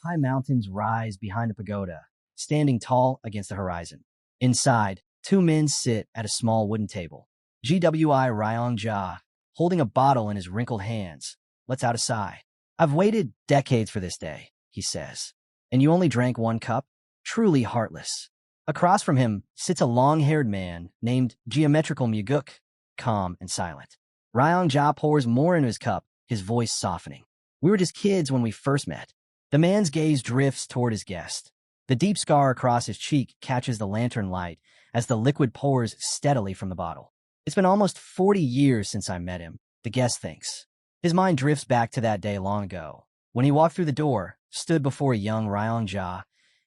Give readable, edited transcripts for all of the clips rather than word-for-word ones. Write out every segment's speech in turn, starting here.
high mountains rise behind the pagoda, standing tall against the horizon. Inside, two men sit at a small wooden table. GWI Ryong-ja, holding a bottle in his wrinkled hands, lets out a sigh. I've waited decades for this day, he says. And you only drank one cup? Truly heartless. Across from him sits a long-haired man named Geometrical Muguk, calm and silent. Ryong-ja pours more into his cup, his voice softening. We were just kids when we first met. The man's gaze drifts toward his guest. The deep scar across his cheek catches the lantern light as the liquid pours steadily from the bottle. It's been almost 40 years since I met him, the guest thinks. His mind drifts back to that day long ago, when he walked through the door, stood before a young Ryong-ja,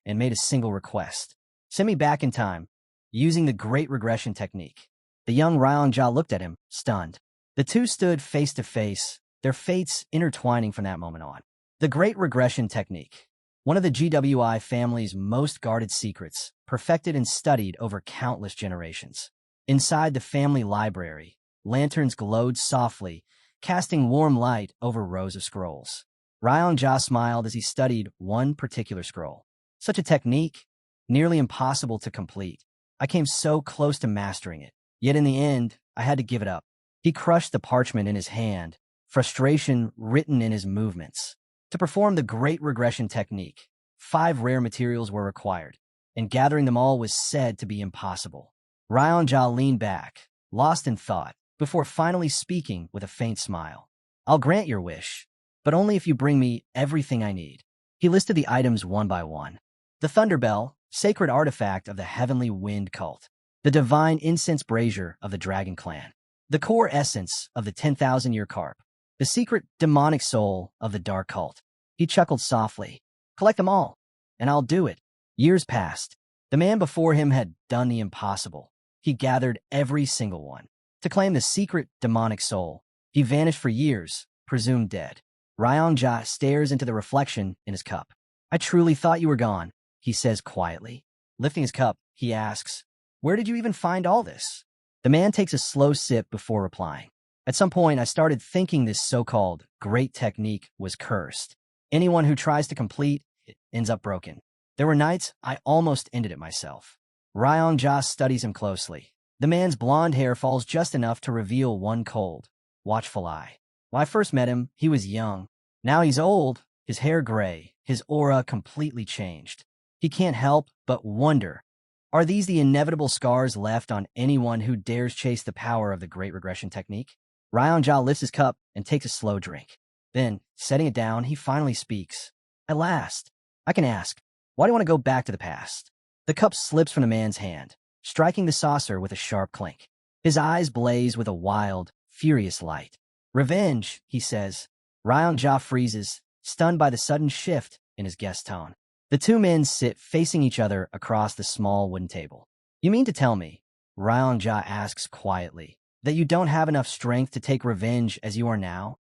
and made a single request. Send me back in time, using the Great Regression technique. The young Ryong-ja looked at him, stunned. The two stood face to face, their fates intertwining from that moment on. The Great Regression technique, one of the GWI family's most guarded secrets, perfected and studied over countless generations. Inside the family library, lanterns glowed softly, casting warm light over rows of scrolls. Ryong-ja smiled as he studied one particular scroll. Such a technique, nearly impossible to complete. I came so close to mastering it, yet in the end, I had to give it up. He crushed the parchment in his hand, frustration written in his movements. To perform the Great Regression technique, 5 rare materials were required, and gathering them all was said to be impossible. Ryong-ja leaned back, lost in thought, before finally speaking with a faint smile. I'll grant your wish, but only if you bring me everything I need. He listed the items one by one. The Thunderbell, sacred artifact of the Heavenly Wind cult. The divine incense brazier of the Dragon Clan. The core essence of the 10,000-year carp. The secret demonic soul of the Dark Cult. He chuckled softly. Collect them all, and I'll do it. Years passed. The man before him had done the impossible. He gathered every single one. To claim the secret demonic soul, he vanished for years, presumed dead. Ryong-ja stares into the reflection in his cup. I truly thought you were gone, he says quietly. Lifting his cup, he asks, where did you even find all this? The man takes a slow sip before replying. At some point, I started thinking this so-called great technique was cursed. Anyone who tries to complete it ends up broken. There were nights I almost ended it myself. Ryong-ja studies him closely. The man's blonde hair falls just enough to reveal one cold, watchful eye. When I first met him, he was young. Now he's old, his hair gray, his aura completely changed. He can't help but wonder, are these the inevitable scars left on anyone who dares chase the power of the Great Regression technique? Ryong-ja lifts his cup and takes a slow drink. Then, setting it down, he finally speaks. At last, I can ask, why do you want to go back to the past? The cup slips from the man's hand, striking the saucer with a sharp clink. His eyes blaze with a wild, furious light. Revenge, he says. Ryong-ja freezes, stunned by the sudden shift in his guest's tone. The two men sit facing each other across the small wooden table. You mean to tell me, Ryong-ja asks quietly, that you don't have enough strength to take revenge as you are now?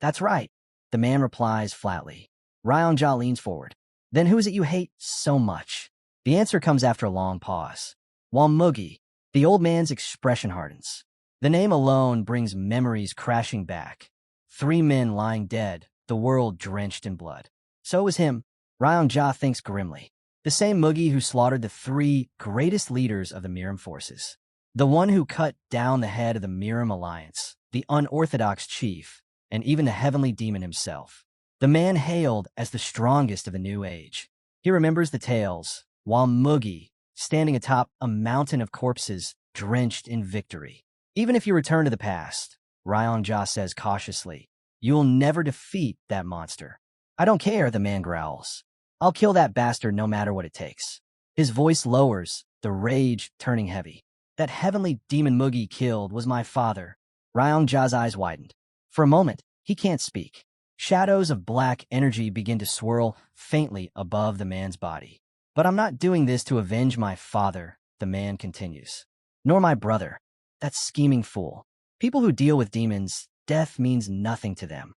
That's right, the man replies flatly. Ryong-ja leans forward. Then who is it you hate so much? The answer comes after a long pause. While Mugi, the old man's expression hardens. The name alone brings memories crashing back. 3 men lying dead, the world drenched in blood. So it was him, Ryong-ja thinks grimly. The same Mugi who slaughtered the 3 greatest leaders of the Mirim forces. The one who cut down the head of the Mirim Alliance, the unorthodox chief, and even the heavenly demon himself. The man hailed as the strongest of the new age. He remembers the tales, while Mugi, standing atop a mountain of corpses, drenched in victory. Even if you return to the past, Ryong-ja says cautiously, you'll never defeat that monster. I don't care, the man growls. I'll kill that bastard no matter what it takes. His voice lowers, the rage turning heavy. That heavenly demon Mugi killed was my father. Ryong-ja's eyes widened. For a moment, he can't speak. Shadows of black energy begin to swirl faintly above the man's body. But I'm not doing this to avenge my father, the man continues. Nor my brother, that scheming fool. People who deal with demons, death means nothing to them.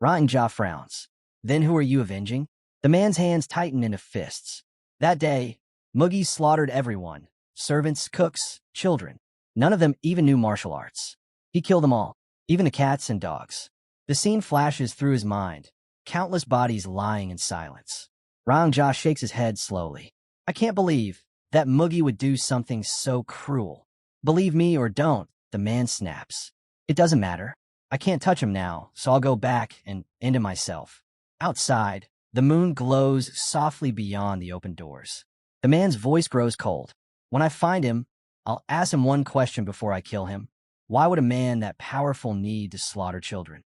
Ryong-ja frowns. Then who are you avenging? The man's hands tighten into fists. That day, Mugi slaughtered everyone. Servants, cooks, children. None of them even knew martial arts. He killed them all, even the cats and dogs. The scene flashes through his mind, countless bodies lying in silence. Jia shakes his head slowly. I can't believe that Mugi would do something so cruel. Believe me or don't, the man snaps. It doesn't matter. I can't touch him now, so I'll go back and end it myself. Outside, the moon glows softly beyond the open doors. The man's voice grows cold. When I find him, I'll ask him one question before I kill him. Why would a man that powerful need to slaughter children?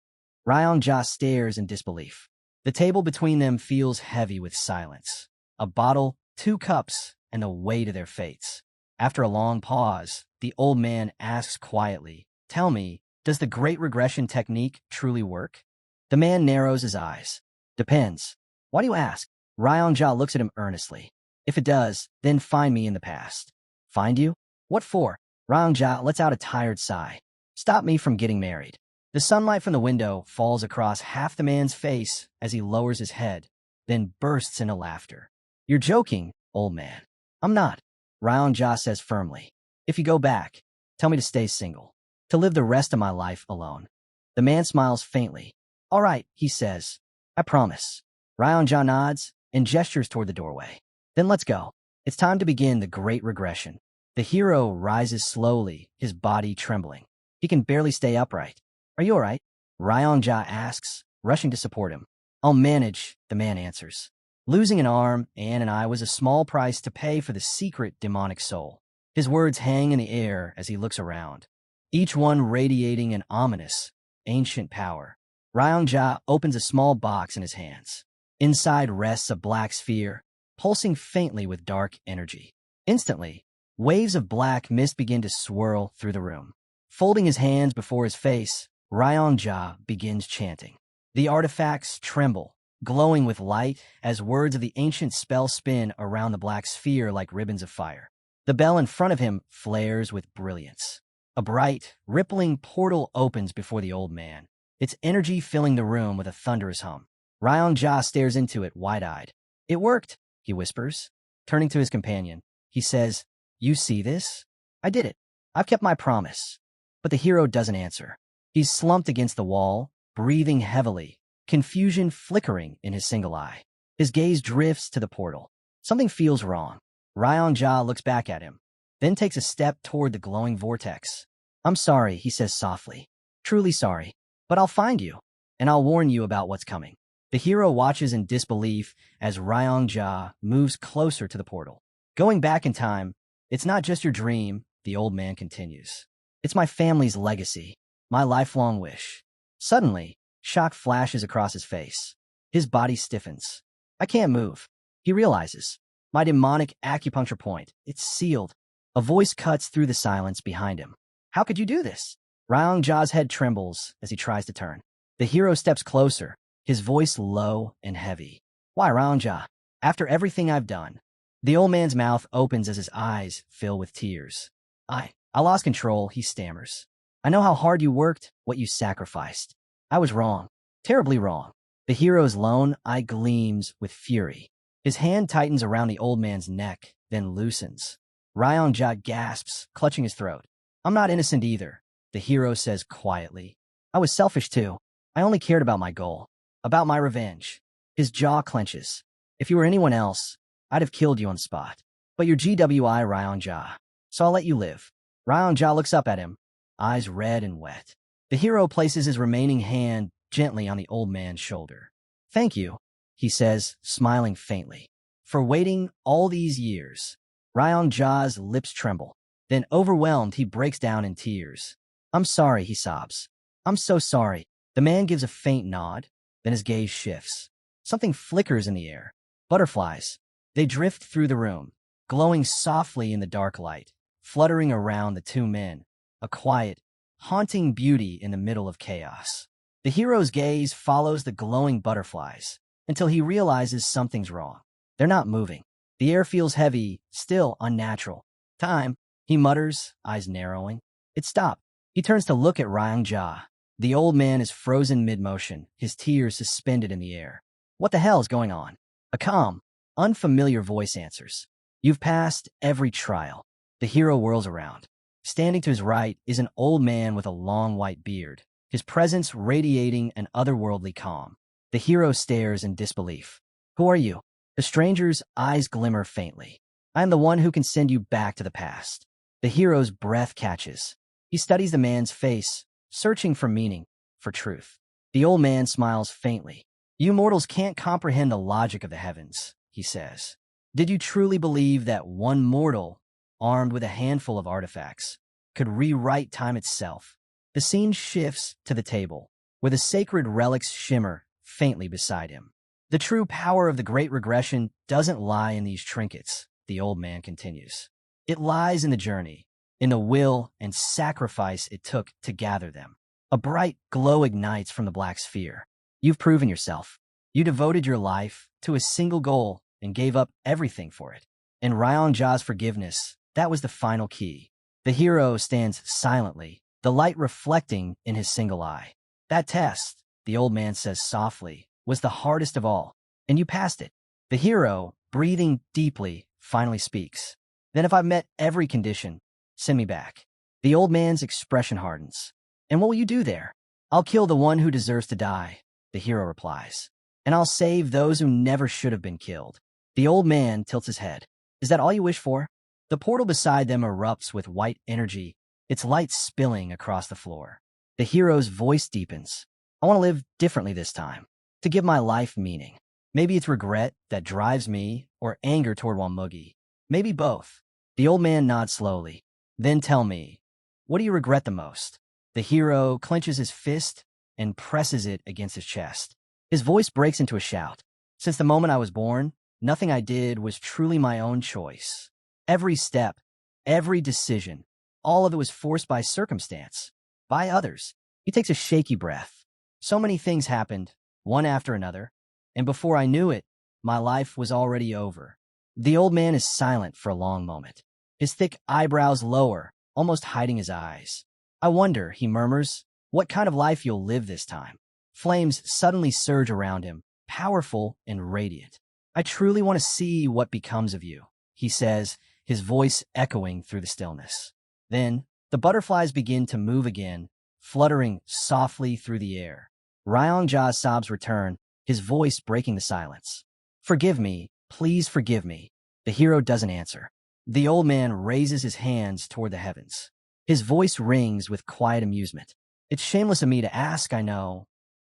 Jia stares in disbelief. The table between them feels heavy with silence. A bottle, 2 cups, and the weight of their fates. After a long pause, the old man asks quietly, Tell me, does the great regression technique truly work? The man narrows his eyes. Depends. Why do you ask? Jia looks at him earnestly. If it does, then find me in the past. Find you? What for? Jia lets out a tired sigh. Stop me from getting married. The sunlight from the window falls across half the man's face as he lowers his head, then bursts into laughter. You're joking, old man. I'm not. Jia says firmly. If you go back, tell me to stay single, to live the rest of my life alone. The man smiles faintly. All right, he says. I promise. Jia nods and gestures toward the doorway. Then let's go. It's time to begin the great regression. The hero rises slowly, his body trembling. He can barely stay upright. Are you all right? Jia asks, rushing to support him. I'll manage, the man answers. Losing an arm and an eye was a small price to pay for the secret demonic soul. His words hang in the air as he looks around, each one radiating an ominous, ancient power. Jia opens a small box in his hands. Inside rests a black sphere, pulsing faintly with dark energy. Instantly, waves of black mist begin to swirl through the room. Folding his hands before his face, Jia begins chanting. The artifacts tremble, glowing with light as words of the ancient spell spin around the black sphere like ribbons of fire. The bell in front of him flares with brilliance. A bright, rippling portal opens before the old man, its energy filling the room with a thunderous hum. Jia stares into it wide-eyed. It worked, he whispers. Turning to his companion, he says, You see this? I did it. I've kept my promise. But the hero doesn't answer. He's slumped against the wall, breathing heavily, confusion flickering in his single eye. His gaze drifts to the portal. Something feels wrong. Jia looks back at him, then takes a step toward the glowing vortex. I'm sorry, he says softly. Truly sorry. But I'll find you, and I'll warn you about what's coming. The hero watches in disbelief as Jia moves closer to the portal. Going back in time, it's not just your dream, the old man continues. It's my family's legacy, my lifelong wish. Suddenly, shock flashes across his face. His body stiffens. I can't move. He realizes. My demonic acupuncture point. It's sealed. A voice cuts through the silence behind him. How could you do this? Jia's head trembles as he tries to turn. The hero steps closer, his voice low and heavy. Why, Jia? After everything I've done. The old man's mouth opens as his eyes fill with tears. I lost control, he stammers. I know how hard you worked, what you sacrificed. I was wrong. Terribly wrong. The hero's lone eye gleams with fury. His hand tightens around the old man's neck, then loosens. Jia gasps, clutching his throat. I'm not innocent either, the hero says quietly. I was selfish too. I only cared about my goal, about my revenge. His jaw clenches. If you were anyone else, I'd have killed you on the spot. But you're GWI Jia, so I'll let you live. Jia looks up at him, eyes red and wet. The hero places his remaining hand gently on the old man's shoulder. Thank you, he says, smiling faintly, for waiting all these years. Jia's lips tremble. Then, overwhelmed, he breaks down in tears. I'm sorry, he sobs. I'm so sorry. The man gives a faint nod, then his gaze shifts. Something flickers in the air. Butterflies. They drift through the room, glowing softly in the dark light, fluttering around the two men, a quiet, haunting beauty in the middle of chaos. The hero's gaze follows the glowing butterflies until he realizes something's wrong. They're not moving. The air feels heavy, still unnatural. Time, he mutters, eyes narrowing. It stopped. He turns to look at Jia. The old man is frozen mid-motion, his tears suspended in the air. What the hell is going on? A calm, unfamiliar voice answers. You've passed every trial. The hero whirls around. Standing to his right is an old man with a long white beard, his presence radiating an otherworldly calm. The hero stares in disbelief. Who are you? The stranger's eyes glimmer faintly. I am the one who can send you back to the past. The hero's breath catches. He studies the man's face, searching for meaning, for truth. The old man smiles faintly. You mortals can't comprehend the logic of the heavens, he says. Did you truly believe that one mortal, armed with a handful of artifacts, could rewrite time itself? The scene shifts to the table, where the sacred relics shimmer faintly beside him. The true power of the great regression doesn't lie in these trinkets, the old man continues. It lies in the journey, in the will and sacrifice it took to gather them. A bright glow ignites from the black sphere. You've proven yourself. You devoted your life to a single goal and gave up everything for it. In Ryong Ja's forgiveness, that was the final key. The hero stands silently, the light reflecting in his single eye. That test, the old man says softly, was the hardest of all, and you passed it. The hero, breathing deeply, finally speaks. Then if I've met every condition, send me back. The old man's expression hardens. And what will you do there? I'll kill the one who deserves to die, the hero replies. And I'll save those who never should have been killed. The old man tilts his head. Is that all you wish for? The portal beside them erupts with white energy, its light spilling across the floor. The hero's voice deepens. I want to live differently this time, to give my life meaning. Maybe it's regret that drives me, or anger toward Walmugi. Maybe both. The old man nods slowly. Then tell me, what do you regret the most? The hero clenches his fist and presses it against his chest. His voice breaks into a shout. Since the moment I was born, nothing I did was truly my own choice. Every step, every decision, all of it was forced by circumstance, by others. He takes a shaky breath. So many things happened, one after another, and before I knew it, my life was already over. The old man is silent for a long moment, his thick eyebrows lower, almost hiding his eyes. I wonder, he murmurs, what kind of life you'll live this time. Flames suddenly surge around him, powerful and radiant. I truly want to see what becomes of you, he says, his voice echoing through the stillness. Then, the butterflies begin to move again, fluttering softly through the air. Ryong Ja's sobs return, his voice breaking the silence. Forgive me, please forgive me. The hero doesn't answer. The old man raises his hands toward the heavens. His voice rings with quiet amusement. It's shameless of me to ask, I know.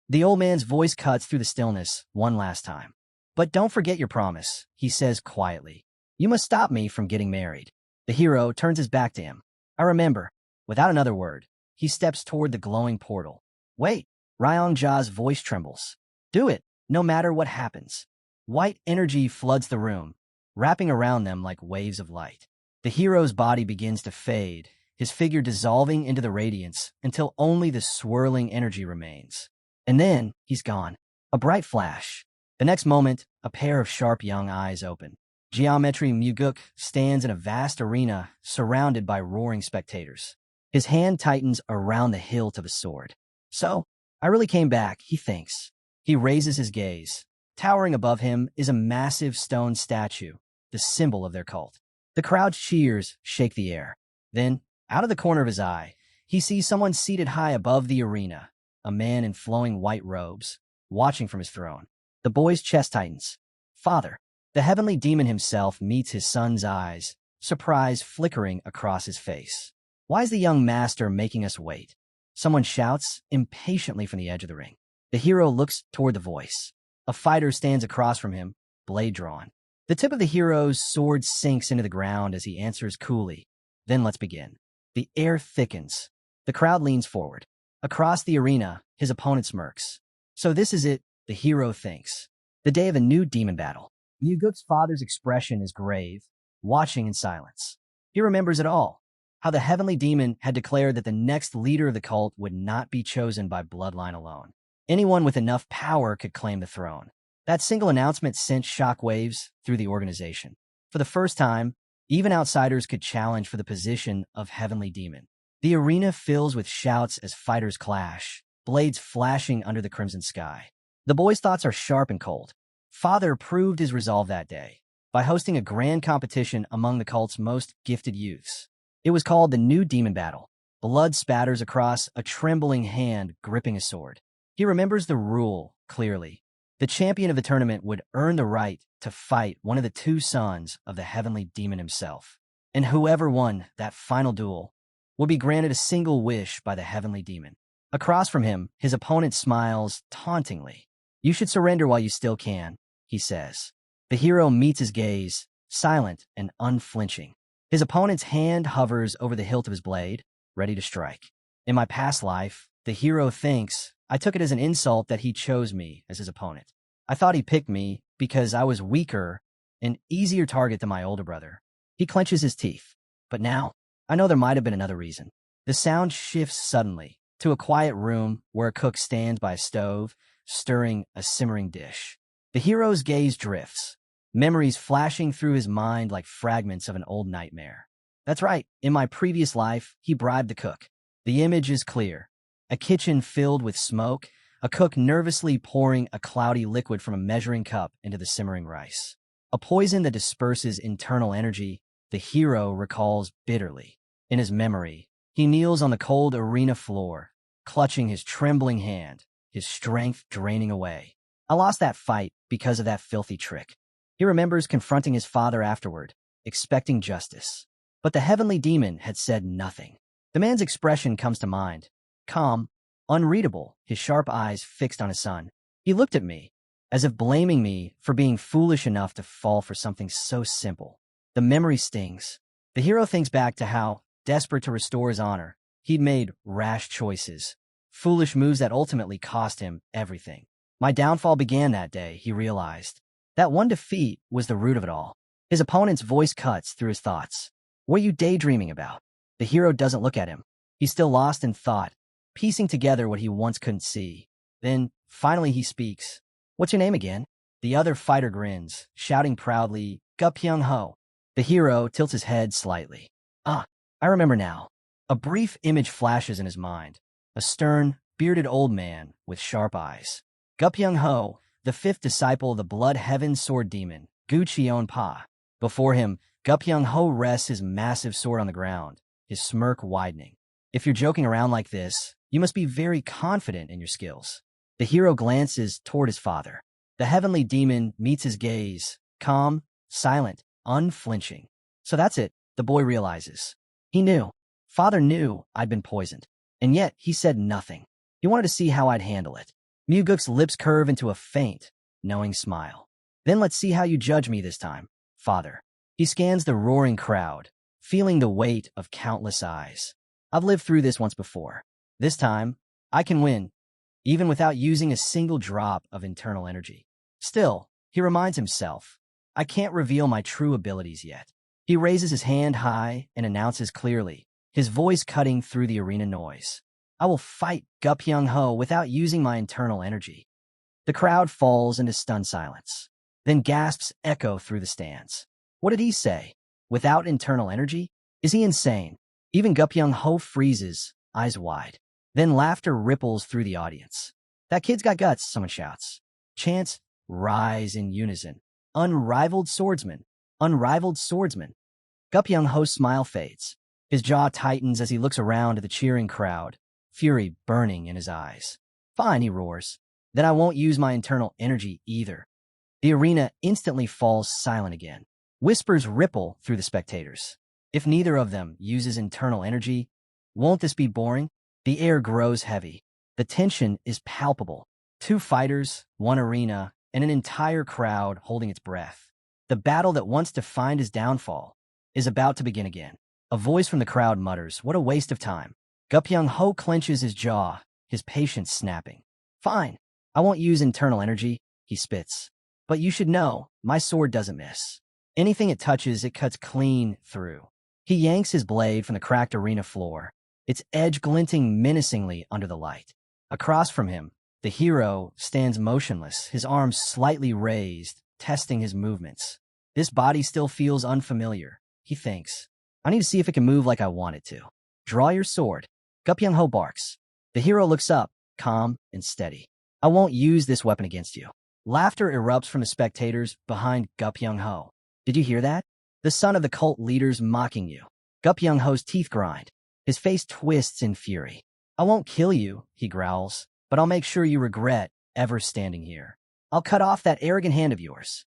The old man's voice cuts through the stillness one last time. But don't forget your promise, he says quietly. You must stop me from getting married. The hero turns his back to him. I remember. Without another word, he steps toward the glowing portal. Wait, Ryong Ja's voice trembles. Do it, no matter what happens. White energy floods the room, wrapping around them like waves of light. The hero's body begins to fade, his figure dissolving into the radiance until only the swirling energy remains. And then he's gone. A bright flash. The next moment, a pair of sharp young eyes open. Geometry Muguk stands in a vast arena surrounded by roaring spectators. His hand tightens around the hilt of a sword. So, I really came back, he thinks. He raises his gaze. Towering above him is a massive stone statue, the symbol of their cult. The crowd's cheers shake the air. Then, out of the corner of his eye, he sees someone seated high above the arena, a man in flowing white robes, watching from his throne. The boy's chest tightens. Father. The heavenly demon himself meets his son's eyes, surprise flickering across his face. Why is the young master making us wait? Someone shouts impatiently from the edge of the ring. The hero looks toward the voice. A fighter stands across from him, blade drawn. The tip of the hero's sword sinks into the ground as he answers coolly. Then let's begin. The air thickens. The crowd leans forward. Across the arena, his opponent smirks. So this is it, the hero thinks. The day of a new demon battle. Muguk's father's expression is grave, watching in silence. He remembers it all. How the heavenly demon had declared that the next leader of the cult would not be chosen by bloodline alone. Anyone with enough power could claim the throne. That single announcement sent shockwaves through the organization. For the first time, even outsiders could challenge for the position of heavenly demon. The arena fills with shouts as fighters clash, blades flashing under the crimson sky. The boy's thoughts are sharp and cold. Father proved his resolve that day by hosting a grand competition among the cult's most gifted youths. It was called the New Demon Battle. Blood spatters across a trembling hand gripping a sword. He remembers the rule clearly. The champion of the tournament would earn the right to fight one of the two sons of the heavenly demon himself. And whoever won that final duel would be granted a single wish by the heavenly demon. Across from him, his opponent smiles tauntingly. You should surrender while you still can, he says. The hero meets his gaze, silent and unflinching. His opponent's hand hovers over the hilt of his blade, ready to strike. In my past life, the hero thinks, I took it as an insult that he chose me as his opponent. I thought he picked me because I was weaker, an easier target than my older brother. He clenches his teeth. But now, I know there might have been another reason. The sound shifts suddenly to a quiet room where a cook stands by a stove, stirring a simmering dish. The hero's gaze drifts, memories flashing through his mind like fragments of an old nightmare. That's right, in my previous life, he bribed the cook. The image is clear. A kitchen filled with smoke, a cook nervously pouring a cloudy liquid from a measuring cup into the simmering rice. A poison that disperses internal energy, the hero recalls bitterly. In his memory, he kneels on the cold arena floor, clutching his trembling hand, his strength draining away. I lost that fight because of that filthy trick. He remembers confronting his father afterward, expecting justice. But the heavenly demon had said nothing. The man's expression comes to mind. Calm, unreadable, his sharp eyes fixed on his son. He looked at me, as if blaming me for being foolish enough to fall for something so simple. The memory stings. The hero thinks back to how, desperate to restore his honor, he'd made rash choices, foolish moves that ultimately cost him everything. My downfall began that day, he realized. That one defeat was the root of it all. His opponent's voice cuts through his thoughts. What are you daydreaming about? The hero doesn't look at him. He's still lost in thought, piecing together what he once couldn't see. Then, finally he speaks. What's your name again? The other fighter grins, shouting proudly, Jang Ho. The hero tilts his head slightly. Ah, I remember now. A brief image flashes in his mind. A stern, bearded old man with sharp eyes. Jang Ho, the fifth disciple of the blood heaven sword demon, Gu Chion Pa. Before him, Jang Ho rests his massive sword on the ground, his smirk widening. If you're joking around like this, you must be very confident in your skills. The hero glances toward his father. The heavenly demon meets his gaze, calm, silent, unflinching. So that's it, the boy realizes. He knew. Father knew I'd been poisoned. And yet, he said nothing. He wanted to see how I'd handle it. Muguk's lips curve into a faint, knowing smile. Then let's see how you judge me this time, father. He scans the roaring crowd, feeling the weight of countless eyes. I've lived through this once before. This time, I can win, even without using a single drop of internal energy. Still, he reminds himself, I can't reveal my true abilities yet. He raises his hand high and announces clearly, his voice cutting through the arena noise. I will fight Jang Ho without using my internal energy. The crowd falls into stunned silence. Then gasps echo through the stands. What did he say? Without internal energy? Is he insane? Even Jang Ho freezes, eyes wide. Then laughter ripples through the audience. That kid's got guts, someone shouts. Chants rise in unison. Unrivaled swordsman. Unrivaled swordsman. Jang Ho's smile fades. His jaw tightens as he looks around at the cheering crowd, fury burning in his eyes. Fine, he roars. Then I won't use my internal energy either. The arena instantly falls silent again. Whispers ripple through the spectators. If neither of them uses internal energy, won't this be boring? The air grows heavy. The tension is palpable. Two fighters, one arena, and an entire crowd holding its breath. The battle that once defined his downfall is about to begin again. A voice from the crowd mutters, what a waste of time. Jang Ho clenches his jaw, his patience snapping. Fine, I won't use internal energy, he spits. But you should know, my sword doesn't miss. Anything it touches, it cuts clean through. He yanks his blade from the cracked arena floor, its edge glinting menacingly under the light. Across from him, the hero stands motionless, his arms slightly raised, testing his movements. This body still feels unfamiliar, he thinks. I need to see if it can move like I want it to. Draw your sword. Jang Ho barks. The hero looks up, calm and steady. I won't use this weapon against you. Laughter erupts from the spectators behind Jang Ho. Did you hear that? The son of the cult leader's mocking you. Jang Ho's teeth grind. His face twists in fury. I won't kill you, he growls, but I'll make sure you regret ever standing here. I'll cut off that arrogant hand of yours.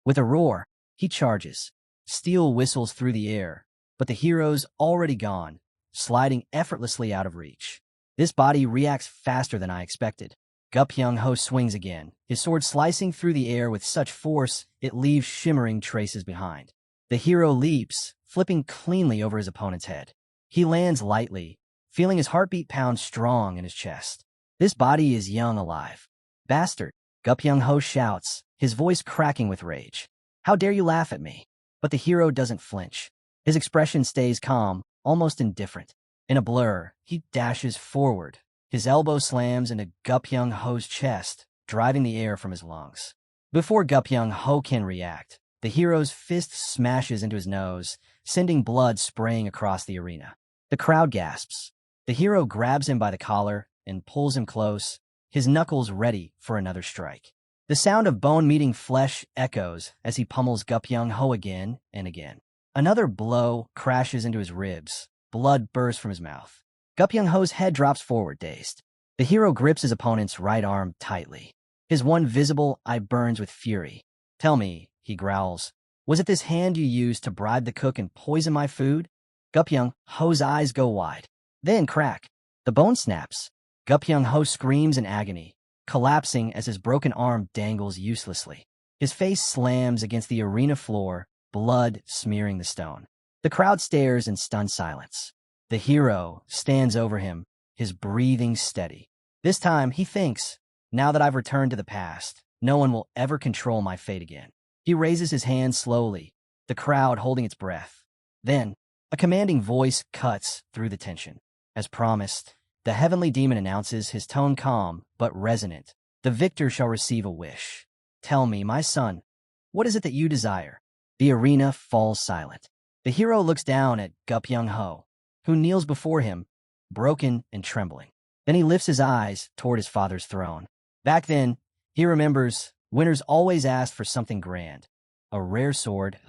With a roar, he charges. Steel whistles through the air, but the hero's already gone, sliding effortlessly out of reach. This body reacts faster than I expected. Jang Ho swings again, his sword slicing through the air with such force it leaves shimmering traces behind. The hero leaps, flipping cleanly over his opponent's head. He lands lightly, feeling his heartbeat pound strong in his chest. This body is young alive. Bastard, Jang Ho shouts, his voice cracking with rage. How dare you laugh at me? But the hero doesn't flinch. His expression stays calm, almost indifferent. In a blur, he dashes forward. His elbow slams into Jang Ho's chest, driving the air from his lungs. Before Jang Ho can react, the hero's fist smashes into his nose, sending blood spraying across the arena. The crowd gasps. The hero grabs him by the collar and pulls him close, his knuckles ready for another strike. The sound of bone meeting flesh echoes as he pummels Jang Ho again and again. Another blow crashes into his ribs. Blood bursts from his mouth. Jang Ho's head drops forward, dazed. The hero grips his opponent's right arm tightly. His one visible eye burns with fury. Tell me, he growls, was it this hand you used to bribe the cook and poison my food? Jang Ho's eyes go wide. Then crack. The bone snaps. Jang Ho screams in agony, collapsing as his broken arm dangles uselessly. His face slams against the arena floor, blood smearing the stone. The crowd stares in stunned silence. The hero stands over him, his breathing steady. This time, he thinks, now that I've returned to the past, no one will ever control my fate again. He raises his hand slowly, the crowd holding its breath. Then, a commanding voice cuts through the tension. As promised, the heavenly demon announces, his tone calm but resonant. The victor shall receive a wish. Tell me, my son, what is it that you desire? The arena falls silent. The hero looks down at Jang Ho, who kneels before him, broken and trembling. Then he lifts his eyes toward his father's throne. Back then, he remembers, winners always asked for something grand. A rare sword,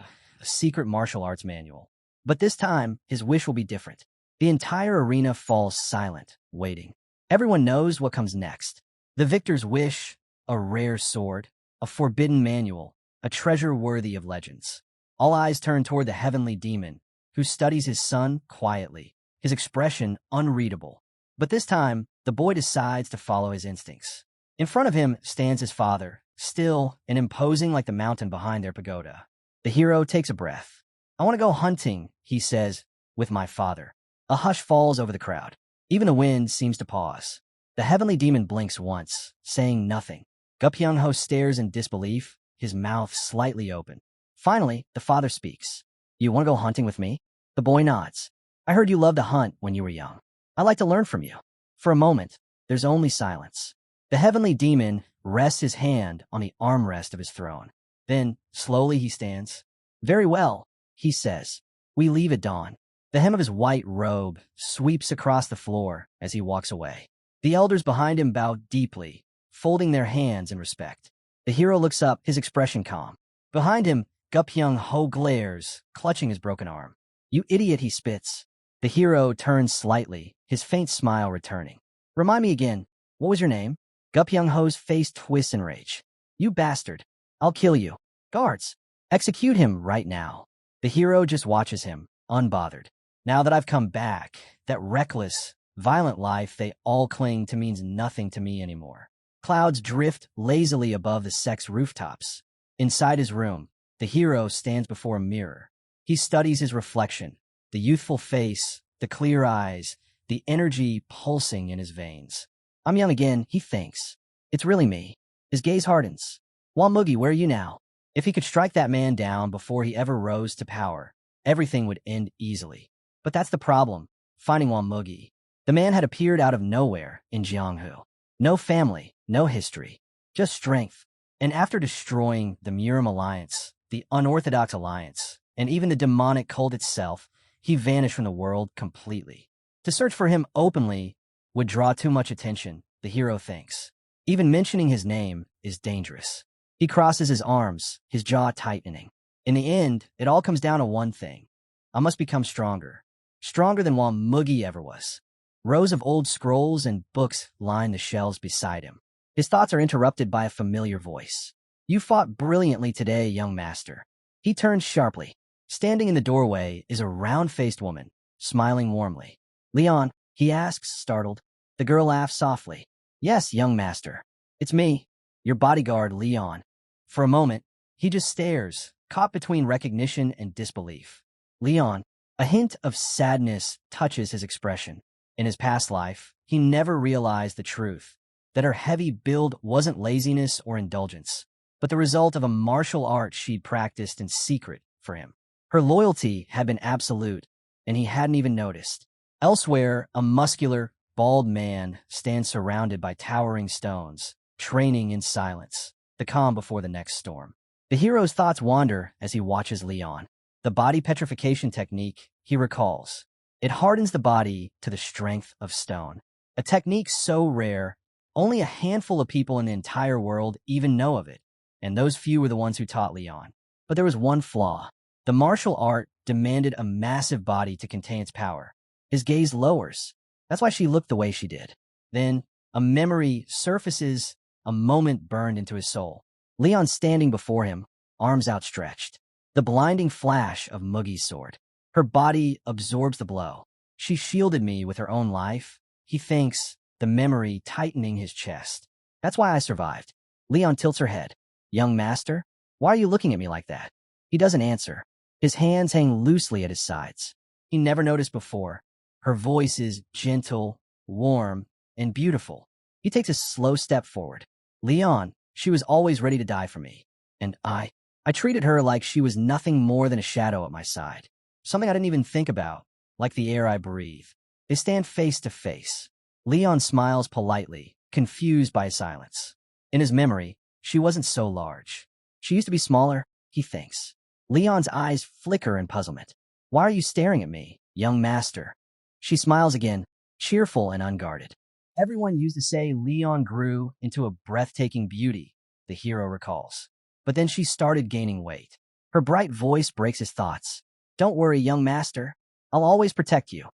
a secret martial arts manual. But this time, his wish will be different. The entire arena falls silent, waiting. Everyone knows what comes next. The victor's wish, a rare sword, a forbidden manual, a treasure worthy of legends. All eyes turn toward the heavenly demon, who studies his son quietly, his expression unreadable. But this time, the boy decides to follow his instincts. In front of him stands his father, still and imposing like the mountain behind their pagoda. The hero takes a breath. I want to go hunting, he says, with my father. A hush falls over the crowd. Even the wind seems to pause. The heavenly demon blinks once, saying nothing. Jang Ho stares in disbelief, his mouth slightly open. Finally, the father speaks. You want to go hunting with me? The boy nods. I heard you loved to hunt when you were young. I'd like to learn from you. For a moment, there's only silence. The heavenly demon rests his hand on the armrest of his throne. Then, slowly he stands. Very well, he says. We leave at dawn. The hem of his white robe sweeps across the floor as he walks away. The elders behind him bow deeply, folding their hands in respect. The hero looks up, his expression calm. Behind him, Jang Ho glares, clutching his broken arm. You idiot, he spits. The hero turns slightly, his faint smile returning. Remind me again, what was your name? Jang Ho's face twists in rage. You bastard. I'll kill you. Guards, execute him right now. The hero just watches him, unbothered. Now that I've come back, that reckless, violent life they all cling to means nothing to me anymore. Clouds drift lazily above the sex rooftops. Inside his room, the hero stands before a mirror. He studies his reflection, the youthful face, the clear eyes, the energy pulsing in his veins. I'm young again, he thinks. It's really me. His gaze hardens. Mugi, where are you now? If he could strike that man down before he ever rose to power, everything would end easily. But that's the problem, finding Mugi. The man had appeared out of nowhere in Jang Ho. No family, no history, just strength. And after destroying the Murim Alliance, the Unorthodox Alliance, and even the demonic cult itself, he vanished from the world completely. To search for him openly would draw too much attention, the hero thinks. Even mentioning his name is dangerous. He crosses his arms, his jaw tightening. In the end, it all comes down to one thing. I must become stronger. Stronger than Mugi ever was. Rows of old scrolls and books line the shelves beside him. His thoughts are interrupted by a familiar voice. You fought brilliantly today, young master. He turns sharply. Standing in the doorway is a round-faced woman, smiling warmly. Leon, he asks, startled. The girl laughs softly. Yes, young master. It's me, your bodyguard, Leon. For a moment, he just stares, caught between recognition and disbelief. Leon, a hint of sadness touches his expression. In his past life, he never realized the truth, that her heavy build wasn't laziness or indulgence, but the result of a martial art she'd practiced in secret for him. Her loyalty had been absolute, and he hadn't even noticed. Elsewhere, a muscular, bald man stands surrounded by towering stones, training in silence, the calm before the next storm. The hero's thoughts wander as he watches Leon. The body petrification technique, he recalls. It hardens the body to the strength of stone. A technique so rare, only a handful of people in the entire world even know of it, and those few were the ones who taught Leon. But there was one flaw. The martial art demanded a massive body to contain its power. His gaze lowers. That's why she looked the way she did. Then, a memory surfaces, a moment burned into his soul. Leon standing before him, arms outstretched. The blinding flash of Mugi's sword. Her body absorbs the blow. She shielded me with her own life, he thinks, the memory tightening his chest. That's why I survived. Leon tilts her head. Young master, why are you looking at me like that? He doesn't answer. His hands hang loosely at his sides. He never noticed before. Her voice is gentle, warm, and beautiful. He takes a slow step forward. Leon, she was always ready to die for me. And I treated her like she was nothing more than a shadow at my side. Something I didn't even think about, like the air I breathe. They stand face to face. Leon smiles politely, confused by his silence. In his memory, she wasn't so large. She used to be smaller, he thinks. Leon's eyes flicker in puzzlement. Why are you staring at me, young master? She smiles again, cheerful and unguarded. Everyone used to say Leon grew into a breathtaking beauty, the hero recalls. But then she started gaining weight. Her bright voice breaks his thoughts. Don't worry, young master. I'll always protect you.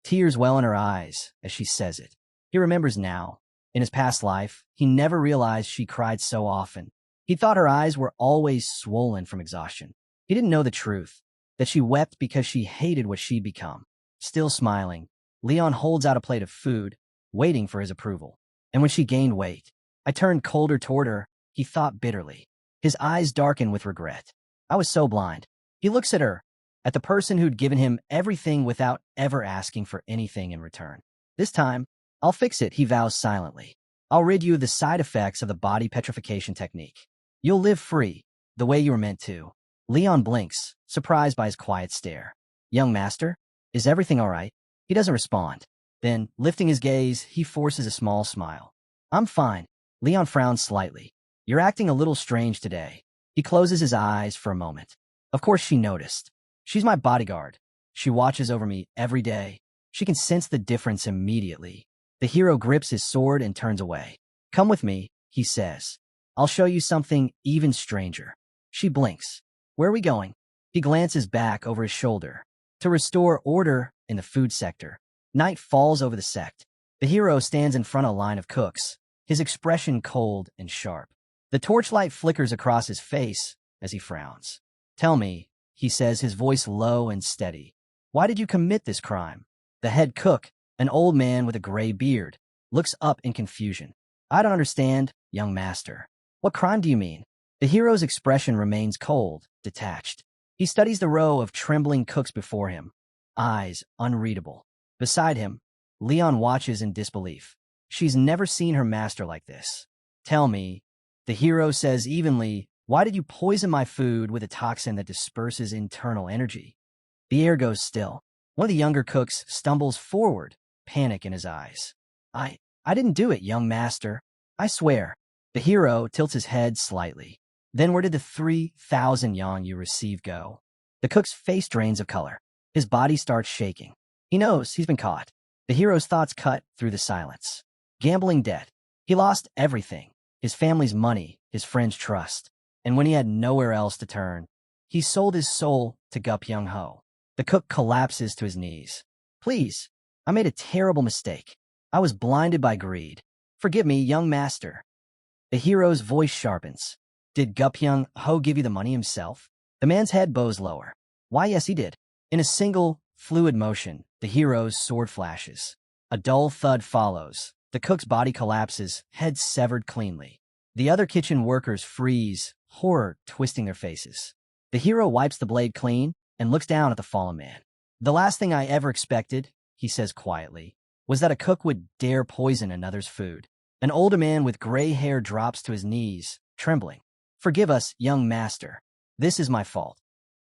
Tears well in her eyes as she says it. He remembers now. In his past life, he never realized she cried so often. He thought her eyes were always swollen from exhaustion. He didn't know the truth, that she wept because she hated what she'd become. Still smiling, Leon holds out a plate of food, waiting for his approval. And when she gained weight, I turned colder toward her, he thought bitterly. His eyes darken with regret. I was so blind. He looks at her, at the person who'd given him everything without ever asking for anything in return. This time, I'll fix it, he vows silently. I'll rid you of the side effects of the body petrification technique. You'll live free, the way you were meant to. Leon blinks, surprised by his quiet stare. Young master, is everything all right? He doesn't respond. Then, lifting his gaze, he forces a small smile. I'm fine. Leon frowns slightly. You're acting a little strange today. He closes his eyes for a moment. Of course she noticed. She's my bodyguard. She watches over me every day. She can sense the difference immediately. The hero grips his sword and turns away. Come with me, he says. I'll show you something even stranger. She blinks. Where are we going? He glances back over his shoulder. To restore order in the food sector. Night falls over the sect. The hero stands in front of a line of cooks, his expression cold and sharp. The torchlight flickers across his face as he frowns. Tell me, he says, his voice low and steady. Why did you commit this crime? The head cook, an old man with a gray beard, looks up in confusion. I don't understand, young master. What crime do you mean? The hero's expression remains cold, detached. He studies the row of trembling cooks before him, eyes unreadable. Beside him, Leon watches in disbelief. She's never seen her master like this. Tell me, the hero says evenly, why did you poison my food with a toxin that disperses internal energy? The air goes still. One of the younger cooks stumbles forward, panic in his eyes. I didn't do it, young master. I swear. The hero tilts his head slightly. Then where did the 3,000 yang you received go? The cook's face drains of color. His body starts shaking. He knows he's been caught. The hero's thoughts cut through the silence. Gambling debt. He lost everything. His family's money, his friends' trust. And when he had nowhere else to turn, he sold his soul to Jang Ho. The cook collapses to his knees. Please, I made a terrible mistake. I was blinded by greed. Forgive me, young master. The hero's voice sharpens. Did Gupyung Ho give you the money himself? The man's head bows lower. Why, yes, he did. In a single, fluid motion, the hero's sword flashes. A dull thud follows. The cook's body collapses, head severed cleanly. The other kitchen workers freeze, horror twisting their faces. The hero wipes the blade clean and looks down at the fallen man. The last thing I ever expected, he says quietly, was that a cook would dare poison another's food. An older man with gray hair drops to his knees, trembling. Forgive us, young master. This is my fault.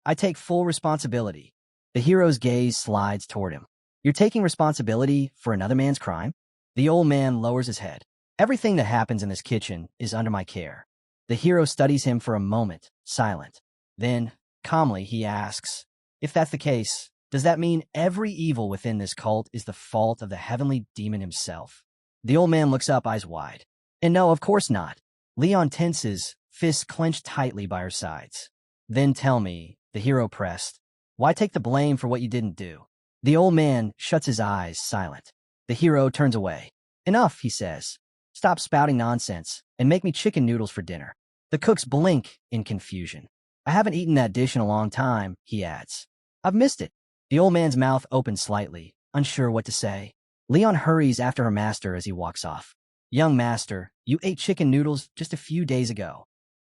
I take full responsibility. The hero's gaze slides toward him. You're taking responsibility for another man's crime? The old man lowers his head. Everything that happens in this kitchen is under my care. The hero studies him for a moment, silent. Then, calmly, he asks, if that's the case, does that mean every evil within this cult is the fault of the heavenly demon himself? The old man looks up, eyes wide. And no, of course not. Leon tenses, fists clenched tightly by her sides. Then tell me, the hero pressed, why take the blame for what you didn't do? The old man shuts his eyes, silent. The hero turns away. Enough, he says. Stop spouting nonsense and make me chicken noodles for dinner. The cooks blink in confusion. I haven't eaten that dish in a long time, he adds. I've missed it. The old man's mouth opens slightly, unsure what to say. Leon hurries after her master as he walks off. Young master, you ate chicken noodles just a few days ago.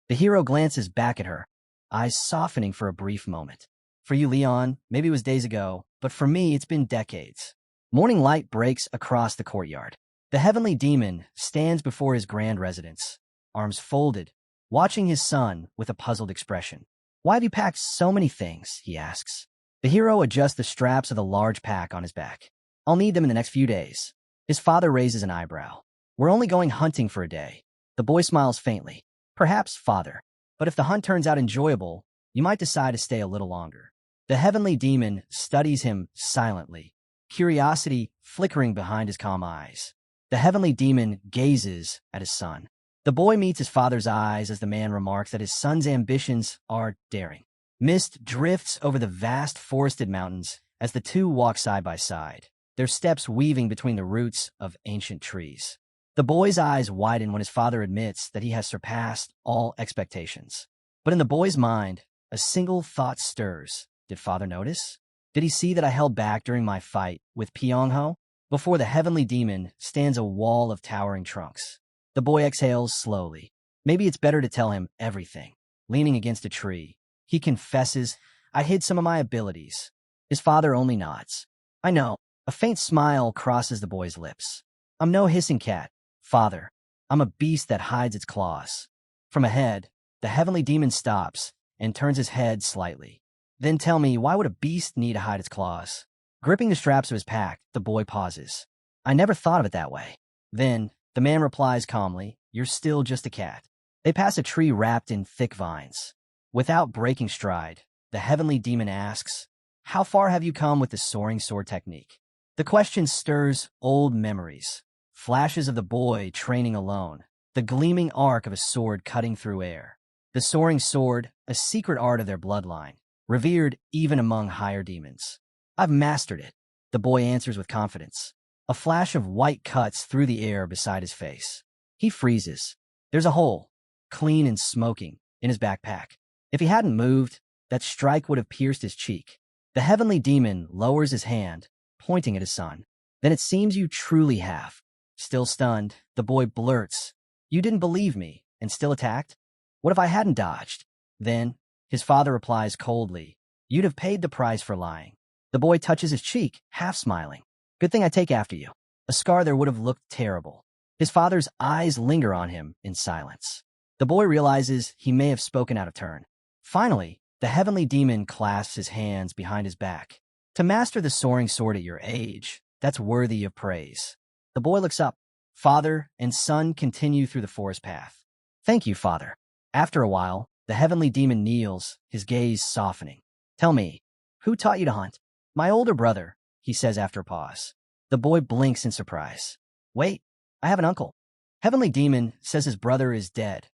The hero glances back at her, eyes softening for a brief moment. For you, Leon, maybe it was days ago, but for me, it's been decades. Morning light breaks across the courtyard. The heavenly demon stands before his grand residence, arms folded, watching his son with a puzzled expression. Why have you packed so many things? He asks. The hero adjusts the straps of the large pack on his back. I'll need them in the next few days. His father raises an eyebrow. We're only going hunting for a day. The boy smiles faintly. Perhaps, father. But if the hunt turns out enjoyable, you might decide to stay a little longer. The heavenly demon studies him silently, curiosity flickering behind his calm eyes. The heavenly demon gazes at his son. The boy meets his father's eyes as the man remarks that his son's ambitions are daring. Mist drifts over the vast forested mountains as the two walk side by side, their steps weaving between the roots of ancient trees. The boy's eyes widen when his father admits that he has surpassed all expectations. But in the boy's mind, a single thought stirs. Did father notice? Did he see that I held back during my fight with Pyong Ho? Before the heavenly demon stands a wall of towering trunks. The boy exhales slowly. Maybe it's better to tell him everything. Leaning against a tree, he confesses, I hid some of my abilities. His father only nods. I know. A faint smile crosses the boy's lips. I'm no hissing cat, father. I'm a beast that hides its claws. From ahead, the heavenly demon stops and turns his head slightly. Then tell me, why would a beast need to hide its claws? Gripping the straps of his pack, the boy pauses. I never thought of it that way. Then, the man replies calmly, you're still just a cat. They pass a tree wrapped in thick vines. Without breaking stride, the heavenly demon asks, how far have you come with the soaring sword technique? The question stirs old memories. Flashes of the boy training alone, the gleaming arc of a sword cutting through air. The soaring sword, a secret art of their bloodline, revered even among higher demons. I've mastered it, the boy answers with confidence. A flash of white cuts through the air beside his face. He freezes. There's a hole, clean and smoking, in his backpack. If he hadn't moved, that strike would have pierced his cheek. The heavenly demon lowers his hand, pointing at his son. Then it seems you truly have. Still stunned, the boy blurts, you didn't believe me, and still attacked? What if I hadn't dodged? Then, his father replies coldly, you'd have paid the price for lying. The boy touches his cheek, half smiling. Good thing I take after you. A scar there would have looked terrible. His father's eyes linger on him in silence. The boy realizes he may have spoken out of turn. Finally, the heavenly demon clasps his hands behind his back. To master the soaring sword at your age, that's worthy of praise. The boy looks up. Father and son continue through the forest path. Thank you, father. After a while, the heavenly demon kneels, his gaze softening. Tell me, who taught you to hunt? My older brother, he says after a pause. The boy blinks in surprise. Wait, I have an uncle. Heavenly demon says his brother is dead.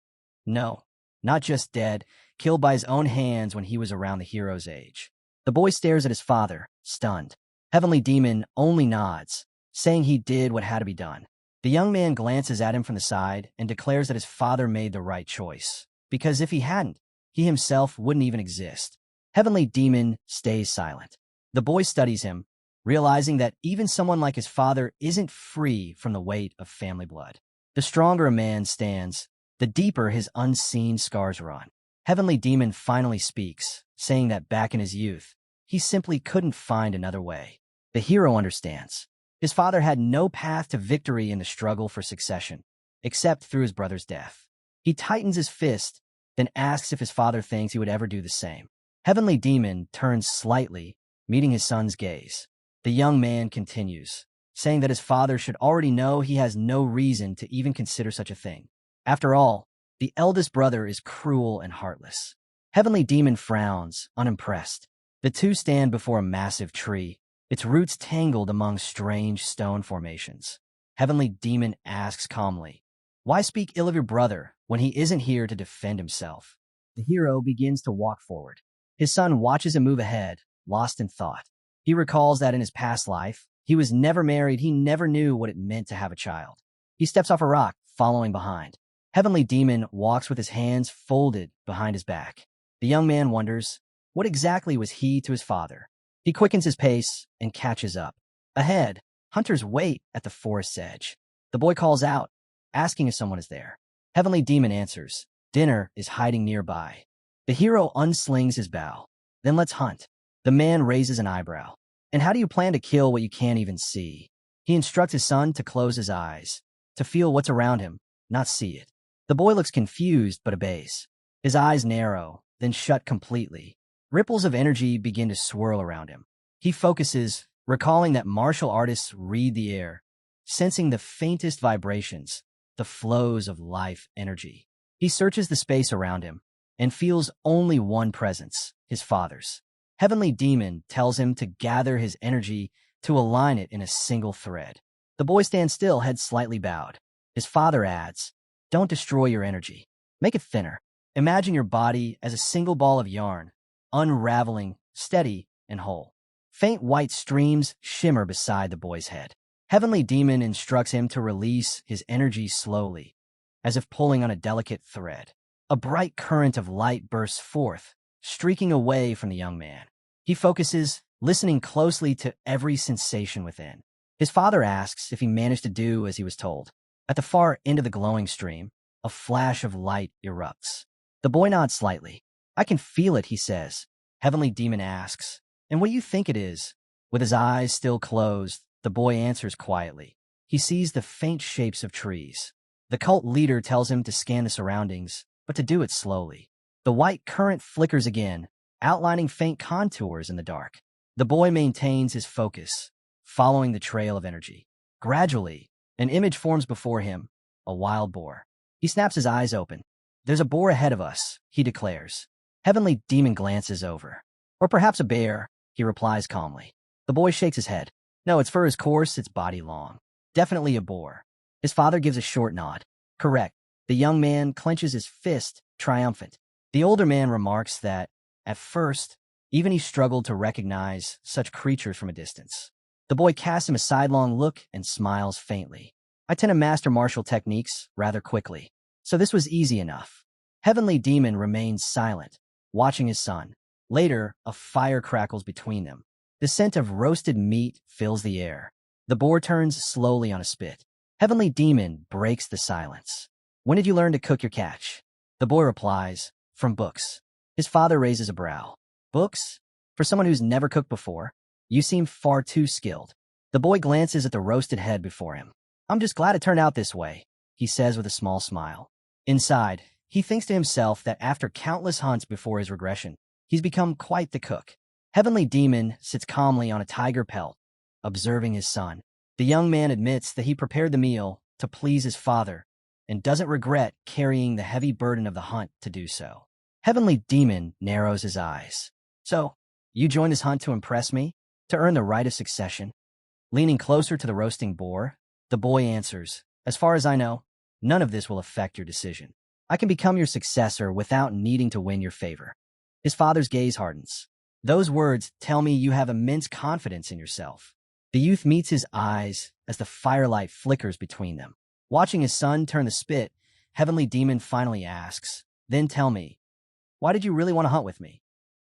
No, not just dead, killed by his own hands when he was around the hero's age. The boy stares at his father, stunned. Heavenly demon only nods, saying he did what had to be done. The young man glances at him from the side and declares that his father made the right choice, because if he hadn't, he himself wouldn't even exist. Heavenly Demon stays silent. The boy studies him, realizing that even someone like his father isn't free from the weight of family blood. The stronger a man stands, the deeper his unseen scars run. Heavenly Demon finally speaks, saying that back in his youth, he simply couldn't find another way. The hero understands. His father had no path to victory in the struggle for succession, except through his brother's death. He tightens his fist, then asks if his father thinks he would ever do the same. Heavenly Demon turns slightly, meeting his son's gaze. The young man continues, saying that his father should already know he has no reason to even consider such a thing. After all, the eldest brother is cruel and heartless. Heavenly Demon frowns, unimpressed. The two stand before a massive tree, its roots tangled among strange stone formations. Heavenly Demon asks calmly, "Why speak ill of your brother when he isn't here to defend himself?" The hero begins to walk forward. His son watches him move ahead, lost in thought. He recalls that in his past life, he was never married, he never knew what it meant to have a child. He steps off a rock, following behind. Heavenly Demon walks with his hands folded behind his back. The young man wonders, what exactly was he to his father? He quickens his pace and catches up. Ahead, hunters wait at the forest's edge. The boy calls out, asking if someone is there. Heavenly Demon answers, dinner is hiding nearby. The hero unslings his bow. Then let's hunt. The man raises an eyebrow. And how do you plan to kill what you can't even see? He instructs his son to close his eyes, to feel what's around him, not see it. The boy looks confused but obeys. His eyes narrow, then shut completely. Ripples of energy begin to swirl around him. He focuses, recalling that martial artists read the air, sensing the faintest vibrations, the flows of life energy. He searches the space around him and feels only one presence, his father's. Heavenly Demon tells him to gather his energy to align it in a single thread. The boy stands still, head slightly bowed. His father adds, "Don't destroy your energy. Make it thinner. Imagine your body as a single ball of yarn, unraveling, steady, and whole." Faint white streams shimmer beside the boy's head. Heavenly Demon instructs him to release his energy slowly, as if pulling on a delicate thread. A bright current of light bursts forth, streaking away from the young man. He focuses, listening closely to every sensation within. His father asks if he managed to do as he was told. At the far end of the glowing stream, a flash of light erupts. The boy nods slightly. "I can feel it," he says. Heavenly Demon asks, "And what do you think it is?" With his eyes still closed, the boy answers quietly. He sees the faint shapes of trees. The cult leader tells him to scan the surroundings, but to do it slowly. The white current flickers again, outlining faint contours in the dark. The boy maintains his focus, following the trail of energy. Gradually, an image forms before him, a wild boar. He snaps his eyes open. "There's a boar ahead of us," he declares. Heavenly Demon glances over. "Or perhaps a bear," he replies calmly. The boy shakes his head. "No, its fur is coarse, its body long. Definitely a boar." His father gives a short nod. "Correct." The young man clenches his fist, triumphant. The older man remarks that, at first, even he struggled to recognize such creatures from a distance. The boy casts him a sidelong look and smiles faintly. "I tend to master martial techniques rather quickly, so this was easy enough." Heavenly Demon remains silent, watching his son. Later, a fire crackles between them. The scent of roasted meat fills the air. The boar turns slowly on a spit. Heavenly Demon breaks the silence. "When did you learn to cook your catch?" The boy replies, "From books." His father raises a brow. "Books? For someone who's never cooked before? You seem far too skilled." The boy glances at the roasted head before him. "I'm just glad it turned out this way," he says with a small smile. Inside, he thinks to himself that after countless hunts before his regression, he's become quite the cook. Heavenly Demon sits calmly on a tiger pelt, observing his son. The young man admits that he prepared the meal to please his father and doesn't regret carrying the heavy burden of the hunt to do so. Heavenly Demon narrows his eyes. "So, you joined this hunt to impress me? To earn the right of succession?" Leaning closer to the roasting boar, the boy answers, "As far as I know, none of this will affect your decision. I can become your successor without needing to win your favor." His father's gaze hardens. "Those words tell me you have immense confidence in yourself." The youth meets his eyes as the firelight flickers between them. Watching his son turn the spit, Heavenly Demon finally asks, "Then tell me, why did you really want to hunt with me?"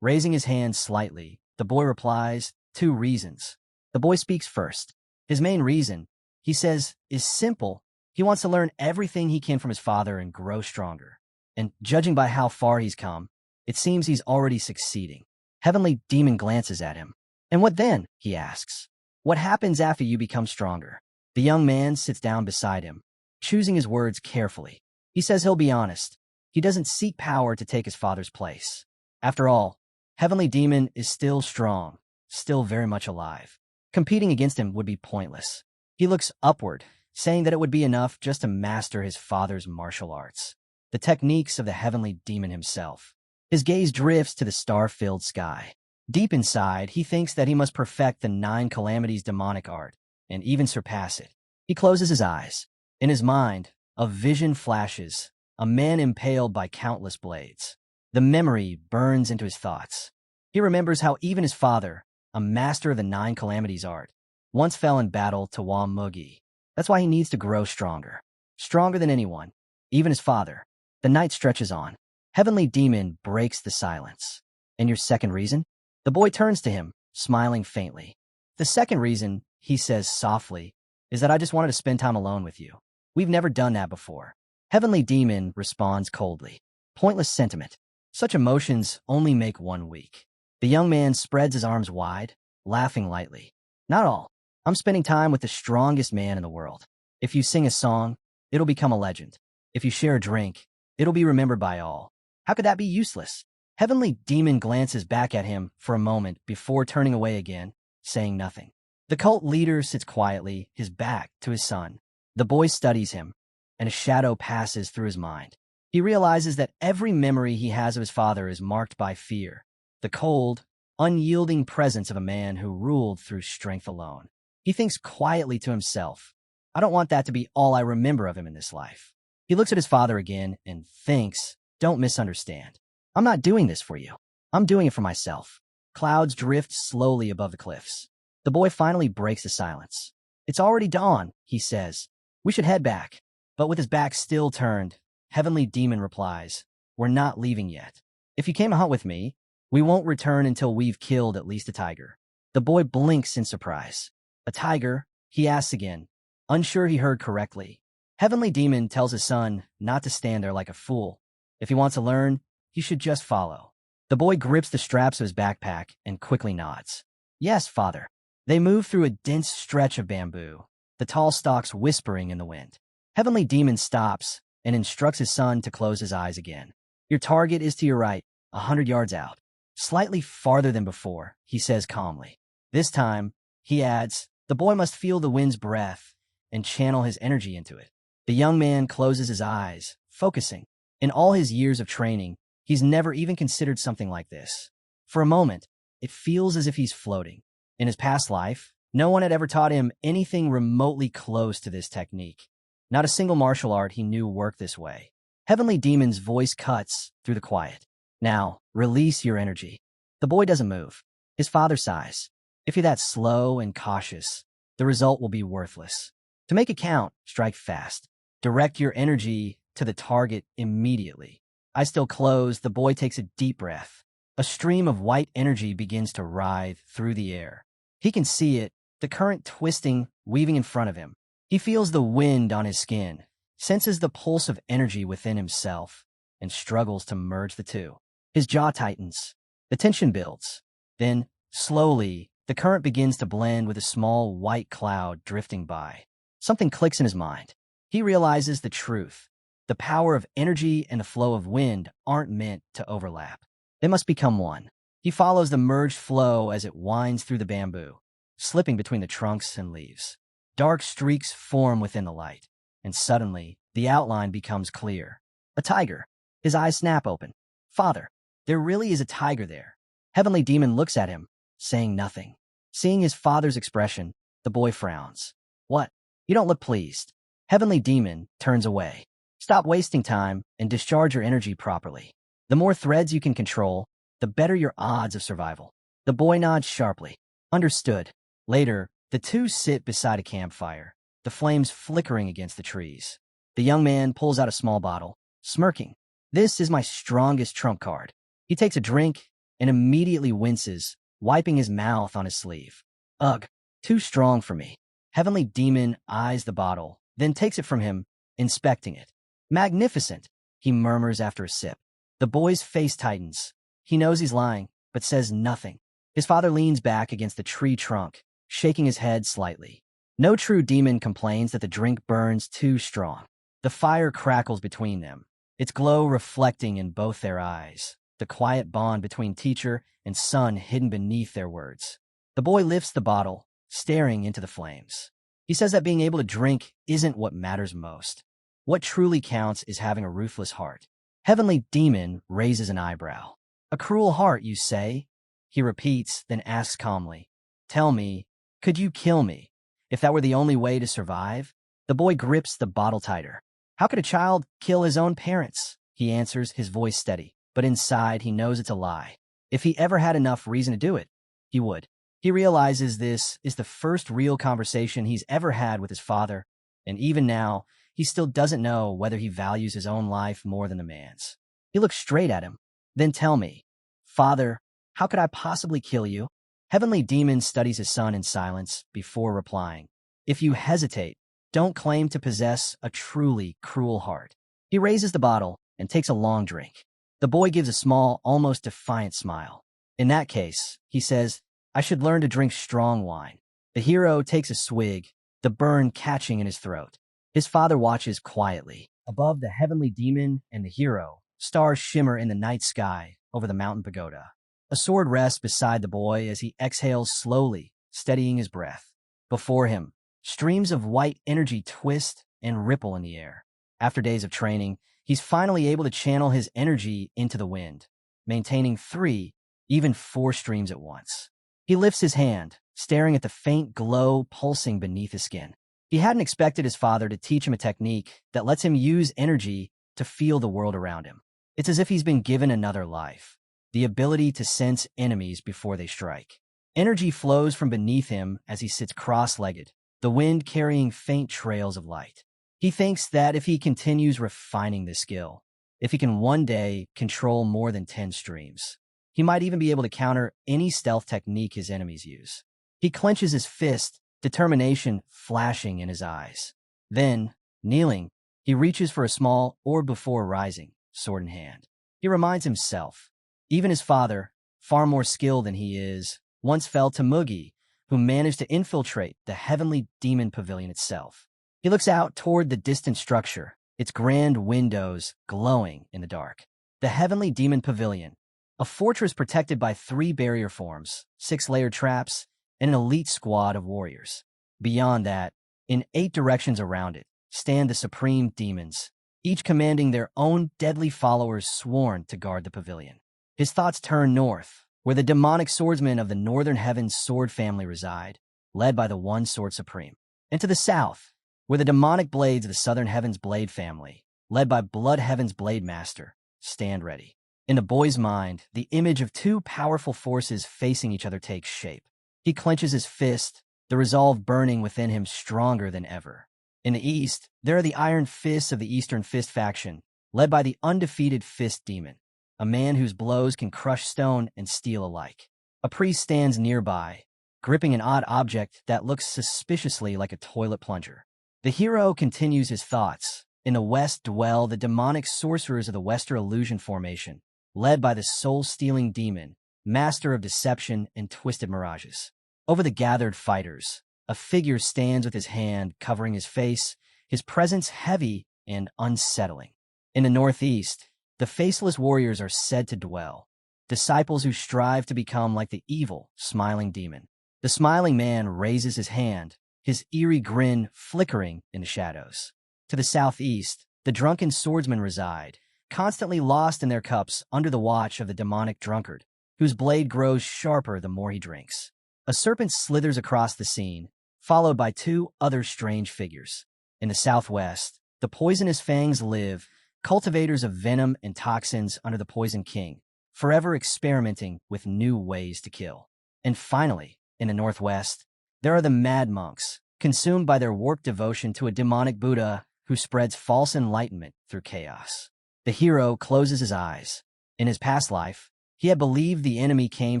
Raising his hand slightly, the boy replies, "Two reasons." The boy speaks first. His main reason, he says, is simple. He wants to learn everything he can from his father and grow stronger. And judging by how far he's come, it seems he's already succeeding. Heavenly Demon glances at him. "And what then?" he asks. "What happens after you become stronger?" The young man sits down beside him, choosing his words carefully. He says he'll be honest. He doesn't seek power to take his father's place. After all, Heavenly Demon is still strong, still very much alive. Competing against him would be pointless. He looks upward, saying that it would be enough just to master his father's martial arts, the techniques of the Heavenly Demon himself. His gaze drifts to the star-filled sky. Deep inside, he thinks that he must perfect the 9 calamities demonic art, and even surpass it. He closes his eyes. In his mind, a vision flashes, a man impaled by countless blades. The memory burns into his thoughts. He remembers how even his father, a master of the 9 calamities art, once fell in battle to Wa Mugi. That's why he needs to grow stronger. Stronger than anyone, even his father. The night stretches on. Heavenly Demon breaks the silence. "And your second reason?" The boy turns to him, smiling faintly. "The second reason," he says softly, "is that I just wanted to spend time alone with you. We've never done that before." Heavenly Demon responds coldly. Pointless sentiment. Such emotions only make one weak. The young man spreads his arms wide, laughing lightly. "Not all. I'm spending time with the strongest man in the world. If you sing a song, it'll become a legend. If you share a drink, it'll be remembered by all. How could that be useless?" Heavenly Demon glances back at him for a moment before turning away again, saying nothing. The cult leader sits quietly, his back to his son. The boy studies him, and a shadow passes through his mind. He realizes that every memory he has of his father is marked by fear, the cold, unyielding presence of a man who ruled through strength alone. He thinks quietly to himself, "I don't want that to be all I remember of him in this life." He looks at his father again and thinks, "Don't misunderstand. I'm not doing this for you. I'm doing it for myself." Clouds drift slowly above the cliffs. The boy finally breaks the silence. "It's already dawn," he says. "We should head back." But with his back still turned, Heavenly Demon replies, "We're not leaving yet. If you came to hunt with me, we won't return until we've killed at least a tiger." The boy blinks in surprise. "A tiger?" he asks again, unsure he heard correctly. Heavenly Demon tells his son not to stand there like a fool. If he wants to learn, he should just follow. The boy grips the straps of his backpack and quickly nods. "Yes, father." They move through a dense stretch of bamboo, the tall stalks whispering in the wind. Heavenly Demon stops and instructs his son to close his eyes again. "Your target is to your right, 100 yards out. Slightly farther than before," he says calmly. This time, he adds, "the boy must feel the wind's breath and channel his energy into it." The young man closes his eyes, focusing. In all his years of training, he's never even considered something like this. For a moment, it feels as if he's floating. In his past life, no one had ever taught him anything remotely close to this technique. Not a single martial art he knew worked this way. Heavenly Demon's voice cuts through the quiet. "Now, release your energy." The boy doesn't move. His father sighs. "If you're that slow and cautious, the result will be worthless. To make it count, strike fast. Direct your energy to the target immediately." Eyes still closed, the boy takes a deep breath. A stream of white energy begins to writhe through the air. He can see it, the current twisting, weaving in front of him. He feels the wind on his skin, senses the pulse of energy within himself, and struggles to merge the two. His jaw tightens. The tension builds. Then, slowly, the current begins to blend with a small white cloud drifting by. Something clicks in his mind. He realizes the truth. The power of energy and the flow of wind aren't meant to overlap. They must become one. He follows the merged flow as it winds through the bamboo, slipping between the trunks and leaves. Dark streaks form within the light, and suddenly, the outline becomes clear. A tiger. His eyes snap open. "Father, there really is a tiger there." Heavenly Demon looks at him, saying nothing. Seeing his father's expression, the boy frowns. "What? You don't look pleased." Heavenly Demon turns away. "Stop wasting time and discharge your energy properly. The more threads you can control, the better your odds of survival." The boy nods sharply. "Understood." Later, The two sit beside a campfire, the flames flickering against the trees. The young man pulls out a small bottle, smirking. This is my strongest trump card. He takes a drink and immediately winces, wiping his mouth on his sleeve. Ugh, too strong for me. Heavenly Demon eyes the bottle, then takes it from him, inspecting it. Magnificent, he murmurs after a sip. The boy's face tightens. He knows he's lying, but says nothing. His father leans back against the tree trunk, shaking his head slightly. No true demon complains that the drink burns too strong. The fire crackles between them, its glow reflecting in both their eyes, the quiet bond between teacher and son hidden beneath their words. The boy lifts the bottle, staring into the flames. He says that being able to drink isn't what matters most. What truly counts is having a ruthless heart. Heavenly Demon raises an eyebrow. A cruel heart, you say? He repeats, then asks calmly. Tell me, could you kill me? If that were the only way to survive? The boy grips the bottle tighter. How could a child kill his own parents? He answers, his voice steady. But inside, he knows it's a lie. If he ever had enough reason to do it, he would. He realizes this is the first real conversation he's ever had with his father, and even now, he still doesn't know whether he values his own life more than the man's. He looks straight at him. Then tell me, Father, how could I possibly kill you? Heavenly Demon studies his son in silence before replying. If you hesitate, don't claim to possess a truly cruel heart. He raises the bottle and takes a long drink. The boy gives a small, almost defiant smile. In that case, he says, I should learn to drink strong wine. The hero takes a swig, the burn catching in his throat. His father watches quietly. Above the Heavenly Demon and the hero, stars shimmer in the night sky over the mountain pagoda. A sword rests beside the boy as he exhales slowly, steadying his breath. Before him, streams of white energy twist and ripple in the air. After days of training, he's finally able to channel his energy into the wind, maintaining 3, even 4 streams at once. He lifts his hand, staring at the faint glow pulsing beneath his skin. He hadn't expected his father to teach him a technique that lets him use energy to feel the world around him. It's as if he's been given another life, the ability to sense enemies before they strike. Energy flows from beneath him as he sits cross-legged, the wind carrying faint trails of light. He thinks that if he continues refining this skill, if he can one day control more than 10 streams, he might even be able to counter any stealth technique his enemies use. He clenches his fist, determination flashing in his eyes. Then, kneeling, he reaches for a small orb before rising, sword in hand. He reminds himself, even his father, far more skilled than he is, once fell to Mugi, who managed to infiltrate the Heavenly Demon Pavilion itself. He looks out toward the distant structure, its grand windows glowing in the dark. The Heavenly Demon Pavilion, a fortress protected by 3 barrier forms, 6 layered traps, and an elite squad of warriors. Beyond that, in 8 directions around it, stand the supreme demons, each commanding their own deadly followers sworn to guard the pavilion. His thoughts turn north, where the demonic swordsmen of the Northern Heavens sword family reside, led by the One Sword Supreme. And to the south, where the demonic blades of the Southern Heavens blade family, led by Blood Heaven's blade master, stand ready. In the boy's mind, the image of 2 powerful forces facing each other takes shape. He clenches his fist, the resolve burning within him stronger than ever. In the east, there are the iron fists of the Eastern Fist faction, led by the undefeated Fist Demon, a man whose blows can crush stone and steel alike. A priest stands nearby, gripping an odd object that looks suspiciously like a toilet plunger. The hero continues his thoughts. In the west dwell the demonic sorcerers of the Western Illusion Formation, led by the soul-stealing demon, master of deception and twisted mirages. Over the gathered fighters, a figure stands with his hand covering his face, his presence heavy and unsettling. In the northeast, the faceless warriors are said to dwell, disciples who strive to become like the evil, smiling demon. The smiling man raises his hand, his eerie grin flickering in the shadows. To the southeast, the drunken swordsmen reside, constantly lost in their cups under the watch of the demonic drunkard, whose blade grows sharper the more he drinks. A serpent slithers across the scene, followed by 2 other strange figures. In the southwest, the poisonous fangs live, cultivators of venom and toxins under the Poison King, forever experimenting with new ways to kill. And finally, in the northwest, There are the mad monks, consumed by their warped devotion to a demonic Buddha who spreads false enlightenment through chaos. The hero closes his eyes. In his past life, he had believed the enemy came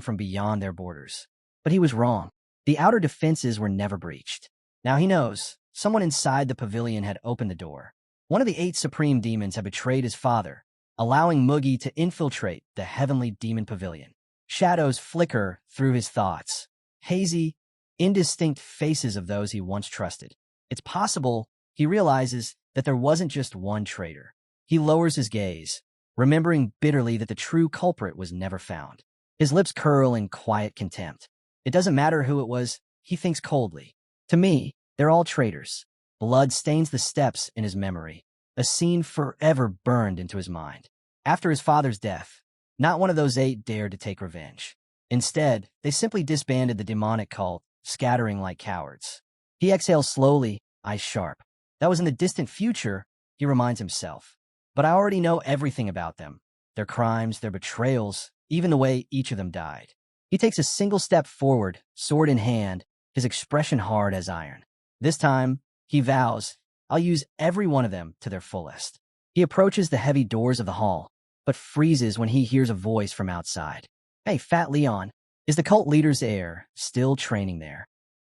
from beyond their borders. But he was wrong. The outer defenses were never breached. Now he knows someone inside the pavilion had opened the door. One of the 8 supreme demons had betrayed his father, allowing Mugi to infiltrate the heavenly demon pavilion. Shadows flicker through his thoughts, hazy, indistinct faces of those he once trusted. It's possible he realizes that there wasn't just one traitor. He lowers his gaze, remembering bitterly that the true culprit was never found. His lips curl in quiet contempt. It doesn't matter who it was, he thinks coldly. To me, they're all traitors. Blood stains the steps in his memory, a scene forever burned into his mind. After his father's death, not one of those 8 dared to take revenge. Instead, they simply disbanded the demonic cult, scattering like cowards. He exhales slowly, eyes sharp. That was in the distant future, he reminds himself. But I already know everything about them. Their crimes, their betrayals, even the way each of them died. He takes a single step forward, sword in hand, his expression hard as iron. This time, he vows, I'll use every one of them to their fullest. He approaches the heavy doors of the hall, but freezes when he hears a voice from outside. Hey, Fat Leon, is the cult leader's heir still training there?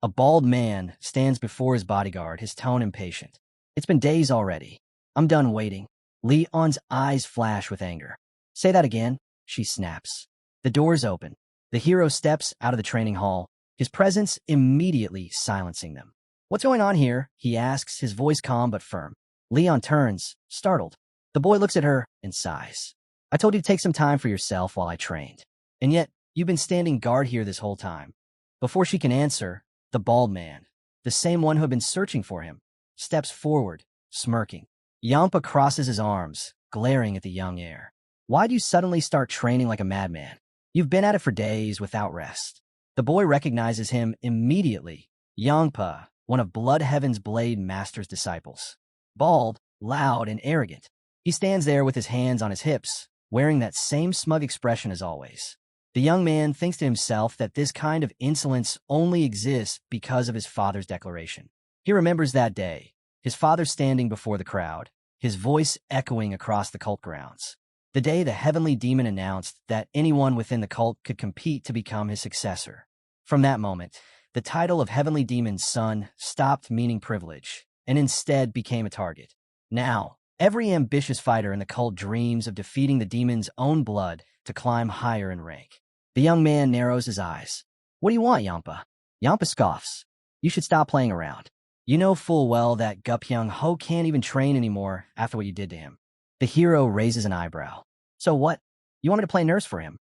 A bald man stands before his bodyguard, his tone impatient. It's been days already. I'm done waiting. Leon's eyes flash with anger. Say that again, she snaps. The doors open. The hero steps out of the training hall, his presence immediately silencing them. What's going on here? He asks, his voice calm but firm. Leon turns, startled. The boy looks at her and sighs. I told you to take some time for yourself while I trained. And yet, you've been standing guard here this whole time. Before she can answer, the bald man, the same one who had been searching for him, steps forward, smirking. Yampa crosses his arms, glaring at the young heir. Why do you suddenly start training like a madman? You've been at it for days without rest. The boy recognizes him immediately. Yampa, one of Blood Heaven's Blade Master's disciples. Bald, loud, and arrogant. He stands there with his hands on his hips, wearing that same smug expression as always. The young man thinks to himself that this kind of insolence only exists because of his father's declaration. He remembers that day, his father standing before the crowd, his voice echoing across the cult grounds. The day the heavenly demon announced that anyone within the cult could compete to become his successor. From that moment, the title of Heavenly Demon's son stopped meaning privilege and instead became a target. Now, every ambitious fighter in the cult dreams of defeating the demon's own blood to climb higher in rank. The young man narrows his eyes. What do you want, Yampa? Yampa scoffs. You should stop playing around. You know full well that Jang Ho can't even train anymore after what you did to him. The hero raises an eyebrow. So what? You want me to play nurse for him?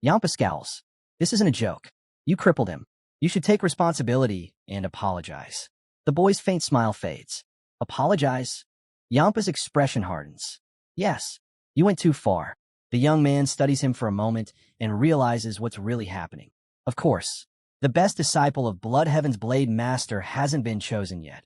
Yampa scowls. This isn't a joke. You crippled him. You should take responsibility and apologize. The boy's faint smile fades. Apologize? Yampa's expression hardens. Yes, you went too far. The young man studies him for a moment and realizes what's really happening. Of course, the best disciple of Blood Heaven's Blade Master hasn't been chosen yet,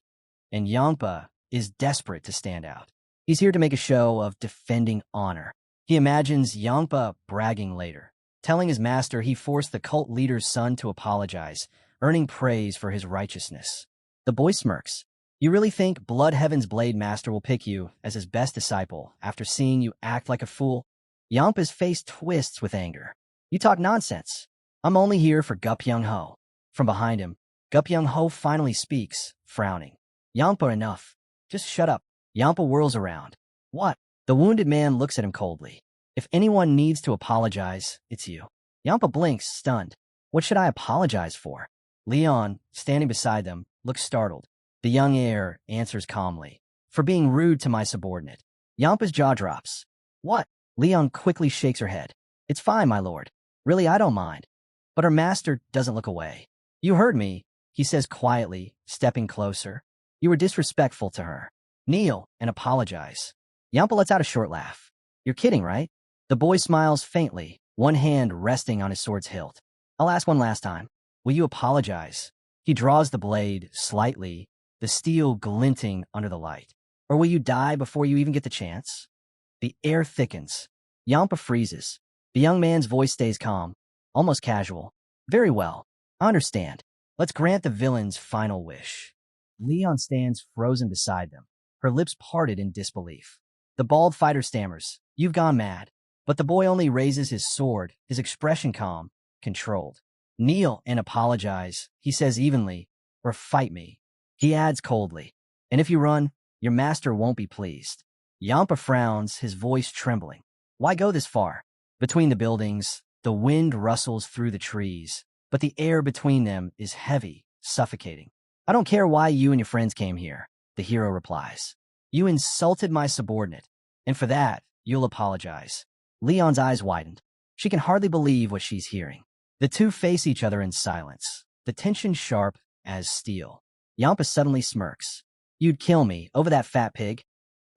and Yampa is desperate to stand out. He's here to make a show of defending honor. He imagines Yampa bragging later, telling his master he forced the cult leader's son to apologize, earning praise for his righteousness. The boy smirks. You really think Blood Heaven's Blade Master will pick you as his best disciple after seeing you act like a fool? Yampa's face twists with anger. You talk nonsense. I'm only here for Jang Ho. From behind him, Jang Ho finally speaks, frowning. Yampa, enough. Just shut up. Yampa whirls around. What? The wounded man looks at him coldly. If anyone needs to apologize, it's you. Yampa blinks, stunned. What should I apologize for? Leon, standing beside them, looks startled. The young heir answers calmly. For being rude to my subordinate. Yampa's jaw drops. What? Leon quickly shakes her head. It's fine, my lord. Really, I don't mind. But her master doesn't look away. You heard me, he says quietly, stepping closer. You were disrespectful to her. Kneel and apologize. Yampa lets out a short laugh. You're kidding, right? The boy smiles faintly, one hand resting on his sword's hilt. I'll ask one last time. Will you apologize? He draws the blade slightly, the steel glinting under the light. Or will you die before you even get the chance? The air thickens. Yampa freezes. The young man's voice stays calm, almost casual. Very well. I understand. Let's grant the villain's final wish. Leon stands frozen beside them, her lips parted in disbelief. The bald fighter stammers, "You've gone mad." But the boy only raises his sword, his expression calm, controlled. "Kneel and apologize," he says evenly, "or fight me." He adds coldly, "And if you run, your master won't be pleased." Yampa frowns, his voice trembling. "Why go this far?" Between the buildings, the wind rustles through the trees, but the air between them is heavy, suffocating. "I don't care why you and your friends came here," the hero replies. "You insulted my subordinate, and for that, you'll apologize." Leon's eyes widened. She can hardly believe what she's hearing. The two face each other in silence, the tension sharp as steel. Yampa suddenly smirks. "You'd kill me over that fat pig?"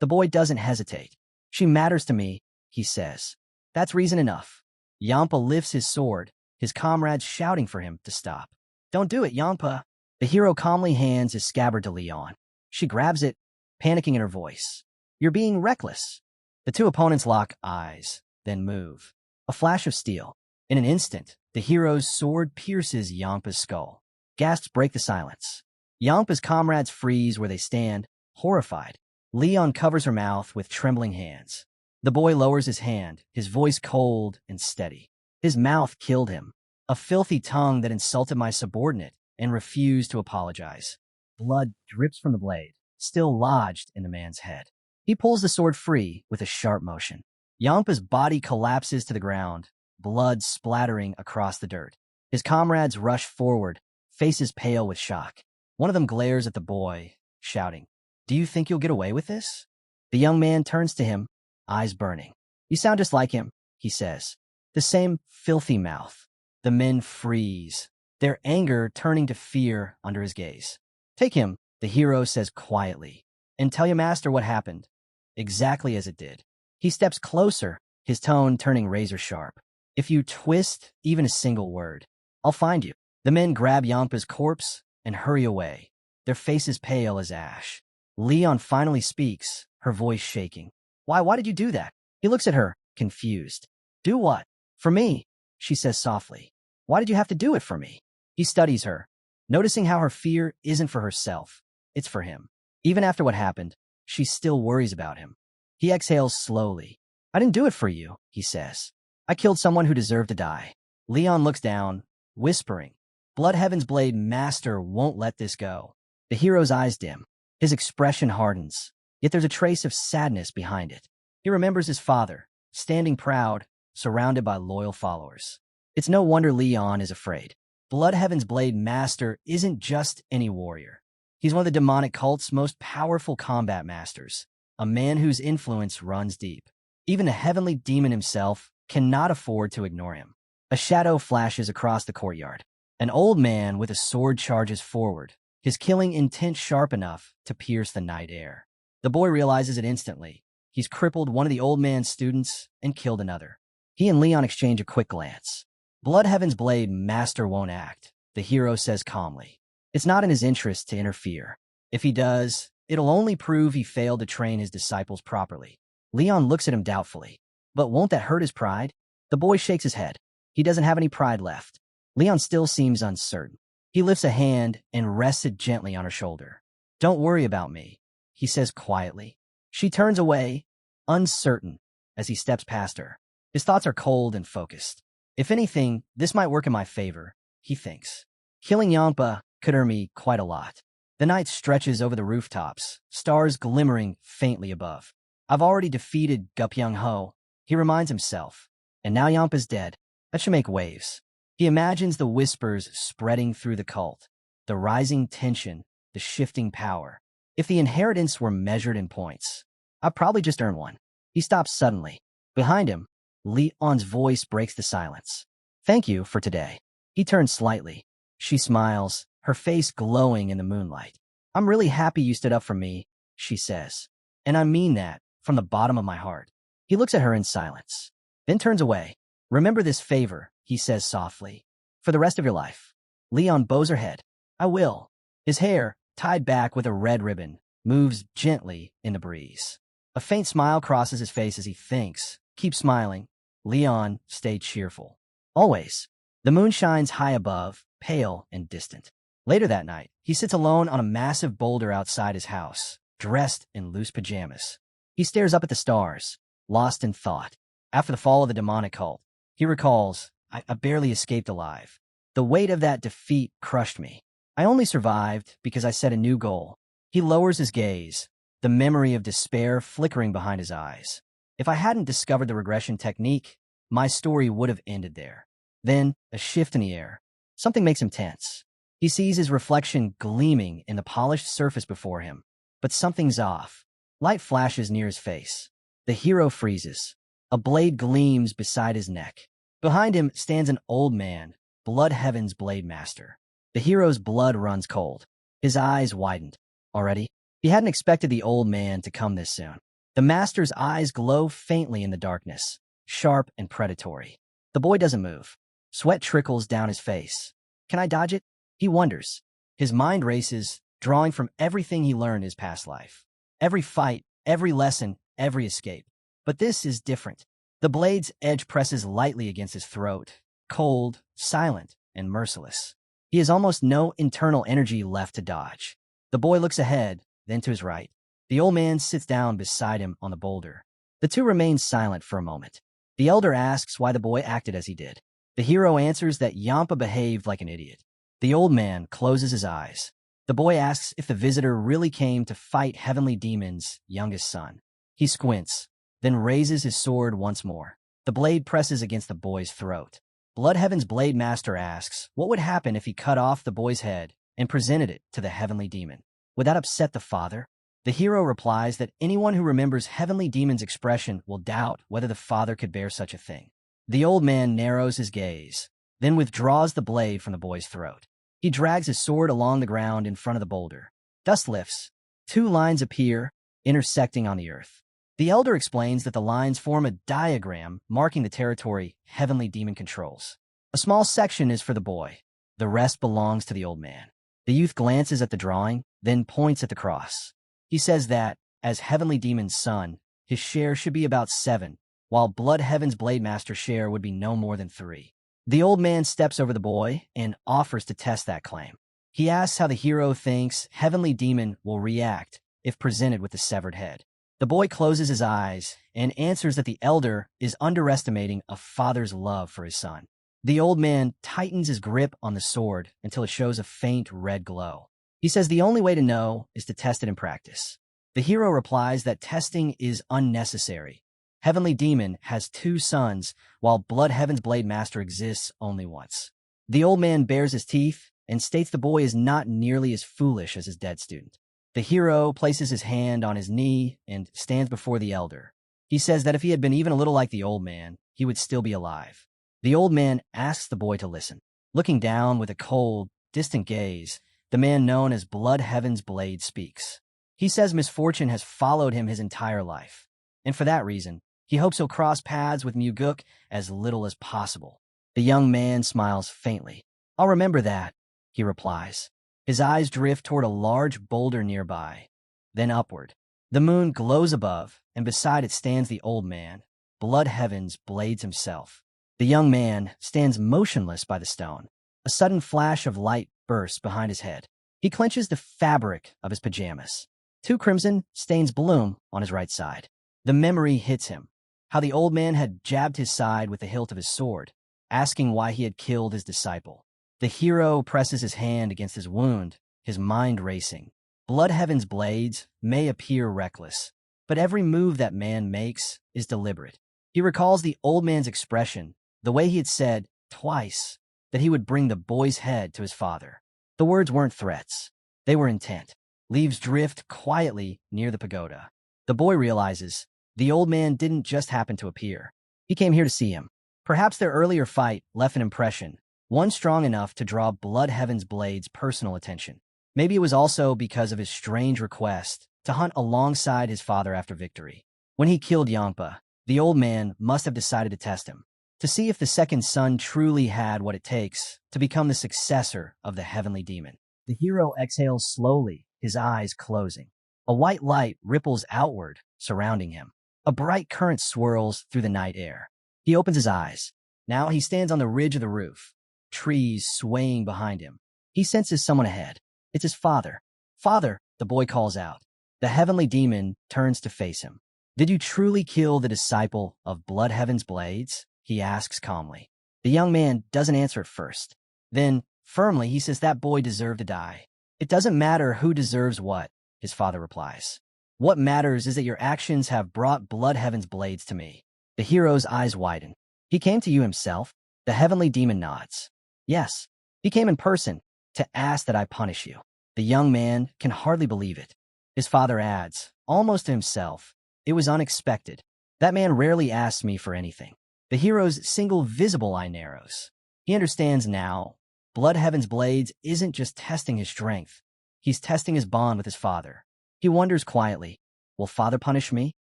The boy doesn't hesitate. "She matters to me," he says. "That's reason enough." Yampa lifts his sword, his comrades shouting for him to stop. "Don't do it, Yampa." The hero calmly hands his scabbard to Leon. She grabs it, panicking in her voice. "You're being reckless." The two opponents lock eyes, then move. A flash of steel. In an instant, the hero's sword pierces Yampa's skull. Gasps break the silence. Yampa's comrades freeze where they stand, horrified. Leon covers her mouth with trembling hands. The boy lowers his hand, his voice cold and steady. "His mouth killed him. A filthy tongue that insulted my subordinate and refused to apologize." Blood drips from the blade, still lodged in the man's head. He pulls the sword free with a sharp motion. Yampa's body collapses to the ground, blood splattering across the dirt. His comrades rush forward, faces pale with shock. One of them glares at the boy, shouting, "Do you think you'll get away with this?" The young man turns to him, eyes burning. "You sound just like him," he says. "The same filthy mouth." The men freeze, their anger turning to fear under his gaze. "Take him," the hero says quietly, "and tell your master what happened." Exactly as it did. He steps closer, his tone turning razor sharp. "If you twist even a single word, I'll find you." The men grab Yampa's corpse and hurry away, their faces pale as ash. Leon finally speaks, her voice shaking. Why did you do that?" He looks at her, confused. "Do what?" "For me," she says softly. "Why did you have to do it for me?" He studies her, noticing how her fear isn't for herself, it's for him. Even after what happened, she still worries about him. He exhales slowly. "I didn't do it for you," he says. "I killed someone who deserved to die." Leon looks down, whispering, "Bloodheaven's blade master won't let this go." The hero's eyes dim. His expression hardens, yet there's a trace of sadness behind it. He remembers his father, standing proud, surrounded by loyal followers. It's no wonder Leon is afraid. Bloodheaven's blade master isn't just any warrior. He's one of the demonic cult's most powerful combat masters, a man whose influence runs deep. Even the heavenly demon himself cannot afford to ignore him. A shadow flashes across the courtyard. An old man with a sword charges forward, his killing intent sharp enough to pierce the night air. The boy realizes it instantly. He's crippled one of the old man's students and killed another. He and Leon exchange a quick glance. Bloodheaven's blade master won't act, the hero says calmly. It's not in his interest to interfere. If he does, it'll only prove he failed to train his disciples properly. Leon looks at him doubtfully. But won't that hurt his pride? The boy shakes his head. He doesn't have any pride left. Leon still seems uncertain. He lifts a hand and rests it gently on her shoulder. "Don't worry about me," he says quietly. She turns away, uncertain, as he steps past her. His thoughts are cold and focused. If anything, this might work in my favor, he thinks. Killing Yampa could earn me quite a lot. The night stretches over the rooftops, stars glimmering faintly above. "I've already defeated Jang Ho," he reminds himself. "And now Yampa's dead. That should make waves." He imagines the whispers spreading through the cult, the rising tension, the shifting power. If the inheritance were measured in points, I'd probably just earn one. He stops suddenly. Behind him, Leon's voice breaks the silence. "Thank you for today." He turns slightly. She smiles, her face glowing in the moonlight. "I'm really happy you stood up for me," she says. "And I mean that from the bottom of my heart." He looks at her in silence, then turns away. "Remember this favor," he says softly. "For the rest of your life." Leon bows her head. "I will." His hair, tied back with a red ribbon, moves gently in the breeze. A faint smile crosses his face as he thinks. Keep smiling. Leon stayed cheerful. Always. The moon shines high above, pale and distant. Later that night, he sits alone on a massive boulder outside his house, dressed in loose pajamas. He stares up at the stars, lost in thought. After the fall of the demonic cult, he recalls, I barely escaped alive. The weight of that defeat crushed me. I only survived because I set a new goal. He lowers his gaze, the memory of despair flickering behind his eyes. If I hadn't discovered the regression technique, my story would have ended there. Then, a shift in the air. Something makes him tense. He sees his reflection gleaming in the polished surface before him. But something's off. Light flashes near his face. The hero freezes. A blade gleams beside his neck. Behind him stands an old man, Blood Heaven's blade master. The hero's blood runs cold. His eyes widened. Already? He hadn't expected the old man to come this soon. The master's eyes glow faintly in the darkness, sharp and predatory. The boy doesn't move. Sweat trickles down his face. Can I dodge it? He wonders. His mind races, drawing from everything he learned in his past life. Every fight, every lesson, every escape. But this is different. The blade's edge presses lightly against his throat, cold, silent, and merciless. He has almost no internal energy left to dodge. The boy looks ahead, then to his right. The old man sits down beside him on the boulder. The two remain silent for a moment. The elder asks why the boy acted as he did. The hero answers that Yampa behaved like an idiot. The old man closes his eyes. The boy asks if the visitor really came to fight heavenly demons' youngest son. He squints, then raises his sword once more. The blade presses against the boy's throat. Blood Heaven's blade master asks what would happen if he cut off the boy's head and presented it to the heavenly demon. Would that upset the father? The hero replies that anyone who remembers heavenly demon's expression will doubt whether the father could bear such a thing. The old man narrows his gaze, then withdraws the blade from the boy's throat. He drags his sword along the ground in front of the boulder. Dust lifts. Two lines appear, intersecting on the earth. The elder explains that the lines form a diagram marking the territory heavenly demon controls. A small section is for the boy. The rest belongs to the old man. The youth glances at the drawing, then points at the cross. He says that, as heavenly demon's son, his share should be about 7, while Blood Heaven's blade master's share would be no more than 3. The old man steps over the boy and offers to test that claim. He asks how the hero thinks heavenly demon will react if presented with the severed head. The boy closes his eyes and answers that the elder is underestimating a father's love for his son. The old man tightens his grip on the sword until it shows a faint red glow. He says the only way to know is to test it in practice. The hero replies that testing is unnecessary. Heavenly Demon has 2 sons, while Blood Heaven's blade master exists only once. The old man bares his teeth and states the boy is not nearly as foolish as his dead student. The hero places his hand on his knee and stands before the elder. He says that if he had been even a little like the old man, he would still be alive. The old man asks the boy to listen. Looking down with a cold, distant gaze, the man known as Blood Heaven's blade speaks. He says misfortune has followed him his entire life, and for that reason, he hopes he'll cross paths with Muguk as little as possible. The young man smiles faintly. I'll remember that, he replies. His eyes drift toward a large boulder nearby, then upward. The moon glows above, and beside it stands the old man, Blood Heaven's blades himself. The young man stands motionless by the stone. A sudden flash of light bursts behind his head. He clenches the fabric of his pajamas. 2 crimson stains bloom on his right side. The memory hits him, how the old man had jabbed his side with the hilt of his sword, asking why he had killed his disciple. The hero presses his hand against his wound, his mind racing. Blood Heaven's blades may appear reckless, but every move that man makes is deliberate. He recalls the old man's expression, the way he had said, twice, that he would bring the boy's head to his father. The words weren't threats. They were intent. Leaves drift quietly near the pagoda. The boy realizes the old man didn't just happen to appear. He came here to see him. Perhaps their earlier fight left an impression, one strong enough to draw Blood Heaven's blade's personal attention. Maybe it was also because of his strange request to hunt alongside his father after victory. When he killed Yampa, the old man must have decided to test him, to see if the second son truly had what it takes to become the successor of the heavenly demon. The hero exhales slowly, his eyes closing. A white light ripples outward, surrounding him. A bright current swirls through the night air. He opens his eyes. Now he stands on the ridge of the roof, trees swaying behind him. He senses someone ahead. It's his father. Father, the boy calls out. The heavenly demon turns to face him. Did you truly kill the disciple of Bloodheaven's blades? He asks calmly. The young man doesn't answer at first. Then, firmly, he says that boy deserved to die. It doesn't matter who deserves what, his father replies. What matters is that your actions have brought Bloodheaven's blades to me. The hero's eyes widen. He came to you himself? The heavenly demon nods. Yes, he came in person to ask that I punish you. The young man can hardly believe it. His father adds, almost to himself, it was unexpected. That man rarely asks me for anything. The hero's single visible eye narrows. He understands now. Bloodheaven's blades isn't just testing his strength. He's testing his bond with his father. He wonders quietly, will father punish me?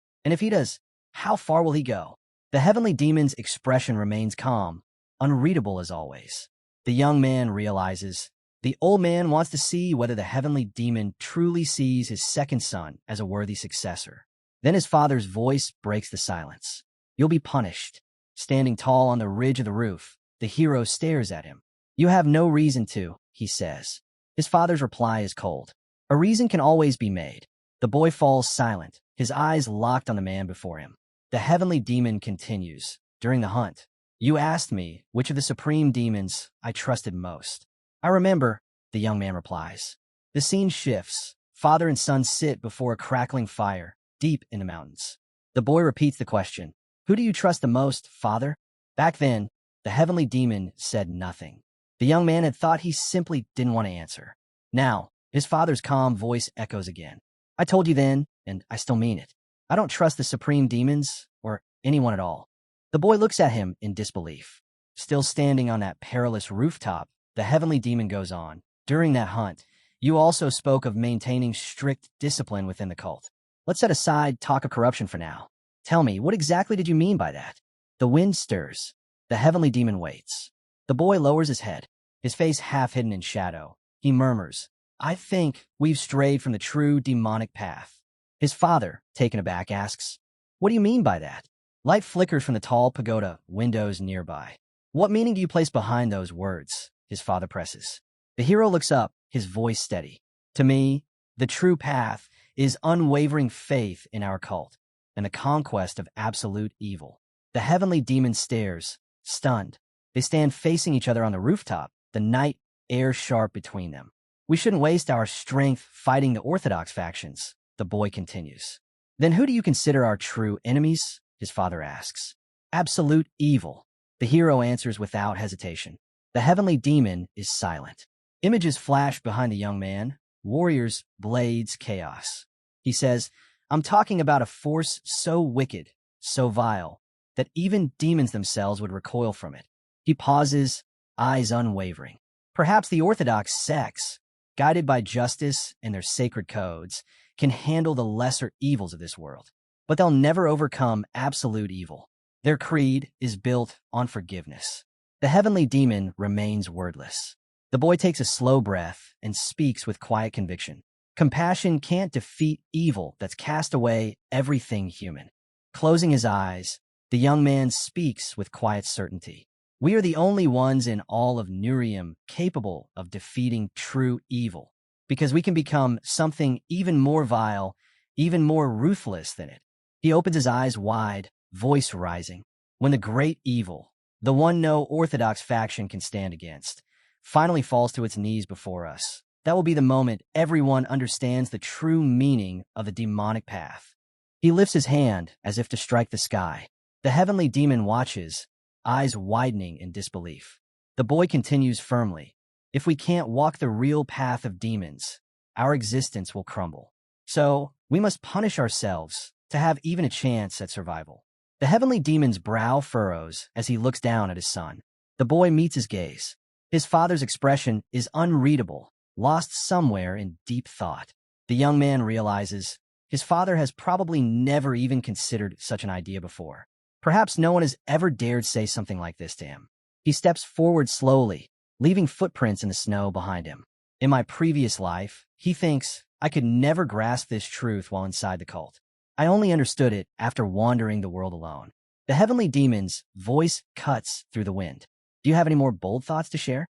And if he does, how far will he go? The heavenly demon's expression remains calm, unreadable as always. The young man realizes the old man wants to see whether the heavenly demon truly sees his second son as a worthy successor. Then his father's voice breaks the silence. You'll be punished. Standing tall on the ridge of the roof, the hero stares at him. You have no reason to, he says. His father's reply is cold. A reason can always be made. The boy falls silent, his eyes locked on the man before him. The heavenly demon continues. During the hunt, you asked me which of the supreme demons I trusted most. I remember, the young man replies. The scene shifts. Father and son sit before a crackling fire, deep in the mountains. The boy repeats the question. Who do you trust the most, father? Back then, the heavenly demon said nothing. The young man had thought he simply didn't want to answer. Now, his father's calm voice echoes again. I told you then, and I still mean it. I don't trust the supreme demons, or anyone at all. The boy looks at him in disbelief. Still standing on that perilous rooftop, the heavenly demon goes on. During that hunt, you also spoke of maintaining strict discipline within the cult. Let's set aside talk of corruption for now. Tell me, what exactly did you mean by that? The wind stirs. The heavenly demon waits. The boy lowers his head, his face half hidden in shadow. He murmurs, I think we've strayed from the true demonic path. His father, taken aback, asks, What do you mean by that? Light flickers from the tall pagoda windows nearby. What meaning do you place behind those words? His father presses. The hero looks up, his voice steady. To me, the true path is unwavering faith in our cult and the conquest of absolute evil. The heavenly demon stares, stunned. They stand facing each other on the rooftop, the night air sharp between them. We shouldn't waste our strength fighting the orthodox factions, the boy continues. Then who do you consider our true enemies? His father asks. Absolute evil. The hero answers without hesitation. The heavenly demon is silent. Images flash behind the young man. Warriors, blades, chaos. He says, I'm talking about a force so wicked, so vile, that even demons themselves would recoil from it. He pauses, eyes unwavering. Perhaps the orthodox sects, guided by justice and their sacred codes, can handle the lesser evils of this world. But they'll never overcome absolute evil. Their creed is built on forgiveness. The heavenly demon remains wordless. The boy takes a slow breath and speaks with quiet conviction. Compassion can't defeat evil that's cast away everything human. Closing his eyes, the young man speaks with quiet certainty. We are the only ones in all of Nurium capable of defeating true evil, because we can become something even more vile, even more ruthless than it. He opens his eyes wide, voice rising. When the great evil, the one no orthodox faction can stand against, finally falls to its knees before us, that will be the moment everyone understands the true meaning of the demonic path. He lifts his hand as if to strike the sky. The heavenly demon watches, eyes widening in disbelief. The boy continues firmly. If we can't walk the real path of demons, our existence will crumble. So, we must punish ourselves to have even a chance at survival. The heavenly demon's brow furrows as he looks down at his son. The boy meets his gaze. His father's expression is unreadable, lost somewhere in deep thought. The young man realizes his father has probably never even considered such an idea before. Perhaps no one has ever dared say something like this to him. He steps forward slowly, leaving footprints in the snow behind him. In my previous life, he thinks, I could never grasp this truth while inside the cult. I only understood it after wandering the world alone. The heavenly demon's voice cuts through the wind. Do you have any more bold thoughts to share?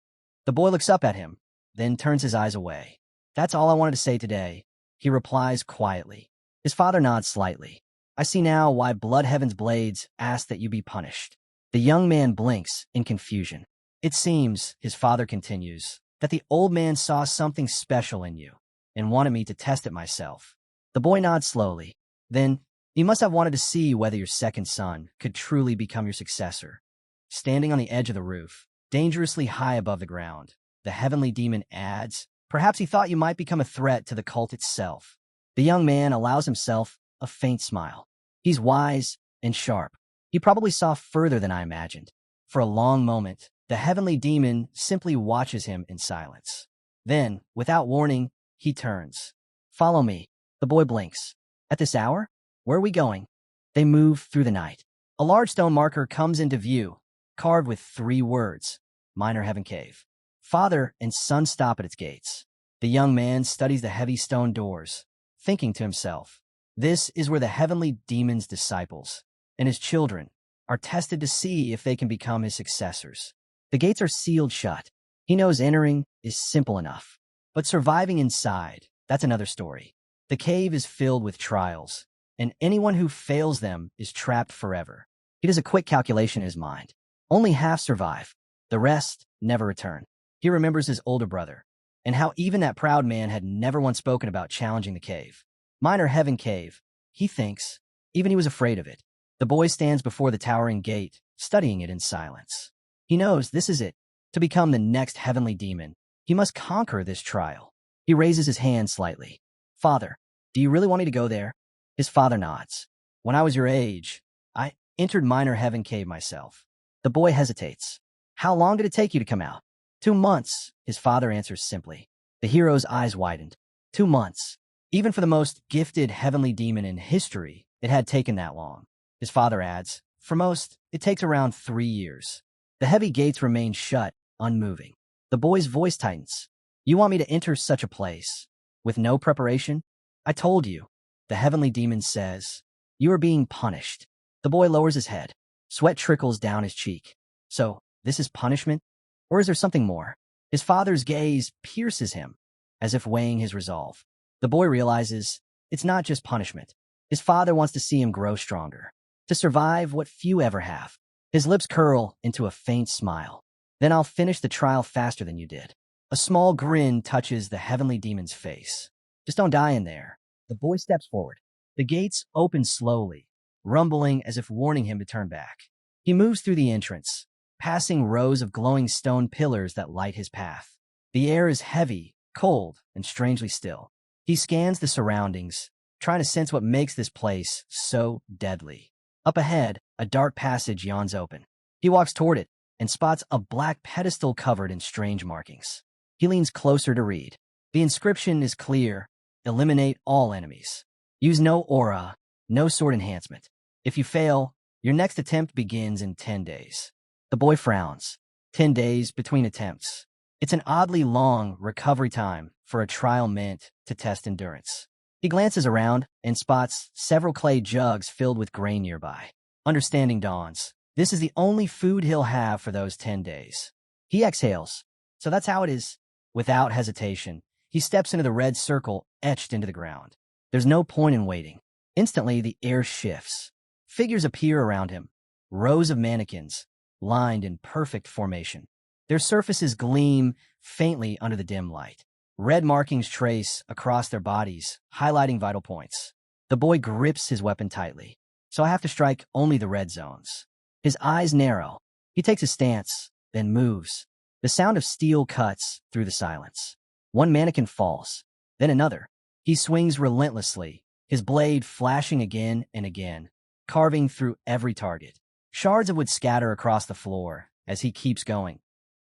The boy looks up at him. then turns his eyes away. That's all I wanted to say today, he replies quietly. His father nods slightly. I see now why Blood Heaven's blades asked that you be punished. The young man blinks in confusion. It seems, his father continues, that the old man saw something special in you and wanted me to test it myself. The boy nods slowly. Then, you must have wanted to see whether your second son could truly become your successor. Standing on the edge of the roof, dangerously high above the ground, the heavenly demon adds, perhaps he thought you might become a threat to the cult itself. The young man allows himself a faint smile. He's wise and sharp. He probably saw further than I imagined. For a long moment, the heavenly demon simply watches him in silence. Then, without warning, he turns. Follow me. The boy blinks. At this hour? Where are we going? They move through the night. A large stone marker comes into view, carved with 3 words, Minor Heaven Cave. Father and son stop at its gates. The young man studies the heavy stone doors, thinking to himself, this is where the heavenly demon's disciples and his children are tested to see if they can become his successors. The gates are sealed shut. He knows entering is simple enough, but surviving inside, that's another story. The cave is filled with trials, and anyone who fails them is trapped forever. He does a quick calculation in his mind. Only half survive. The rest never return. He remembers his older brother, and how even that proud man had never once spoken about challenging the cave. Minor Heaven Cave, he thinks. Even he was afraid of it. The boy stands before the towering gate, studying it in silence. He knows this is it. To become the next heavenly demon, he must conquer this trial. He raises his hand slightly. Father, do you really want me to go there? His father nods. When I was your age, I entered Minor Heaven Cave myself. The boy hesitates. How long did it take you to come out? 2 months, his father answers simply. The hero's eyes widened. 2 months. Even for the most gifted heavenly demon in history, it had taken that long. His father adds, for most, it takes around 3 years. The heavy gates remain shut, unmoving. The boy's voice tightens. You want me to enter such a place? With no preparation? I told you. The heavenly demon says, you are being punished. The boy lowers his head. Sweat trickles down his cheek. So, this is punishment? Or is there something more? His father's gaze pierces him, as if weighing his resolve. The boy realizes it's not just punishment. His father wants to see him grow stronger, to survive what few ever have. His lips curl into a faint smile. Then I'll finish the trial faster than you did. A small grin touches the heavenly demon's face. Just don't die in there. The boy steps forward. The gates open slowly, rumbling as if warning him to turn back. He moves through the entrance, passing rows of glowing stone pillars that light his path. The air is heavy, cold, and strangely still. He scans the surroundings, trying to sense what makes this place so deadly. Up ahead, a dark passage yawns open. He walks toward it and spots a black pedestal covered in strange markings. He leans closer to read. The inscription is clear: eliminate all enemies. Use no aura, no sword enhancement. If you fail, your next attempt begins in 10 days. The boy frowns. 10 days between attempts. It's an oddly long recovery time for a trial meant to test endurance. He glances around and spots several clay jugs filled with grain nearby. Understanding dawns. This is the only food he'll have for those 10 days. He exhales. So that's how it is. Without hesitation, he steps into the red circle etched into the ground. There's no point in waiting. Instantly, the air shifts. Figures appear around him. Rows of mannequins, lined in perfect formation. Their surfaces gleam faintly under the dim light. Red markings trace across their bodies, highlighting vital points. The boy grips his weapon tightly, so I have to strike only the red zones. His eyes narrow. He takes a stance, then moves. The sound of steel cuts through the silence. One mannequin falls, then another. He swings relentlessly, his blade flashing again and again, carving through every target. Shards of wood scatter across the floor as he keeps going.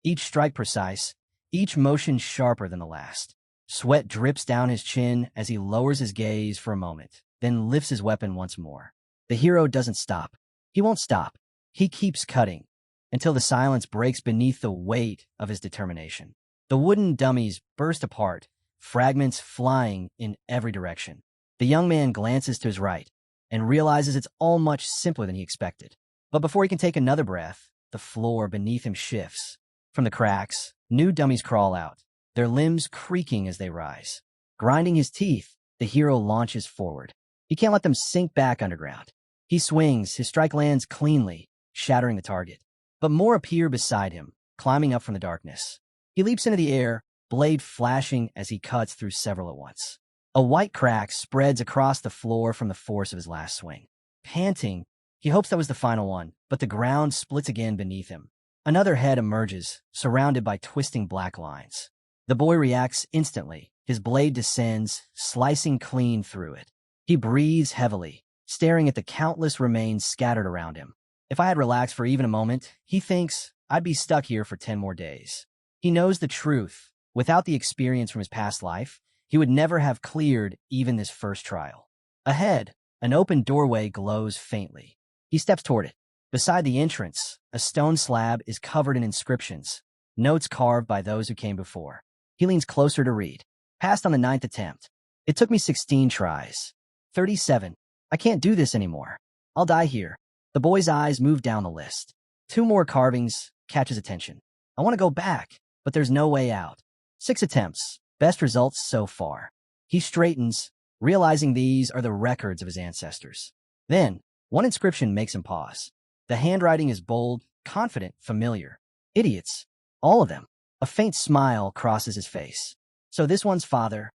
Each strike precise, each motion sharper than the last. Sweat drips down his chin as he lowers his gaze for a moment, then lifts his weapon once more. The hero doesn't stop. He won't stop. He keeps cutting, until the silence breaks beneath the weight of his determination. The wooden dummies burst apart, fragments flying in every direction. The young man glances to his right and realizes it's all much simpler than he expected. But before he can take another breath, the floor beneath him shifts. From the cracks, new dummies crawl out. their limbs creaking as they rise. Grinding his teeth, the hero launches forward. He can't let them sink back underground. He swings, his strike lands cleanly, shattering the target. But more appear beside him, climbing up from the darkness. He leaps into the air, blade flashing as he cuts through several at once. A white crack spreads across the floor from the force of his last swing. Panting, he hopes that was the final one, but the ground splits again beneath him. Another head emerges, surrounded by twisting black lines. The boy reacts instantly. His blade descends, slicing clean through it. He breathes heavily, staring at the countless remains scattered around him. If I had relaxed for even a moment, he thinks, I'd be stuck here for 10 more days. He knows the truth. Without the experience from his past life, he would never have cleared even this first trial. Ahead, an open doorway glows faintly. He steps toward it. Beside the entrance, a stone slab is covered in inscriptions, notes carved by those who came before. He leans closer to read. Passed on the 9th attempt. It took me 16 tries. 37. I can't do this anymore. I'll die here. The boy's eyes move down the list. 2 more carvings catch his attention. I want to go back, but there's no way out. 6 attempts. Best results so far. He straightens, realizing these are the records of his ancestors. Then, one inscription makes him pause. The handwriting is bold, confident, familiar. Idiots. All of them. A faint smile crosses his face. So this one's father.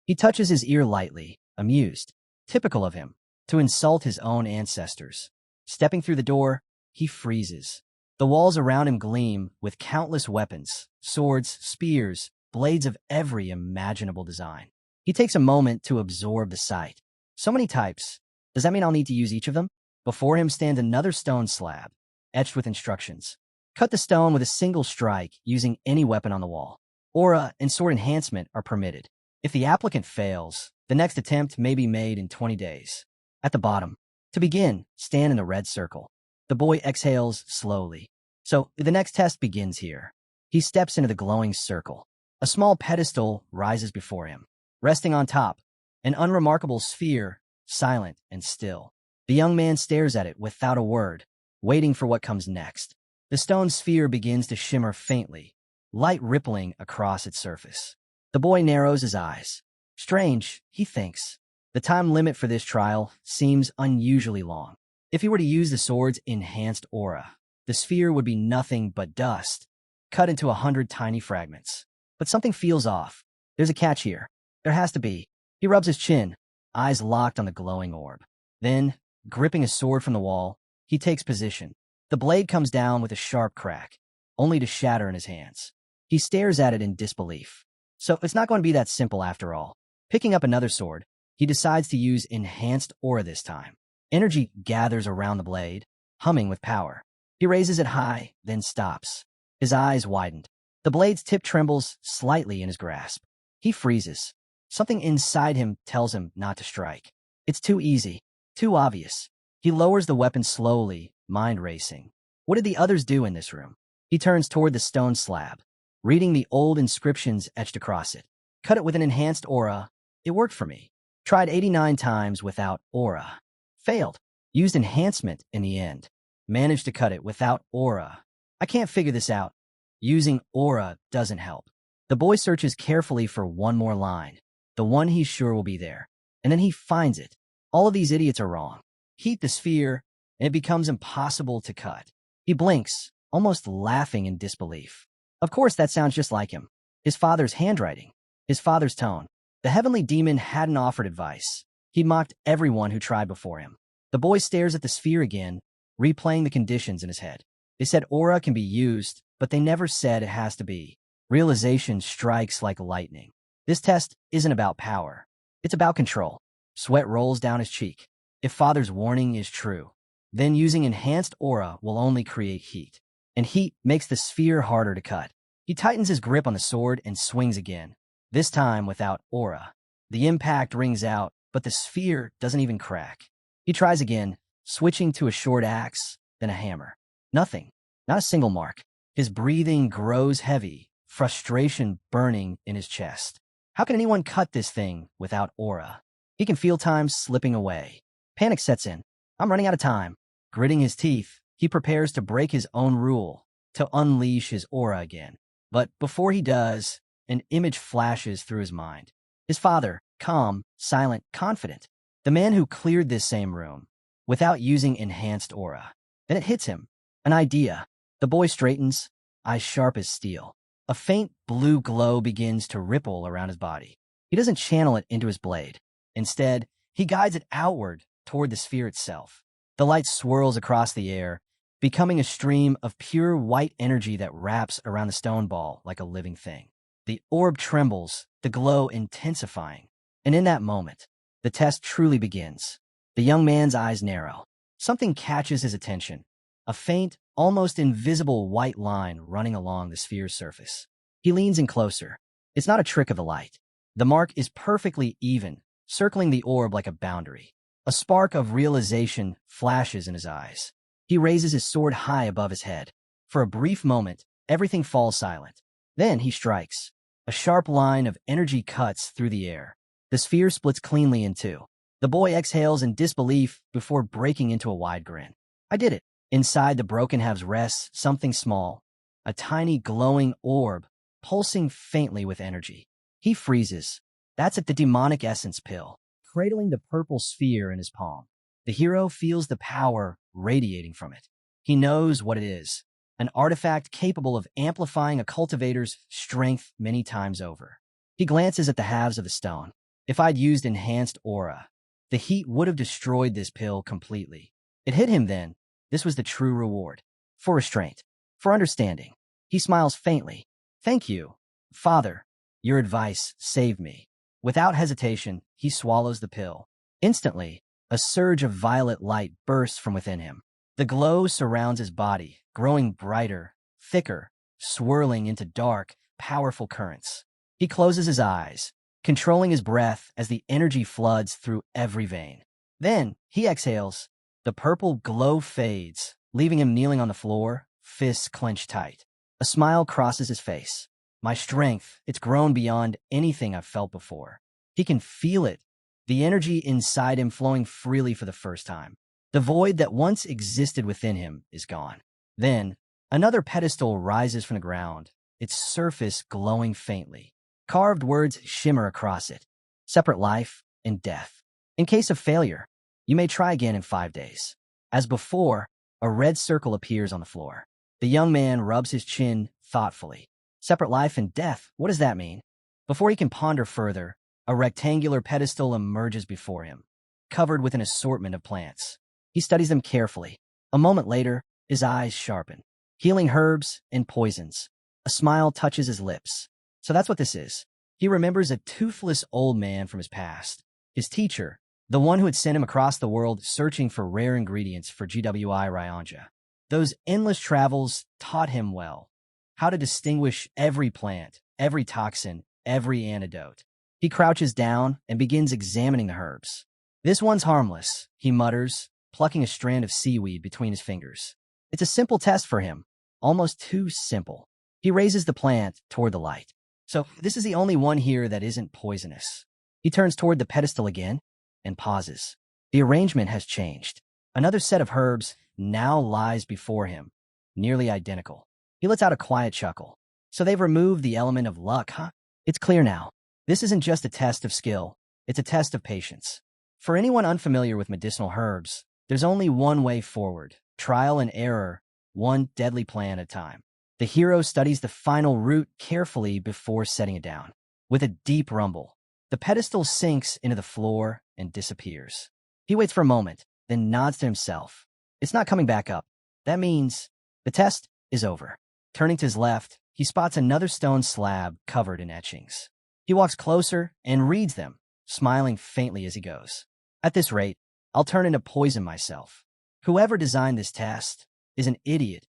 He touches his ear lightly, amused. Typical of him, to insult his own ancestors. Stepping through the door, he freezes. The walls around him gleam with countless weapons, swords, spears, blades of every imaginable design. He takes a moment to absorb the sight. So many types. Does that mean I'll need to use each of them? Before him stands another stone slab, etched with instructions. Cut the stone with a single strike using any weapon on the wall. Aura and sword enhancement are permitted. If the applicant fails, the next attempt may be made in 20 days. At the bottom, to begin, stand in the red circle. The boy exhales slowly. So the next test begins here. He steps into the glowing circle. A small pedestal rises before him. Resting on top, an unremarkable sphere, silent and still. The young man stares at it without a word, waiting for what comes next. The stone sphere begins to shimmer faintly, light rippling across its surface. The boy narrows his eyes. Strange, he thinks. The time limit for this trial seems unusually long. If he were to use the sword's enhanced aura, the sphere would be nothing but dust, cut into 100 tiny fragments. But something feels off. There's a catch here. There has to be. He rubs his chin, eyes locked on the glowing orb. Then, gripping a sword from the wall, he takes position. The blade comes down with a sharp crack, only to shatter in his hands. He stares at it in disbelief. So it's not going to be that simple after all. Picking up another sword, he decides to use enhanced aura this time. Energy gathers around the blade, humming with power. He raises it high, then stops. His eyes widened. The blade's tip trembles slightly in his grasp. He freezes. Something inside him tells him not to strike. It's too easy, too obvious. He lowers the weapon slowly, mind racing. What did the others do in this room? He turns toward the stone slab, reading the old inscriptions etched across it. Cut it with an enhanced aura. It worked for me. Tried 89 times without aura. Failed. Used enhancement in the end. Managed to cut it without aura. I can't figure this out. Using aura doesn't help. The boy searches carefully for one more line, the one he's sure will be there. And then he finds it. All of these idiots are wrong. Heat the sphere, and it becomes impossible to cut. He blinks, almost laughing in disbelief. Of course, that sounds just like him. His father's handwriting, his father's tone. The heavenly demon hadn't offered advice. He mocked everyone who tried before him. The boy stares at the sphere again, replaying the conditions in his head. They said aura can be used, but they never said it has to be. Realization strikes like lightning. This test isn't about power. It's about control. Sweat rolls down his cheek. If father's warning is true, then using enhanced aura will only create heat. And heat makes the sphere harder to cut. He tightens his grip on the sword and swings again, this time without aura. The impact rings out, but the sphere doesn't even crack. He tries again, switching to a short axe, then a hammer. Nothing. Not a single mark. His breathing grows heavy, frustration burning in his chest. How can anyone cut this thing without aura? He can feel time slipping away. Panic sets in. I'm running out of time. Gritting his teeth, he prepares to break his own rule, to unleash his aura again. But before he does, an image flashes through his mind. His father, calm, silent, confident. The man who cleared this same room, without using enhanced aura. Then it hits him. An idea. The boy straightens, eyes sharp as steel. A faint blue glow begins to ripple around his body. He doesn't channel it into his blade. Instead, he guides it outward toward the sphere itself. The light swirls across the air, becoming a stream of pure white energy that wraps around the stone ball like a living thing. The orb trembles, the glow intensifying. And in that moment, the test truly begins. The young man's eyes narrow. Something catches his attention. A faint, almost invisible white line running along the sphere's surface. He leans in closer. It's not a trick of the light. The mark is perfectly even, circling the orb like a boundary. A spark of realization flashes in his eyes. He raises his sword high above his head. For a brief moment, everything falls silent. Then he strikes. A sharp line of energy cuts through the air. The sphere splits cleanly in two. The boy exhales in disbelief before breaking into a wide grin. I did it. Inside the broken halves rests something small, a tiny glowing orb, pulsing faintly with energy. He freezes. That's it, the demonic essence pill, cradling the purple sphere in his palm. The hero feels the power radiating from it. He knows what it is, an artifact capable of amplifying a cultivator's strength many times over. He glances at the halves of the stone. If I'd used enhanced aura, the heat would have destroyed this pill completely. It hit him then. This was the true reward. For restraint. For understanding. He smiles faintly. Thank you, Father. Your advice saved me. Without hesitation, he swallows the pill. Instantly, a surge of violet light bursts from within him. The glow surrounds his body, growing brighter, thicker, swirling into dark, powerful currents. He closes his eyes, controlling his breath as the energy floods through every vein. Then, he exhales. The purple glow fades, leaving him kneeling on the floor, fists clenched tight. A smile crosses his face. My strength, it's grown beyond anything I've felt before. He can feel it, the energy inside him flowing freely for the first time. The void that once existed within him is gone. Then, another pedestal rises from the ground, its surface glowing faintly. Carved words shimmer across it. Separate life and death. In case of failure, you may try again in 5 days. As before, a red circle appears on the floor. The young man rubs his chin thoughtfully. Separate life and death, what does that mean? Before he can ponder further, a rectangular pedestal emerges before him, covered with an assortment of plants. He studies them carefully. A moment later, his eyes sharpen. Healing herbs and poisons. A smile touches his lips. So that's what this is. He remembers a toothless old man from his past. His teacher, the one who had sent him across the world searching for rare ingredients for GWI Ryanja. Those endless travels taught him well. How to distinguish every plant, every toxin, every antidote. He crouches down and begins examining the herbs. This one's harmless, he mutters, plucking a strand of seaweed between his fingers. It's a simple test for him, almost too simple. He raises the plant toward the light. So this is the only one here that isn't poisonous. He turns toward the pedestal again and pauses. The arrangement has changed. Another set of herbs now lies before him, nearly identical. He lets out a quiet chuckle. So they've removed the element of luck, huh? It's clear now. This isn't just a test of skill. It's a test of patience. For anyone unfamiliar with medicinal herbs, there's only one way forward. Trial and error, one deadly plant at a time. The hero studies the final root carefully before setting it down. With a deep rumble, the pedestal sinks into the floor and disappears. He waits for a moment, then nods to himself. It's not coming back up. That means the test is over. Turning to his left, he spots another stone slab covered in etchings. He walks closer and reads them, smiling faintly as he goes. At this rate, I'll turn into poison myself. Whoever designed this test is an idiot.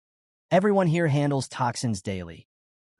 Everyone here handles toxins daily.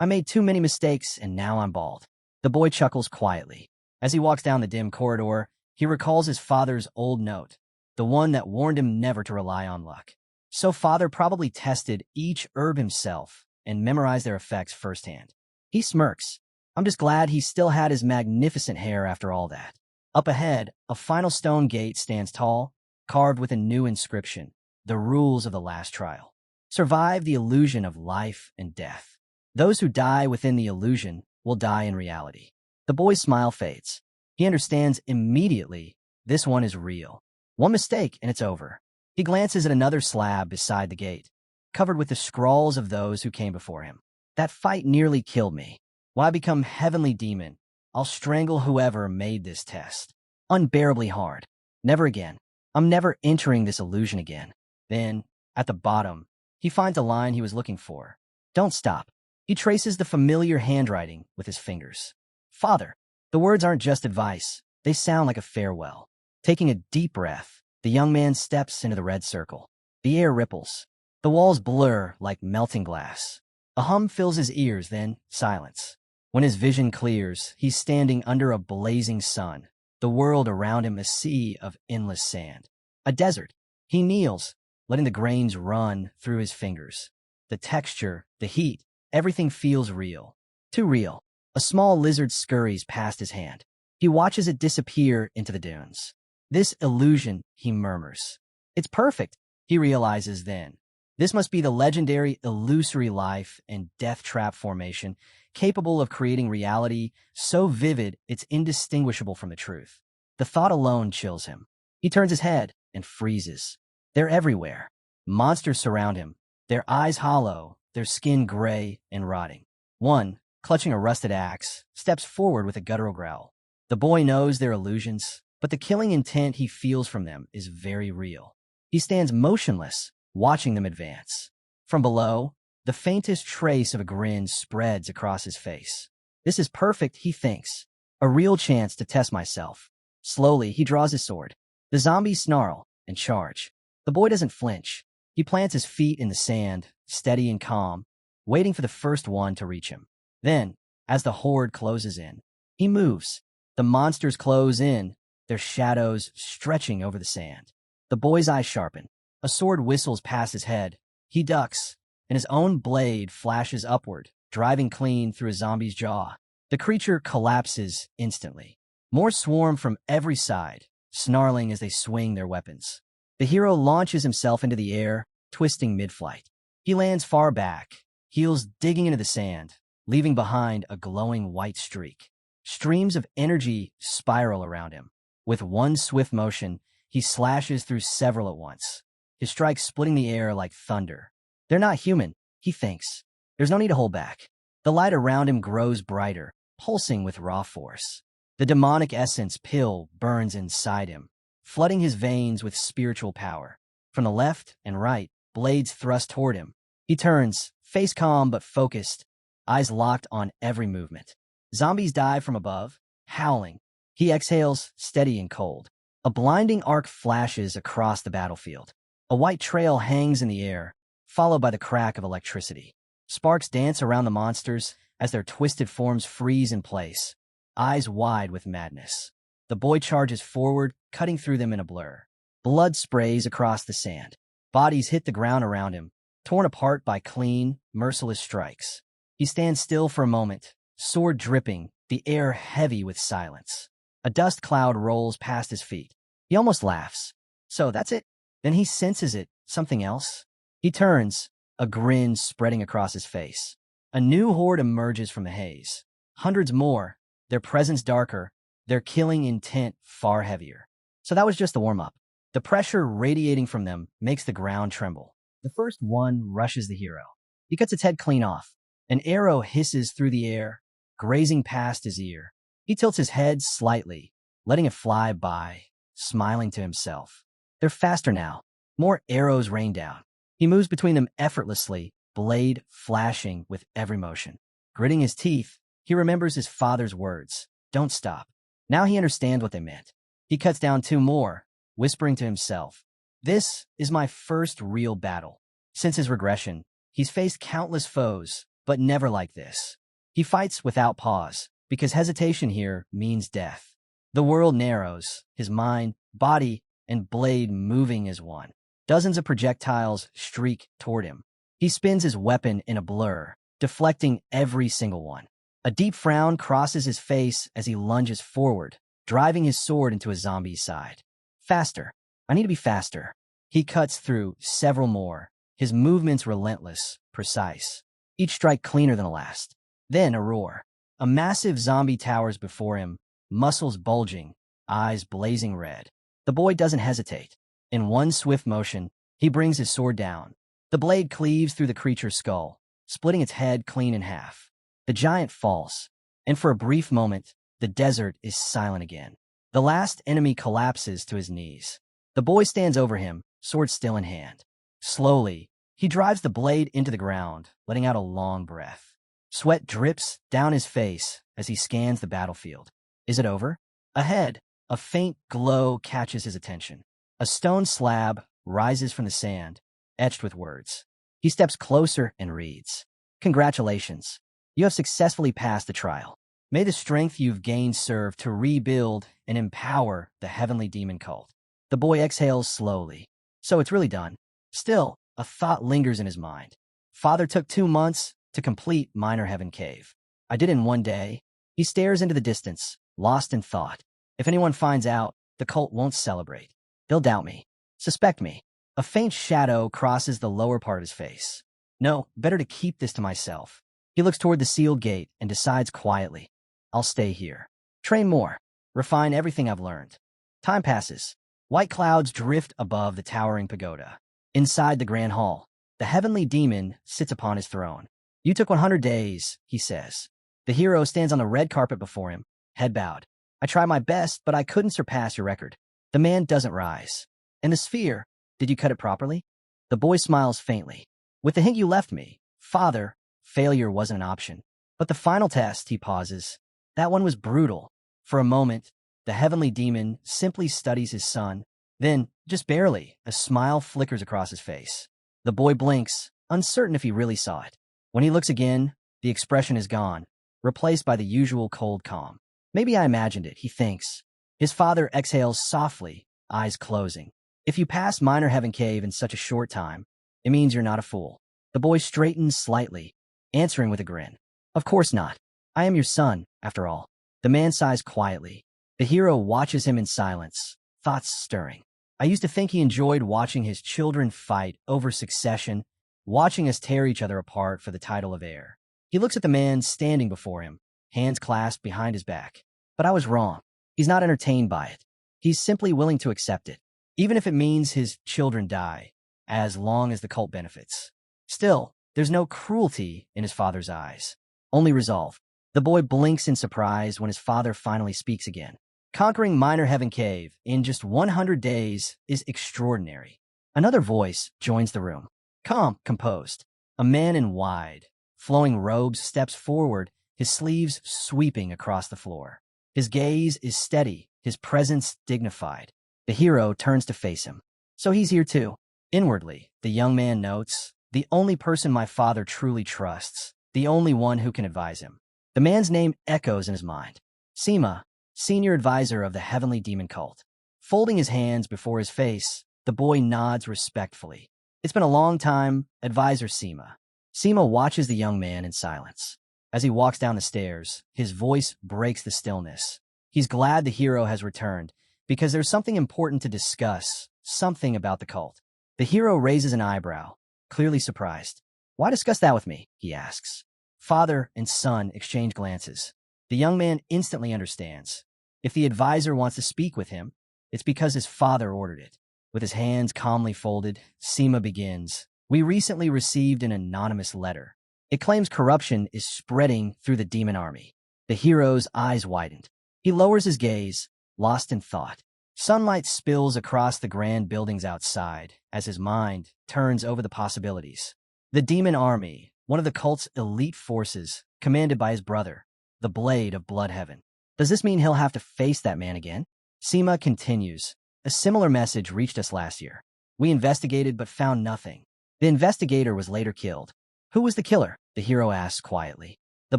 I made too many mistakes and now I'm bald. The boy chuckles quietly. As he walks down the dim corridor, he recalls his father's old note, the one that warned him never to rely on luck. So father probably tested each herb himself and memorized their effects firsthand. He smirks. I'm just glad he still had his magnificent hair after all that. Up ahead, a final stone gate stands tall, carved with a new inscription, the rules of the last trial. Survive the illusion of life and death. Those who die within the illusion will die in reality. The boy's smile fades. He understands immediately this one is real. One mistake and it's over. He glances at another slab beside the gate, covered with the scrawls of those who came before him. That fight nearly killed me. When I become heavenly demon, I'll strangle whoever made this test. Unbearably hard. Never again. I'm never entering this illusion again. Then, at the bottom, he finds a line he was looking for. Don't stop. He traces the familiar handwriting with his fingers. Father. The words aren't just advice. They sound like a farewell. Taking a deep breath, the young man steps into the red circle. The air ripples. The walls blur like melting glass. A hum fills his ears, then silence. When his vision clears, he's standing under a blazing sun. The world around him a sea of endless sand. A desert. He kneels, letting the grains run through his fingers. The texture, the heat, everything feels real. Too real. A small lizard scurries past his hand. He watches it disappear into the dunes. This illusion, he murmurs. It's perfect, he realizes then. This must be the legendary illusory life and death trap formation, capable of creating reality so vivid it's indistinguishable from the truth. The thought alone chills him. He turns his head and freezes. They're everywhere. Monsters surround him, their eyes hollow, their skin gray and rotting. One, clutching a rusted axe, steps forward with a guttural growl. The boy knows they're illusions, but the killing intent he feels from them is very real. He stands motionless, watching them advance. From below, the faintest trace of a grin spreads across his face. This is perfect, he thinks. A real chance to test myself. Slowly, he draws his sword. The zombies snarl and charge. The boy doesn't flinch. He plants his feet in the sand, steady and calm, waiting for the first one to reach him. Then, as the horde closes in, he moves. The monsters close in, their shadows stretching over the sand. The boy's eyes sharpen. A sword whistles past his head. He ducks, and his own blade flashes upward, driving clean through a zombie's jaw. The creature collapses instantly. More swarm from every side, snarling as they swing their weapons. The hero launches himself into the air, twisting mid-flight. He lands far back, heels digging into the sand, leaving behind a glowing white streak. Streams of energy spiral around him. With one swift motion, he slashes through several at once, his strikes splitting the air like thunder. They're not human, he thinks. There's no need to hold back. The light around him grows brighter, pulsing with raw force. The demonic essence pill burns inside him, flooding his veins with spiritual power. From the left and right, blades thrust toward him. He turns, face calm but focused, eyes locked on every movement. Zombies dive from above, howling. He exhales, steady and cold. A blinding arc flashes across the battlefield. A white trail hangs in the air, followed by the crack of electricity. Sparks dance around the monsters as their twisted forms freeze in place, eyes wide with madness. The boy charges forward, cutting through them in a blur. Blood sprays across the sand. Bodies hit the ground around him, torn apart by clean, merciless strikes. He stands still for a moment, sword dripping, the air heavy with silence. A dust cloud rolls past his feet. He almost laughs. So that's it? Then he senses it, something else. He turns, a grin spreading across his face. A new horde emerges from the haze. Hundreds more, their presence darker, their killing intent far heavier. So that was just the warm-up. The pressure radiating from them makes the ground tremble. The first one rushes the hero. He cuts its head clean off. An arrow hisses through the air, grazing past his ear. He tilts his head slightly, letting it fly by, smiling to himself. They're faster now. More arrows rain down. He moves between them effortlessly, blade flashing with every motion. Gritting his teeth, he remembers his father's words. Don't stop. Now he understands what they meant. He cuts down two more, whispering to himself. This is my first real battle. Since his regression, he's faced countless foes, but never like this. He fights without pause, because hesitation here means death. The world narrows, his mind, body, and blade moving as one. Dozens of projectiles streak toward him. He spins his weapon in a blur, deflecting every single one. A deep frown crosses his face as he lunges forward, driving his sword into a zombie's side. Faster. I need to be faster. He cuts through several more, his movements relentless, precise. Each strike cleaner than the last. Then a roar. A massive zombie towers before him, muscles bulging, eyes blazing red. The boy doesn't hesitate. In one swift motion, he brings his sword down. The blade cleaves through the creature's skull, splitting its head clean in half. The giant falls, and for a brief moment, the desert is silent again. The last enemy collapses to his knees. The boy stands over him, sword still in hand. Slowly, he drives the blade into the ground, letting out a long breath. Sweat drips down his face as he scans the battlefield. Is it over? Ahead, a faint glow catches his attention. A stone slab rises from the sand, etched with words. He steps closer and reads, "Congratulations. You have successfully passed the trial. May the strength you've gained serve to rebuild and empower the heavenly demon cult." The boy exhales slowly. So it's really done. Still, a thought lingers in his mind. Father took 2 months to complete Minor Heaven Cave. I did it in 1 day. He stares into the distance, lost in thought. If anyone finds out, the cult won't celebrate. They'll doubt me, suspect me. A faint shadow crosses the lower part of his face. No, better to keep this to myself. He looks toward the sealed gate and decides quietly, I'll stay here. Train more. Refine everything I've learned. Time passes. White clouds drift above the towering pagoda. Inside the grand hall, the heavenly demon sits upon his throne. You took 100 days, he says. The hero stands on the red carpet before him, head bowed. I tried my best, but I couldn't surpass your record. The man doesn't rise. And the sphere, did you cut it properly? The boy smiles faintly. With the hint you left me, Father, failure wasn't an option. But the final test, he pauses. That one was brutal. For a moment, the heavenly demon simply studies his son. Then, just barely, a smile flickers across his face. The boy blinks, uncertain if he really saw it. When he looks again, the expression is gone, replaced by the usual cold calm. Maybe I imagined it, he thinks. His father exhales softly, eyes closing. If you pass Minor Heaven Cave in such a short time, it means you're not a fool. The boy straightens slightly, answering with a grin. Of course not. I am your son, after all. The man sighs quietly. The hero watches him in silence, thoughts stirring. I used to think he enjoyed watching his children fight over succession, watching us tear each other apart for the title of heir. He looks at the man standing before him, hands clasped behind his back. But I was wrong. He's not entertained by it. He's simply willing to accept it, even if it means his children die, as long as the cult benefits. Still, there's no cruelty in his father's eyes, only resolve. The boy blinks in surprise when his father finally speaks again. Conquering Minor Heaven Cave in just 100 days is extraordinary. Another voice joins the room. Calm, composed. A man in wide, flowing robes steps forward, his sleeves sweeping across the floor. His gaze is steady, his presence dignified. The hero turns to face him. So he's here too. Inwardly, the young man notes, the only person my father truly trusts, the only one who can advise him. The man's name echoes in his mind. Seema, senior advisor of the heavenly demon cult. Folding his hands before his face, the boy nods respectfully. It's been a long time, Advisor Seema. Seema watches the young man in silence. As he walks down the stairs, his voice breaks the stillness. He's glad the hero has returned, because there's something important to discuss, something about the cult. The hero raises an eyebrow, clearly surprised. Why discuss that with me? He asks. Father and son exchange glances. The young man instantly understands. If the advisor wants to speak with him, it's because his father ordered it. With his hands calmly folded, Seema begins. We recently received an anonymous letter. It claims corruption is spreading through the demon army. The hero's eyes widened. He lowers his gaze, lost in thought. Sunlight spills across the grand buildings outside as his mind turns over the possibilities. The demon army, one of the cult's elite forces, commanded by his brother, the Blade of Bloodheaven. Does this mean he'll have to face that man again? Seema continues. A similar message reached us last year. We investigated but found nothing. The investigator was later killed. Who was the killer? The hero asks quietly. The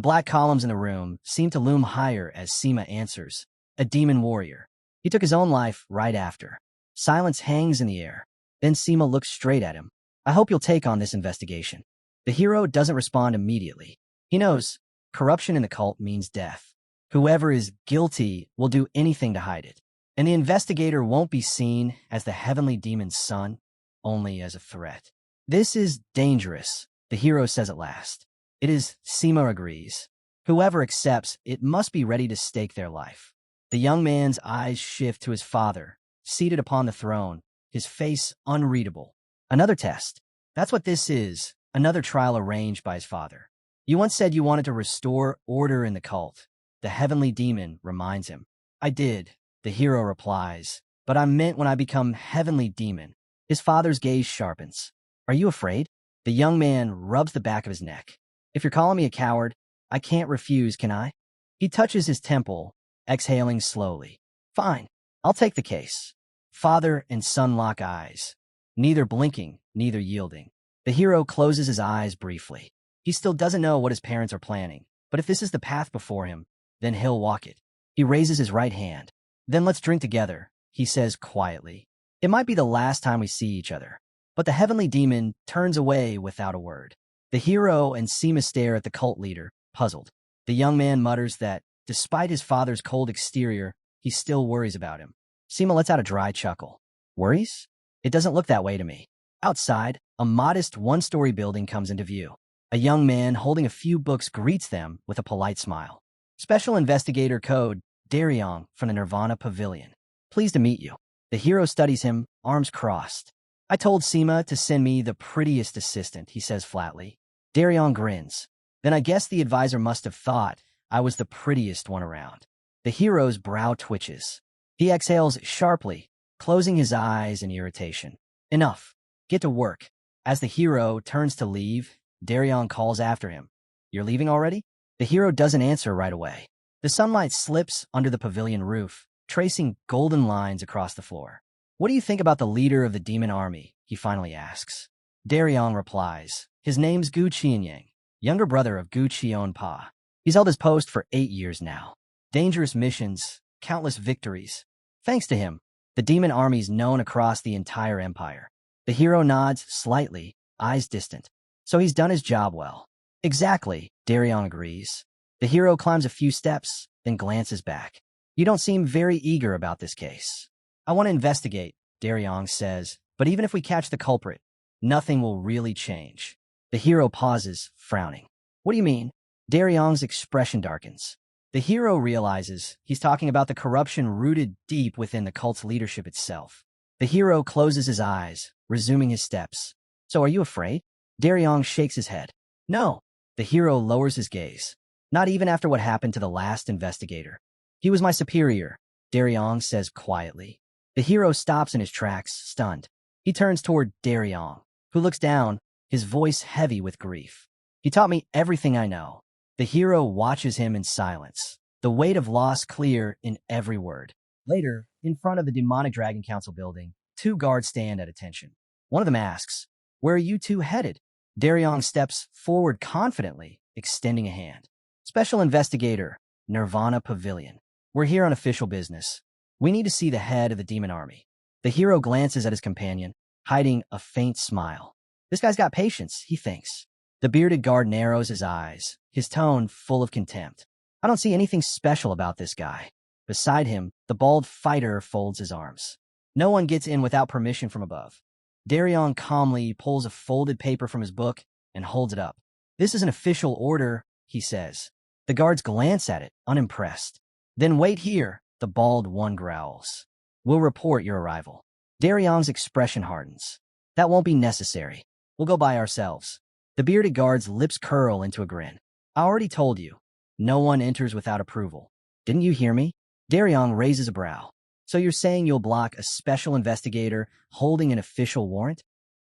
black columns in the room seem to loom higher as Seema answers. A demon warrior. He took his own life right after. Silence hangs in the air. Then Seema looks straight at him. I hope you'll take on this investigation. The hero doesn't respond immediately. He knows corruption in the cult means death. Whoever is guilty will do anything to hide it. And the investigator won't be seen as the heavenly demon's son, only as a threat. This is dangerous, the hero says at last. It is, Seema agrees. Whoever accepts it must be ready to stake their life. The young man's eyes shift to his father, seated upon the throne, his face unreadable. Another test. That's what this is, another trial arranged by his father. You once said you wanted to restore order in the cult. The heavenly demon reminds him. I did, the hero replies, but I meant when I become heavenly demon. His father's gaze sharpens. Are you afraid? The young man rubs the back of his neck. If you're calling me a coward, I can't refuse, can I? He touches his temple, exhaling slowly. Fine, I'll take the case. Father and son lock eyes, neither blinking, neither yielding. The hero closes his eyes briefly. He still doesn't know what his parents are planning, but if this is the path before him, then he'll walk it. He raises his right hand. Then let's drink together, he says quietly. It might be the last time we see each other. But the heavenly demon turns away without a word. The hero and Seema stare at the cult leader, puzzled. The young man mutters that, despite his father's cold exterior, he still worries about him. Seema lets out a dry chuckle. Worries? It doesn't look that way to me. Outside, a modest one-story building comes into view. A young man holding a few books greets them with a polite smile. Special Investigator Code, Daryong from the Nirvana Pavilion. Pleased to meet you. The hero studies him, arms crossed. I told Seema to send me the prettiest assistant, he says flatly. Daryong grins. Then I guess the advisor must have thought I was the prettiest one around. The hero's brow twitches. He exhales sharply, closing his eyes in irritation. Enough. Get to work. As the hero turns to leave, Daryong calls after him. You're leaving already? The hero doesn't answer right away. The sunlight slips under the pavilion roof, tracing golden lines across the floor. What do you think about the leader of the demon army? He finally asks. Daryong replies. His name's Gu Qianyang, younger brother of Gu Qionpa. He's held his post for 8 years now. Dangerous missions, countless victories. Thanks to him, the demon army's known across the entire empire. The hero nods slightly, eyes distant. So he's done his job well. Exactly, Daryong agrees. The hero climbs a few steps, then glances back. You don't seem very eager about this case. I want to investigate, Daryong says, but even if we catch the culprit, nothing will really change. The hero pauses, frowning. What do you mean? Daryong's expression darkens. The hero realizes he's talking about the corruption rooted deep within the cult's leadership itself. The hero closes his eyes, resuming his steps. So are you afraid? Daryong shakes his head. No. The hero lowers his gaze. Not even after what happened to the last investigator. He was my superior, Daryong says quietly. The hero stops in his tracks, stunned. He turns toward Daryong, who looks down, his voice heavy with grief. He taught me everything I know. The hero watches him in silence, the weight of loss clear in every word. Later, in front of the Demonic Dragon Council building, 2 guards stand at attention. One of them asks, Where are you 2 headed? Daryong steps forward confidently, extending a hand. Special Investigator, Nirvana Pavilion. We're here on official business. We need to see the head of the demon army. The hero glances at his companion, hiding a faint smile. This guy's got patience, he thinks. The bearded guard narrows his eyes, his tone full of contempt. I don't see anything special about this guy. Beside him, the bald fighter folds his arms. No one gets in without permission from above. Daryong calmly pulls a folded paper from his book and holds it up. This is an official order, he says. The guards glance at it, unimpressed. Then wait here, the bald one growls. We'll report your arrival. Daryong's expression hardens. That won't be necessary. We'll go by ourselves. The bearded guard's lips curl into a grin. I already told you. No one enters without approval. Didn't you hear me? Daryong raises a brow. So you're saying you'll block a special investigator holding an official warrant?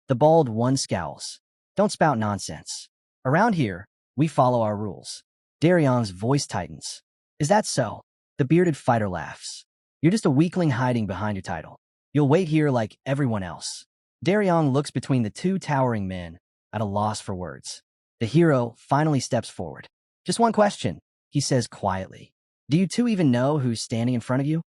The bald one scowls. Don't spout nonsense. Around here, we follow our rules. Daryong's voice tightens. Is that so? The bearded fighter laughs. You're just a weakling hiding behind your title. You'll wait here like everyone else. Daryong looks between the 2 towering men, at a loss for words. The hero finally steps forward. Just one question, he says quietly. Do you 2 even know who's standing in front of you?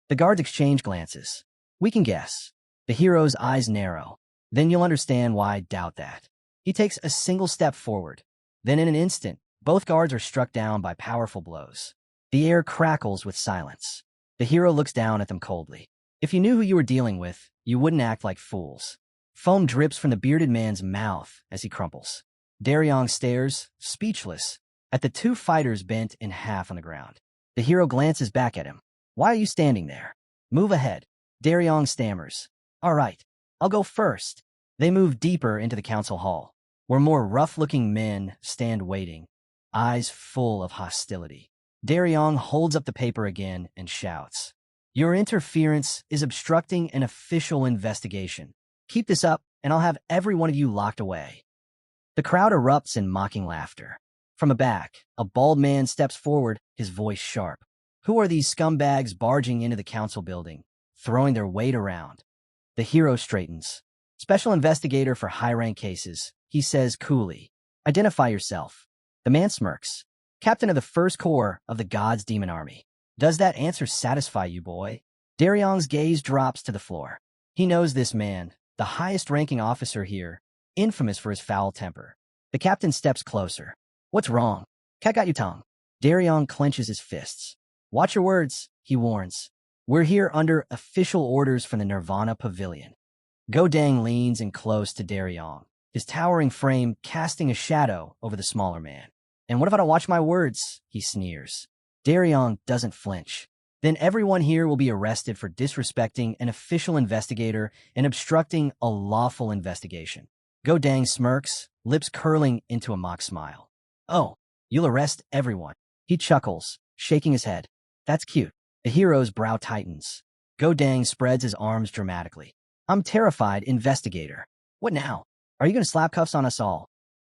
The guards exchange glances. We can guess. The hero's eyes narrow. Then you'll understand why I doubt that. He takes a single step forward. Then in an instant, both guards are struck down by powerful blows. The air crackles with silence. The hero looks down at them coldly. If you knew who you were dealing with, you wouldn't act like fools. Foam drips from the bearded man's mouth as he crumples. Daryong stares, speechless. at the two fighters bent in half on the ground. The hero glances back at him. Why are you standing there? Move ahead. Daryong stammers. All right, I'll go first. They move deeper into the council hall, where more rough-looking men stand waiting, eyes full of hostility. Daryong holds up the paper again and shouts, Your interference is obstructing an official investigation. Keep this up, and I'll have every one of you locked away. The crowd erupts in mocking laughter. From the back, a bald man steps forward, his voice sharp. Who are these scumbags barging into the council building, throwing their weight around? The hero straightens. Special investigator for high-rank cases, he says coolly. Identify yourself. The man smirks. Captain of the First Corps of the God's Demon Army. Does that answer satisfy you, boy? Daryong's gaze drops to the floor. He knows this man, the highest-ranking officer here, infamous for his foul temper. The captain steps closer. What's wrong? Cat got you tongue. Daryong clenches his fists. Watch your words, he warns. We're here under official orders from the Nirvana Pavilion. Godang leans in close to Daryong, his towering frame casting a shadow over the smaller man. And what if I don't watch my words? He sneers. Daryong doesn't flinch. Then everyone here will be arrested for disrespecting an official investigator and obstructing a lawful investigation. Godang smirks, lips curling into a mock smile. Oh, you'll arrest everyone. He chuckles, shaking his head. That's cute. The hero's brow tightens. Godang spreads his arms dramatically. I'm terrified, investigator. What now? Are you going to slap cuffs on us all?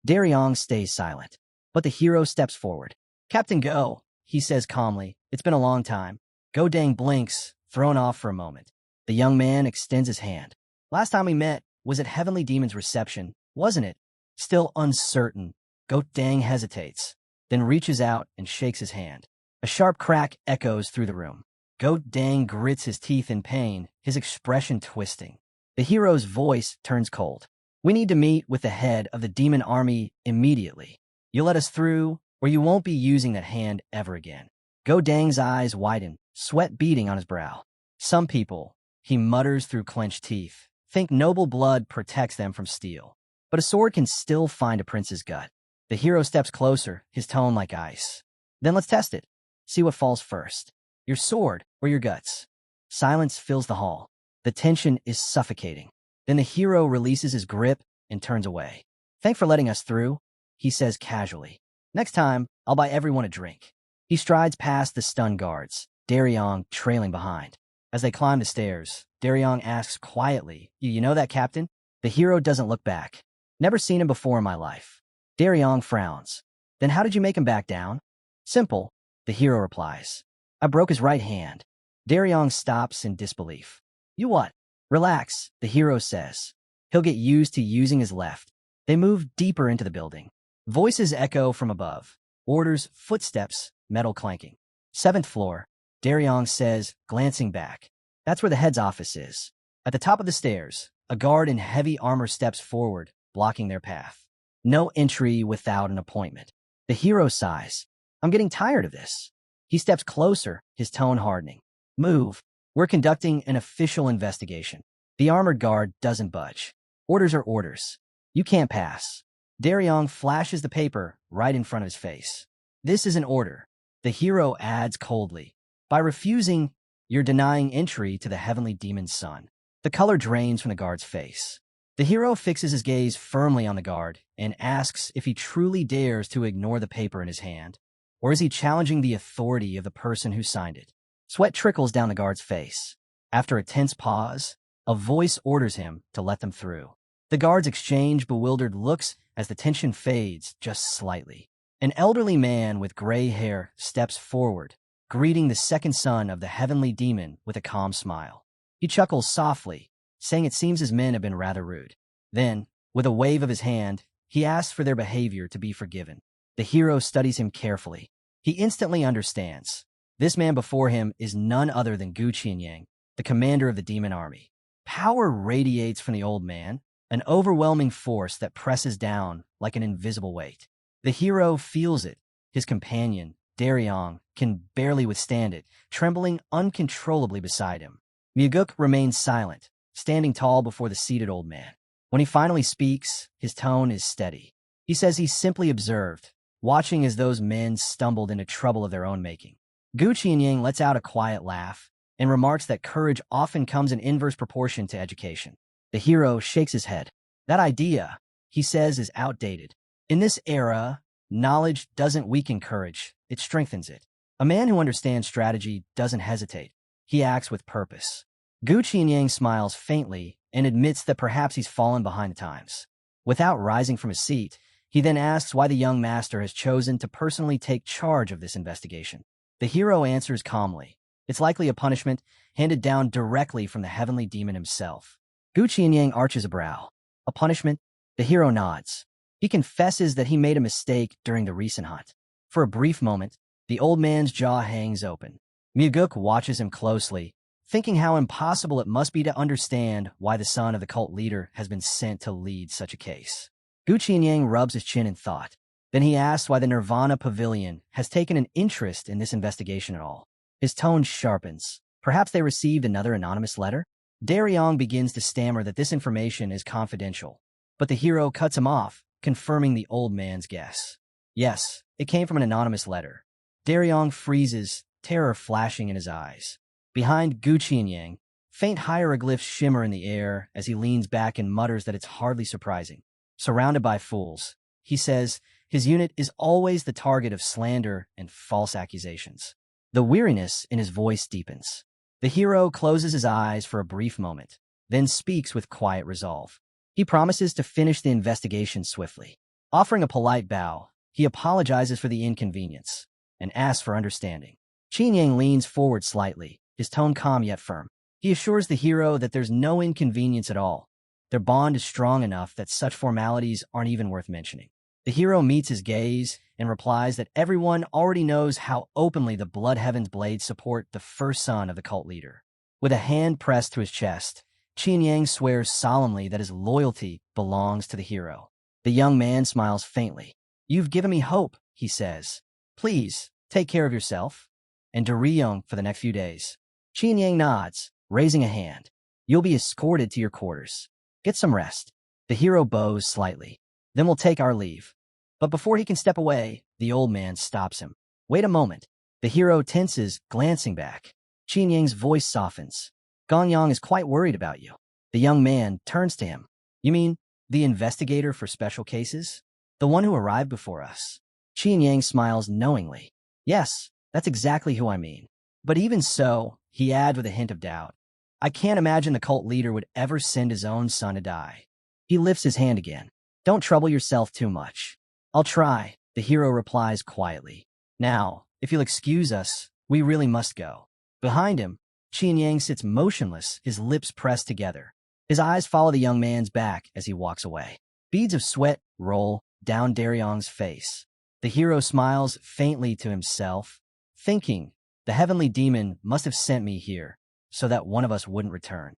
Daryong stays silent, but the hero steps forward. Captain Go, he says calmly. It's been a long time. Godang blinks, thrown off for a moment. The young man extends his hand. Last time we met was at Heavenly Demon's reception, wasn't it? Still uncertain, Godang hesitates, then reaches out and shakes his hand. A sharp crack echoes through the room. Godang grits his teeth in pain, his expression twisting. The hero's voice turns cold. We need to meet with the head of the demon army immediately. You'll let us through, or you won't be using that hand ever again. Godang's eyes widen, sweat beading on his brow. Some people, he mutters through clenched teeth, think noble blood protects them from steel. But a sword can still find a prince's gut. The hero steps closer, his tone like ice. Then let's test it. See what falls first. Your sword or your guts. Silence fills the hall. The tension is suffocating. Then the hero releases his grip and turns away. Thanks for letting us through, he says casually. Next time, I'll buy everyone a drink. He strides past the stunned guards, Daryong trailing behind. As they climb the stairs, Daryong asks quietly, You know that, Captain? The hero doesn't look back. Never seen him before in my life. Daryong frowns. Then how did you make him back down? Simple, the hero replies. I broke his right hand. Daryong stops in disbelief. You what? Relax, the hero says. He'll get used to using his left. They move deeper into the building. Voices echo from above. Orders, footsteps, metal clanking. 7th floor, Daryong says, glancing back. That's where the head's office is. At the top of the stairs, a guard in heavy armor steps forward, blocking their path. No entry without an appointment. The hero sighs. I'm getting tired of this. He steps closer, his tone hardening. Move. We're conducting an official investigation. The armored guard doesn't budge. Orders are orders. You can't pass. Daryong flashes the paper right in front of his face. This is an order. The hero adds coldly. By refusing, you're denying entry to the heavenly demon's son. The color drains from the guard's face. The hero fixes his gaze firmly on the guard and asks if he truly dares to ignore the paper in his hand, or is he challenging the authority of the person who signed it? Sweat trickles down the guard's face. After a tense pause, a voice orders him to let them through. The guards exchange bewildered looks as the tension fades just slightly. An elderly man with gray hair steps forward, greeting the second son of the heavenly demon with a calm smile. He chuckles softly, saying it seems his men have been rather rude. Then, with a wave of his hand, he asks for their behavior to be forgiven. The hero studies him carefully. He instantly understands. This man before him is none other than Gu Qianyang, the commander of the demon army. Power radiates from the old man, an overwhelming force that presses down like an invisible weight. The hero feels it. His companion, Daryong, can barely withstand it, trembling uncontrollably beside him. Myuguk remains silent, standing tall before the seated old man. When he finally speaks, his tone is steady. He says he simply observed, watching as those men stumbled into trouble of their own making. Gu Qianying lets out a quiet laugh and remarks that courage often comes in inverse proportion to education. The hero shakes his head. That idea, he says, is outdated. In this era, knowledge doesn't weaken courage, it strengthens it. A man who understands strategy doesn't hesitate. He acts with purpose. Gu Qianying smiles faintly and admits that perhaps he's fallen behind the times. Without rising from his seat, he then asks why the young master has chosen to personally take charge of this investigation. The hero answers calmly. It's likely a punishment handed down directly from the heavenly demon himself. Gu Qianying arches a brow. A punishment? The hero nods. He confesses that he made a mistake during the recent hunt. For a brief moment, the old man's jaw hangs open. Muguk watches him closely, thinking how impossible it must be to understand why the son of the cult leader has been sent to lead such a case. Gu Qianying rubs his chin in thought. Then he asks why the Nirvana Pavilion has taken an interest in this investigation at all. His tone sharpens. Perhaps they received another anonymous letter? Daryong begins to stammer that this information is confidential, but the hero cuts him off, confirming the old man's guess. Yes, it came from an anonymous letter. Daryong freezes, terror flashing in his eyes. Behind Gu Qianying, faint hieroglyphs shimmer in the air as he leans back and mutters that it's hardly surprising. Surrounded by fools, he says his unit is always the target of slander and false accusations. The weariness in his voice deepens. The hero closes his eyes for a brief moment, then speaks with quiet resolve. He promises to finish the investigation swiftly. Offering a polite bow, he apologizes for the inconvenience and asks for understanding. Qianying leans forward slightly, his tone calm yet firm. He assures the hero that there's no inconvenience at all. Their bond is strong enough that such formalities aren't even worth mentioning. The hero meets his gaze and replies that everyone already knows how openly the Blood Heaven's blades support the first son of the cult leader. With a hand pressed to his chest, Qianying swears solemnly that his loyalty belongs to the hero. The young man smiles faintly. You've given me hope, he says. Please, take care of yourself and Daryong for the next few days. Qianying nods, raising a hand. You'll be escorted to your quarters. Get some rest. The hero bows slightly. Then we'll take our leave. But before he can step away, the old man stops him. Wait a moment. The hero tenses, glancing back. Qianying's voice softens. Gangyang is quite worried about you. The young man turns to him. You mean the investigator for special cases? The one who arrived before us? Qianying smiles knowingly. Yes, that's exactly who I mean. But even so, he adds with a hint of doubt, I can't imagine the cult leader would ever send his own son to die. He lifts his hand again. Don't trouble yourself too much. I'll try, the hero replies quietly. Now, if you'll excuse us, we really must go. Behind him, Qianying sits motionless, his lips pressed together. His eyes follow the young man's back as he walks away. Beads of sweat roll down Daryong's face. The hero smiles faintly to himself, thinking, the heavenly demon must have sent me here so that one of us wouldn't return.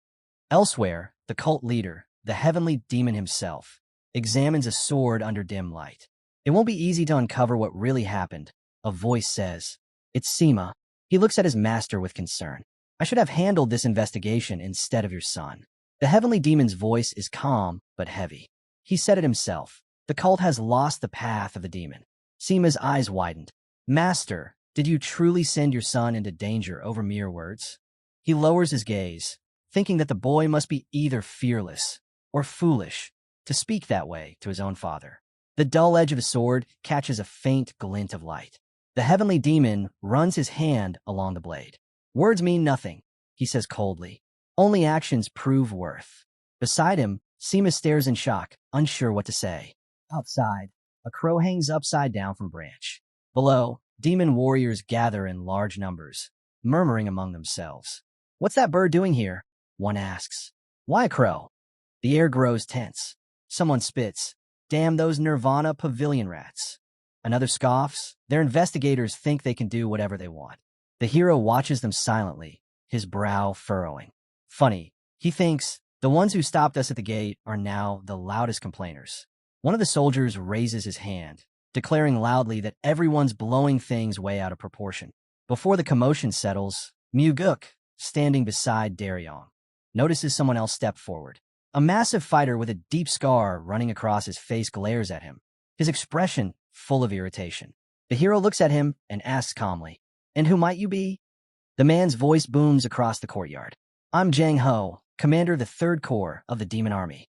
Elsewhere, the cult leader, the heavenly demon himself, examines a sword under dim light. It won't be easy to uncover what really happened, a voice says. It's Sima. He looks at his master with concern. I should have handled this investigation instead of your son. The heavenly demon's voice is calm but heavy. He said it himself. The cult has lost the path of the demon. Sima's eyes widened. Master, did you truly send your son into danger over mere words? He lowers his gaze, thinking that the boy must be either fearless or foolish to speak that way to his own father. The dull edge of his sword catches a faint glint of light. The heavenly demon runs his hand along the blade. Words mean nothing, he says coldly. Only actions prove worth. Beside him, Sima stares in shock, unsure what to say. Outside, a crow hangs upside down from a branch. Below, demon warriors gather in large numbers, murmuring among themselves. What's that bird doing here? One asks. Why a crow? The air grows tense. Someone spits. Damn those Nirvana Pavilion rats. Another scoffs. Their investigators think they can do whatever they want. The hero watches them silently, his brow furrowing. Funny, he thinks, the ones who stopped us at the gate are now the loudest complainers. One of the soldiers raises his hand, declaring loudly that everyone's blowing things way out of proportion. Before the commotion settles, Muguk, standing beside Daryong, notices someone else step forward. A massive fighter with a deep scar running across his face glares at him. His expression full of irritation. The hero looks at him and asks calmly, "And who might you be?" The man's voice booms across the courtyard. "I'm Jang Ho, commander of the 3rd Corps of the Demon Army."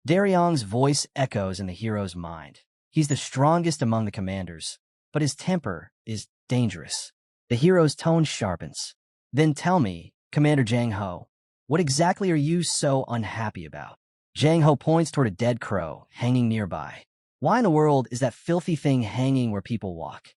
Daryong's voice echoes in the hero's mind. He's the strongest among the commanders, but his temper is dangerous. The hero's tone sharpens. "Then tell me, Commander Jang Ho, what exactly are you so unhappy about?" Jang Ho points toward a dead crow hanging nearby. "Why in the world is that filthy thing hanging where people walk?"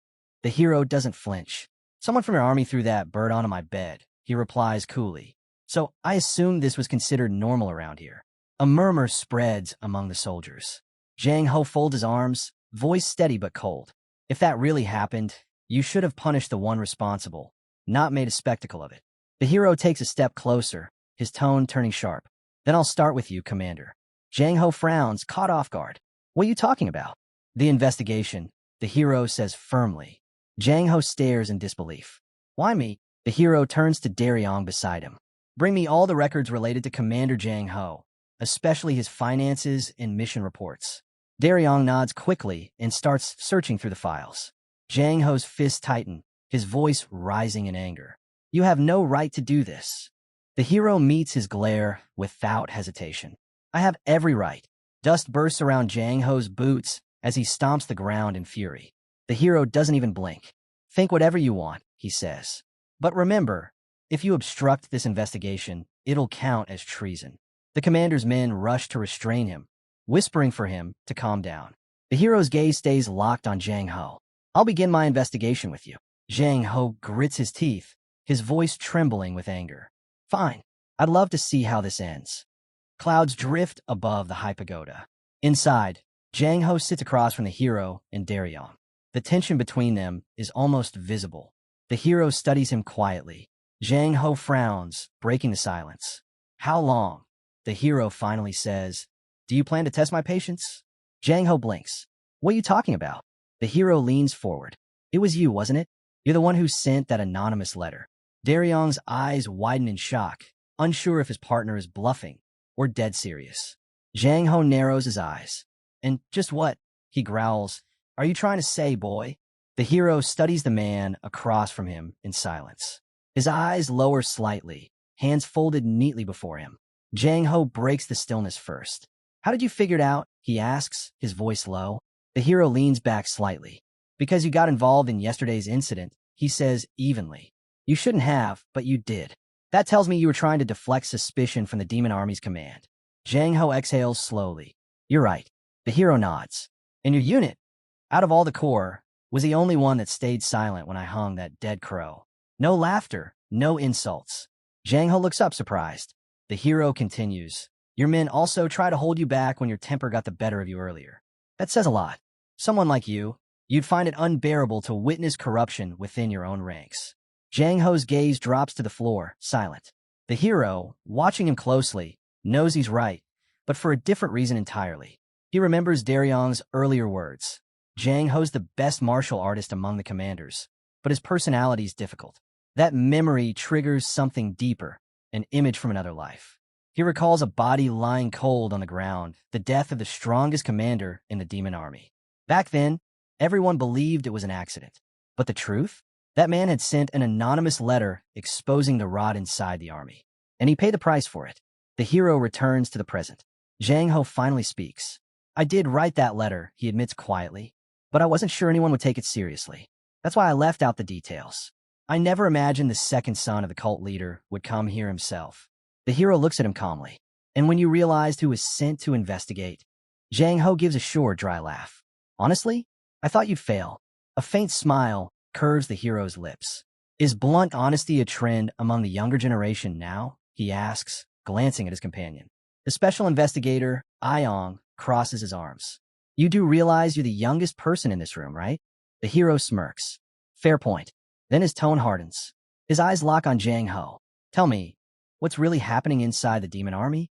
The hero doesn't flinch. "Someone from your army threw that bird onto my bed," he replies coolly. "So I assumed this was considered normal around here." A murmur spreads among the soldiers. Jang Ho folds his arms, voice steady but cold. "If that really happened, you should have punished the one responsible, not made a spectacle of it." The hero takes a step closer, his tone turning sharp. "Then I'll start with you, Commander." Jang Ho frowns, caught off guard. "What are you talking about?" "The investigation," the hero says firmly. Jang Ho stares in disbelief. "Why me?" The hero turns to Daryong beside him. "Bring me all the records related to Commander Jang Ho, especially his finances and mission reports." Daryong nods quickly and starts searching through the files. Jang Ho's fists tighten, his voice rising in anger. "You have no right to do this." The hero meets his glare without hesitation. "I have every right." Dust bursts around Jang Ho's boots as he stomps the ground in fury. The hero doesn't even blink. "Think whatever you want," he says. "But remember, if you obstruct this investigation, it'll count as treason." The commander's men rush to restrain him, whispering for him to calm down. The hero's gaze stays locked on Jang Ho. "I'll begin my investigation with you." Jang Ho grits his teeth, his voice trembling with anger. "Fine. I'd love to see how this ends." Clouds drift above the high pagoda. Inside, Jang Ho sits across from the hero and Daryong. The tension between them is almost visible. The hero studies him quietly. Jang Ho frowns, breaking the silence. "How long?" The hero finally says. "Do you plan to test my patience?" Jang Ho blinks. "What are you talking about?" The hero leans forward. "It was you, wasn't it? You're the one who sent that anonymous letter." Daryong's eyes widen in shock, unsure if his partner is bluffing or dead serious. Jang Ho narrows his eyes. "And just what?" he growls. "Are you trying to say, boy?" The hero studies the man across from him in silence. His eyes lower slightly, hands folded neatly before him. Jang Ho breaks the stillness first. "How did you figure it out?" he asks, his voice low. The hero leans back slightly. "Because you got involved in yesterday's incident," he says evenly. "You shouldn't have, but you did. That tells me you were trying to deflect suspicion from the Demon Army's command." Jang Ho exhales slowly. "You're right." The hero nods. "And your unit, out of all the corps, was the only one that stayed silent when I hung that dead crow. No laughter, no insults." Jang Ho looks up surprised. The hero continues. "Your men also try to hold you back when your temper got the better of you earlier. That says a lot. Someone like you, you'd find it unbearable to witness corruption within your own ranks." Jang Ho's gaze drops to the floor, silent. The hero, watching him closely, knows he's right, but for a different reason entirely. He remembers Daryong's earlier words. Jang Ho's the best martial artist among the commanders, but his personality's difficult. That memory triggers something deeper, an image from another life. He recalls a body lying cold on the ground, the death of the strongest commander in the Demon Army. Back then, everyone believed it was an accident. But the truth? That man had sent an anonymous letter exposing the rot inside the army. And he paid the price for it. The hero returns to the present. Jang Ho finally speaks. "I did write that letter," he admits quietly, "but I wasn't sure anyone would take it seriously. That's why I left out the details. I never imagined the second son of the cult leader would come here himself." The hero looks at him calmly. "And when you realized who was sent to investigate?" Jang Ho gives a short, dry laugh. "Honestly, I thought you'd fail." A faint smile curves the hero's lips. "Is blunt honesty a trend among the younger generation now?" he asks, glancing at his companion. The special investigator, Iong, crosses his arms. "You do realize you're the youngest person in this room, right?" The hero smirks. "Fair point." Then his tone hardens. His eyes lock on Jang Ho. "Tell me, what's really happening inside the Demon Army?"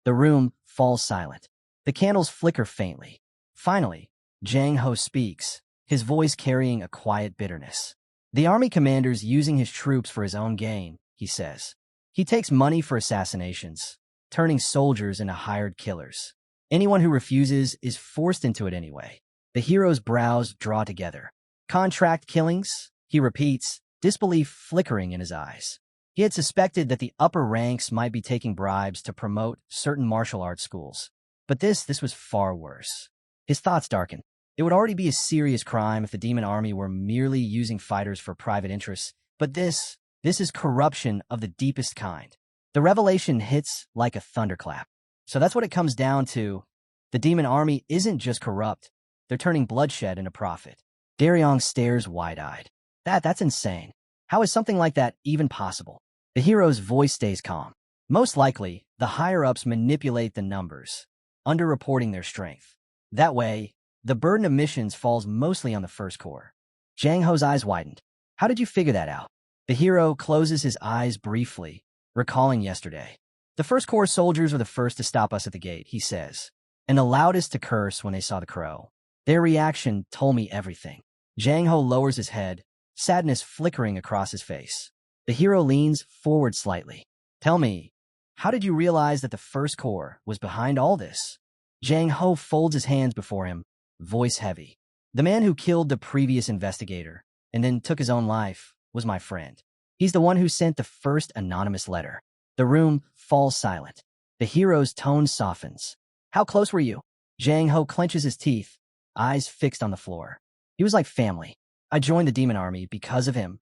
The room falls silent. The candles flicker faintly. Finally, Jang Ho speaks, his voice carrying a quiet bitterness. "The army commander's using his troops for his own gain," he says. "He takes money for assassinations, turning soldiers into hired killers. Anyone who refuses is forced into it anyway. The hero's brows draw together. Contract killings? He repeats, disbelief flickering in his eyes. He had suspected that the upper ranks might be taking bribes to promote certain martial arts schools. But this was far worse. His thoughts darkened. It would already be a serious crime if the demon army were merely using fighters for private interests. But this is corruption of the deepest kind. The revelation hits like a thunderclap. So that's what it comes down to. The demon army isn't just corrupt. They're turning bloodshed into profit. Daryong stares wide-eyed. That's insane. How is something like that even possible? The hero's voice stays calm. Most likely, the higher-ups manipulate the numbers, underreporting their strength. That way, the burden of missions falls mostly on the first corps. Jang Ho's eyes widened. How did you figure that out? The hero closes his eyes briefly, recalling yesterday. The first corps soldiers were the first to stop us at the gate, he says, and the loudest to curse when they saw the crow. Their reaction told me everything. Jang Ho lowers his head, sadness flickering across his face. The hero leans forward slightly. Tell me, how did you realize that the first corps was behind all this? Jang Ho folds his hands before him, voice heavy. The man who killed the previous investigator and then took his own life was my friend. He's the one who sent the first anonymous letter. The room falls silent. The hero's tone softens. How close were you? Jang Ho clenches his teeth, eyes fixed on the floor. He was like family. I joined the demon army because of him.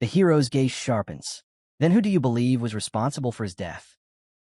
The hero's gaze sharpens. Then who do you believe was responsible for his death?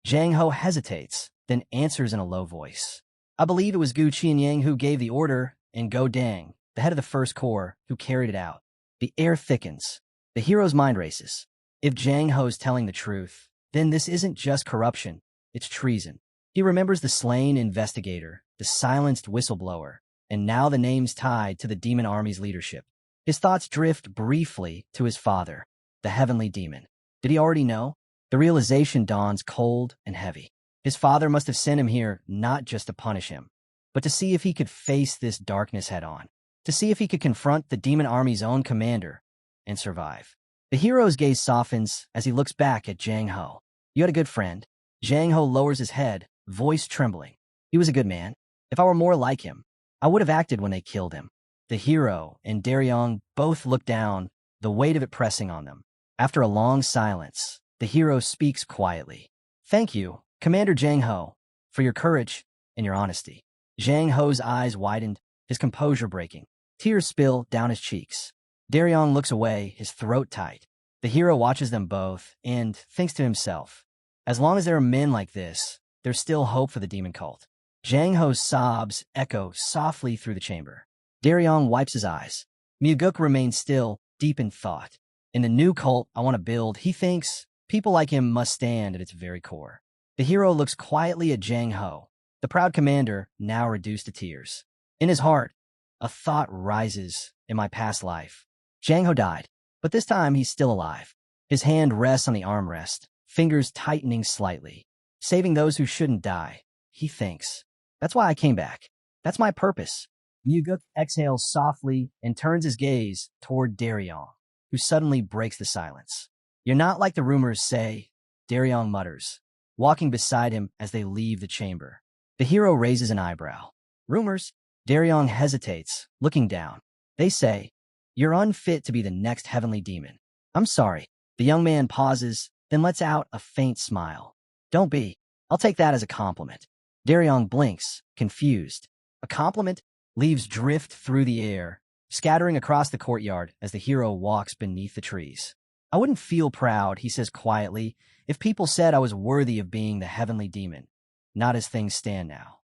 Jang Ho hesitates, then answers in a low voice. I believe it was Gu Qianyang who gave the order, and Go Dang, the head of the first corps, who carried it out. The air thickens. The hero's mind races. If Jang Ho's telling the truth, then this isn't just corruption, it's treason. He remembers the slain investigator, the silenced whistleblower, and now the names tied to the demon army's leadership. His thoughts drift briefly to his father, the heavenly demon. Did he already know? The realization dawns cold and heavy. His father must have sent him here not just to punish him, but to see if he could face this darkness head-on, to see if he could confront the demon army's own commander and survive. The hero's gaze softens as he looks back at Jang Ho. You had a good friend. Jang Ho lowers his head, voice trembling. He was a good man. If I were more like him, I would have acted when they killed him. The hero and Daryong both look down, the weight of it pressing on them. After a long silence, the hero speaks quietly. Thank you, Commander Jang Ho, for your courage and your honesty. Jang Ho's eyes widened, his composure breaking. Tears spill down his cheeks. Daryong looks away, his throat tight. The hero watches them both and thinks to himself, as long as there are men like this, there's still hope for the demon cult. Jang Ho's sobs echo softly through the chamber. Daryong wipes his eyes. Myuguk remains still, deep in thought. In the new cult I want to build, he thinks people like him must stand at its very core. The hero looks quietly at Jang Ho, the proud commander now reduced to tears. In his heart, a thought rises. In my past life, Jang Ho died, but this time he's still alive. His hand rests on the armrest, fingers tightening slightly. Saving those who shouldn't die, he thinks. That's why I came back. That's my purpose. Myuguk exhales softly and turns his gaze toward Daryong, who suddenly breaks the silence. You're not like the rumors say, Daryong mutters, walking beside him as they leave the chamber. The hero raises an eyebrow. Rumors? Daryong hesitates, looking down. They say, you're unfit to be the next heavenly demon. I'm sorry. The young man pauses, then lets out a faint smile. Don't be. I'll take that as a compliment. Daryong blinks, confused. A compliment? Leaves drift through the air, scattering across the courtyard as the hero walks beneath the trees. I wouldn't feel proud, he says quietly, if people said I was worthy of being the heavenly demon. Not as things stand now.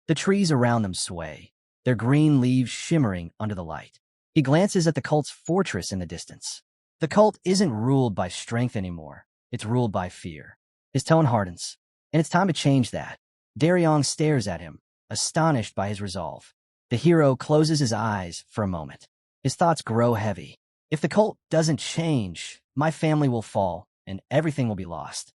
The trees around them sway, their green leaves shimmering under the light. He glances at the cult's fortress in the distance. The cult isn't ruled by strength anymore. It's ruled by fear. His tone hardens, and it's time to change that. Daryong stares at him, astonished by his resolve. The hero closes his eyes for a moment. His thoughts grow heavy. If the cult doesn't change, my family will fall, and everything will be lost.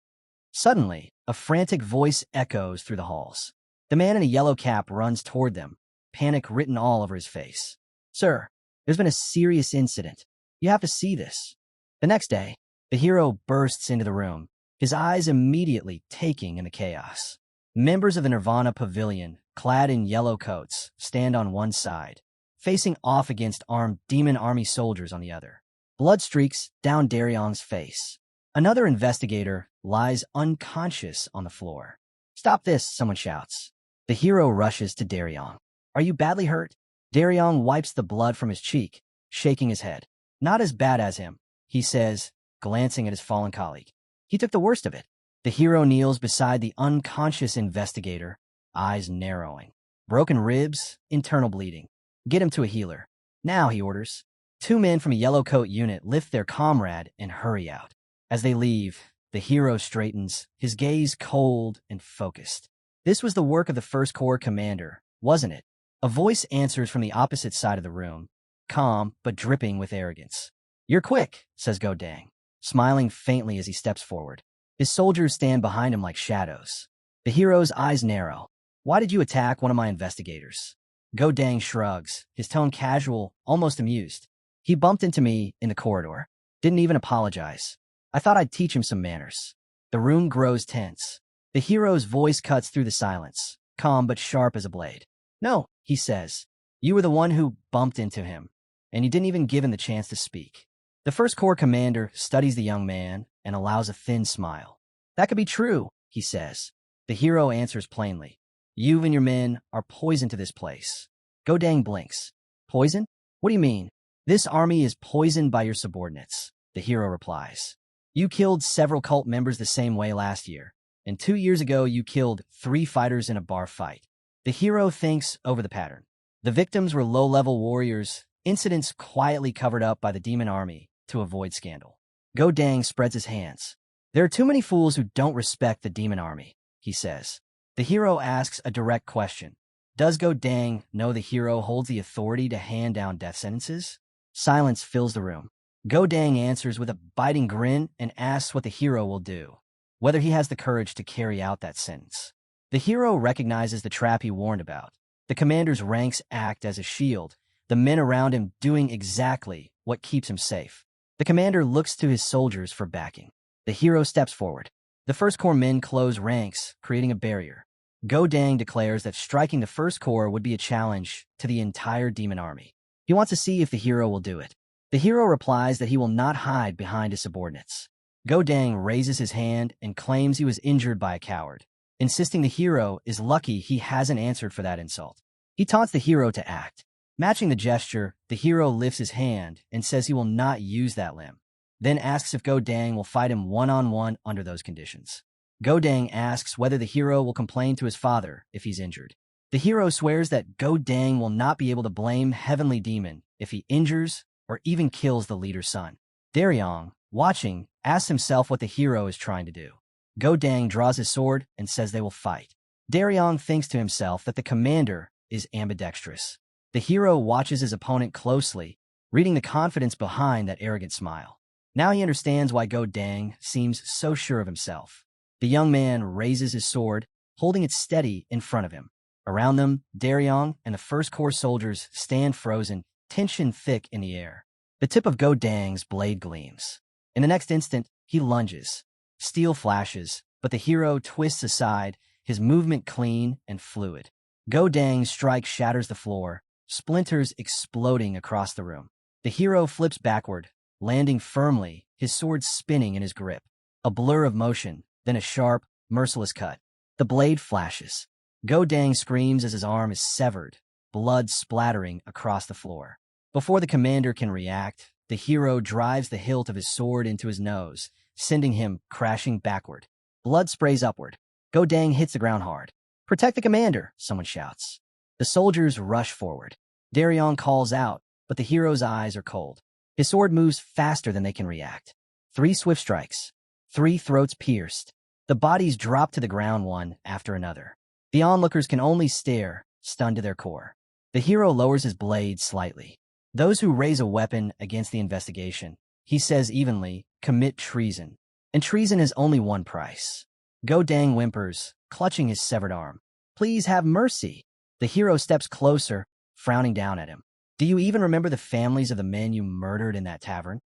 Suddenly, a frantic voice echoes through the halls. The man in a yellow cap runs toward them, panic written all over his face. Sir, there's been a serious incident. You have to see this. The next day, the hero bursts into the room, his eyes immediately taking in the chaos. Members of the Nirvana Pavilion, clad in yellow coats, stand on one side, facing off against armed demon army soldiers on the other. Blood streaks down Daryong's face. Another investigator lies unconscious on the floor. "Stop this," someone shouts. The hero rushes to Daryong. "Are you badly hurt?" Daryong wipes the blood from his cheek, shaking his head. "Not as bad as him," he says, glancing at his fallen colleague. "He took the worst of it." The hero kneels beside the unconscious investigator, eyes narrowing. "Broken ribs, internal bleeding. Get him to a healer." "Now," he orders. Two men from a yellow coat unit lift their comrade and hurry out. As they leave, the hero straightens, his gaze cold and focused. "This was the work of the First Corps commander, wasn't it?" A voice answers from the opposite side of the room, calm but dripping with arrogance. "You're quick," says Go Dang, smiling faintly as he steps forward. His soldiers stand behind him like shadows. The hero's eyes narrow. "Why did you attack one of my investigators?" Go Dang shrugs, his tone casual, almost amused. "He bumped into me in the corridor. Didn't even apologize. I thought I'd teach him some manners." The room grows tense. The hero's voice cuts through the silence, calm but sharp as a blade. "No," he says. "You were the one who bumped into him, and you didn't even give him the chance to speak." The First Corps commander studies the young man and allows a thin smile. "That could be true," he says. The hero answers plainly. "You and your men are poison to this place." Go Dang blinks. "Poison? What do you mean?" "This army is poisoned by your subordinates," the hero replies. "You killed several cult members the same way last year, and 2 years ago you killed 3 fighters in a bar fight." The hero thinks over the pattern. The victims were low-level warriors, incidents quietly covered up by the demon army to avoid scandal. Go Dang spreads his hands. "There are too many fools who don't respect the demon army," he says. The hero asks a direct question. Does Go Dang know the hero holds the authority to hand down death sentences? Silence fills the room. Go Dang answers with a biting grin and asks what the hero will do, whether he has the courage to carry out that sentence. The hero recognizes the trap he warned about. The commander's ranks act as a shield, the men around him doing exactly what keeps him safe. The commander looks to his soldiers for backing. The hero steps forward. The First Corps men close ranks, creating a barrier. Go Dang declares that striking the First Corps would be a challenge to the entire demon army. He wants to see if the hero will do it. The hero replies that he will not hide behind his subordinates. Go Dang raises his hand and claims he was injured by a coward, insisting the hero is lucky he hasn't answered for that insult. He taunts the hero to act. Matching the gesture, the hero lifts his hand and says he will not use that limb, then asks if Go Dang will fight him one-on-one under those conditions. Go Dang asks whether the hero will complain to his father if he's injured. The hero swears that Go Dang will not be able to blame Heavenly Demon if he injures or even kills the leader's son. Daryong, watching, asks himself what the hero is trying to do. Go Dang draws his sword and says they will fight. Daryong thinks to himself that the commander is ambidextrous. The hero watches his opponent closely, reading the confidence behind that arrogant smile. Now he understands why Go Dang seems so sure of himself. The young man raises his sword, holding it steady in front of him. Around them, Daryong and the First Corps soldiers stand frozen, tension thick in the air. The tip of Go Dang's blade gleams. In the next instant, he lunges. Steel flashes, but the hero twists aside, his movement clean and fluid. Go Dang's strike shatters the floor, splinters exploding across the room. The hero flips backward, landing firmly, his sword spinning in his grip. A blur of motion, then a sharp, merciless cut. The blade flashes. Go Dang screams as his arm is severed, blood splattering across the floor. Before the commander can react, the hero drives the hilt of his sword into his nose, sending him crashing backward. Blood sprays upward. Go Dang hits the ground hard. "Protect the commander," someone shouts. The soldiers rush forward. Daryong calls out, but the hero's eyes are cold. His sword moves faster than they can react. 3 swift strikes. 3 throats pierced. The bodies drop to the ground one after another. The onlookers can only stare, stunned to their core. The hero lowers his blade slightly. "Those who raise a weapon against the investigation," he says evenly, "commit treason. And treason has only one price." Go Dang whimpers, clutching his severed arm. "Please have mercy." The hero steps closer, frowning down at him. "Do you even remember the families of the men you murdered in that tavern?"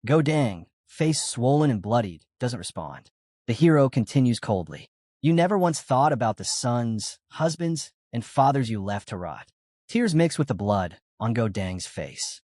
Go Dang, face swollen and bloodied, doesn't respond. The hero continues coldly. "You never once thought about the sons, husbands, and fathers you left to rot." Tears mix with the blood on Go Dang's face.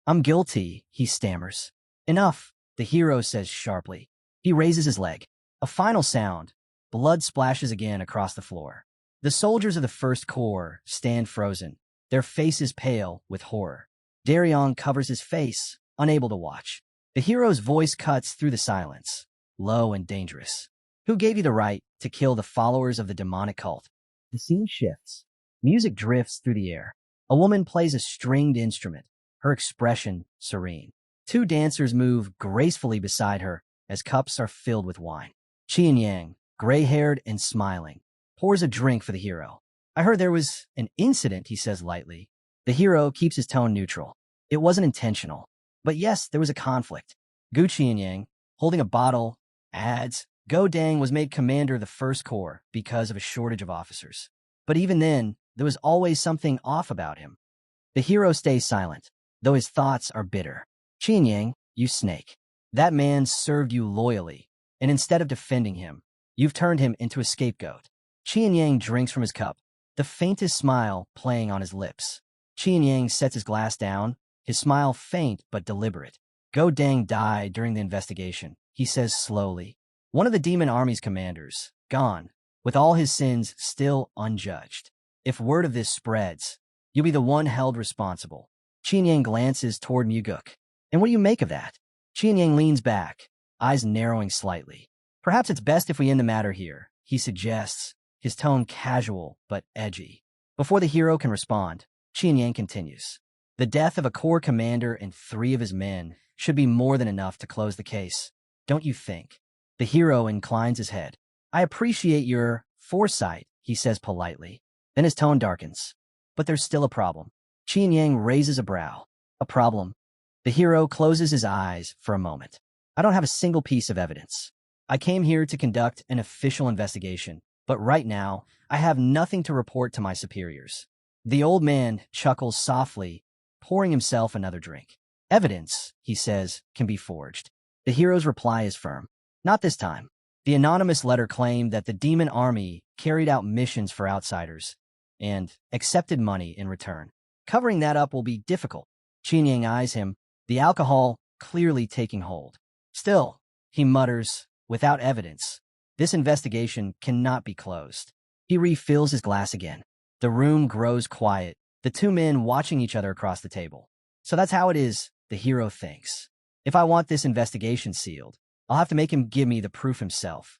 I'm guilty, he stammers. Enough, the hero says sharply. He raises his leg. A final sound. Blood splashes again across the floor. The soldiers of the First Corps stand frozen, their faces pale with horror. Daryong covers his face, unable to watch. The hero's voice cuts through the silence, low and dangerous. Who gave you the right to kill the followers of the demonic cult? The scene shifts. Music drifts through the air. A woman plays a stringed instrument, her expression serene. Two dancers move gracefully beside her as cups are filled with wine. Qian Yang, gray-haired and smiling, pours a drink for the hero. I heard there was an incident, he says lightly. The hero keeps his tone neutral. It wasn't intentional. But yes, there was a conflict. Gu Qianyang, holding a bottle, adds, Go Dang was made commander of the First Corps because of a shortage of officers. But even then, there was always something off about him. The hero stays silent, though his thoughts are bitter. Qianyang, you snake. That man served you loyally, and instead of defending him, you've turned him into a scapegoat. Qianyang drinks from his cup, the faintest smile playing on his lips. Qianyang sets his glass down, his smile faint but deliberate. Go Dang died during the investigation, he says slowly. One of the demon army's commanders, gone, with all his sins still unjudged. If word of this spreads, you'll be the one held responsible. Qianyang glances toward Muguk. And what do you make of that? Qianyang leans back, eyes narrowing slightly. Perhaps it's best if we end the matter here, he suggests, his tone casual but edgy. Before the hero can respond, Qianyang continues. The death of a corps commander and 3 of his men should be more than enough to close the case, don't you think? The hero inclines his head. I appreciate your foresight, he says politely. Then his tone darkens. But there's still a problem. Qianyang raises a brow. A problem? The hero closes his eyes for a moment. I don't have a single piece of evidence. I came here to conduct an official investigation, but right now, I have nothing to report to my superiors. The old man chuckles softly, pouring himself another drink. Evidence, he says, can be forged. The hero's reply is firm. Not this time. The anonymous letter claimed that the demon army carried out missions for outsiders and accepted money in return. Covering that up will be difficult. Qianyang eyes him, the alcohol clearly taking hold. Still, he mutters, without evidence, this investigation cannot be closed. He refills his glass again. The room grows quiet, the 2 men watching each other across the table. So that's how it is, the hero thinks. If I want this investigation sealed, I'll have to make him give me the proof himself.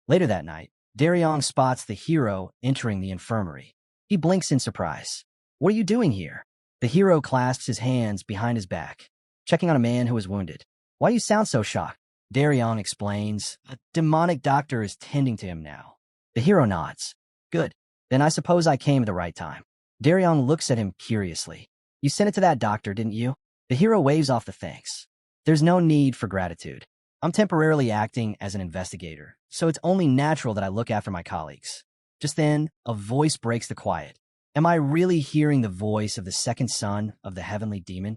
Later that night, Daryong spots the hero entering the infirmary. He blinks in surprise. What are you doing here? The hero clasps his hands behind his back, checking on a man who is wounded. Why do you sound so shocked? Daryong explains. A demonic doctor is tending to him now. The hero nods. Good. Then I suppose I came at the right time. Daryong looks at him curiously. You sent it to that doctor, didn't you? The hero waves off the thanks. There's no need for gratitude. I'm temporarily acting as an investigator, so it's only natural that I look after my colleagues. Just then, a voice breaks the quiet. Am I really hearing the voice of the second son of the heavenly demon?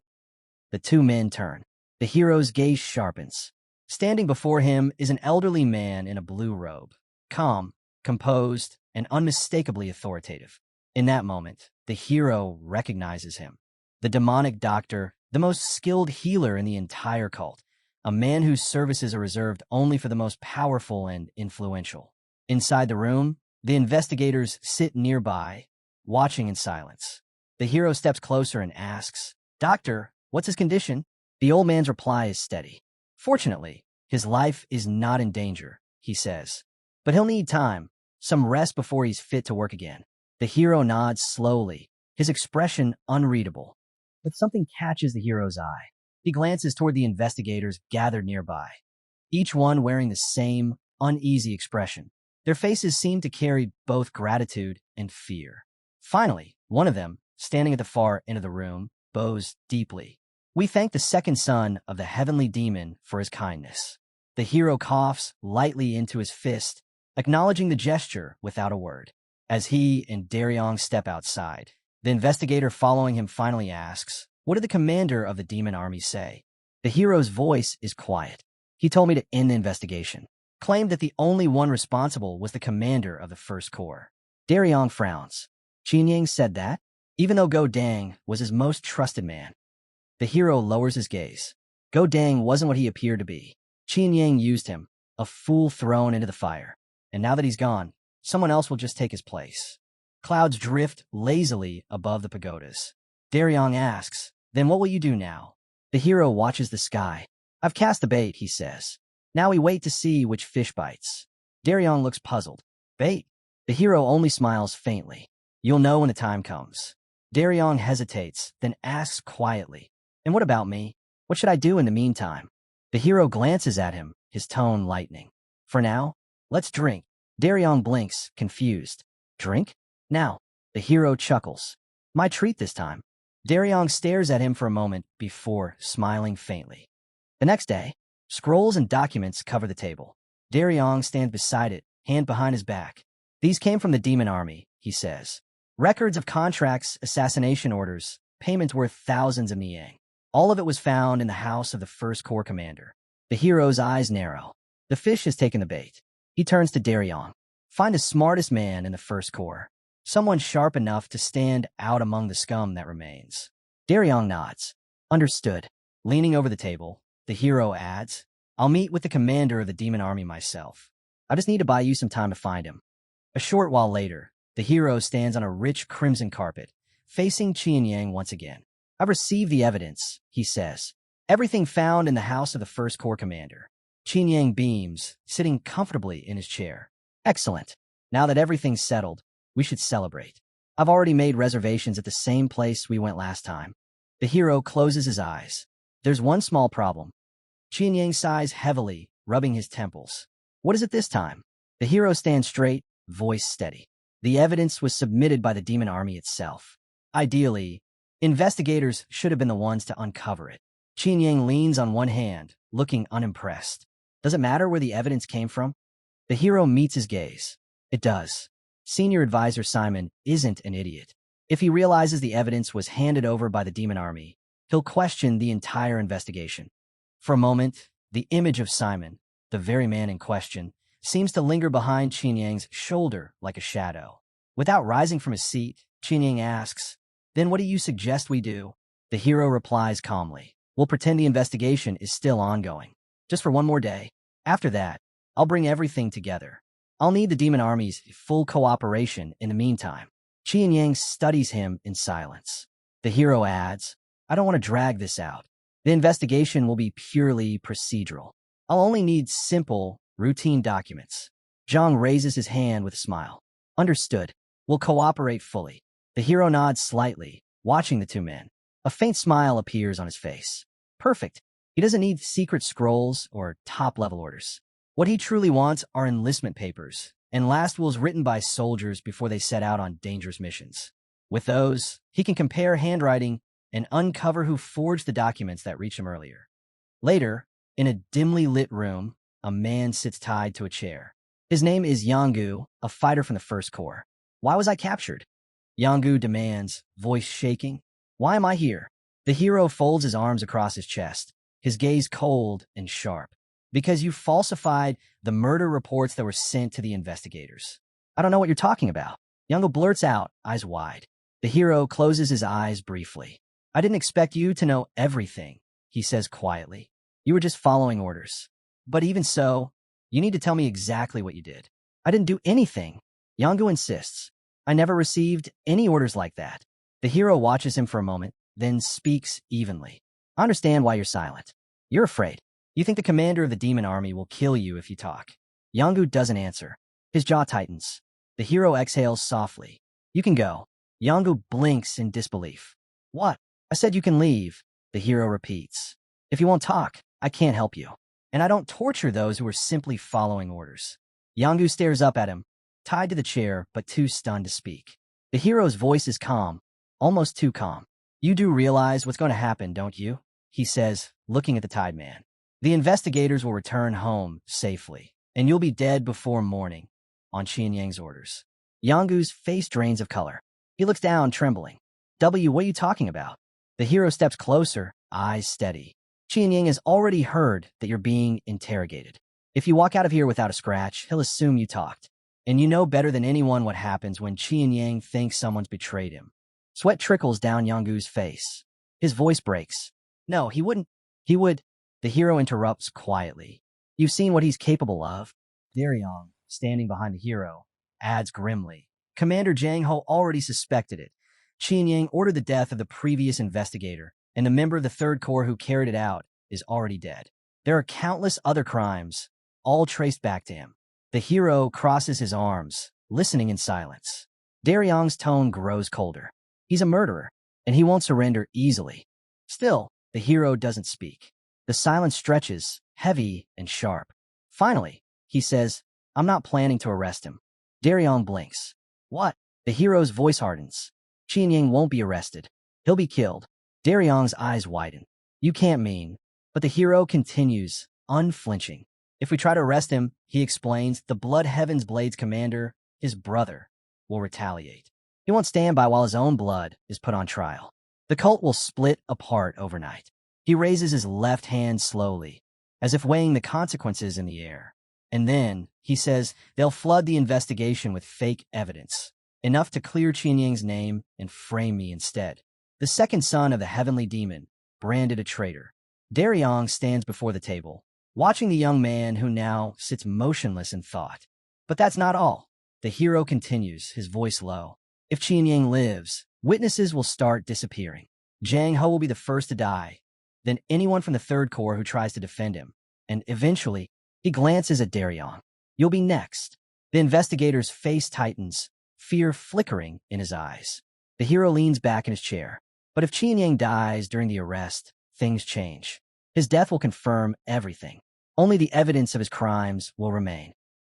The 2 men turn. The hero's gaze sharpens. Standing before him is an elderly man in a blue robe, calm, composed, and unmistakably authoritative. In that moment, the hero recognizes him. The demonic doctor, the most skilled healer in the entire cult, a man whose services are reserved only for the most powerful and influential. Inside the room, the investigators sit nearby, watching in silence. The hero steps closer and asks, Doctor, what's his condition? The old man's reply is steady. Fortunately, his life is not in danger, he says. But he'll need time, some rest before he's fit to work again. The hero nods slowly, his expression unreadable. But something catches the hero's eye. He glances toward the investigators gathered nearby, each one wearing the same uneasy expression. Their faces seem to carry both gratitude and fear. Finally, one of them, standing at the far end of the room, bows deeply. We thank the second son of the heavenly demon for his kindness. The hero coughs lightly into his fist, acknowledging the gesture without a word. As he and Daryong step outside, the investigator following him finally asks, what did the commander of the demon army say? The hero's voice is quiet. He told me to end the investigation. Claimed that the only one responsible was the commander of the First Corps. Daryong frowns. Qianyang said that? Even though Go Dang was his most trusted man, the hero lowers his gaze. Go Dang wasn't what he appeared to be. Qin Yang used him, a fool thrown into the fire. And now that he's gone, someone else will just take his place. Clouds drift lazily above the pagodas. Daryong asks, "Then what will you do now?" The hero watches the sky. "I've cast the bait," he says. "Now we wait to see which fish bites." Daryong looks puzzled. "Bait?" The hero only smiles faintly. "You'll know when the time comes." Daryong hesitates, then asks quietly, "And what about me? What should I do in the meantime?" The hero glances at him, his tone lightening. "For now, let's drink." Daryong blinks, confused. "Drink? Now?" The hero chuckles. "My treat this time." Daryong stares at him for a moment before smiling faintly. The next day, scrolls and documents cover the table. Daryong stands beside it, hand behind his back. "These came from the demon army," he says. "Records of contracts, assassination orders, payments worth thousands of niang. All of it was found in the house of the first corps commander." The hero's eyes narrow. The fish has taken the bait. He turns to Daryong. "Find the smartest man in the first corps. Someone sharp enough to stand out among the scum that remains." Daryong nods. "Understood." Leaning over the table, the hero adds, "I'll meet with the commander of the demon army myself. I just need to buy you some time to find him." A short while later, the hero stands on a rich crimson carpet, facing Qin Yang once again. "I've received the evidence," he says. "Everything found in the house of the first corps commander." Qin Yang beams, sitting comfortably in his chair. "Excellent. Now that everything's settled, we should celebrate. I've already made reservations at the same place we went last time." The hero closes his eyes. "There's one small problem." Qin Yang sighs heavily, rubbing his temples. "What is it this time?" The hero stands straight, voice steady. "The evidence was submitted by the demon army itself. Ideally, investigators should have been the ones to uncover it." Qin Yang leans on one hand, looking unimpressed. "Does it matter where the evidence came from?" The hero meets his gaze. "It does. Senior advisor Simon isn't an idiot. If he realizes the evidence was handed over by the demon army, he'll question the entire investigation." For a moment, the image of Simon, the very man in question, seems to linger behind Qin Yang's shoulder like a shadow. Without rising from his seat, Qin Yang asks, "Then what do you suggest we do?" The hero replies calmly, "We'll pretend the investigation is still ongoing. Just for one more day. After that, I'll bring everything together. I'll need the demon army's full cooperation in the meantime." Qin Yang studies him in silence. The hero adds, "I don't want to drag this out. The investigation will be purely procedural. I'll only need simple, routine documents." Zhang raises his hand with a smile. "Understood. We'll cooperate fully." The hero nods slightly, watching the two men. A faint smile appears on his face. Perfect. He doesn't need secret scrolls or top-level orders. What he truly wants are enlistment papers and last wills written by soldiers before they set out on dangerous missions. With those, he can compare handwriting and uncover who forged the documents that reached him earlier. Later, in a dimly lit room, a man sits tied to a chair. His name is Yanggu, a fighter from the First Corps. "Why was I captured?" Yanggu demands, voice shaking. "Why am I here?" The hero folds his arms across his chest, his gaze cold and sharp. "Because you falsified the murder reports that were sent to the investigators." "I don't know what you're talking about." Yanggu blurts out, eyes wide. The hero closes his eyes briefly. "I didn't expect you to know everything," he says quietly. "You were just following orders. But even so, you need to tell me exactly what you did." "I didn't do anything." Yanggu insists. "I never received any orders like that." The hero watches him for a moment, then speaks evenly. "I understand why you're silent. You're afraid. You think the commander of the demon army will kill you if you talk." Yanggu doesn't answer. His jaw tightens. The hero exhales softly. "You can go." Yanggu blinks in disbelief. "What?" "I said you can leave," the hero repeats. "If you won't talk, I can't help you. And I don't torture those who are simply following orders." Yanggu stares up at him, tied to the chair but too stunned to speak. The hero's voice is calm, almost too calm. "You do realize what's going to happen, don't you?" he says, looking at the tied man. "The investigators will return home safely, and you'll be dead before morning, on Qin Yang's orders." Yanggu's face drains of color. He looks down, trembling. What are you talking about?" The hero steps closer, eyes steady. "Qin Yang has already heard that you're being interrogated. If you walk out of here without a scratch, he'll assume you talked. And you know better than anyone what happens when Qin Yang thinks someone's betrayed him." Sweat trickles down Yonggu's face. His voice breaks. No, he wouldn't. He would. The hero interrupts quietly. You've seen what he's capable of. Daryong, standing behind the hero, adds grimly. Commander Jang Ho already suspected it. Qin Yang ordered the death of the previous investigator, and the member of the Third Corps who carried it out is already dead. There are countless other crimes, all traced back to him. The hero crosses his arms, listening in silence. Daryong's tone grows colder. He's a murderer, and he won't surrender easily. Still, the hero doesn't speak. The silence stretches, heavy and sharp. Finally, he says, I'm not planning to arrest him. Daryong blinks. What? The hero's voice hardens. Qin Yang won't be arrested. He'll be killed. Daryong's eyes widen. You can't mean. But the hero continues, unflinching. If we try to arrest him, he explains, the Blood Heaven's Blades commander, his brother, will retaliate. He won't stand by while his own blood is put on trial. The cult will split apart overnight. He raises his left hand slowly, as if weighing the consequences in the air. And then, he says, they'll flood the investigation with fake evidence, enough to clear Qin Yang's name and frame me instead. The second son of the heavenly demon, branded a traitor. Daryong stands before the table, watching the young man who now sits motionless in thought. But that's not all. The hero continues, his voice low. If Qin Yang lives, witnesses will start disappearing. Jang Ho will be the first to die, then anyone from the Third Corps who tries to defend him. And eventually, he glances at Daryong. You'll be next. The investigator's face tightens, fear flickering in his eyes. The hero leans back in his chair. But if Qin Yang dies during the arrest, things change. His death will confirm everything. Only the evidence of his crimes will remain.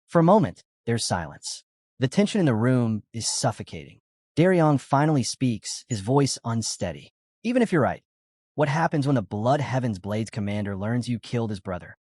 For a moment, there's silence. The tension in the room is suffocating. Daryong finally speaks, his voice unsteady. Even if you're right, what happens when the Blood Heaven's Blades commander learns you killed his brother?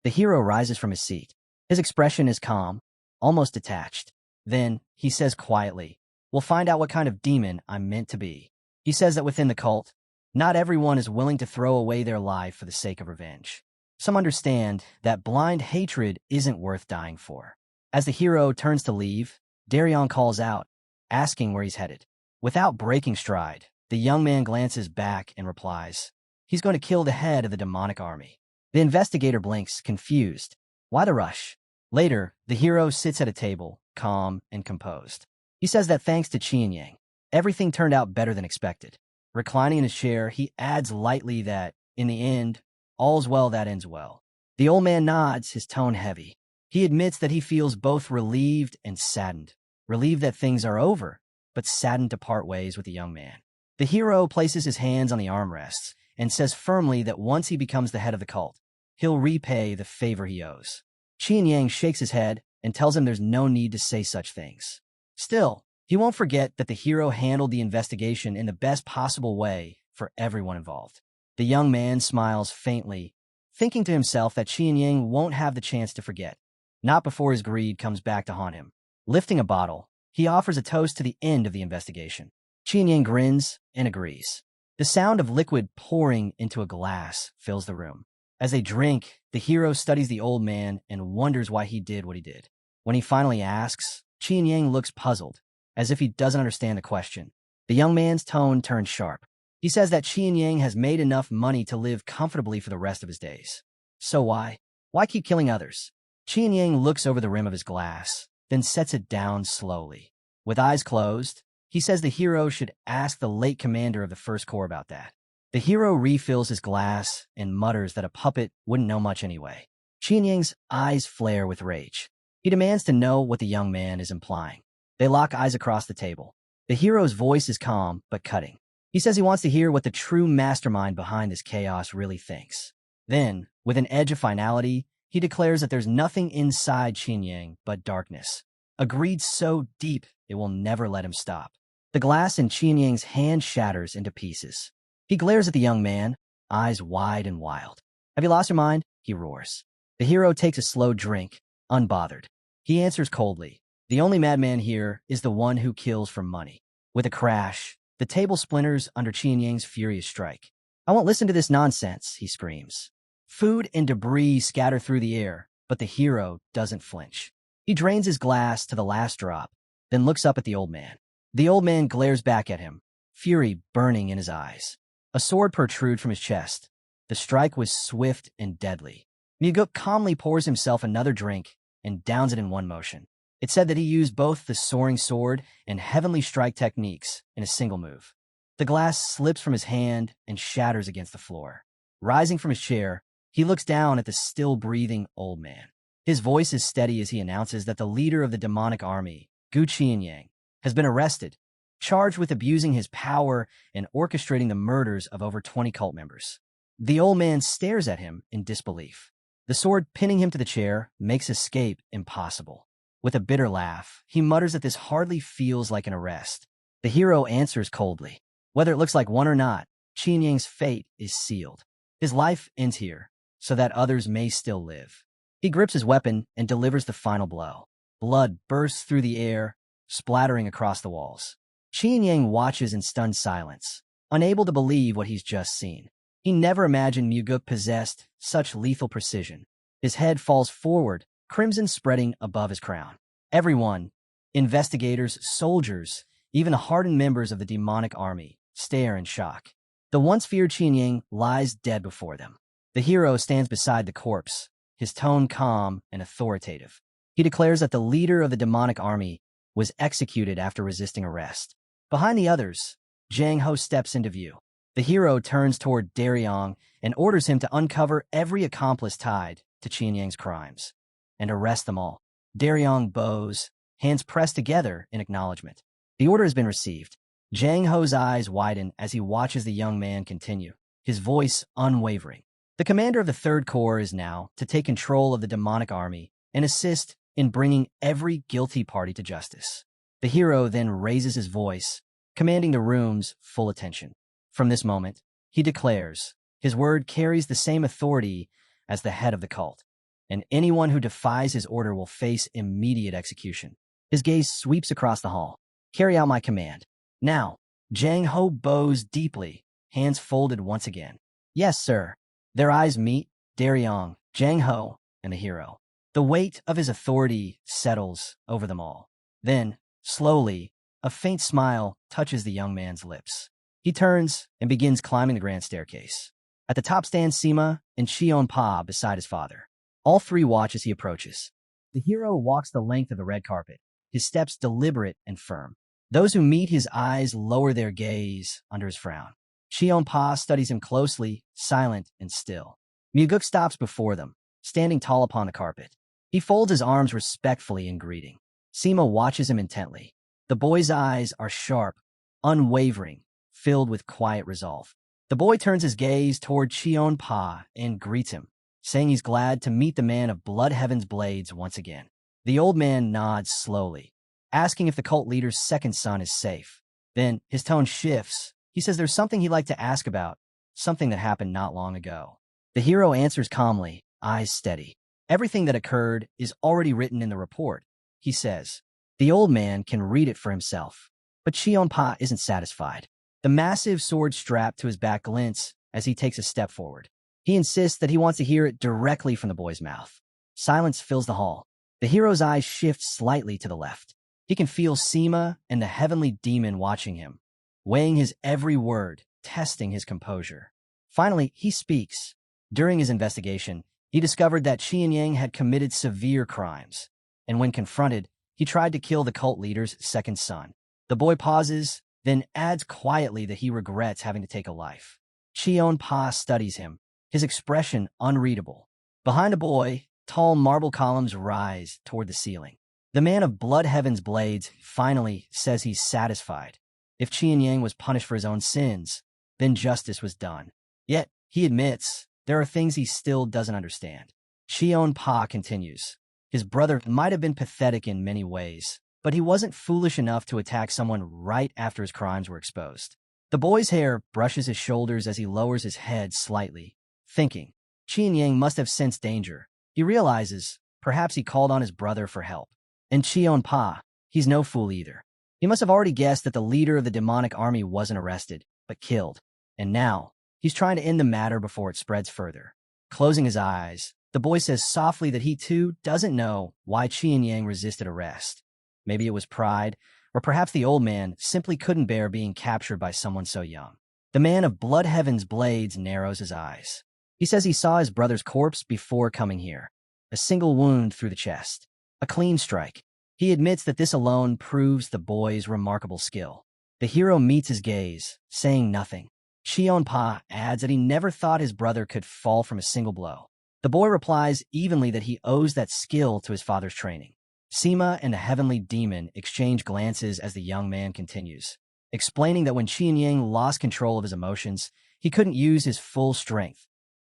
The hero rises from his seat. His expression is calm, almost detached. Then, he says quietly, we'll find out what kind of demon I'm meant to be. He says that within the cult, not everyone is willing to throw away their life for the sake of revenge. Some understand that blind hatred isn't worth dying for. As the hero turns to leave, Daryong calls out, asking where he's headed. Without breaking stride, the young man glances back and replies, he's going to kill the head of the demonic army. The investigator blinks, confused. Why the rush? Later, the hero sits at a table, calm and composed. He says that thanks to Qin Yang, everything turned out better than expected. Reclining in his chair, he adds lightly that, in the end, all's well that ends well. The old man nods, his tone heavy. He admits that he feels both relieved and saddened. Relieved that things are over, but saddened to part ways with the young man. The hero places his hands on the armrests and says firmly that once he becomes the head of the cult, he'll repay the favor he owes. Qin Yang shakes his head and tells him there's no need to say such things. Still, he won't forget that the hero handled the investigation in the best possible way for everyone involved. The young man smiles faintly, thinking to himself that Qin Yang won't have the chance to forget. Not before his greed comes back to haunt him. Lifting a bottle, he offers a toast to the end of the investigation. Qin Yang grins and agrees. The sound of liquid pouring into a glass fills the room. As they drink, the hero studies the old man and wonders why he did what he did. When he finally asks, Qin Yang looks puzzled, as if he doesn't understand the question. The young man's tone turns sharp. He says that Qin Yang has made enough money to live comfortably for the rest of his days. So why? Why keep killing others? Qin Yang looks over the rim of his glass, then sets it down slowly. With eyes closed, he says the hero should ask the late commander of the First Corps about that. The hero refills his glass and mutters that a puppet wouldn't know much anyway. Qin Yang's eyes flare with rage. He demands to know what the young man is implying. They lock eyes across the table. The hero's voice is calm but cutting. He says he wants to hear what the true mastermind behind this chaos really thinks. Then, with an edge of finality, he declares that there's nothing inside Qin Yang but darkness. A greed so deep it will never let him stop. The glass in Qin Yang's hand shatters into pieces. He glares at the young man, eyes wide and wild. Have you lost your mind? He roars. The hero takes a slow drink, unbothered. He answers coldly. The only madman here is the one who kills for money. With a crash, the table splinters under Qin Yang's furious strike. I won't listen to this nonsense, he screams. Food and debris scatter through the air, but the hero doesn't flinch. He drains his glass to the last drop, then looks up at the old man. The old man glares back at him, fury burning in his eyes. A sword protrudes from his chest. The strike was swift and deadly. Muguk calmly pours himself another drink and downs it in one motion. It said that he used both the soaring sword and heavenly strike techniques in a single move. The glass slips from his hand and shatters against the floor. Rising from his chair, he looks down at the still-breathing old man. His voice is steady as he announces that the leader of the demonic army, Gu Qianyang, has been arrested, charged with abusing his power and orchestrating the murders of over 20 cult members. The old man stares at him in disbelief. The sword pinning him to the chair makes escape impossible. With a bitter laugh, he mutters that this hardly feels like an arrest. The hero answers coldly. Whether it looks like one or not, Qianyang's fate is sealed. His life ends here, so that others may still live. He grips his weapon and delivers the final blow. Blood bursts through the air, splattering across the walls. Qianyang watches in stunned silence, unable to believe what he's just seen. He never imagined Muguk possessed such lethal precision. His head falls forward, crimson spreading above his crown. Everyone, investigators, soldiers, even the hardened members of the demonic army, stare in shock. The once feared Qianyang lies dead before them. The hero stands beside the corpse, his tone calm and authoritative. He declares that the leader of the demonic army was executed after resisting arrest. Behind the others, Jang Ho steps into view. The hero turns toward Daryong and orders him to uncover every accomplice tied to Qianyang's crimes and arrest them all. Daryong bows, hands pressed together in acknowledgement. The order has been received. Jang Ho's eyes widen as he watches the young man continue, his voice unwavering. The commander of the Third Corps is now to take control of the demonic army and assist in bringing every guilty party to justice. The hero then raises his voice, commanding the room's full attention. From this moment, he declares, his word carries the same authority as the head of the cult, and anyone who defies his order will face immediate execution. His gaze sweeps across the hall. Carry out my command. Now, Jang Ho bows deeply, hands folded once again. Yes, sir. Their eyes meet, Daryong, Jang Ho, and the hero. The weight of his authority settles over them all. Then, slowly, a faint smile touches the young man's lips. He turns and begins climbing the grand staircase. At the top stands Sima and Cheon Pa beside his father. All three watch as he approaches. The hero walks the length of the red carpet, his steps deliberate and firm. Those who meet his eyes lower their gaze under his frown. Cheon Pa studies him closely, silent and still. Muguk stops before them, standing tall upon the carpet. He folds his arms respectfully in greeting. Sima watches him intently. The boy's eyes are sharp, unwavering, filled with quiet resolve. The boy turns his gaze toward Cheon Pa and greets him, saying he's glad to meet the man of Blood Heaven's blades once again. The old man nods slowly, asking if the cult leader's second son is safe. Then his tone shifts. He says there's something he'd like to ask about, something that happened not long ago. The hero answers calmly, eyes steady. Everything that occurred is already written in the report, he says. The old man can read it for himself. But Cheon Pa isn't satisfied. The massive sword strapped to his back glints as he takes a step forward. He insists that he wants to hear it directly from the boy's mouth. Silence fills the hall. The hero's eyes shift slightly to the left. He can feel Sima and the heavenly demon watching him, weighing his every word, testing his composure. Finally, he speaks. During his investigation, he discovered that Qianyang had committed severe crimes, and when confronted, he tried to kill the cult leader's second son. The boy pauses, then adds quietly that he regrets having to take a life. Cheon Pa studies him, his expression unreadable. Behind the boy, tall marble columns rise toward the ceiling. The man of Blood Heaven's blades finally says he's satisfied. If Qianyang was punished for his own sins, then justice was done. Yet, he admits, there are things he still doesn't understand. Cheon Pa continues. His brother might have been pathetic in many ways, but he wasn't foolish enough to attack someone right after his crimes were exposed. The boy's hair brushes his shoulders as he lowers his head slightly, thinking. Qianyang must have sensed danger. He realizes, perhaps he called on his brother for help. And Cheon Pa, he's no fool either. He must have already guessed that the leader of the demonic army wasn't arrested, but killed. And now, he's trying to end the matter before it spreads further. Closing his eyes, the boy says softly that he too doesn't know why Qianyang resisted arrest. Maybe it was pride, Or perhaps the old man simply couldn't bear being captured by someone so young. The man of Blood Heaven's blades narrows his eyes. He says he saw his brother's corpse before coming here. A single wound through the chest. A clean strike. He admits that this alone proves the boy's remarkable skill. The hero meets his gaze, saying nothing. Cheon-pa adds that he never thought his brother could fall from a single blow. The boy replies evenly that he owes that skill to his father's training. Sima and the heavenly demon exchange glances as the young man continues, explaining that when Qian Yang lost control of his emotions, he couldn't use his full strength,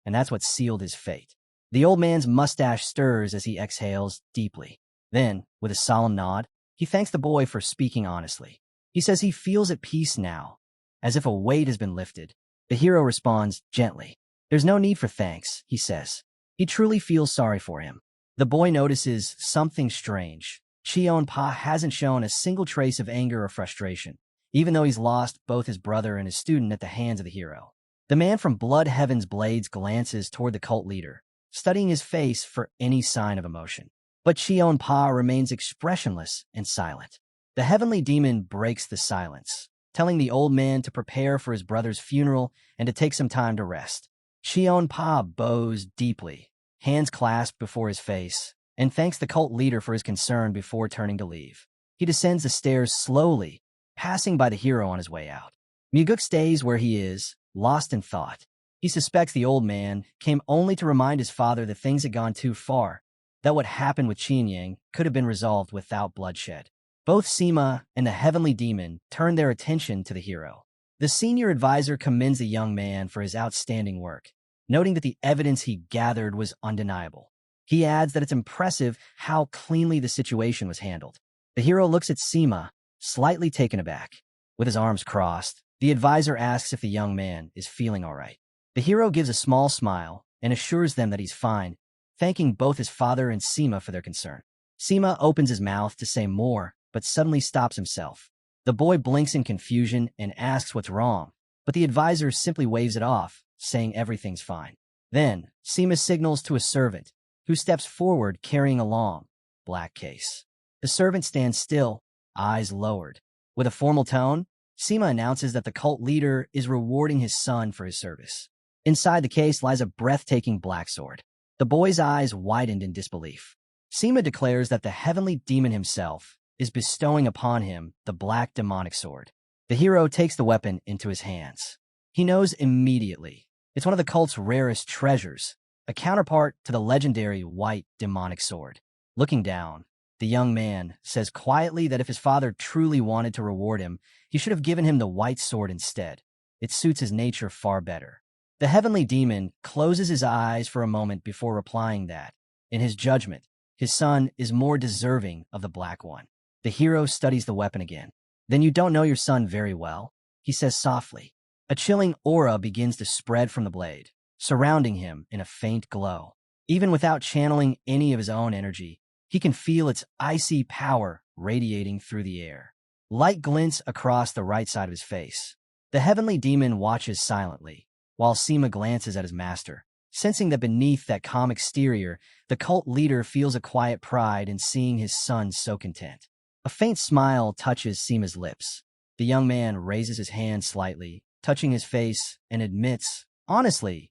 and that's what sealed his fate. The old man's mustache stirs as he exhales deeply. Then, with a solemn nod, he thanks the boy for speaking honestly. He says he feels at peace now, as if a weight has been lifted. The hero responds gently. There's no need for thanks, he says. He truly feels sorry for him. The boy notices something strange. Cheon-pa hasn't shown a single trace of anger or frustration, even though he's lost both his brother and his student at the hands of the hero. The man from Blood Heaven's blades glances toward the cult leader, studying his face for any sign of emotion. But Cheon-pa remains expressionless and silent. The heavenly demon breaks the silence, telling the old man to prepare for his brother's funeral and to take some time to rest. Cheon-pa bows deeply, hands clasped before his face, and thanks the cult leader for his concern before turning to leave. He descends the stairs slowly, passing by the hero on his way out. Muguk stays where he is, lost in thought. He suspects the old man came only to remind his father that things had gone too far, that what happened with Qian Yang could have been resolved without bloodshed. Both Sima and the heavenly demon turn their attention to the hero. The senior advisor commends the young man for his outstanding work, noting that the evidence he gathered was undeniable. He adds that it's impressive how cleanly the situation was handled. The hero looks at Sima, slightly taken aback. With his arms crossed, the advisor asks if the young man is feeling all right. The hero gives a small smile and assures them that he's fine, thanking both his father and Sima for their concern. Sima opens his mouth to say more, but suddenly stops himself. The boy blinks in confusion and asks what's wrong, but the advisor simply waves it off, saying everything's fine. Then, Sima signals to a servant, who steps forward carrying a long, black case. The servant stands still, eyes lowered. With a formal tone, Sima announces that the cult leader is rewarding his son for his service. Inside the case lies a breathtaking black sword. The boy's eyes widened in disbelief. Sima declares that the heavenly demon himself is bestowing upon him the black demonic sword. The hero takes the weapon into his hands. He knows immediately. It's one of the cult's rarest treasures, a counterpart to the legendary white demonic sword. Looking down, the young man says quietly that if his father truly wanted to reward him, he should have given him the white sword instead. It suits his nature far better. The heavenly demon closes his eyes for a moment before replying that, in his judgment, his son is more deserving of the black one. The hero studies the weapon again. Then you don't know your son very well, he says softly. A chilling aura begins to spread from the blade, surrounding him in a faint glow. Even without channeling any of his own energy, he can feel its icy power radiating through the air. Light glints across the right side of his face. The heavenly demon watches silently, while Sima glances at his master. Sensing that beneath that calm exterior, the cult leader feels a quiet pride in seeing his son so content. A faint smile touches Sima's lips. The young man raises his hand slightly, touching his face, and admits, honestly,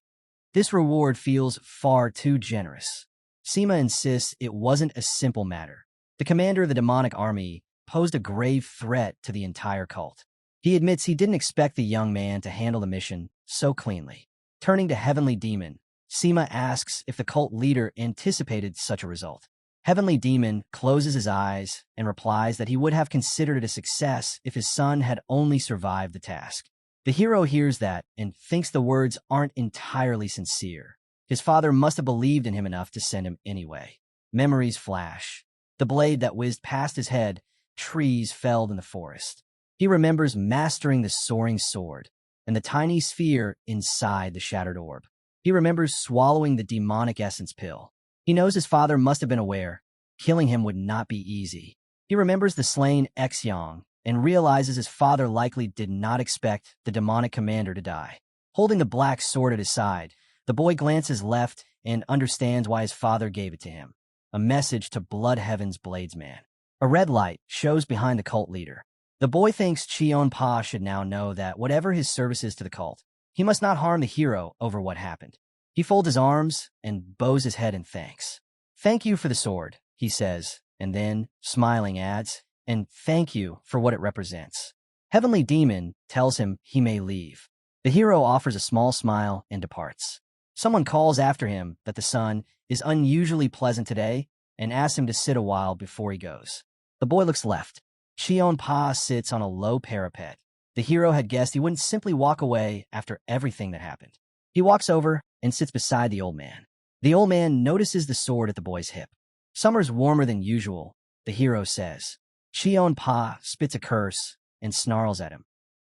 this reward feels far too generous. Sima insists it wasn't a simple matter. The commander of the demonic army posed a grave threat to the entire cult. He admits he didn't expect the young man to handle the mission so cleanly. Turning to Heavenly Demon, Sima asks if the cult leader anticipated such a result. Heavenly Demon closes his eyes and replies that he would have considered it a success if his son had only survived the task. The hero hears that and thinks the words aren't entirely sincere. His father must have believed in him enough to send him anyway. Memories flash. The blade that whizzed past his head, trees felled in the forest. He remembers mastering the soaring sword and the tiny sphere inside the shattered orb. He remembers swallowing the demonic essence pill. He knows his father must have been aware. Killing him would not be easy. He remembers the slain Exyong and realizes his father likely did not expect the demonic commander to die. Holding the black sword at his side, the boy glances left and understands why his father gave it to him. A message to Blood Heaven's bladesman. A red light shows behind the cult leader. The boy thinks Cheon-pa should now know that whatever his service is to the cult, he must not harm the hero over what happened. He folds his arms and bows his head in thanks. "Thank you for the sword," he says, and then, smiling, adds, "and thank you for what it represents." Heavenly Demon tells him he may leave. The hero offers a small smile and departs. Someone calls after him that the sun is unusually pleasant today and asks him to sit a while before he goes. The boy looks left. Cheon-pa sits on a low parapet. The hero had guessed he wouldn't simply walk away after everything that happened. He walks over and sits beside the old man. The old man notices the sword at the boy's hip. "Summer's warmer than usual," the hero says. Cheon-pa spits a curse and snarls at him.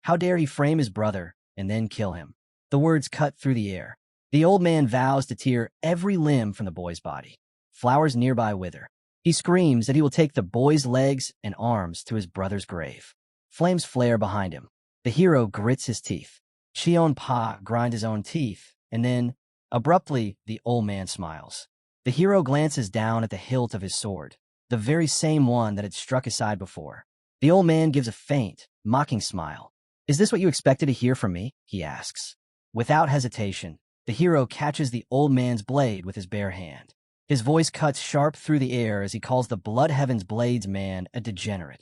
How dare he frame his brother and then kill him? The words cut through the air. The old man vows to tear every limb from the boy's body. Flowers nearby wither. He screams that he will take the boy's legs and arms to his brother's grave. Flames flare behind him. The hero grits his teeth. Cheon-pa grinds his own teeth, and then, abruptly, the old man smiles. The hero glances down at the hilt of his sword, the very same one that had struck his side before. The old man gives a faint, mocking smile. "Is this what you expected to hear from me?" he asks. Without hesitation, the hero catches the old man's blade with his bare hand. His voice cuts sharp through the air as he calls the Blood Heaven's Blades man a degenerate,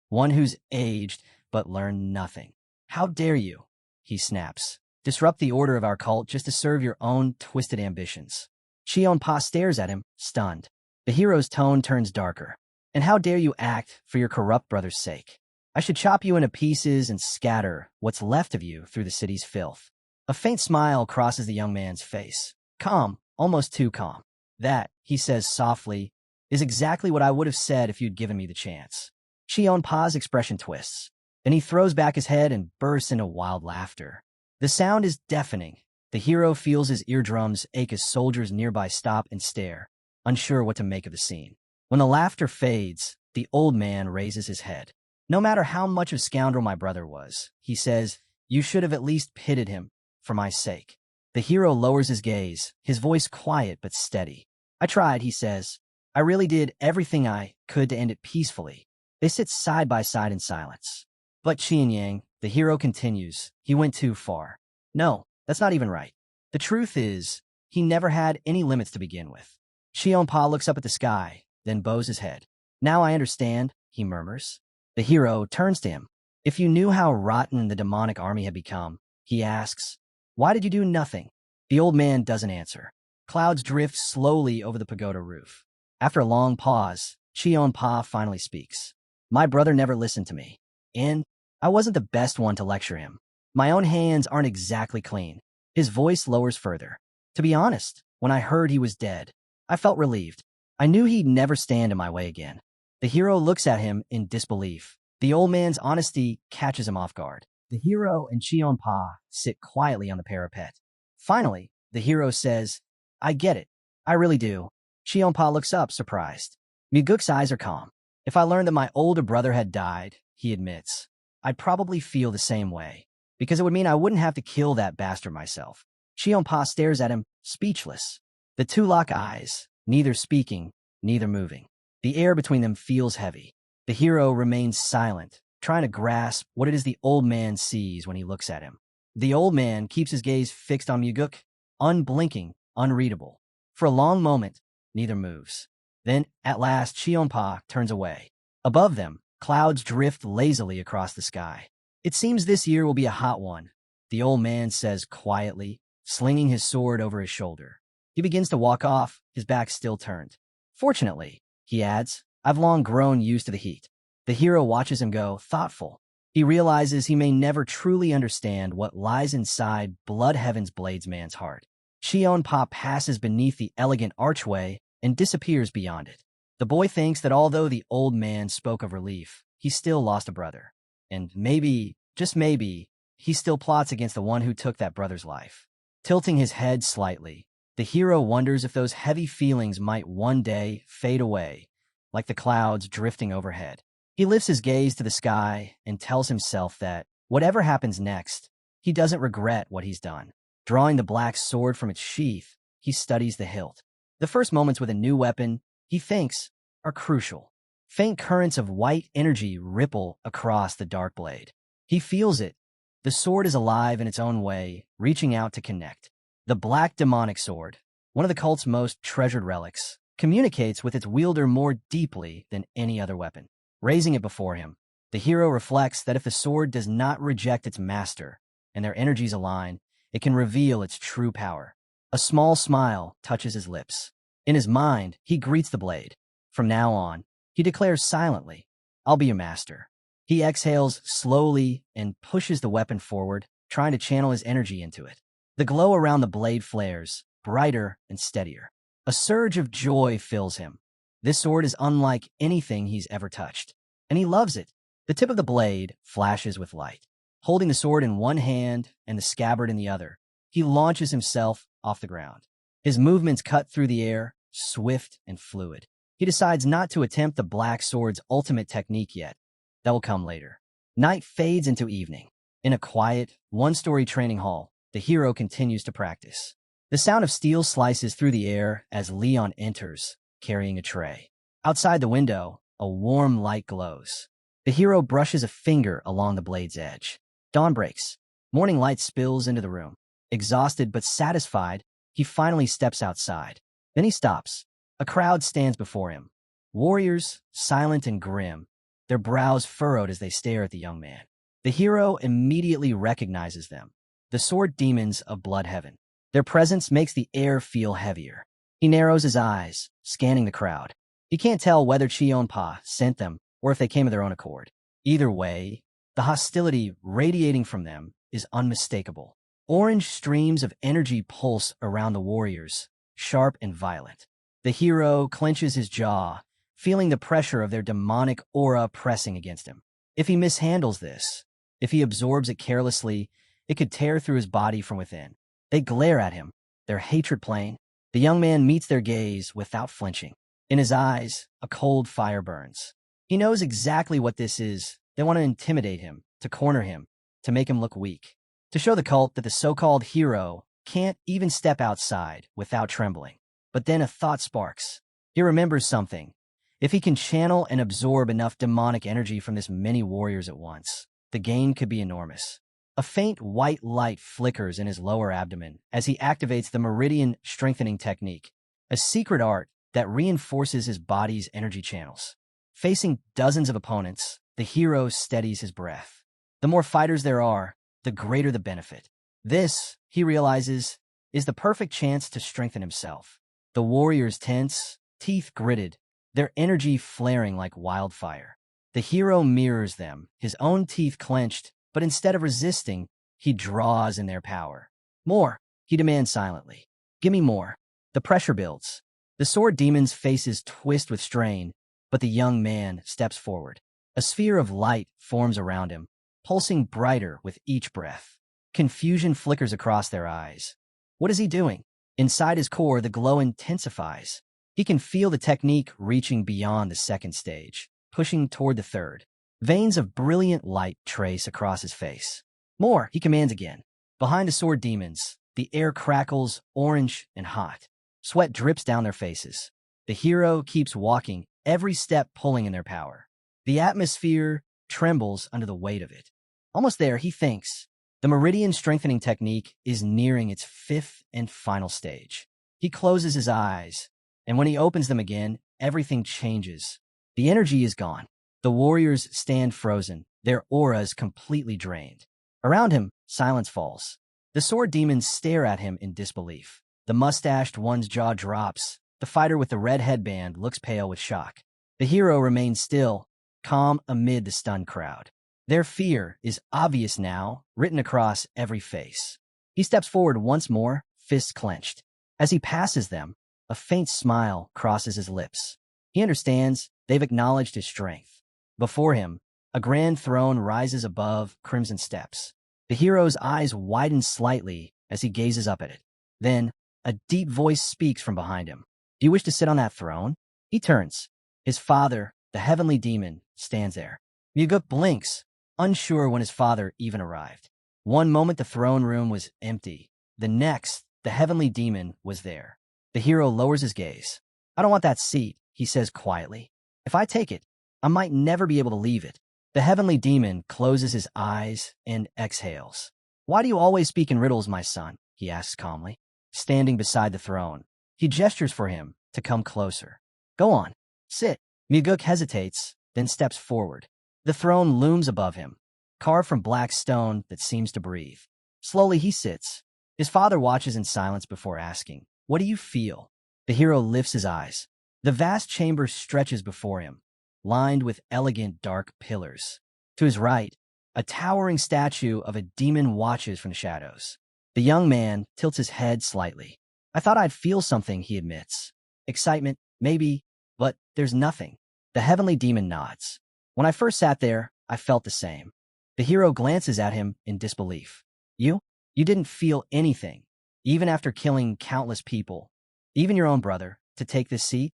one who's aged but learned nothing. "How dare you," he snaps, "disrupt the order of our cult just to serve your own twisted ambitions?" Cheon-pa stares at him, stunned. The hero's tone turns darker. "And how dare you act for your corrupt brother's sake? I should chop you into pieces and scatter what's left of you through the city's filth." A faint smile crosses the young man's face. Calm, almost too calm. "That," he says softly, "is exactly what I would have said if you'd given me the chance." Cheon-pa's expression twists. Then he throws back his head and bursts into wild laughter. The sound is deafening. The hero feels his eardrums ache as soldiers nearby stop and stare, unsure what to make of the scene. When the laughter fades, the old man raises his head. "No matter how much of a scoundrel my brother was," he says, "you should have at least pitied him for my sake." The hero lowers his gaze, his voice quiet but steady. "I tried," he says. "I really did everything I could to end it peacefully." They sit side by side in silence. "But Qianyang," the hero continues, "he went too far." "No, that's not even right. The truth is, he never had any limits to begin with." Cheon-pa looks up at the sky, then bows his head. "Now I understand," he murmurs. The hero turns to him. "If you knew how rotten the demonic army had become," he asks, "why did you do nothing?" The old man doesn't answer. Clouds drift slowly over the pagoda roof. After a long pause, Cheon-pa finally speaks. "My brother never listened to me, and I wasn't the best one to lecture him. My own hands aren't exactly clean." His voice lowers further. "To be honest, when I heard he was dead, I felt relieved. I knew he'd never stand in my way again." The hero looks at him in disbelief. The old man's honesty catches him off guard. The hero and Cheon-pa sit quietly on the parapet. Finally, the hero says, "I get it. I really do." Cheon-pa looks up, surprised. Miguk's eyes are calm. "If I learned that my older brother had died," he admits, "I'd probably feel the same way, because it would mean I wouldn't have to kill that bastard myself." Cheon-pa stares at him, speechless. The two lock eyes, neither speaking, neither moving. The air between them feels heavy. The hero remains silent, trying to grasp what it is the old man sees when he looks at him. The old man keeps his gaze fixed on Miguk, unblinking, unreadable. For a long moment, neither moves. Then, at last, Cheon-pa turns away. Above them, clouds drift lazily across the sky. "It seems this year will be a hot one," the old man says quietly, slinging his sword over his shoulder. He begins to walk off, his back still turned. "Fortunately," he adds, "I've long grown used to the heat." The hero watches him go, thoughtful. He realizes he may never truly understand what lies inside Blood Heaven's Bladesman's heart. Cheon-pa passes beneath the elegant archway and disappears beyond it. The boy thinks that although the old man spoke of relief, he still lost a brother. And maybe, just maybe, he still plots against the one who took that brother's life. Tilting his head slightly, the hero wonders if those heavy feelings might one day fade away, like the clouds drifting overhead. He lifts his gaze to the sky and tells himself that, whatever happens next, he doesn't regret what he's done. Drawing the black sword from its sheath, he studies the hilt. The first moments with a new weapon, he thinks, are crucial. Faint currents of white energy ripple across the dark blade. He feels it. The sword is alive in its own way, reaching out to connect. The black demonic sword, one of the cult's most treasured relics, communicates with its wielder more deeply than any other weapon. Raising it before him, the hero reflects that if the sword does not reject its master and their energies align, it can reveal its true power. A small smile touches his lips. In his mind, he greets the blade. From now on, he declares silently, "I'll be your master." He exhales slowly and pushes the weapon forward, trying to channel his energy into it. The glow around the blade flares, brighter and steadier. A surge of joy fills him. This sword is unlike anything he's ever touched, and he loves it. The tip of the blade flashes with light. Holding the sword in one hand and the scabbard in the other, he launches himself off the ground. His movements cut through the air, swift and fluid. He decides not to attempt the black sword's ultimate technique yet. That will come later. Night fades into evening. In a quiet, one-story training hall, the hero continues to practice. The sound of steel slices through the air as Leon enters, carrying a tray. Outside the window, a warm light glows. The hero brushes a finger along the blade's edge. Dawn breaks. Morning light spills into the room. Exhausted but satisfied, he finally steps outside. Then he stops. A crowd stands before him. Warriors, silent and grim, their brows furrowed as they stare at the young man. The hero immediately recognizes them, the sword demons of Bloodheaven. Their presence makes the air feel heavier. He narrows his eyes, scanning the crowd. He can't tell whether Chionpa sent them or if they came of their own accord. Either way, the hostility radiating from them is unmistakable. Orange streams of energy pulse around the warriors, sharp and violent. The hero clenches his jaw, feeling the pressure of their demonic aura pressing against him. If he mishandles this, if he absorbs it carelessly, it could tear through his body from within. They glare at him, their hatred plain. The young man meets their gaze without flinching. In his eyes, a cold fire burns. He knows exactly what this is. They want to intimidate him, to corner him, to make him look weak, to show the cult that the so-called hero can't even step outside without trembling. But then a thought sparks. He remembers something. If he can channel and absorb enough demonic energy from this many warriors at once, the gain could be enormous. A faint white light flickers in his lower abdomen as he activates the meridian strengthening technique, a secret art that reinforces his body's energy channels. Facing dozens of opponents, the hero steadies his breath. The more fighters there are, the greater the benefit. This, he realizes, is the perfect chance to strengthen himself. The warriors tense, teeth gritted, their energy flaring like wildfire. The hero mirrors them, his own teeth clenched, but instead of resisting, he draws in their power. More, he demands silently. Give me more. The pressure builds. The sword demon's faces twist with strain, but the young man steps forward. A sphere of light forms around him, pulsing brighter with each breath. Confusion flickers across their eyes. What is he doing? Inside his core, the glow intensifies. He can feel the technique reaching beyond the second stage, pushing toward the third. Veins of brilliant light trace across his face. More, he commands again. Behind the sword demons, the air crackles orange and hot. Sweat drips down their faces. The hero keeps walking, every step pulling in their power. The atmosphere trembles under the weight of it. Almost there, he thinks. The meridian strengthening technique is nearing its fifth and final stage. He closes his eyes, and when he opens them again, everything changes. The energy is gone. The warriors stand frozen, their auras completely drained. Around him, silence falls. The sword demons stare at him in disbelief. The mustached one's jaw drops. The fighter with the red headband looks pale with shock. The hero remains still, calm amid the stunned crowd. Their fear is obvious now, written across every face. He steps forward once more, fists clenched. As he passes them, a faint smile crosses his lips. He understands they've acknowledged his strength. Before him, a grand throne rises above crimson steps. The hero's eyes widen slightly as he gazes up at it. Then, a deep voice speaks from behind him. Do you wish to sit on that throne? He turns. His father, the heavenly demon, stands there. Muguk blinks, unsure when his father even arrived. One moment the throne room was empty. The next, the heavenly demon was there. The hero lowers his gaze. I don't want that seat, he says quietly. If I take it, I might never be able to leave it. The heavenly demon closes his eyes and exhales. Why do you always speak in riddles, my son? He asks calmly. Standing beside the throne, he gestures for him to come closer. Go on, sit. Muguk hesitates, then steps forward. The throne looms above him, carved from black stone that seems to breathe. Slowly he sits. His father watches in silence before asking, "What do you feel?" The hero lifts his eyes. The vast chamber stretches before him, lined with elegant dark pillars. To his right, a towering statue of a demon watches from the shadows. The young man tilts his head slightly. I thought I'd feel something, he admits. Excitement, maybe, but there's nothing. The heavenly demon nods. When I first sat there, I felt the same. The hero glances at him in disbelief. You? You didn't feel anything, even after killing countless people, even your own brother, to take this seat?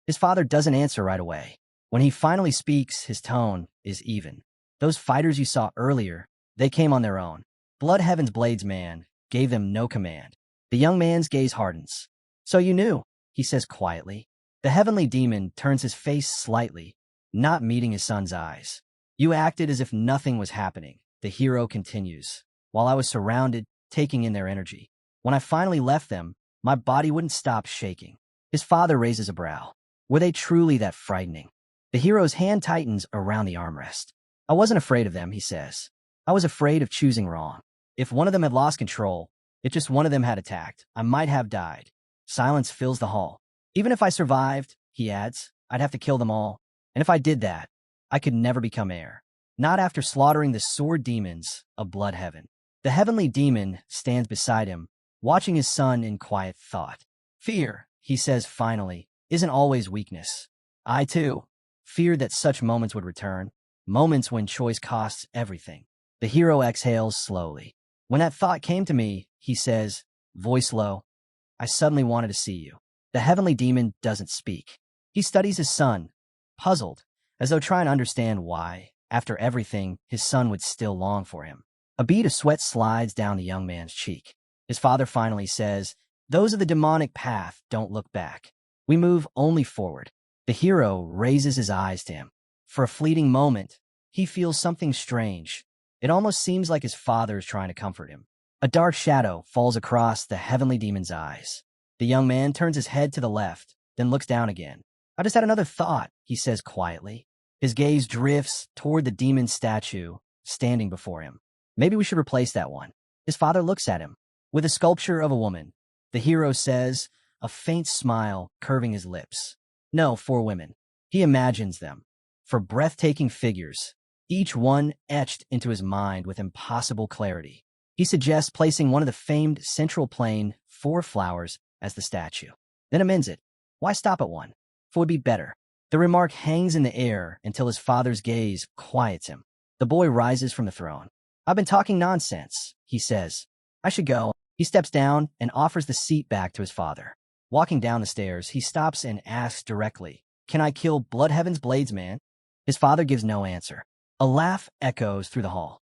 His father doesn't answer right away. When he finally speaks, his tone is even. Those fighters you saw earlier, they came on their own. Blood Heaven's Blades man gave them no command. The young man's gaze hardens. So you knew, he says quietly. The heavenly demon turns his face slightly, not meeting his son's eyes. You acted as if nothing was happening, the hero continues, while I was surrounded, taking in their energy. When I finally left them, my body wouldn't stop shaking. His father raises a brow. Were they truly that frightening? The hero's hand tightens around the armrest. I wasn't afraid of them, he says. I was afraid of choosing wrong. If one of them had lost control, if just one of them had attacked, I might have died. Silence fills the hall. Even if I survived, he adds, I'd have to kill them all. And if I did that, I could never become heir. Not after slaughtering the sword demons of Blood Heaven. The heavenly demon stands beside him, watching his son in quiet thought. Fear, he says finally, isn't always weakness. I, too, feared that such moments would return, moments when choice costs everything. The hero exhales slowly. When that thought came to me, he says, voice low, I suddenly wanted to see you. The heavenly demon doesn't speak. He studies his son, puzzled, as though trying to understand why, after everything, his son would still long for him. A bead of sweat slides down the young man's cheek. His father finally says, those of the demonic path don't look back. We move only forward. The hero raises his eyes to him. For a fleeting moment, he feels something strange. It almost seems like his father is trying to comfort him. A dark shadow falls across the heavenly demon's eyes. The young man turns his head to the left, then looks down again. I just had another thought, he says quietly. His gaze drifts toward the demon's statue, standing before him. Maybe we should replace that one. His father looks at him. With a sculpture of a woman, the hero says, a faint smile curving his lips. No, 4 women. He imagines them. For breathtaking figures, each one etched into his mind with impossible clarity. He suggests placing one of the famed central plane 4 flowers as the statue. Then amends it. Why stop at one? 4 would be better. The remark hangs in the air until his father's gaze quiets him. The boy rises from the throne. I've been talking nonsense, he says. I should go. He steps down and offers the seat back to his father. Walking down the stairs, he stops and asks directly, can I kill Blood Heaven's Blades man? His father gives no answer. A laugh echoes through the hall.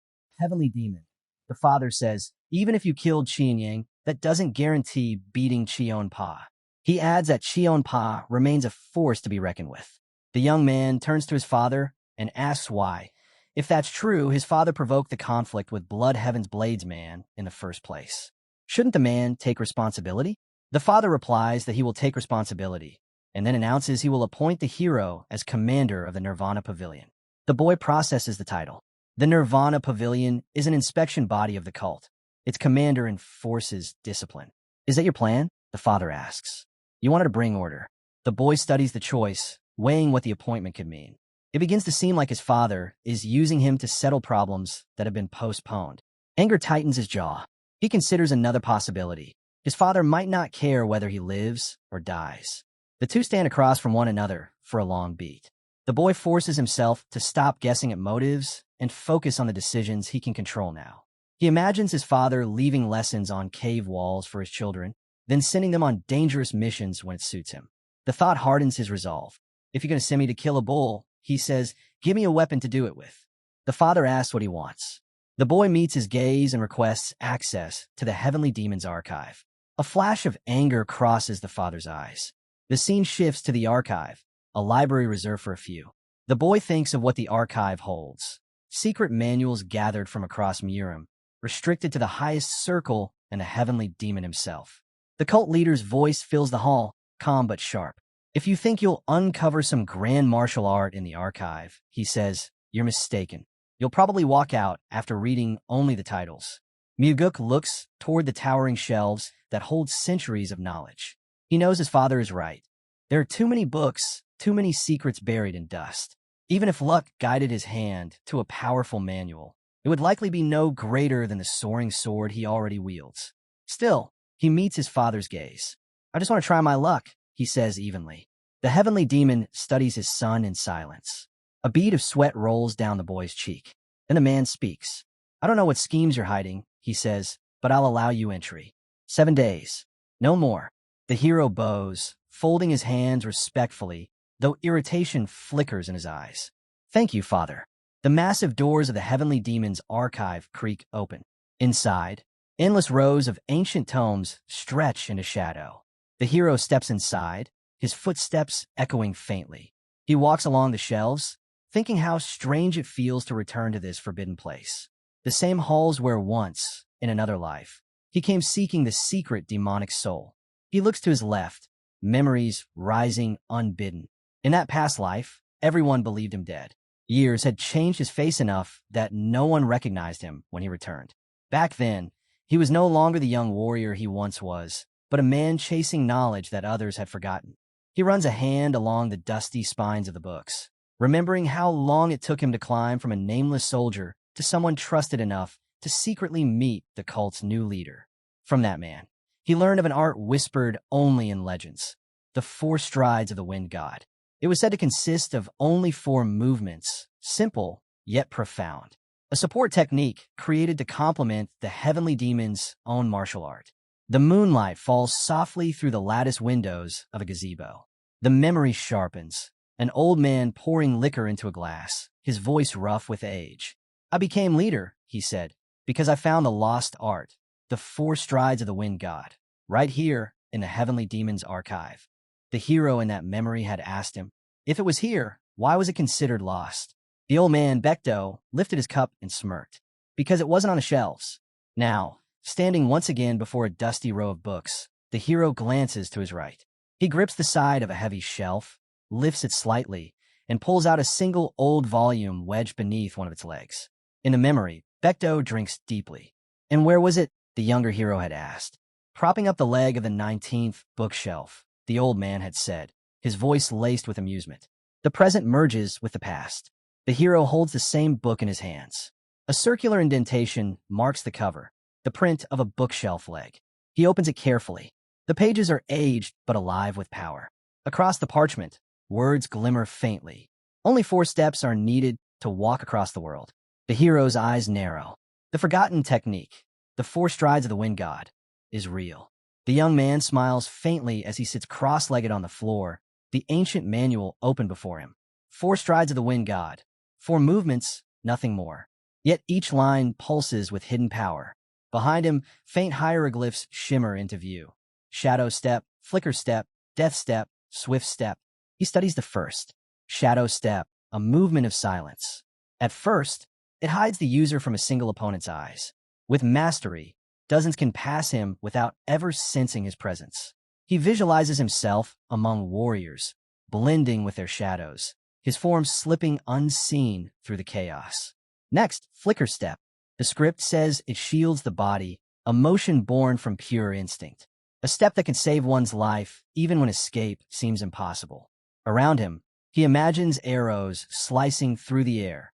Heavenly demon. The father says, even if you killed Qian Yang, that doesn't guarantee beating Qion Pa. He adds that Qion Pa remains a force to be reckoned with. The young man turns to his father and asks why. If that's true, his father provoked the conflict with Blood Heaven's Blades man in the first place. Shouldn't the man take responsibility? The father replies that he will take responsibility, and then announces he will appoint the hero as commander of the Nirvana Pavilion. The boy processes the title. The Nirvana Pavilion is an inspection body of the cult. Its commander enforces discipline. Is that your plan? The father asks. You wanted to bring order. The boy studies the choice, weighing what the appointment could mean. It begins to seem like his father is using him to settle problems that have been postponed. Anger tightens his jaw. He considers another possibility. His father might not care whether he lives or dies. The two stand across from one another for a long beat. The boy forces himself to stop guessing at motives and focus on the decisions he can control now. He imagines his father leaving lessons on cave walls for his children, then sending them on dangerous missions when it suits him. The thought hardens his resolve. If you're going to send me to kill a bull, he says, give me a weapon to do it with. The father asks what he wants. The boy meets his gaze and requests access to the heavenly demon's archive. A flash of anger crosses the father's eyes. The scene shifts to the archive, a library reserved for a few. The boy thinks of what the archive holds. Secret manuals gathered from across Murim, restricted to the highest circle and the heavenly demon himself. The cult leader's voice fills the hall, calm but sharp. If you think you'll uncover some grand martial art in the archive, he says, you're mistaken. You'll probably walk out after reading only the titles. Muguk looks toward the towering shelves that hold centuries of knowledge. He knows his father is right. There are too many books, too many secrets buried in dust. Even if luck guided his hand to a powerful manual, it would likely be no greater than the soaring sword he already wields. Still, he meets his father's gaze. I just want to try my luck, he says evenly. The heavenly demon studies his son in silence. A bead of sweat rolls down the boy's cheek. Then the man speaks. I don't know what schemes you're hiding, he says, but I'll allow you entry. 7 days. No more. The hero bows, folding his hands respectfully, though irritation flickers in his eyes. Thank you, father. The massive doors of the heavenly demon's archive creak open. Inside, endless rows of ancient tomes stretch into shadow. The hero steps inside, his footsteps echoing faintly. He walks along the shelves, thinking how strange it feels to return to this forbidden place. The same halls where once, in another life, he came seeking the secret demonic soul. He looks to his left, memories rising unbidden. In that past life, everyone believed him dead. Years had changed his face enough that no one recognized him when he returned. Back then, he was no longer the young warrior he once was, but a man chasing knowledge that others had forgotten. He runs a hand along the dusty spines of the books, remembering how long it took him to climb from a nameless soldier to someone trusted enough to secretly meet the cult's new leader. From that man, he learned of an art whispered only in legends, the 4 strides of the wind god. It was said to consist of only 4 movements, simple yet profound. A support technique created to complement the heavenly demon's own martial art. The moonlight falls softly through the lattice windows of a gazebo. The memory sharpens, an old man pouring liquor into a glass, his voice rough with age. I became leader, he said, because I found the lost art, the 4 strides of the wind god, right here in the heavenly demon's archive. The hero in that memory had asked him, if it was here, why was it considered lost? The old man, Bekto, lifted his cup and smirked. Because it wasn't on the shelves. Now, standing once again before a dusty row of books, the hero glances to his right. He grips the side of a heavy shelf, lifts it slightly, and pulls out a single old volume wedged beneath one of its legs. In the memory, Bekto drinks deeply. And where was it? The younger hero had asked. Propping up the leg of the 19th bookshelf, the old man had said, his voice laced with amusement. The present merges with the past. The hero holds the same book in his hands. A circular indentation marks the cover, the print of a bookshelf leg. He opens it carefully. The pages are aged but alive with power. Across the parchment, words glimmer faintly. Only 4 steps are needed to walk across the world. The hero's eyes narrow. The forgotten technique, the 4 strides of the wind god, is real. The young man smiles faintly as he sits cross-legged on the floor, the ancient manual open before him. 4 strides of the wind god. 4 movements, nothing more. Yet each line pulses with hidden power. Behind him, faint hieroglyphs shimmer into view. Shadow step, flicker step, death step, swift step. He studies the first. Shadow step, a movement of silence. At first, it hides the user from a single opponent's eyes. With mastery, dozens can pass him without ever sensing his presence. He visualizes himself among warriors, blending with their shadows, his form slipping unseen through the chaos. Next, flicker step. The script says it shields the body, a motion born from pure instinct. A step that can save one's life even when escape seems impossible. Around him, he imagines arrows slicing through the air,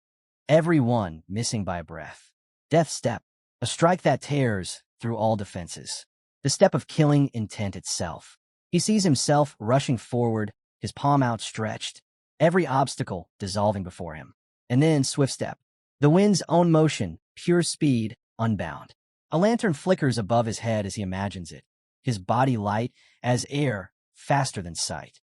every one missing by a breath. Death step. A strike that tears through all defenses. The step of killing intent itself. He sees himself rushing forward, his palm outstretched, every obstacle dissolving before him. And then swift step. The wind's own motion, pure speed, unbound. A lantern flickers above his head as he imagines it, his body light as air, faster than sight.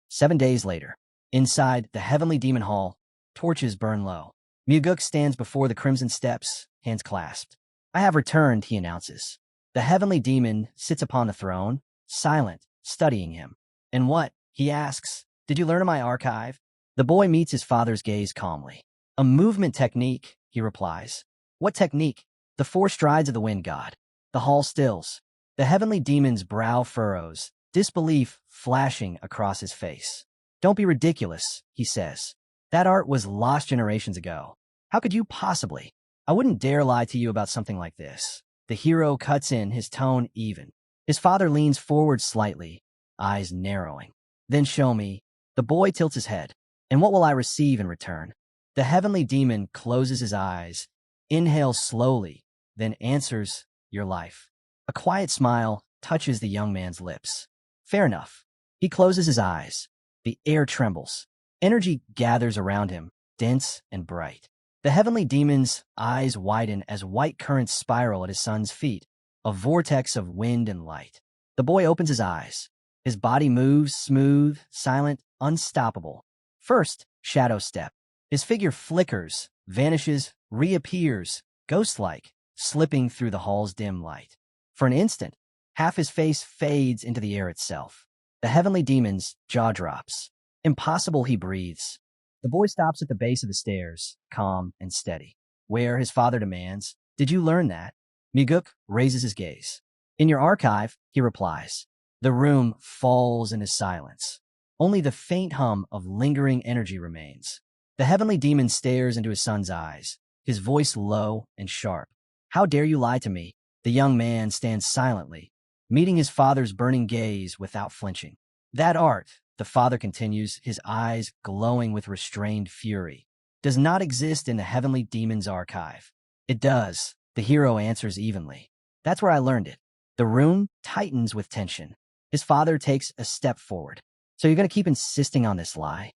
7 days later, inside the heavenly demon hall, torches burn low. Muguk stands before the crimson steps, hands clasped. I have returned, he announces. The heavenly demon sits upon the throne, silent, studying him. And what, he asks, did you learn in my archive? The boy meets his father's gaze calmly. A movement technique, he replies. What technique? The 4 strides of the wind god. The hall stills. The heavenly demon's brow furrows, disbelief flashing across his face. Don't be ridiculous, he says. That art was lost generations ago. How could you possibly? I wouldn't dare lie to you about something like this. The hero cuts in, his tone even. His father leans forward slightly, eyes narrowing. Then show me. The boy tilts his head. And what will I receive in return? The heavenly demon closes his eyes, inhales slowly, then answers, your life. A quiet smile touches the young man's lips. Fair enough. He closes his eyes. The air trembles. Energy gathers around him, dense and bright. The heavenly demon's eyes widen as white currents spiral at his son's feet, a vortex of wind and light. The boy opens his eyes. His body moves, smooth, silent, unstoppable. First, shadow step. His figure flickers, vanishes, reappears, ghost-like, slipping through the hall's dim light. For an instant, half his face fades into the air itself. The heavenly demon's jaw drops. Impossible, he breathes. The boy stops at the base of the stairs, calm and steady. Where, his father demands, did you learn that? Miguk raises his gaze. In your archive, he replies. The room falls into silence. Only the faint hum of lingering energy remains. The heavenly demon stares into his son's eyes, his voice low and sharp. How dare you lie to me? The young man stands silently, meeting his father's burning gaze without flinching. That art, the father continues, his eyes glowing with restrained fury, does not exist in the heavenly demon's archive. It does, the hero answers evenly. That's where I learned it. The room tightens with tension. His father takes a step forward. So you're going to keep insisting on this lie?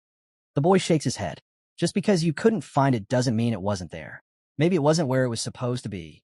The boy shakes his head. Just because you couldn't find it doesn't mean it wasn't there. Maybe it wasn't where it was supposed to be.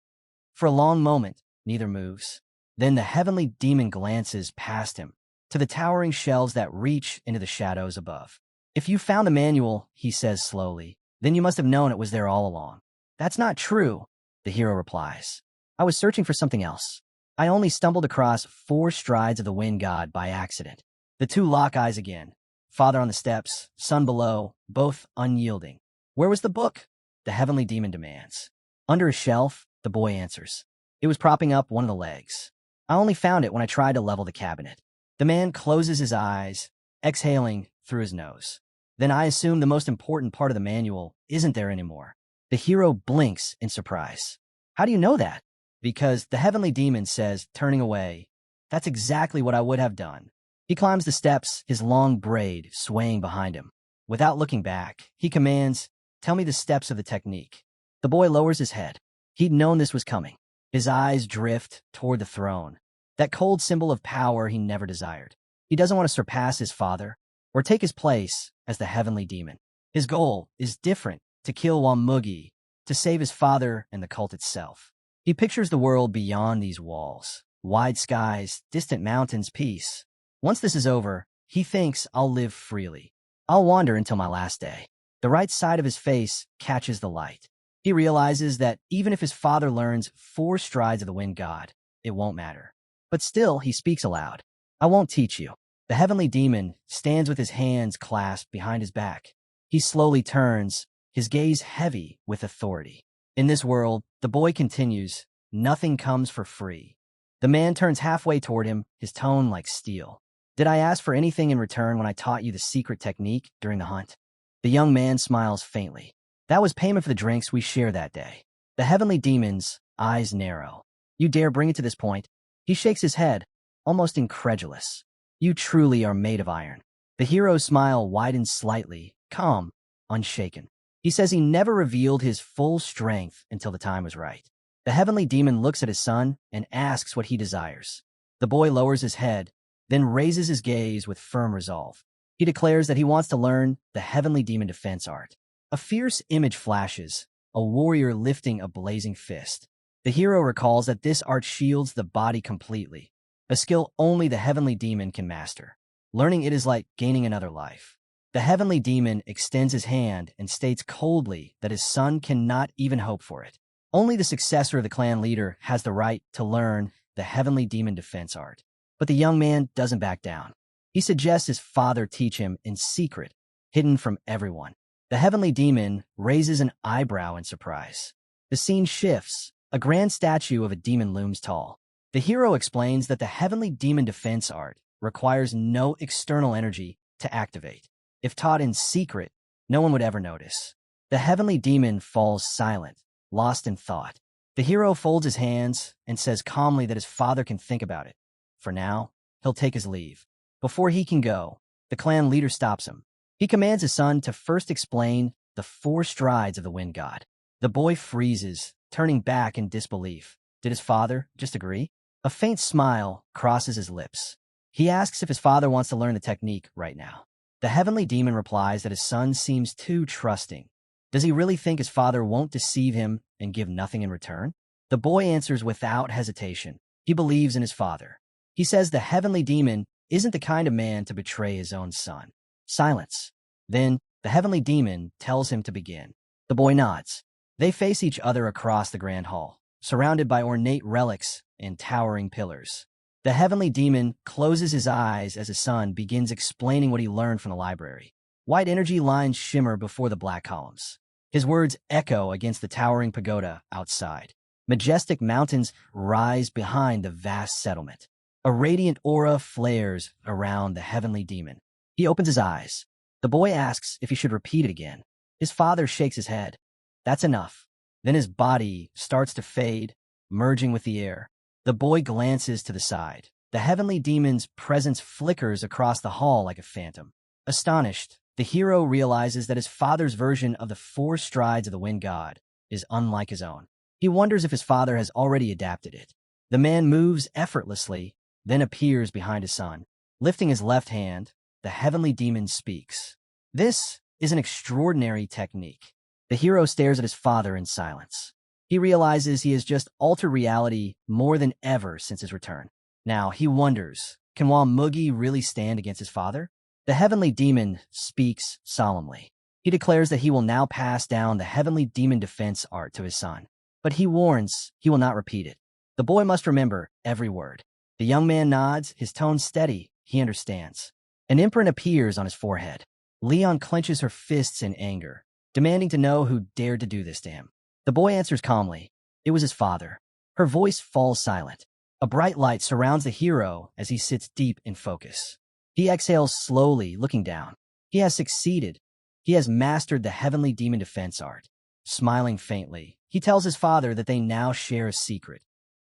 For a long moment, neither moves. Then the heavenly demon glances past him, to the towering shelves that reach into the shadows above. If you found the manual, he says slowly, then you must have known it was there all along. That's not true, the hero replies. I was searching for something else. I only stumbled across 4 strides of the wind god by accident. The two lock eyes again. Father on the steps, son below, both unyielding. Where was the book? The heavenly demon demands. Under a shelf, the boy answers. It was propping up one of the legs. I only found it when I tried to level the cabinet. The man closes his eyes, exhaling through his nose. Then I assume the most important part of the manual isn't there anymore. The hero blinks in surprise. How do you know that? Because the heavenly demon says, turning away. That's exactly what I would have done. He climbs the steps, his long braid swaying behind him. Without looking back, he commands, tell me the steps of the technique. The boy lowers his head. He'd known this was coming. His eyes drift toward the throne, that cold symbol of power he never desired. He doesn't want to surpass his father or take his place as the heavenly demon. His goal is different, to kill Wamugi, to save his father and the cult itself. He pictures the world beyond these walls, wide skies, distant mountains, peace. Once this is over, he thinks, I'll live freely. I'll wander until my last day. The right side of his face catches the light. He realizes that even if his father learns 4 strides of the wind god, it won't matter. But still, he speaks aloud. I won't teach you. The heavenly demon stands with his hands clasped behind his back. He slowly turns, his gaze heavy with authority. In this world, the boy continues, nothing comes for free. The man turns halfway toward him, his tone like steel. Did I ask for anything in return when I taught you the secret technique during the hunt? The young man smiles faintly. That was payment for the drinks we shared that day. The heavenly demon's eyes narrow. You dare bring it to this point? He shakes his head, almost incredulous. You truly are made of iron. The hero's smile widens slightly, calm, unshaken. He says he never revealed his full strength until the time was right. The heavenly demon looks at his son and asks what he desires. The boy lowers his head, then raises his gaze with firm resolve. He declares that he wants to learn the heavenly demon defense art. A fierce image flashes, a warrior lifting a blazing fist. The hero recalls that this art shields the body completely, a skill only the heavenly demon can master. Learning it is like gaining another life. The heavenly demon extends his hand and states coldly that his son cannot even hope for it. Only the successor of the clan leader has the right to learn the heavenly demon defense art. But the young man doesn't back down. He suggests his father teach him in secret, hidden from everyone. The heavenly demon raises an eyebrow in surprise. The scene shifts. A grand statue of a demon looms tall. The hero explains that the heavenly demon defense art requires no external energy to activate. If taught in secret, no one would ever notice. The heavenly demon falls silent, lost in thought. The hero folds his hands and says calmly that his father can think about it. For now, he'll take his leave. Before he can go, the clan leader stops him. He commands his son to first explain the 4 strides of the wind god. The boy freezes, turning back in disbelief. Did his father just agree? A faint smile crosses his lips. He asks if his father wants to learn the technique right now. The heavenly demon replies that his son seems too trusting. Does he really think his father won't deceive him and give nothing in return? The boy answers without hesitation. He believes in his father. He says the heavenly demon isn't the kind of man to betray his own son. Silence. Then, the heavenly demon tells him to begin. The boy nods. They face each other across the grand hall, surrounded by ornate relics and towering pillars. The heavenly demon closes his eyes as his son begins explaining what he learned from the library. White energy lines shimmer before the black columns. His words echo against the towering pagoda outside. Majestic mountains rise behind the vast settlement. A radiant aura flares around the heavenly demon. He opens his eyes. The boy asks if he should repeat it again. His father shakes his head. That's enough. Then his body starts to fade, merging with the air. The boy glances to the side. The heavenly demon's presence flickers across the hall like a phantom. Astonished, the hero realizes that his father's version of the 4 strides of the wind god is unlike his own. He wonders if his father has already adapted it. The man moves effortlessly, then appears behind his son. Lifting his left hand, the heavenly demon speaks. This is an extraordinary technique. The hero stares at his father in silence. He realizes he has just altered reality more than ever since his return. Now, he wonders, can Mugi really stand against his father? The heavenly demon speaks solemnly. He declares that he will now pass down the heavenly demon defense art to his son. But he warns he will not repeat it. The boy must remember every word. The young man nods, his tone steady. He understands. An imprint appears on his forehead. Leon clenches her fists in anger, demanding to know who dared to do this to him. The boy answers calmly. It was his father. Her voice falls silent. A bright light surrounds the hero as he sits deep in focus. He exhales slowly, looking down. He has succeeded. He has mastered the heavenly demon defense art. Smiling faintly, he tells his father that they now share a secret,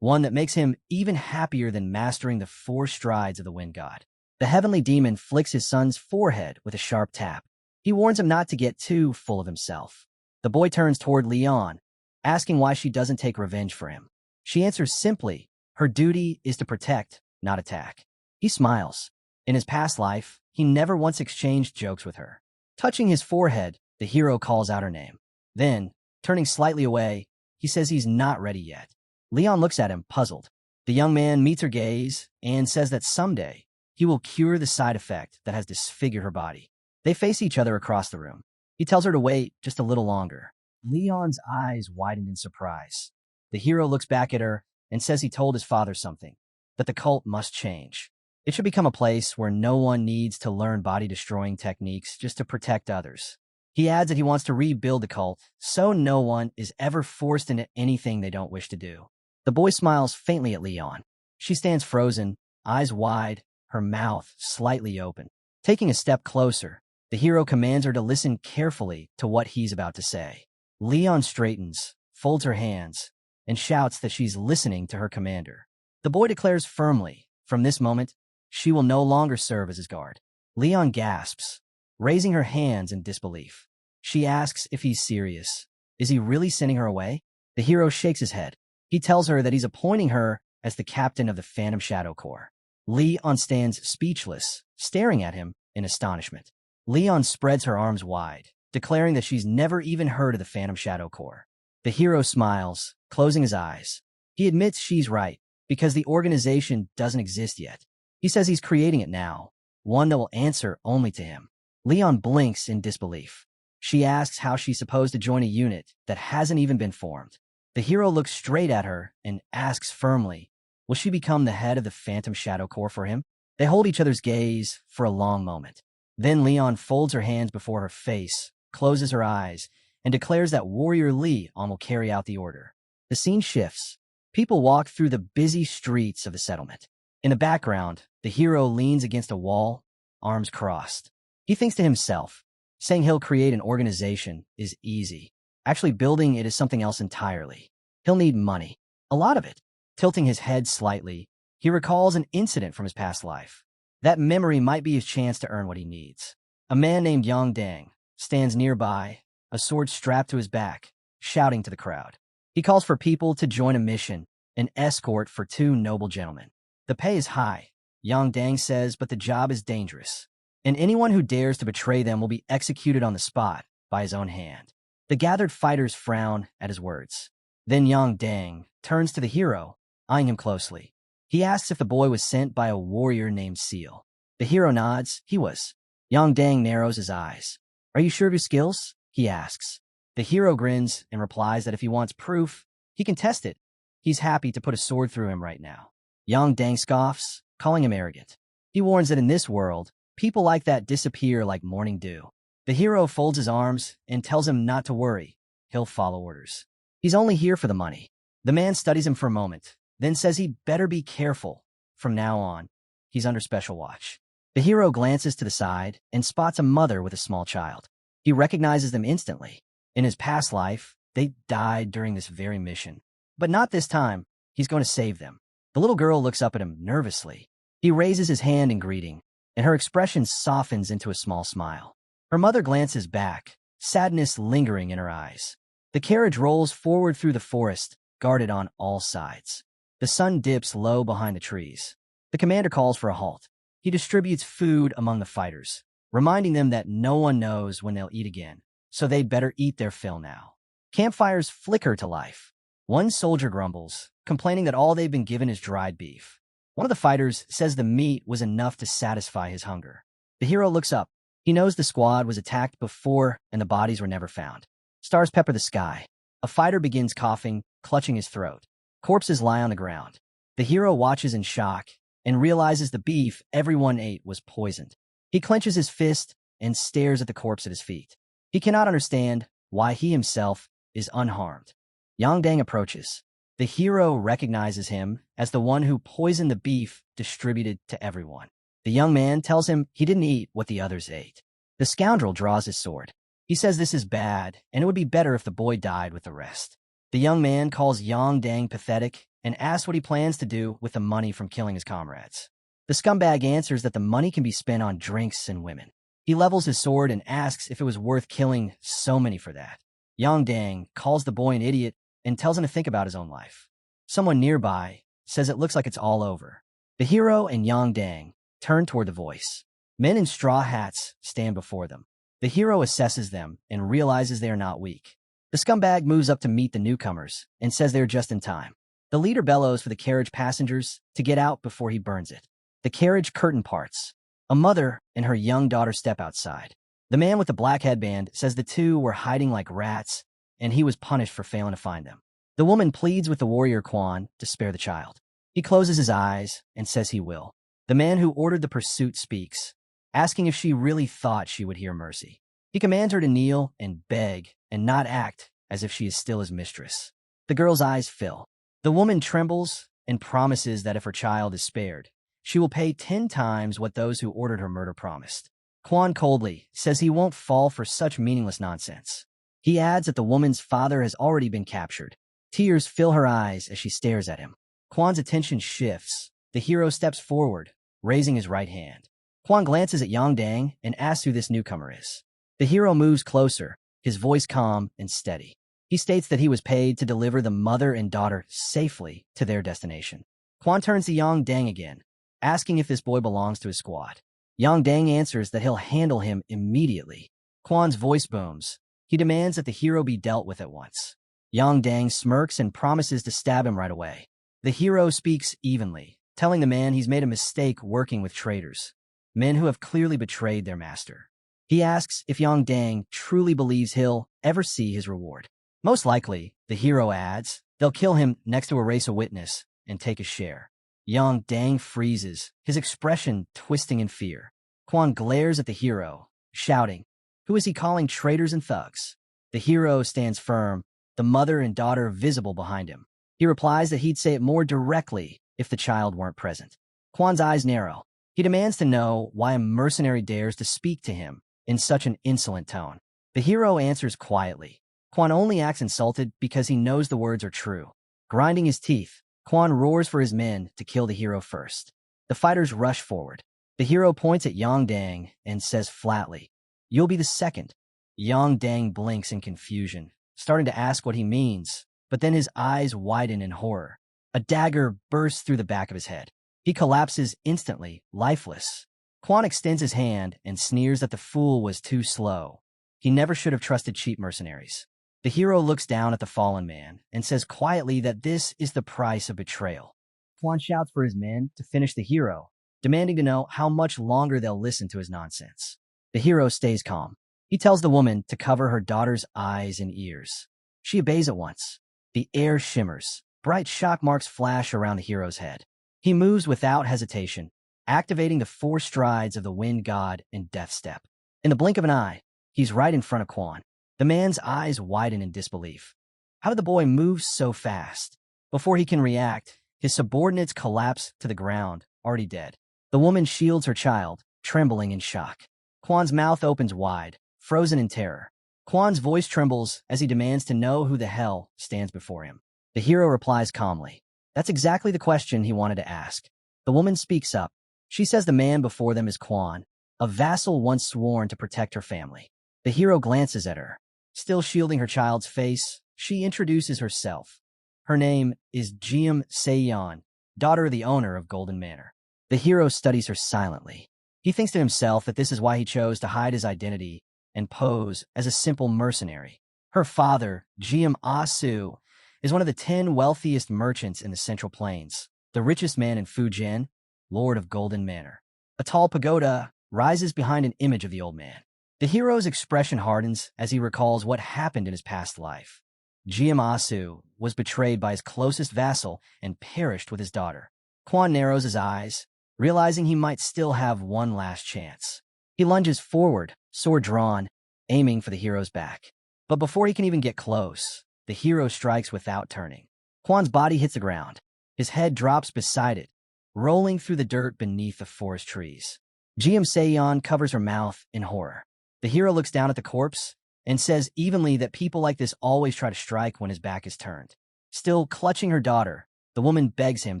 one that makes him even happier than mastering the 4 strides of the wind god. The heavenly demon flicks his son's forehead with a sharp tap. He warns him not to get too full of himself. The boy turns toward Leon, asking why she doesn't take revenge for him. She answers simply, her duty is to protect, not attack. He smiles. In his past life, he never once exchanged jokes with her. Touching his forehead, the hero calls out her name. Then, turning slightly away, he says he's not ready yet. Leon looks at him, puzzled. The young man meets her gaze and says that someday he will cure the side effect that has disfigured her body. They face each other across the room. He tells her to wait just a little longer. Leon's eyes widen in surprise. The hero looks back at her and says he told his father something, that the cult must change. It should become a place where no one needs to learn body-destroying techniques just to protect others. He adds that he wants to rebuild the cult so no one is ever forced into anything they don't wish to do. The boy smiles faintly at Leon. She stands frozen, eyes wide, her mouth slightly open. Taking a step closer, the hero commands her to listen carefully to what he's about to say. Leon straightens, folds her hands, and shouts that she's listening to her commander. The boy declares firmly, from this moment, she will no longer serve as his guard. Leon gasps, raising her hands in disbelief. She asks if he's serious. Is he really sending her away? The hero shakes his head. He tells her that he's appointing her as the captain of the Phantom Shadow Corps. Leon stands speechless, staring at him in astonishment. Leon spreads her arms wide, declaring that she's never even heard of the Phantom Shadow Corps. The hero smiles, closing his eyes. He admits she's right, because the organization doesn't exist yet. He says he's creating it now, one that will answer only to him. Leon blinks in disbelief. She asks how she's supposed to join a unit that hasn't even been formed. The hero looks straight at her and asks firmly, will she become the head of the Phantom Shadow Corps for him? They hold each other's gaze for a long moment. Then Leon folds her hands before her face, closes her eyes, and declares that Warrior Leon will carry out the order. The scene shifts. People walk through the busy streets of the settlement. In the background, the hero leans against a wall, arms crossed. He thinks to himself, saying he'll create an organization is easy. Actually building it is something else entirely. He'll need money. A lot of it. Tilting his head slightly, he recalls an incident from his past life. That memory might be his chance to earn what he needs. A man named Yang Dang stands nearby, a sword strapped to his back, shouting to the crowd. He calls for people to join a mission, an escort for two noble gentlemen. The pay is high, Yang Dang says, but the job is dangerous, and anyone who dares to betray them will be executed on the spot by his own hand. The gathered fighters frown at his words. Then Yang Dang turns to the hero, eyeing him closely. He asks if the boy was sent by a warrior named Seal. The hero nods. He was. Yang Dang narrows his eyes. Are you sure of your skills? He asks. The hero grins and replies that if he wants proof, he can test it. He's happy to put a sword through him right now. Yang Dang scoffs, calling him arrogant. He warns that in this world, people like that disappear like morning dew. The hero folds his arms and tells him not to worry. He'll follow orders. He's only here for the money. The man studies him for a moment, then says he'd better be careful. From now on, he's under special watch. The hero glances to the side and spots a mother with a small child. He recognizes them instantly. In his past life, they died during this very mission. But not this time. He's going to save them. The little girl looks up at him nervously. He raises his hand in greeting, and her expression softens into a small smile. Her mother glances back, sadness lingering in her eyes. The carriage rolls forward through the forest, guarded on all sides. The sun dips low behind the trees. The commander calls for a halt. He distributes food among the fighters, reminding them that no one knows when they'll eat again, so they'd better eat their fill now. Campfires flicker to life. One soldier grumbles, complaining that all they've been given is dried beef. One of the fighters says the meat was enough to satisfy his hunger. The hero looks up. He knows the squad was attacked before and the bodies were never found. Stars pepper the sky. A fighter begins coughing, clutching his throat. Corpses lie on the ground. The hero watches in shock and realizes the beef everyone ate was poisoned. He clenches his fist and stares at the corpse at his feet. He cannot understand why he himself is unharmed. Yang Dang approaches. The hero recognizes him as the one who poisoned the beef distributed to everyone. The young man tells him he didn't eat what the others ate. The scoundrel draws his sword. He says this is bad, and it would be better if the boy died with the rest. The young man calls Yang Dang pathetic and asks what he plans to do with the money from killing his comrades. The scumbag answers that the money can be spent on drinks and women. He levels his sword and asks if it was worth killing so many for that. Yang Dang calls the boy an idiot and tells him to think about his own life. Someone nearby says it looks like it's all over. The hero and Yang Dang turn toward the voice. Men in straw hats stand before them. The hero assesses them and realizes they are not weak. The scumbag moves up to meet the newcomers and says they're just in time. The leader bellows for the carriage passengers to get out before he burns it. The carriage curtain parts. A mother and her young daughter step outside. The man with the black headband says the two were hiding like rats, and he was punished for failing to find them. The woman pleads with the warrior Quan to spare the child. He closes his eyes and says he will. The man who ordered the pursuit speaks, asking if she really thought she would hear mercy. He commands her to kneel and beg and not act as if she is still his mistress. The girl's eyes fill. The woman trembles and promises that if her child is spared, she will pay 10 times what those who ordered her murder promised. Quan coldly says he won't fall for such meaningless nonsense. He adds that the woman's father has already been captured. Tears fill her eyes as she stares at him. Quan's attention shifts. The hero steps forward, raising his right hand. Quan glances at Yang Dang and asks who this newcomer is. The hero moves closer, his voice calm and steady. He states that he was paid to deliver the mother and daughter safely to their destination. Quan turns to Yang Dang again, asking if this boy belongs to his squad. Yang Dang answers that he'll handle him immediately. Quan's voice booms. He demands that the hero be dealt with at once. Yang Dang smirks and promises to stab him right away. The hero speaks evenly, telling the man he's made a mistake working with traitors, men who have clearly betrayed their master. He asks if Yang Dang truly believes he'll ever see his reward. Most likely, the hero adds, they'll kill him next to erase a witness and take his share. Yang Dang freezes, his expression twisting in fear. Quan glares at the hero, shouting, "Who is he calling traitors and thugs?" The hero stands firm, the mother and daughter visible behind him. He replies that he'd say it more directly if the child weren't present. Quan's eyes narrow. He demands to know why a mercenary dares to speak to him in such an insolent tone. The hero answers quietly. Quan only acts insulted because he knows the words are true. Grinding his teeth, Quan roars for his men to kill the hero first. The fighters rush forward. The hero points at Yang Dang and says flatly, "You'll be the second." Yang Dang blinks in confusion, starting to ask what he means, but then his eyes widen in horror. A dagger bursts through the back of his head. He collapses instantly, lifeless. Quan extends his hand and sneers that the fool was too slow. He never should have trusted cheap mercenaries. The hero looks down at the fallen man and says quietly that this is the price of betrayal. Quan shouts for his men to finish the hero, demanding to know how much longer they'll listen to his nonsense. The hero stays calm. He tells the woman to cover her daughter's eyes and ears. She obeys at once. The air shimmers. Bright shock marks flash around the hero's head. He moves without hesitation, activating the 4 strides of the wind god in death step. In the blink of an eye, he's right in front of Quan. The man's eyes widen in disbelief. How did the boy move so fast? Before he can react, his subordinates collapse to the ground, already dead. The woman shields her child, trembling in shock. Quan's mouth opens wide, frozen in terror. Quan's voice trembles as he demands to know who the hell stands before him. The hero replies calmly. That's exactly the question he wanted to ask. The woman speaks up. She says the man before them is Quan, a vassal once sworn to protect her family. The hero glances at her. Still shielding her child's face, she introduces herself. Her name is Jiam Seyon, daughter of the owner of Golden Manor. The hero studies her silently. He thinks to himself that this is why he chose to hide his identity and pose as a simple mercenary. Her father, Jiam Asu, is one of the 10 wealthiest merchants in the Central Plains, the richest man in Fujian, Lord of Golden Manor. A tall pagoda rises behind an image of the old man. The hero's expression hardens as he recalls what happened in his past life. Jiamasu was betrayed by his closest vassal and perished with his daughter. Quan narrows his eyes, realizing he might still have one last chance. He lunges forward, sword drawn, aiming for the hero's back. But before he can even get close, the hero strikes without turning. Quan's body hits the ground. His head drops beside it, rolling through the dirt beneath the forest trees. Jiam Seyon covers her mouth in horror. The hero looks down at the corpse and says evenly that people like this always try to strike when his back is turned. Still clutching her daughter, the woman begs him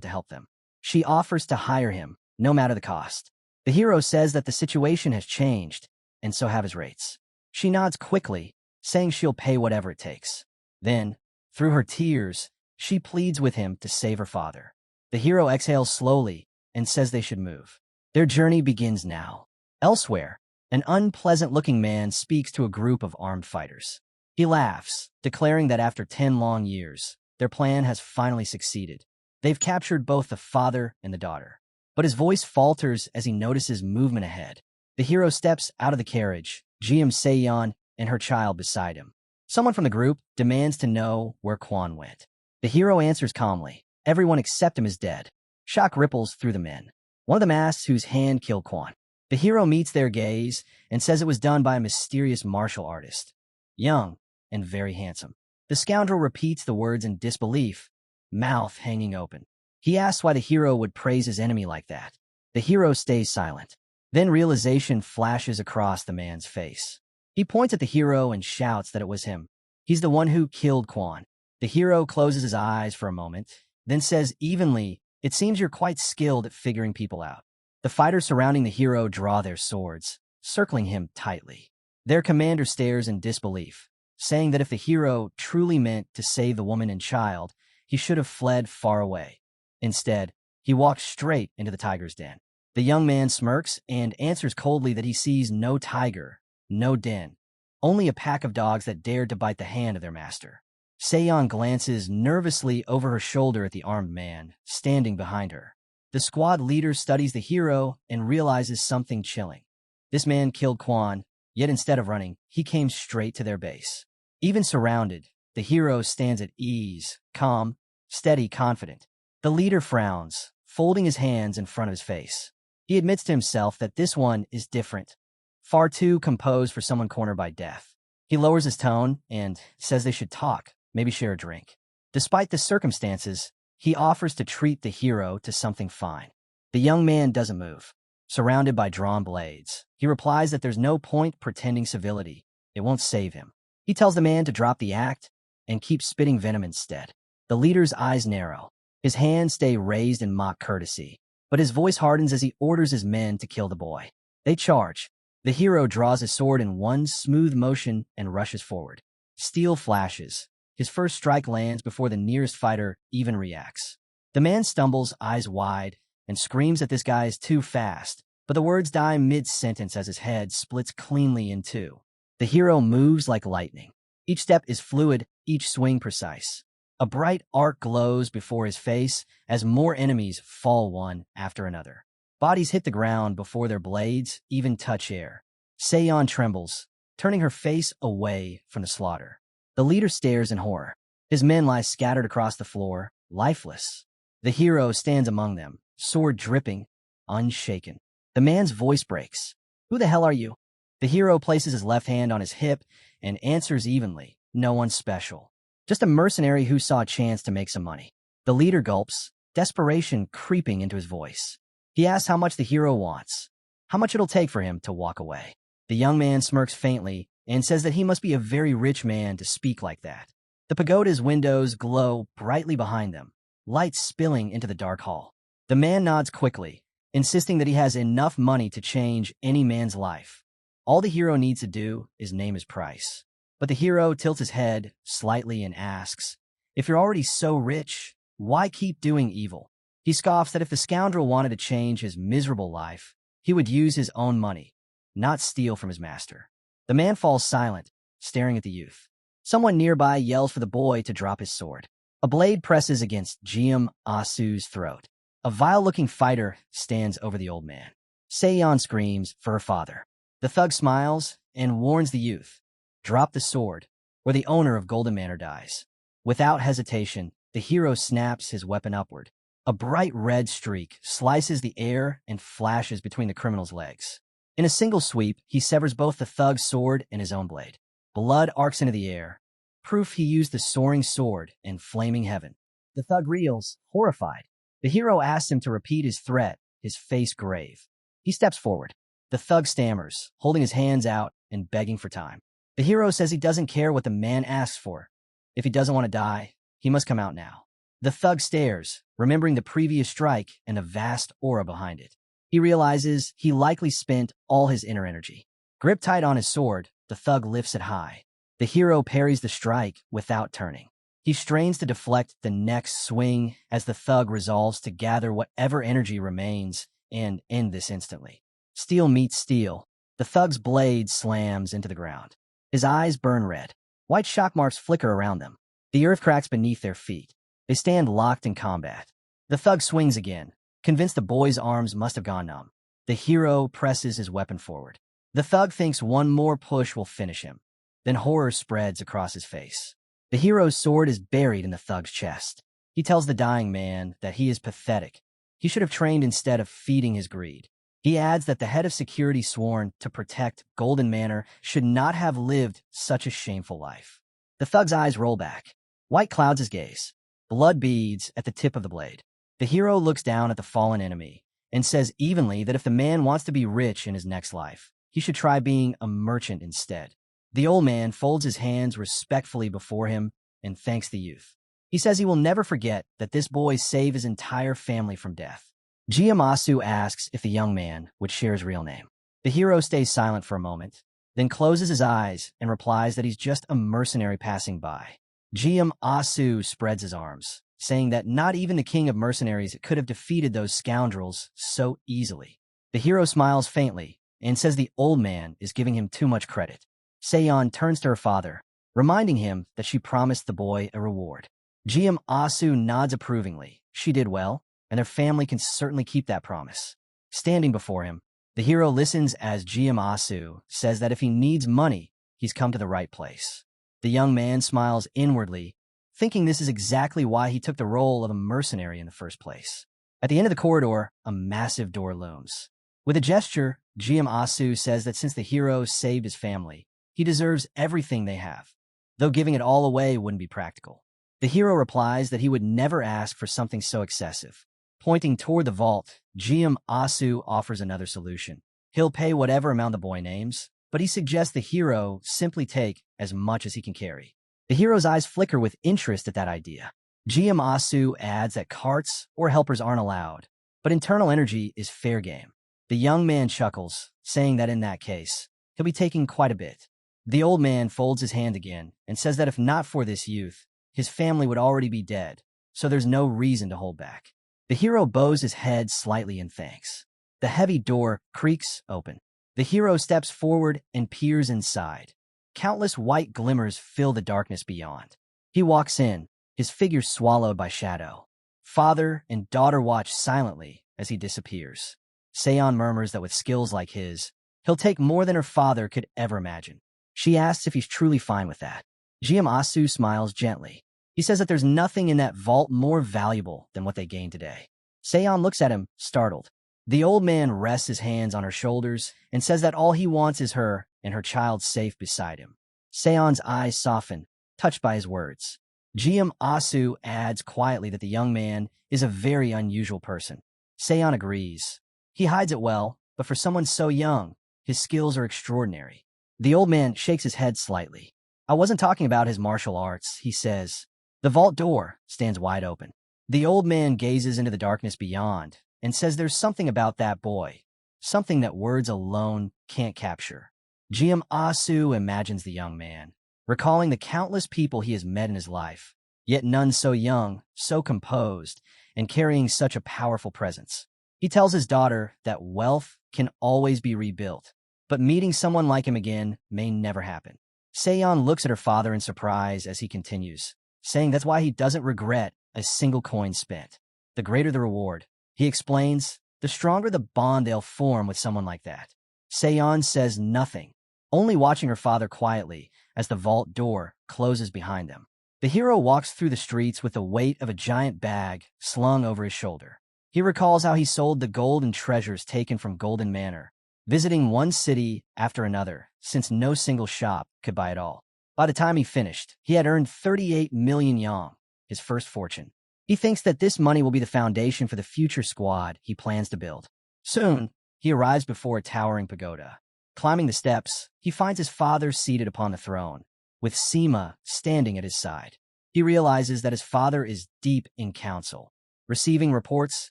to help them. She offers to hire him, no matter the cost. The hero says that the situation has changed, and so have his rates. She nods quickly, saying she'll pay whatever it takes. Then, through her tears, she pleads with him to save her father. The hero exhales slowly and says they should move. Their journey begins now. Elsewhere, an unpleasant-looking man speaks to a group of armed fighters. He laughs, declaring that after 10 long years, their plan has finally succeeded. They've captured both the father and the daughter. But his voice falters as he notices movement ahead. The hero steps out of the carriage, Jiam Seyon and her child beside him. Someone from the group demands to know where Quan went. The hero answers calmly. Everyone except him is dead. Shock ripples through the men. One of them asks whose hand killed Quan. The hero meets their gaze and says it was done by a mysterious martial artist. Young and very handsome. The scoundrel repeats the words in disbelief, mouth hanging open. He asks why the hero would praise his enemy like that. The hero stays silent. Then realization flashes across the man's face. He points at the hero and shouts that it was him. He's the one who killed Quan. The hero closes his eyes for a moment, then says evenly, "It seems you're quite skilled at figuring people out." The fighters surrounding the hero draw their swords, circling him tightly. Their commander stares in disbelief, saying that if the hero truly meant to save the woman and child, he should have fled far away. Instead, he walks straight into the tiger's den. The young man smirks and answers coldly that he sees no tiger, no den, only a pack of dogs that dared to bite the hand of their master. Seyon glances nervously over her shoulder at the armed man, standing behind her. The squad leader studies the hero and realizes something chilling. This man killed Quan, yet instead of running, he came straight to their base. Even surrounded, the hero stands at ease, calm, steady, confident. The leader frowns, folding his hands in front of his face. He admits to himself that this one is different, far too composed for someone cornered by death. He lowers his tone and says they should talk, maybe share a drink. Despite the circumstances, he offers to treat the hero to something fine. The young man doesn't move. Surrounded by drawn blades, he replies that there's no point pretending civility. It won't save him. He tells the man to drop the act and keep spitting venom instead. The leader's eyes narrow. His hands stay raised in mock courtesy, but his voice hardens as he orders his men to kill the boy. They charge. The hero draws his sword in one smooth motion and rushes forward. Steel flashes. His first strike lands before the nearest fighter even reacts. The man stumbles, eyes wide, and screams that this guy is too fast, but the words die mid-sentence as his head splits cleanly in two. The hero moves like lightning. Each step is fluid, each swing precise. A bright arc glows before his face as more enemies fall one after another. Bodies hit the ground before their blades even touch air. Seon trembles, turning her face away from the slaughter. The leader stares in horror. His men lie scattered across the floor, lifeless. The hero stands among them, sword dripping, unshaken. The man's voice breaks. "Who the hell are you?" The hero places his left hand on his hip and answers evenly. "No one special. Just a mercenary who saw a chance to make some money." The leader gulps, desperation creeping into his voice. He asks how much the hero wants, how much it'll take for him to walk away. The young man smirks faintly and says that he must be a very rich man to speak like that. The pagoda's windows glow brightly behind them, light spilling into the dark hall. The man nods quickly, insisting that he has enough money to change any man's life. All the hero needs to do is name his price. But the hero tilts his head slightly and asks, "If you're already so rich, why keep doing evil?" He scoffs that if the scoundrel wanted to change his miserable life, he would use his own money, not steal from his master. The man falls silent, staring at the youth. Someone nearby yells for the boy to drop his sword. A blade presses against Jang Ho's throat. A vile-looking fighter stands over the old man. Seon screams for her father. The thug smiles and warns the youth, "Drop the sword, or the owner of Golden Manor dies." Without hesitation, the hero snaps his weapon upward. A bright red streak slices the air and flashes between the criminal's legs. In a single sweep, he severs both the thug's sword and his own blade. Blood arcs into the air, proof he used the soaring sword in flaming heaven. The thug reels, horrified. The hero asks him to repeat his threat, his face grave. He steps forward. The thug stammers, holding his hands out and begging for time. The hero says he doesn't care what the man asks for. If he doesn't want to die, he must come out now. The thug stares, remembering the previous strike and the vast aura behind it. He realizes he likely spent all his inner energy. Gripped tight on his sword, the thug lifts it high. The hero parries the strike without turning. He strains to deflect the next swing as the thug resolves to gather whatever energy remains and end this instantly. Steel meets steel. The thug's blade slams into the ground. His eyes burn red. White shock marks flicker around them. The earth cracks beneath their feet. They stand locked in combat. The thug swings again, convinced the boy's arms must have gone numb. The hero presses his weapon forward. The thug thinks one more push will finish him. Then horror spreads across his face. The hero's sword is buried in the thug's chest. He tells the dying man that he is pathetic. He should have trained instead of feeding his greed. He adds that the head of security sworn to protect Golden Manor should not have lived such a shameful life. The thug's eyes roll back. White clouds his gaze. Blood beads at the tip of the blade. The hero looks down at the fallen enemy and says evenly that if the man wants to be rich in his next life, he should try being a merchant instead. The old man folds his hands respectfully before him and thanks the youth. He says he will never forget that this boy saved his entire family from death. Jang Ho asks if the young man would share his real name. The hero stays silent for a moment, then closes his eyes and replies that he's just a mercenary passing by. Jang Ho spreads his arms, saying that not even the king of mercenaries could have defeated those scoundrels so easily. The hero smiles faintly and says the old man is giving him too much credit. Seon turns to her father, reminding him that she promised the boy a reward. Jang Ho nods approvingly. She did well, and their family can certainly keep that promise. Standing before him, the hero listens as Jang Ho says that if he needs money, he's come to the right place. The young man smiles inwardly, thinking this is exactly why he took the role of a mercenary in the first place. At the end of the corridor, a massive door looms. With a gesture, GM Asu says that since the hero saved his family, he deserves everything they have, though giving it all away wouldn't be practical. The hero replies that he would never ask for something so excessive. Pointing toward the vault, GM Asu offers another solution. He'll pay whatever amount the boy names, but he suggests the hero simply take as much as he can carry. The hero's eyes flicker with interest at that idea. GM Asu adds that carts or helpers aren't allowed, but internal energy is fair game. The young man chuckles, saying that in that case, he'll be taking quite a bit. The old man folds his hand again and says that if not for this youth, his family would already be dead, so there's no reason to hold back. The hero bows his head slightly in thanks. The heavy door creaks open. The hero steps forward and peers inside. Countless white glimmers fill the darkness beyond. He walks in, his figure swallowed by shadow. Father and daughter watch silently as he disappears. Seon murmurs that with skills like his, he'll take more than her father could ever imagine. She asks if he's truly fine with that. GM Asu smiles gently. He says that there's nothing in that vault more valuable than what they gained today. Seon looks at him, startled. The old man rests his hands on her shoulders and says that all he wants is her and her child safe beside him. Seon's eyes soften, touched by his words. GM Asu adds quietly that the young man is a very unusual person. Seon agrees. He hides it well, but for someone so young, his skills are extraordinary. The old man shakes his head slightly. I wasn't talking about his martial arts, he says. The vault door stands wide open. The old man gazes into the darkness beyond and says there's something about that boy, something that words alone can't capture. GM Asu imagines the young man, recalling the countless people he has met in his life, yet none so young, so composed, and carrying such a powerful presence. He tells his daughter that wealth can always be rebuilt, but meeting someone like him again may never happen. Seon looks at her father in surprise as he continues, saying that's why he doesn't regret a single coin spent. The greater the reward, he explains, the stronger the bond they'll form with someone like that. Seon says nothing, only watching her father quietly as the vault door closes behind them. The hero walks through the streets with the weight of a giant bag slung over his shoulder. He recalls how he sold the gold and treasures taken from Golden Manor, visiting one city after another, since no single shop could buy it all. By the time he finished, he had earned 38 million yang, his first fortune. He thinks that this money will be the foundation for the future squad he plans to build. Soon, he arrives before a towering pagoda. Climbing the steps, he finds his father seated upon the throne, with Sima standing at his side. He realizes that his father is deep in council, receiving reports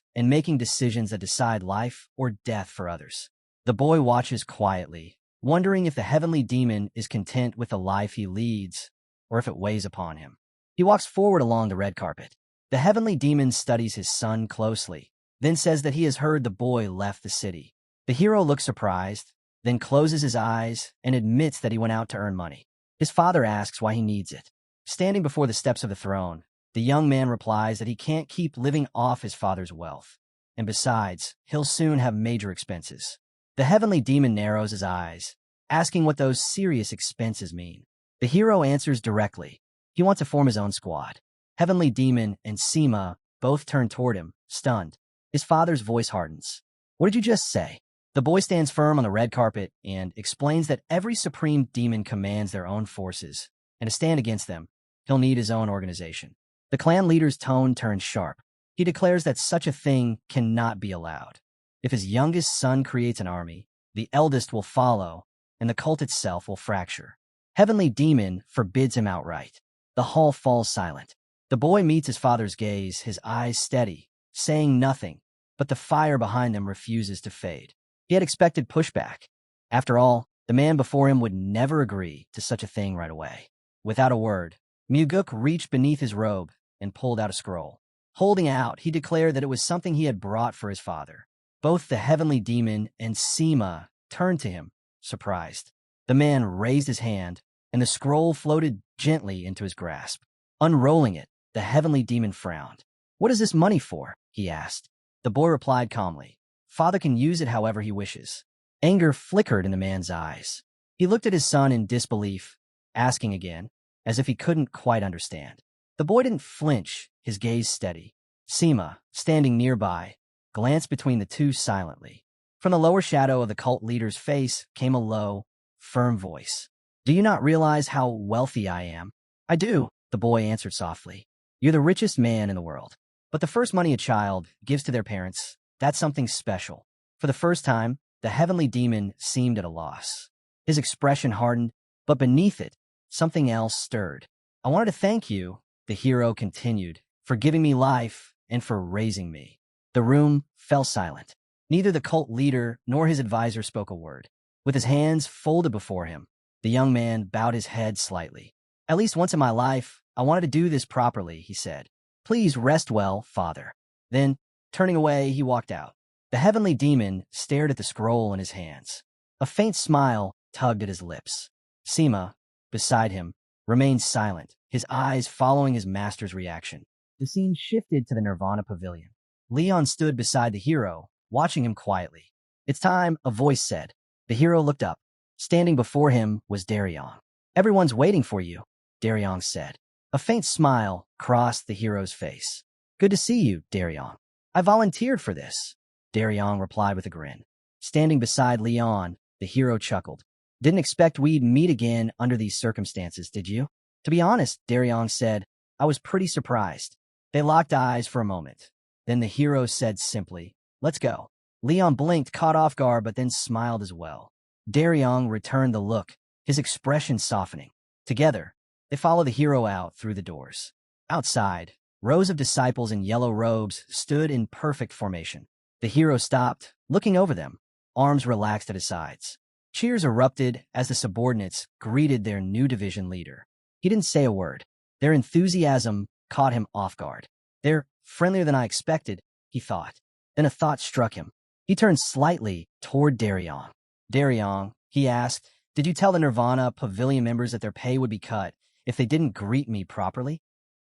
and making decisions that decide life or death for others. The boy watches quietly, wondering if the heavenly demon is content with the life he leads or if it weighs upon him. He walks forward along the red carpet. The heavenly demon studies his son closely, then says that he has heard the boy left the city. The hero looks surprised, then closes his eyes and admits that he went out to earn money. His father asks why he needs it. Standing before the steps of the throne, the young man replies that he can't keep living off his father's wealth, and besides, he'll soon have major expenses. The heavenly demon narrows his eyes, asking what those serious expenses mean. The hero answers directly. He wants to form his own squad. Heavenly demon and Sima both turn toward him, stunned. His father's voice hardens. What did you just say? The boy stands firm on the red carpet and explains that every supreme demon commands their own forces, and to stand against them, he'll need his own organization. The clan leader's tone turns sharp. He declares that such a thing cannot be allowed. If his youngest son creates an army, the eldest will follow, and the cult itself will fracture. Heavenly demon forbids him outright. The hall falls silent. The boy meets his father's gaze, his eyes steady, saying nothing, but the fire behind them refuses to fade. He had expected pushback. After all, the man before him would never agree to such a thing right away. Without a word, Muguk reached beneath his robe and pulled out a scroll. Holding out, he declared that it was something he had brought for his father. Both the heavenly demon and Sima turned to him, surprised. The man raised his hand, and the scroll floated gently into his grasp. Unrolling it, the heavenly demon frowned. What is this money for? He asked. The boy replied calmly. Father can use it however he wishes. Anger flickered in the man's eyes. He looked at his son in disbelief, asking again, as if he couldn't quite understand. The boy didn't flinch, his gaze steady. Sima, standing nearby, glanced between the two silently. From the lower shadow of the cult leader's face came a low, firm voice. Do you not realize how wealthy I am? I do, the boy answered softly. You're the richest man in the world. But the first money a child gives to their parents, that's something special. For the first time, the heavenly demon seemed at a loss. His expression hardened, but beneath it, something else stirred. I wanted to thank you, the hero continued, for giving me life and for raising me. The room fell silent. Neither the cult leader nor his advisor spoke a word. With his hands folded before him, the young man bowed his head slightly. At least once in my life, I wanted to do this properly, he said. Please rest well, father. Then, turning away, he walked out. The heavenly demon stared at the scroll in his hands. A faint smile tugged at his lips. Seema, beside him, remained silent, his eyes following his master's reaction. The scene shifted to the Nirvana Pavilion. Leon stood beside the hero, watching him quietly. It's time, a voice said. The hero looked up. Standing before him was Daryong. Everyone's waiting for you, Daryong said. A faint smile crossed the hero's face. Good to see you, Daryong. I volunteered for this, Daryong replied with a grin. Standing beside Leon, the hero chuckled. Didn't expect we'd meet again under these circumstances, did you? To be honest, Daryong said, I was pretty surprised. They locked eyes for a moment. Then the hero said simply, let's go. Leon blinked, caught off guard, but then smiled as well. Daryong returned the look, his expression softening. Together, they followed the hero out through the doors. Outside, rows of disciples in yellow robes stood in perfect formation. The hero stopped, looking over them, arms relaxed at his sides. Cheers erupted as the subordinates greeted their new division leader. He didn't say a word. Their enthusiasm caught him off guard. They're friendlier than I expected, he thought. Then a thought struck him. He turned slightly toward Daryong. Daryong, he asked, did you tell the Nirvana Pavilion members that their pay would be cut if they didn't greet me properly?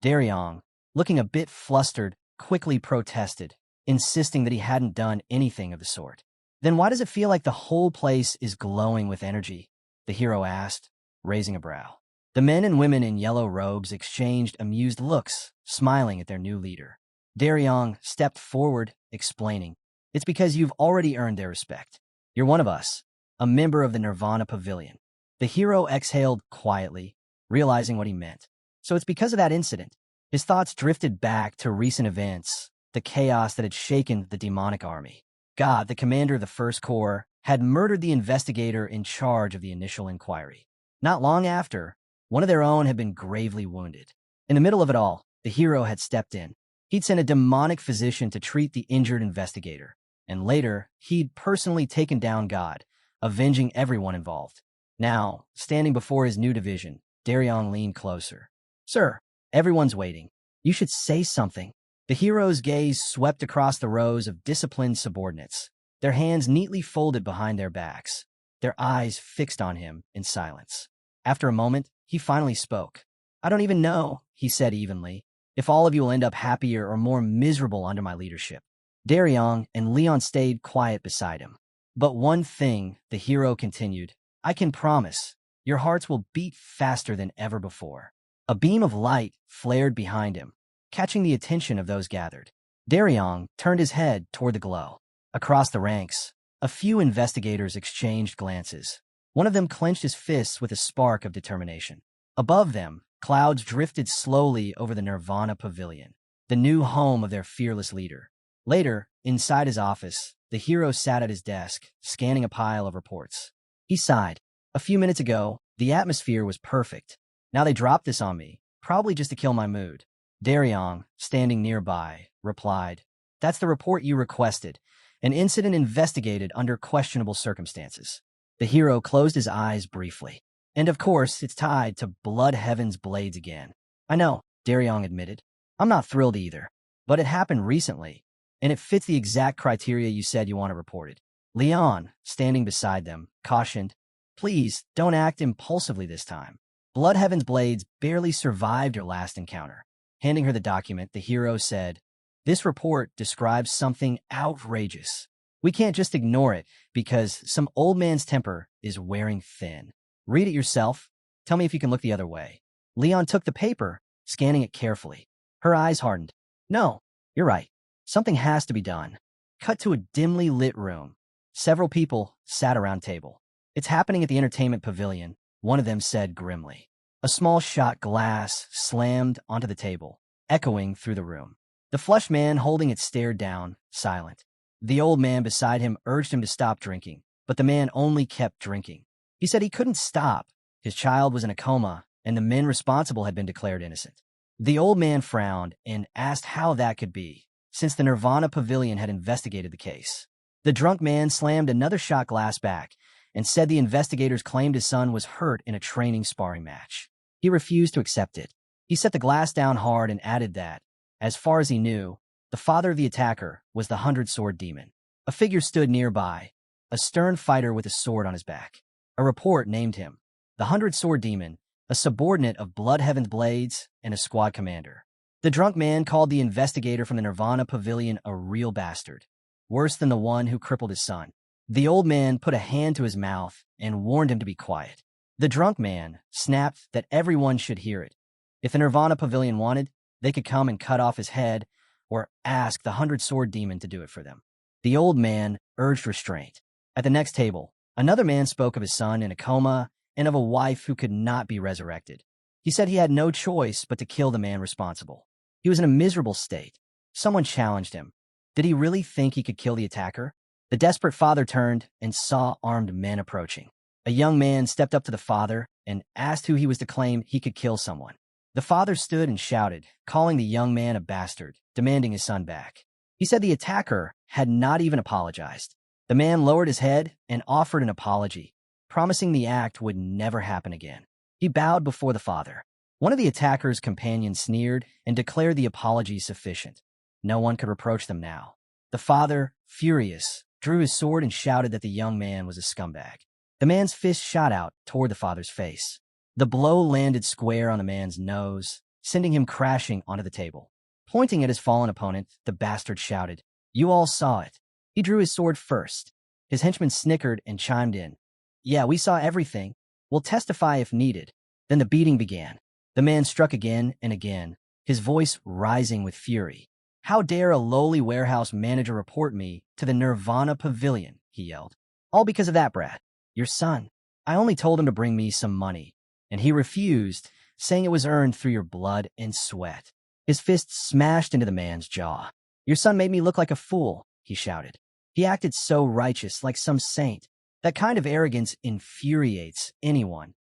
Daryong, looking a bit flustered, quickly protested, insisting that he hadn't done anything of the sort. Then why does it feel like the whole place is glowing with energy? The hero asked, raising a brow. The men and women in yellow robes exchanged amused looks, smiling at their new leader. Daryong stepped forward, explaining, it's because you've already earned their respect. You're one of us, a member of the Nirvana Pavilion. The hero exhaled quietly, realizing what he meant. So it's because of that incident. His thoughts drifted back to recent events, the chaos that had shaken the demonic army. God, the commander of the First Corps, had murdered the investigator in charge of the initial inquiry. Not long after, one of their own had been gravely wounded. In the middle of it all, the hero had stepped in. He'd sent a demonic physician to treat the injured investigator, and later, he'd personally taken down God, avenging everyone involved. Now, standing before his new division, Daryong leaned closer. Sir, everyone's waiting. You should say something. The hero's gaze swept across the rows of disciplined subordinates, their hands neatly folded behind their backs, their eyes fixed on him in silence. After a moment, he finally spoke. I don't even know, he said evenly, if all of you will end up happier or more miserable under my leadership. Daryong and Leon stayed quiet beside him. But one thing, the hero continued, I can promise, your hearts will beat faster than ever before. A beam of light flared behind him, catching the attention of those gathered. Daryong turned his head toward the glow. Across the ranks, a few investigators exchanged glances. One of them clenched his fists with a spark of determination. Above them, clouds drifted slowly over the Nirvana Pavilion, the new home of their fearless leader. Later, inside his office, the hero sat at his desk, scanning a pile of reports. He sighed. A few minutes ago, the atmosphere was perfect. Now they dropped this on me, probably just to kill my mood. Daryong, standing nearby, replied, That's the report you requested, an incident investigated under questionable circumstances. The hero closed his eyes briefly. And of course, it's tied to Blood Heaven's blades again. I know, Daryong admitted. I'm not thrilled either. But it happened recently, and it fits the exact criteria you said you want to report it. Leon, standing beside them, cautioned, Please, don't act impulsively this time. Blood Heaven's blades barely survived your last encounter. Handing her the document, the hero said, This report describes something outrageous. We can't just ignore it because some old man's temper is wearing thin. Read it yourself. Tell me if you can look the other way. Leon took the paper, scanning it carefully. Her eyes hardened. No, you're right. Something has to be done. Cut to a dimly lit room. Several people sat around table. It's happening at the entertainment pavilion, one of them said grimly. A small shot glass slammed onto the table, echoing through the room. The flushed man holding it stared down, silent. The old man beside him urged him to stop drinking, but the man only kept drinking. He said he couldn't stop. His child was in a coma, and the men responsible had been declared innocent. The old man frowned and asked how that could be, since the Nirvana Pavilion had investigated the case. The drunk man slammed another shot glass back and said the investigators claimed his son was hurt in a training sparring match. He refused to accept it. He set the glass down hard and added that, as far as he knew, the father of the attacker was the 100-sword demon. A figure stood nearby, a stern fighter with a sword on his back. A report named him the 100-sword demon, a subordinate of Bloodheaven's Blades and a squad commander. The drunk man called the investigator from the Nirvana Pavilion a real bastard, worse than the one who crippled his son. The old man put a hand to his mouth and warned him to be quiet. The drunk man snapped that everyone should hear it. If the Nirvana Pavilion wanted, they could come and cut off his head or ask the 100-sword demon to do it for them. The old man urged restraint. At the next table, another man spoke of his son in a coma and of a wife who could not be resurrected. He said he had no choice but to kill the man responsible. He was in a miserable state. Someone challenged him. Did he really think he could kill the attacker? The desperate father turned and saw armed men approaching. A young man stepped up to the father and asked who he was to claim he could kill someone. The father stood and shouted, calling the young man a bastard, demanding his son back. He said the attacker had not even apologized. The man lowered his head and offered an apology, promising the act would never happen again. He bowed before the father. One of the attacker's companions sneered and declared the apology sufficient. No one could reproach them now. The father, furious, drew his sword and shouted that the young man was a scumbag. The man's fist shot out toward the father's face. The blow landed square on the man's nose, sending him crashing onto the table. Pointing at his fallen opponent, the bastard shouted, "You all saw it." He drew his sword first. His henchman snickered and chimed in. "Yeah, we saw everything. We'll testify if needed." Then the beating began. The man struck again and again, his voice rising with fury. "How dare a lowly warehouse manager report me to the Nirvana Pavilion?" he yelled. "All because of that brat, your son. I only told him to bring me some money, and he refused, saying it was earned through your blood and sweat." His fist smashed into the man's jaw. "Your son made me look like a fool," he shouted. "He acted so righteous, like some saint. That kind of arrogance infuriates anyone."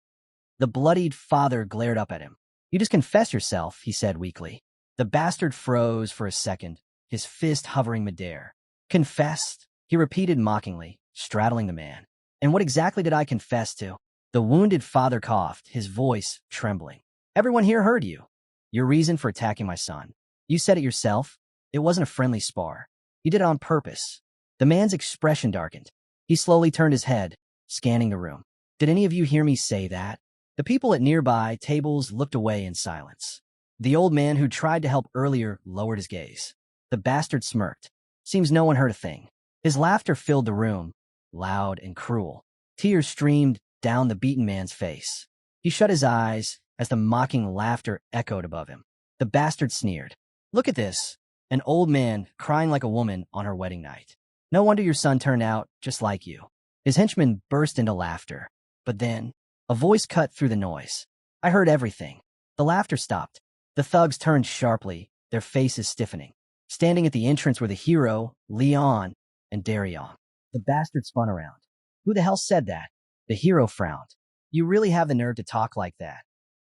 The bloodied father glared up at him. "You just confess yourself," he said weakly. The bastard froze for a second, his fist hovering midair. "Confessed?" he repeated mockingly, straddling the man. "And what exactly did I confess to?" The wounded father coughed, his voice trembling. "Everyone here heard you. Your reason for attacking my son. You said it yourself. It wasn't a friendly spar. You did it on purpose." The man's expression darkened. He slowly turned his head, scanning the room. "Did any of you hear me say that?" The people at nearby tables looked away in silence. The old man who tried to help earlier lowered his gaze. The bastard smirked. "Seems no one heard a thing." His laughter filled the room, loud and cruel. Tears streamed down the beaten man's face. He shut his eyes as the mocking laughter echoed above him. The bastard sneered. "Look at this. An old man crying like a woman on her wedding night. No wonder your son turned out just like you." His henchman burst into laughter. But then, a voice cut through the noise. "I heard everything." The laughter stopped. The thugs turned sharply, their faces stiffening. Standing at the entrance were the hero, Leon, and Darion. The bastard spun around. "Who the hell said that?" The hero frowned. "You really have the nerve to talk like that,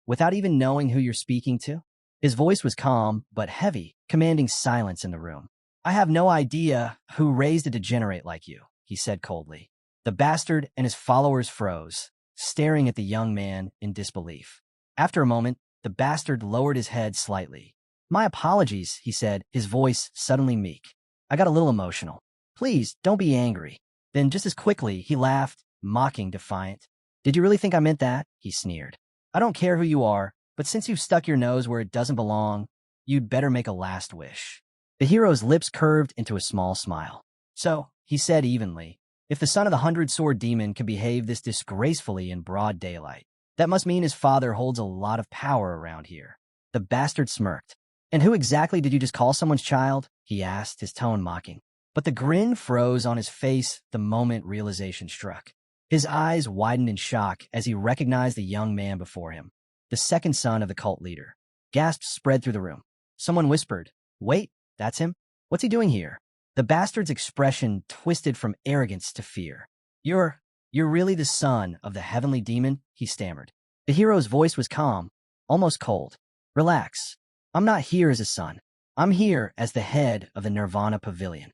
without even knowing who you're speaking to?" His voice was calm, but heavy, commanding silence in the room. "I have no idea who raised a degenerate like you," he said coldly. The bastard and his followers froze, staring at the young man in disbelief. After a moment, the bastard lowered his head slightly. "My apologies," he said, his voice suddenly meek. "I got a little emotional. Please, don't be angry." Then just as quickly, he laughed, mocking, defiant. "Did you really think I meant that?" he sneered. "I don't care who you are, but since you've stuck your nose where it doesn't belong, you'd better make a last wish." The hero's lips curved into a small smile. "So," he said evenly, "if the son of the 100-sword demon can behave this disgracefully in broad daylight, that must mean his father holds a lot of power around here." The bastard smirked. "And who exactly did you just call someone's child?" he asked, his tone mocking. But the grin froze on his face the moment realization struck. His eyes widened in shock as he recognized the young man before him, the second son of the cult leader. Gasps spread through the room. Someone whispered, "Wait, that's him? What's he doing here?" The bastard's expression twisted from arrogance to fear. You're really the son of the heavenly demon," he stammered. The hero's voice was calm, almost cold. "Relax. I'm not here as a son. I'm here as the head of the Nirvana Pavilion."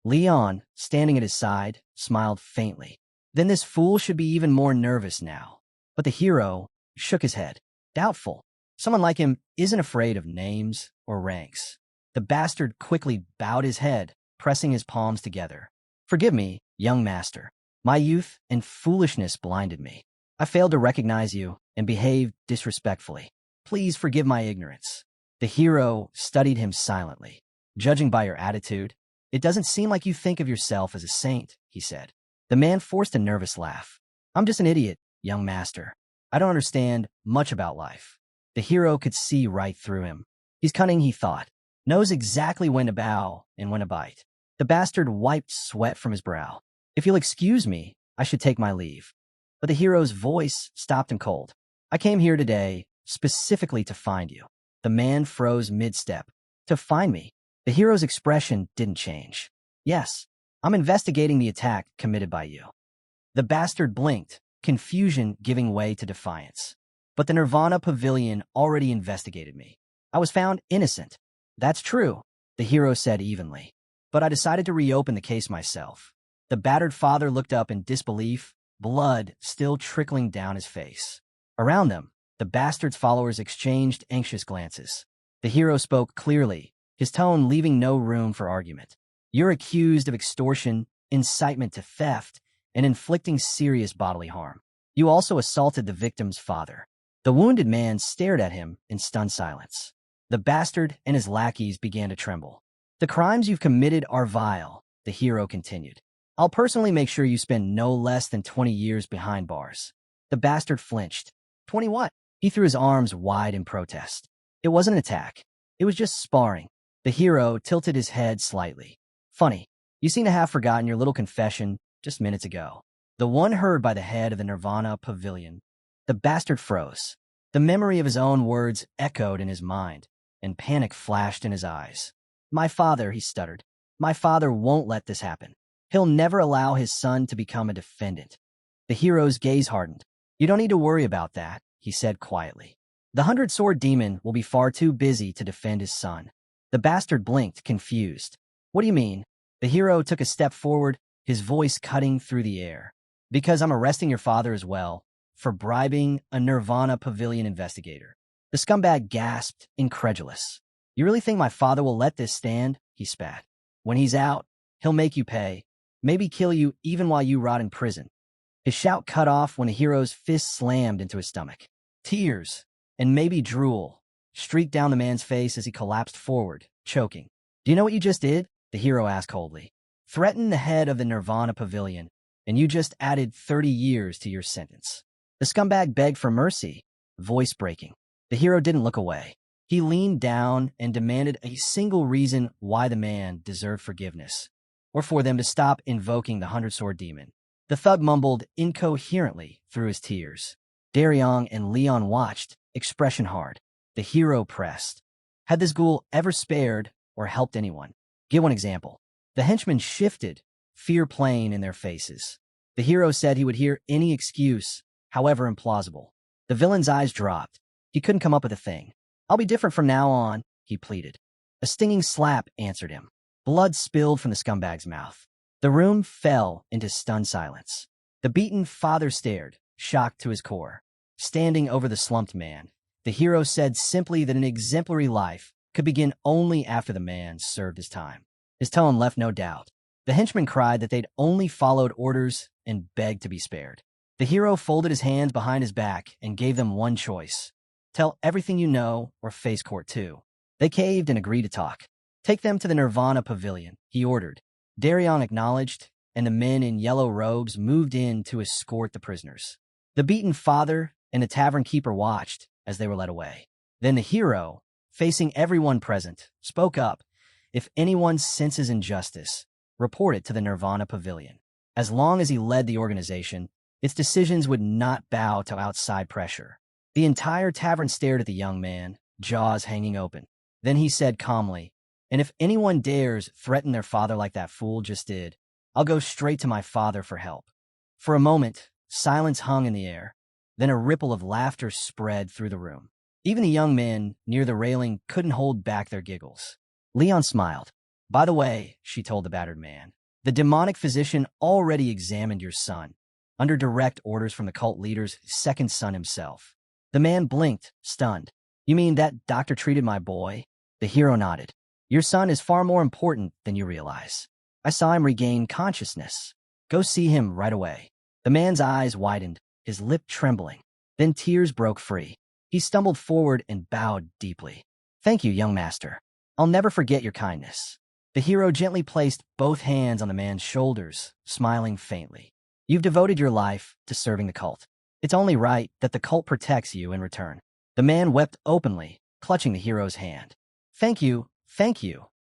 Leon, standing at his side, smiled faintly. Then this fool should be even more nervous now. But the hero shook his head. Doubtful. Someone like him isn't afraid of names or ranks. The bastard quickly bowed his head, pressing his palms together. "Forgive me, young master. My youth and foolishness blinded me. I failed to recognize you and behaved disrespectfully. Please forgive my ignorance." The hero studied him silently. "Judging by your attitude, it doesn't seem like you think of yourself as a saint," he said. The man forced a nervous laugh. "I'm just an idiot, young master. I don't understand much about life." The hero could see right through him. He's cunning, he thought. Knows exactly when to bow and when to bite. The bastard wiped sweat from his brow. "If you'll excuse me, I should take my leave." But the hero's voice stopped him cold. "I came here today specifically to find you." The man froze mid-step. "To find me?" The hero's expression didn't change. "Yes, I'm investigating the attack committed by you." The bastard blinked, confusion giving way to defiance. "But the Nirvana Pavilion already investigated me. I was found innocent." "That's true," the hero said evenly. "But I decided to reopen the case myself." The battered father looked up in disbelief, blood still trickling down his face. Around them, the bastard's followers exchanged anxious glances. The hero spoke clearly, his tone leaving no room for argument. "You're accused of extortion, incitement to theft, and inflicting serious bodily harm. You also assaulted the victim's father." The wounded man stared at him in stunned silence. The bastard and his lackeys began to tremble. "The crimes you've committed are vile," the hero continued. "I'll personally make sure you spend no less than 20 years behind bars." The bastard flinched. 20 what? He threw his arms wide in protest. "It wasn't an attack. It was just sparring." The hero tilted his head slightly. "Funny, you seem to have forgotten your little confession just minutes ago. The one heard by the head of the Nirvana Pavilion." The bastard froze. The memory of his own words echoed in his mind, and panic flashed in his eyes. "My father," he stuttered. "My father won't let this happen. He'll never allow his son to become a defendant." The hero's gaze hardened. "You don't need to worry about that," he said quietly. "The 100-sword demon will be far too busy to defend his son." The bastard blinked, confused. "What do you mean?" The hero took a step forward, his voice cutting through the air. "Because I'm arresting your father as well, for bribing a Nirvana Pavilion investigator." The scumbag gasped, incredulous. "You really think my father will let this stand?" he spat. "When he's out, he'll make you pay, maybe kill you even while you rot in prison." His shout cut off when the hero's fist slammed into his stomach. Tears, and maybe drool, streaked down the man's face as he collapsed forward, choking. "Do you know what you just did?" the hero asked coldly. "Threatened the head of the Nirvana Pavilion, and you just added 30 years to your sentence." The scumbag begged for mercy, voice breaking. The hero didn't look away. He leaned down and demanded a single reason why the man deserved forgiveness, or for them to stop invoking the 100-sword demon. The thug mumbled incoherently through his tears. Daryong and Leon watched, expression hard. The hero pressed. Had this ghoul ever spared or helped anyone? Give one example. The henchmen shifted, fear playing in their faces. The hero said he would hear any excuse, however implausible. The villain's eyes dropped. He couldn't come up with a thing. "I'll be different from now on," he pleaded. A stinging slap answered him. Blood spilled from the scumbag's mouth. The room fell into stunned silence. The beaten father stared, shocked to his core. Standing over the slumped man, the hero said simply that an exemplary life could begin only after the man served his time. His tone left no doubt. The henchmen cried that they'd only followed orders and begged to be spared. The hero folded his hands behind his back and gave them one choice. Tell everything you know or face court too. They caved and agreed to talk. "Take them to the Nirvana Pavilion," he ordered. Daryong acknowledged, and the men in yellow robes moved in to escort the prisoners. The beaten father and the tavern keeper watched as they were led away. Then the hero, facing everyone present, spoke up. "If anyone senses injustice, report it to the Nirvana Pavilion. As long as he led the organization, its decisions would not bow to outside pressure. The entire tavern stared at the young man, jaws hanging open. Then he said calmly, "And if anyone dares threaten their father like that fool just did, I'll go straight to my father for help." For a moment, silence hung in the air. Then a ripple of laughter spread through the room. Even the young men near the railing couldn't hold back their giggles. Leon smiled. "By the way," she told the battered man, "the demonic physician already examined your son, under direct orders from the cult leader's second son himself." The man blinked, stunned. "You mean that doctor treated my boy?" The hero nodded. "Your son is far more important than you realize. I saw him regain consciousness. Go see him right away." The man's eyes widened, his lip trembling. Then tears broke free. He stumbled forward and bowed deeply. "Thank you, young master. I'll never forget your kindness." The hero gently placed both hands on the man's shoulders, smiling faintly. "You've devoted your life to serving the cult. It's only right that the cult protects you in return." The man wept openly, clutching the hero's hand. Thank you,"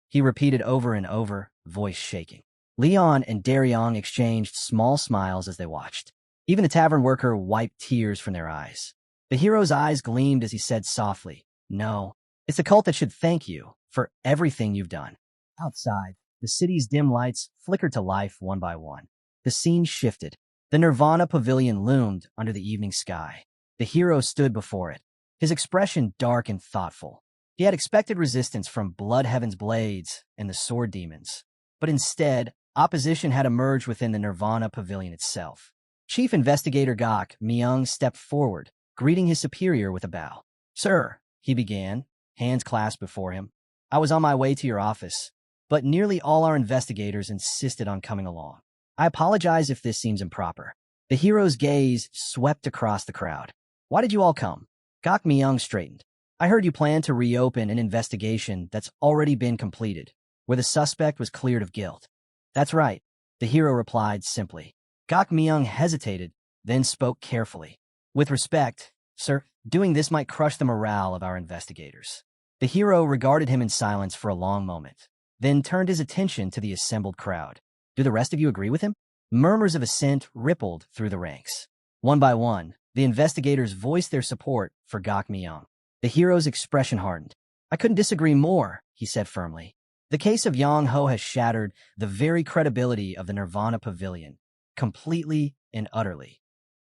he repeated over and over, voice shaking. Leon and Daryong exchanged small smiles as they watched. Even the tavern worker wiped tears from their eyes. The hero's eyes gleamed as he said softly, "No, it's the cult that should thank you for everything you've done." Outside, the city's dim lights flickered to life one by one. The scene shifted. The Nirvana Pavilion loomed under the evening sky. The hero stood before it, his expression dark and thoughtful. He had expected resistance from Blood Heaven's blades and the sword demons, but instead, opposition had emerged within the Nirvana Pavilion itself. Chief Investigator Gok Myung stepped forward, greeting his superior with a bow. "Sir," he began, hands clasped before him, "I was on my way to your office, but nearly all our investigators insisted on coming along. I apologize if this seems improper." The hero's gaze swept across the crowd. "Why did you all come?" Gok Myung straightened. "I heard you plan to reopen an investigation that's already been completed, where the suspect was cleared of guilt." "That's right," the hero replied simply. Gok Myung hesitated, then spoke carefully. "With respect, sir, doing this might crush the morale of our investigators." The hero regarded him in silence for a long moment, then turned his attention to the assembled crowd. "Do the rest of you agree with him?" Murmurs of assent rippled through the ranks. One by one, the investigators voiced their support for Gok Myung. The hero's expression hardened. "I couldn't disagree more," he said firmly. "The case of Jang Ho has shattered the very credibility of the Nirvana Pavilion, completely and utterly."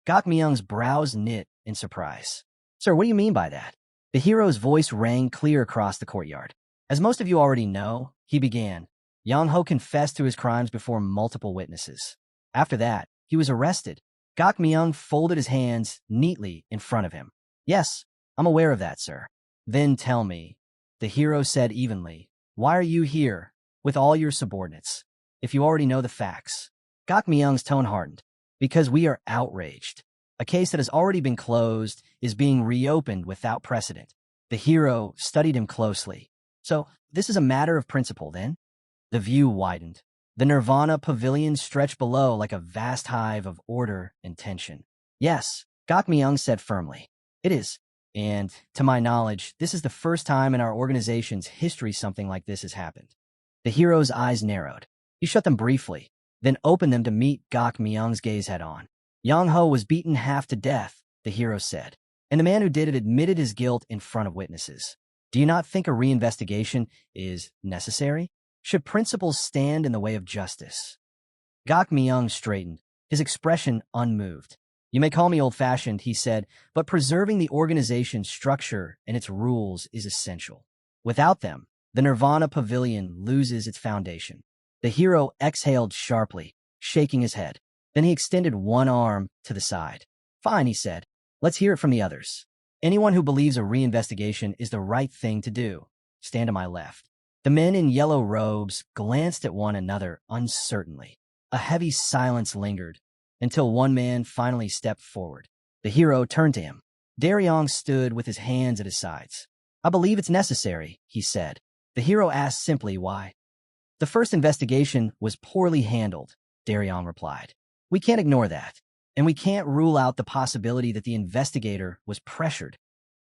Gok Myung's brows knit in surprise. "Sir, what do you mean by that?" The hero's voice rang clear across the courtyard. "As most of you already know," he began, "Jang Ho confessed to his crimes before multiple witnesses. After that, he was arrested." Gok Myung folded his hands neatly in front of him. "Yes, I'm aware of that, sir." "Then tell me," the hero said evenly, "why are you here with all your subordinates, if you already know the facts?" Gok Myung's tone hardened. "Because we are outraged. A case that has already been closed is being reopened without precedent." The hero studied him closely. "So, this is a matter of principle, then?" The view widened. The Nirvana Pavilion stretched below like a vast hive of order and tension. "Yes," Gok Myung said firmly. "It is. And, to my knowledge, this is the first time in our organization's history something like this has happened." The hero's eyes narrowed. He shut them briefly, then opened them to meet Gok Myung's gaze head-on. "Jang Ho was beaten half to death," the hero said, "and the man who did it admitted his guilt in front of witnesses. Do you not think a reinvestigation is necessary? Should principles stand in the way of justice?" Gok Myung straightened, his expression unmoved. "You may call me old-fashioned," he said, "but preserving the organization's structure and its rules is essential. Without them, the Nirvana Pavilion loses its foundation." The hero exhaled sharply, shaking his head. Then he extended one arm to the side. "Fine," he said. "Let's hear it from the others. Anyone who believes a reinvestigation is the right thing to do, stand to my left." The men in yellow robes glanced at one another uncertainly. A heavy silence lingered, until one man finally stepped forward. The hero turned to him. Daryong stood with his hands at his sides. "I believe it's necessary," he said. The hero asked simply why. "The first investigation was poorly handled," Daryong replied. "We can't ignore that, and we can't rule out the possibility that the investigator was pressured."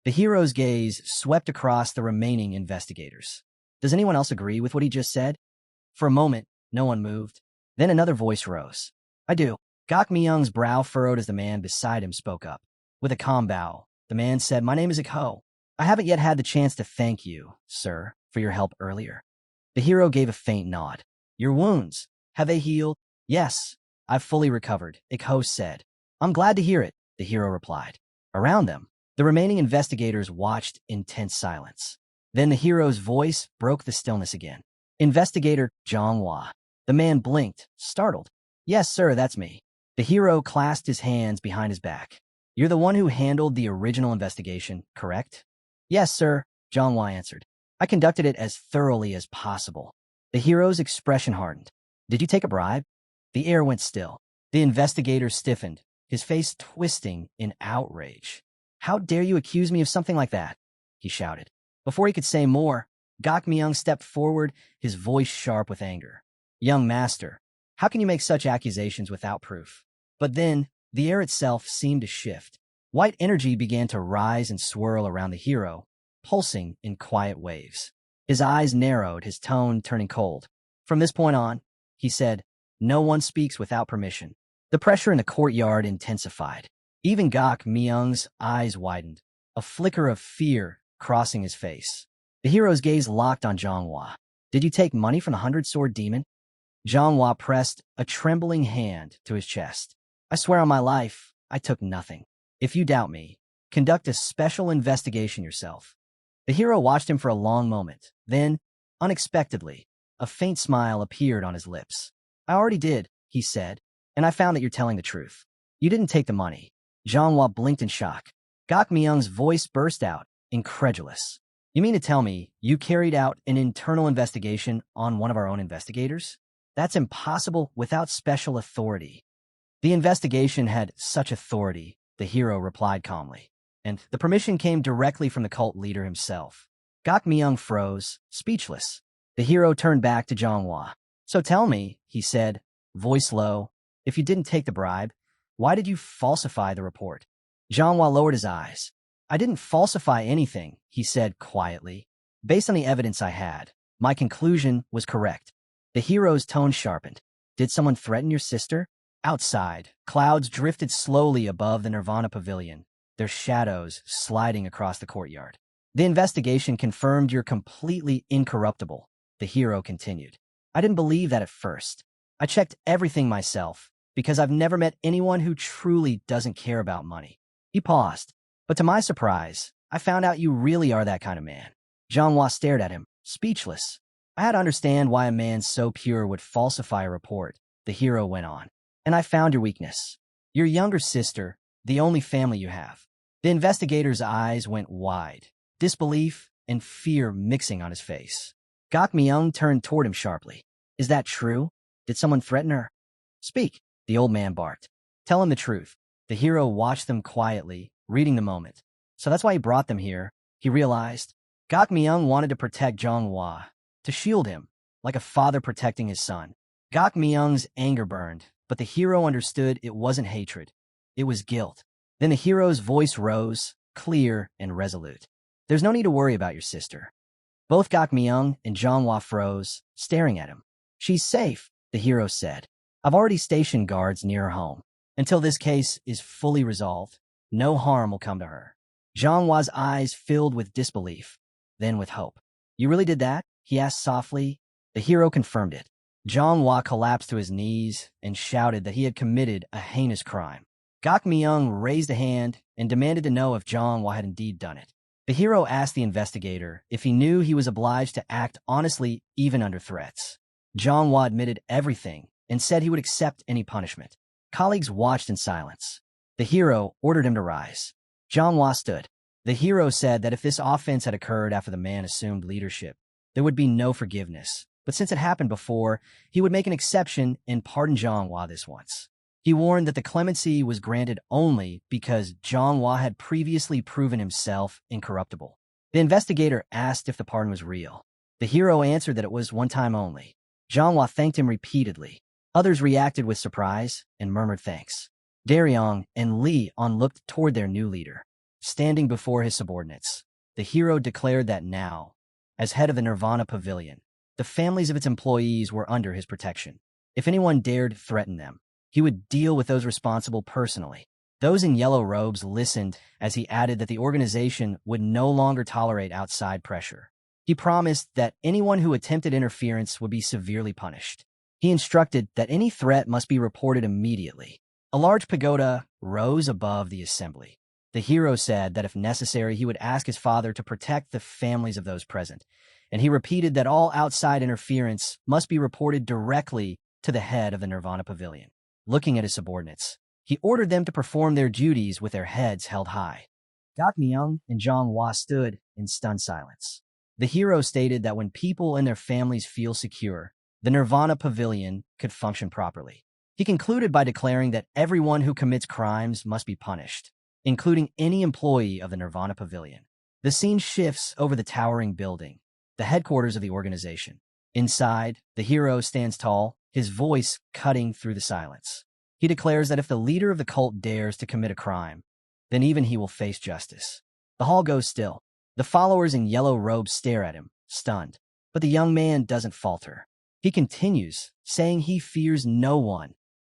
The hero's gaze swept across the remaining investigators. "Does anyone else agree with what he just said?" For a moment, No one moved. Then another voice rose. I do. Gok Myung's brow furrowed as the man beside him spoke up. With a calm bow, the man said, My name is Ho. I haven't yet had the chance to thank you, sir, for your help earlier. The hero gave a faint nod. Your wounds, have they healed? Yes, I've fully recovered, Ho said. I'm glad to hear it, the hero replied. Around them, the remaining investigators watched in tense silence. Then the hero's voice broke the stillness again. Investigator Jang Ho. The man blinked, startled. Yes, sir, that's me. The hero clasped his hands behind his back. You're the one who handled the original investigation, correct? Yes, sir, Jang Ho answered. I conducted it as thoroughly as possible. The hero's expression hardened. Did you take a bribe? The air went still. The investigator stiffened, his face twisting in outrage. How dare you accuse me of something like that? He shouted. Before he could say more, Gok Myung stepped forward, his voice sharp with anger. Young master, how can you make such accusations without proof? But then, the air itself seemed to shift. White energy began to rise and swirl around the hero, pulsing in quiet waves. His eyes narrowed, his tone turning cold. From this point on, he said, no one speaks without permission. The pressure in the courtyard intensified. Even Gok Myung's eyes widened, a flicker of fear crossing his face. The hero's gaze locked on Jang Ho. Did you take money from the 100-sword demon? Jang Ho pressed a trembling hand to his chest. I swear on my life, I took nothing. If you doubt me, conduct a special investigation yourself. The hero watched him for a long moment. Then, unexpectedly, a faint smile appeared on his lips. I already did, he said, and I found that you're telling the truth. You didn't take the money. Jang Ho blinked in shock. Gok Myung's voice burst out, incredulous. You mean to tell me you carried out an internal investigation on one of our own investigators? That's impossible without special authority. The investigation had such authority, the hero replied calmly, and the permission came directly from the cult leader himself. Gok Myung froze, speechless. The hero turned back to Jang Ho. So tell me, he said, voice low, if you didn't take the bribe, why did you falsify the report? Jang Ho lowered his eyes. I didn't falsify anything, he said quietly. Based on the evidence I had, my conclusion was correct. The hero's tone sharpened. Did someone threaten your sister? Outside, clouds drifted slowly above the Nirvana Pavilion, their shadows sliding across the courtyard. The investigation confirmed you're completely incorruptible, the hero continued. I didn't believe that at first. I checked everything myself, because I've never met anyone who truly doesn't care about money. He paused, but to my surprise, I found out you really are that kind of man. Jang Ho stared at him, speechless. I had to understand why a man so pure would falsify a report, the hero went on. And I found your weakness. Your younger sister, the only family you have. The investigator's eyes went wide, disbelief and fear mixing on his face. Gok Myung turned toward him sharply. Is that true? Did someone threaten her? Speak, the old man barked. Tell him the truth. The hero watched them quietly, reading the moment. So that's why he brought them here, he realized. Gok Myung wanted to protect Jang Ho, to shield him, like a father protecting his son. Gok Myung's anger burned, but the hero understood it wasn't hatred. It was guilt. Then the hero's voice rose, clear and resolute. There's no need to worry about your sister. Both Gok Myung and Jang Ho froze, staring at him. She's safe, the hero said. I've already stationed guards near her home. Until this case is fully resolved, no harm will come to her. Jang Ho's eyes filled with disbelief, then with hope. You really did that? He asked softly. The hero confirmed it. Jang Ho collapsed to his knees and shouted that he had committed a heinous crime. Gok Myung raised a hand and demanded to know if Jang Ho had indeed done it. The hero asked the investigator if he knew he was obliged to act honestly even under threats. Jang Ho admitted everything and said he would accept any punishment. Colleagues watched in silence. The hero ordered him to rise. Jang Ho stood. The hero said that if this offense had occurred after the man assumed leadership, there would be no forgiveness. But since it happened before, he would make an exception and pardon Jang Ho this once. He warned that the clemency was granted only because Jang Ho had previously proven himself incorruptible. The investigator asked if the pardon was real. The hero answered that it was one time only. Jang Ho thanked him repeatedly. Others reacted with surprise and murmured thanks. Daryong and Lee On looked toward their new leader. Standing before his subordinates, the hero declared that now, as head of the Nirvana Pavilion, the the families of its employees were under his protection. If anyone dared threaten them, he would deal with those responsible personally. Those in yellow robes listened as he added that the organization would no longer tolerate outside pressure. He promised that anyone who attempted interference would be severely punished. He instructed that any threat must be reported immediately. A large pagoda rose above the assembly. The hero said that if necessary, he would ask his father to protect the families of those present, and he repeated that all outside interference must be reported directly to the head of the Nirvana Pavilion. Looking at his subordinates, he ordered them to perform their duties with their heads held high. Gak Myung and Jang Ho stood in stunned silence. The hero stated that when people and their families feel secure, the Nirvana Pavilion could function properly. He concluded by declaring that everyone who commits crimes must be punished, including any employee of the Nirvana Pavilion. The scene shifts over the towering building, the headquarters of the organization. Inside, the hero stands tall, his voice cutting through the silence. He declares that if the leader of the cult dares to commit a crime, then even he will face justice. The hall goes still. The followers in yellow robes stare at him, stunned. But the young man doesn't falter. He continues, saying he fears no one,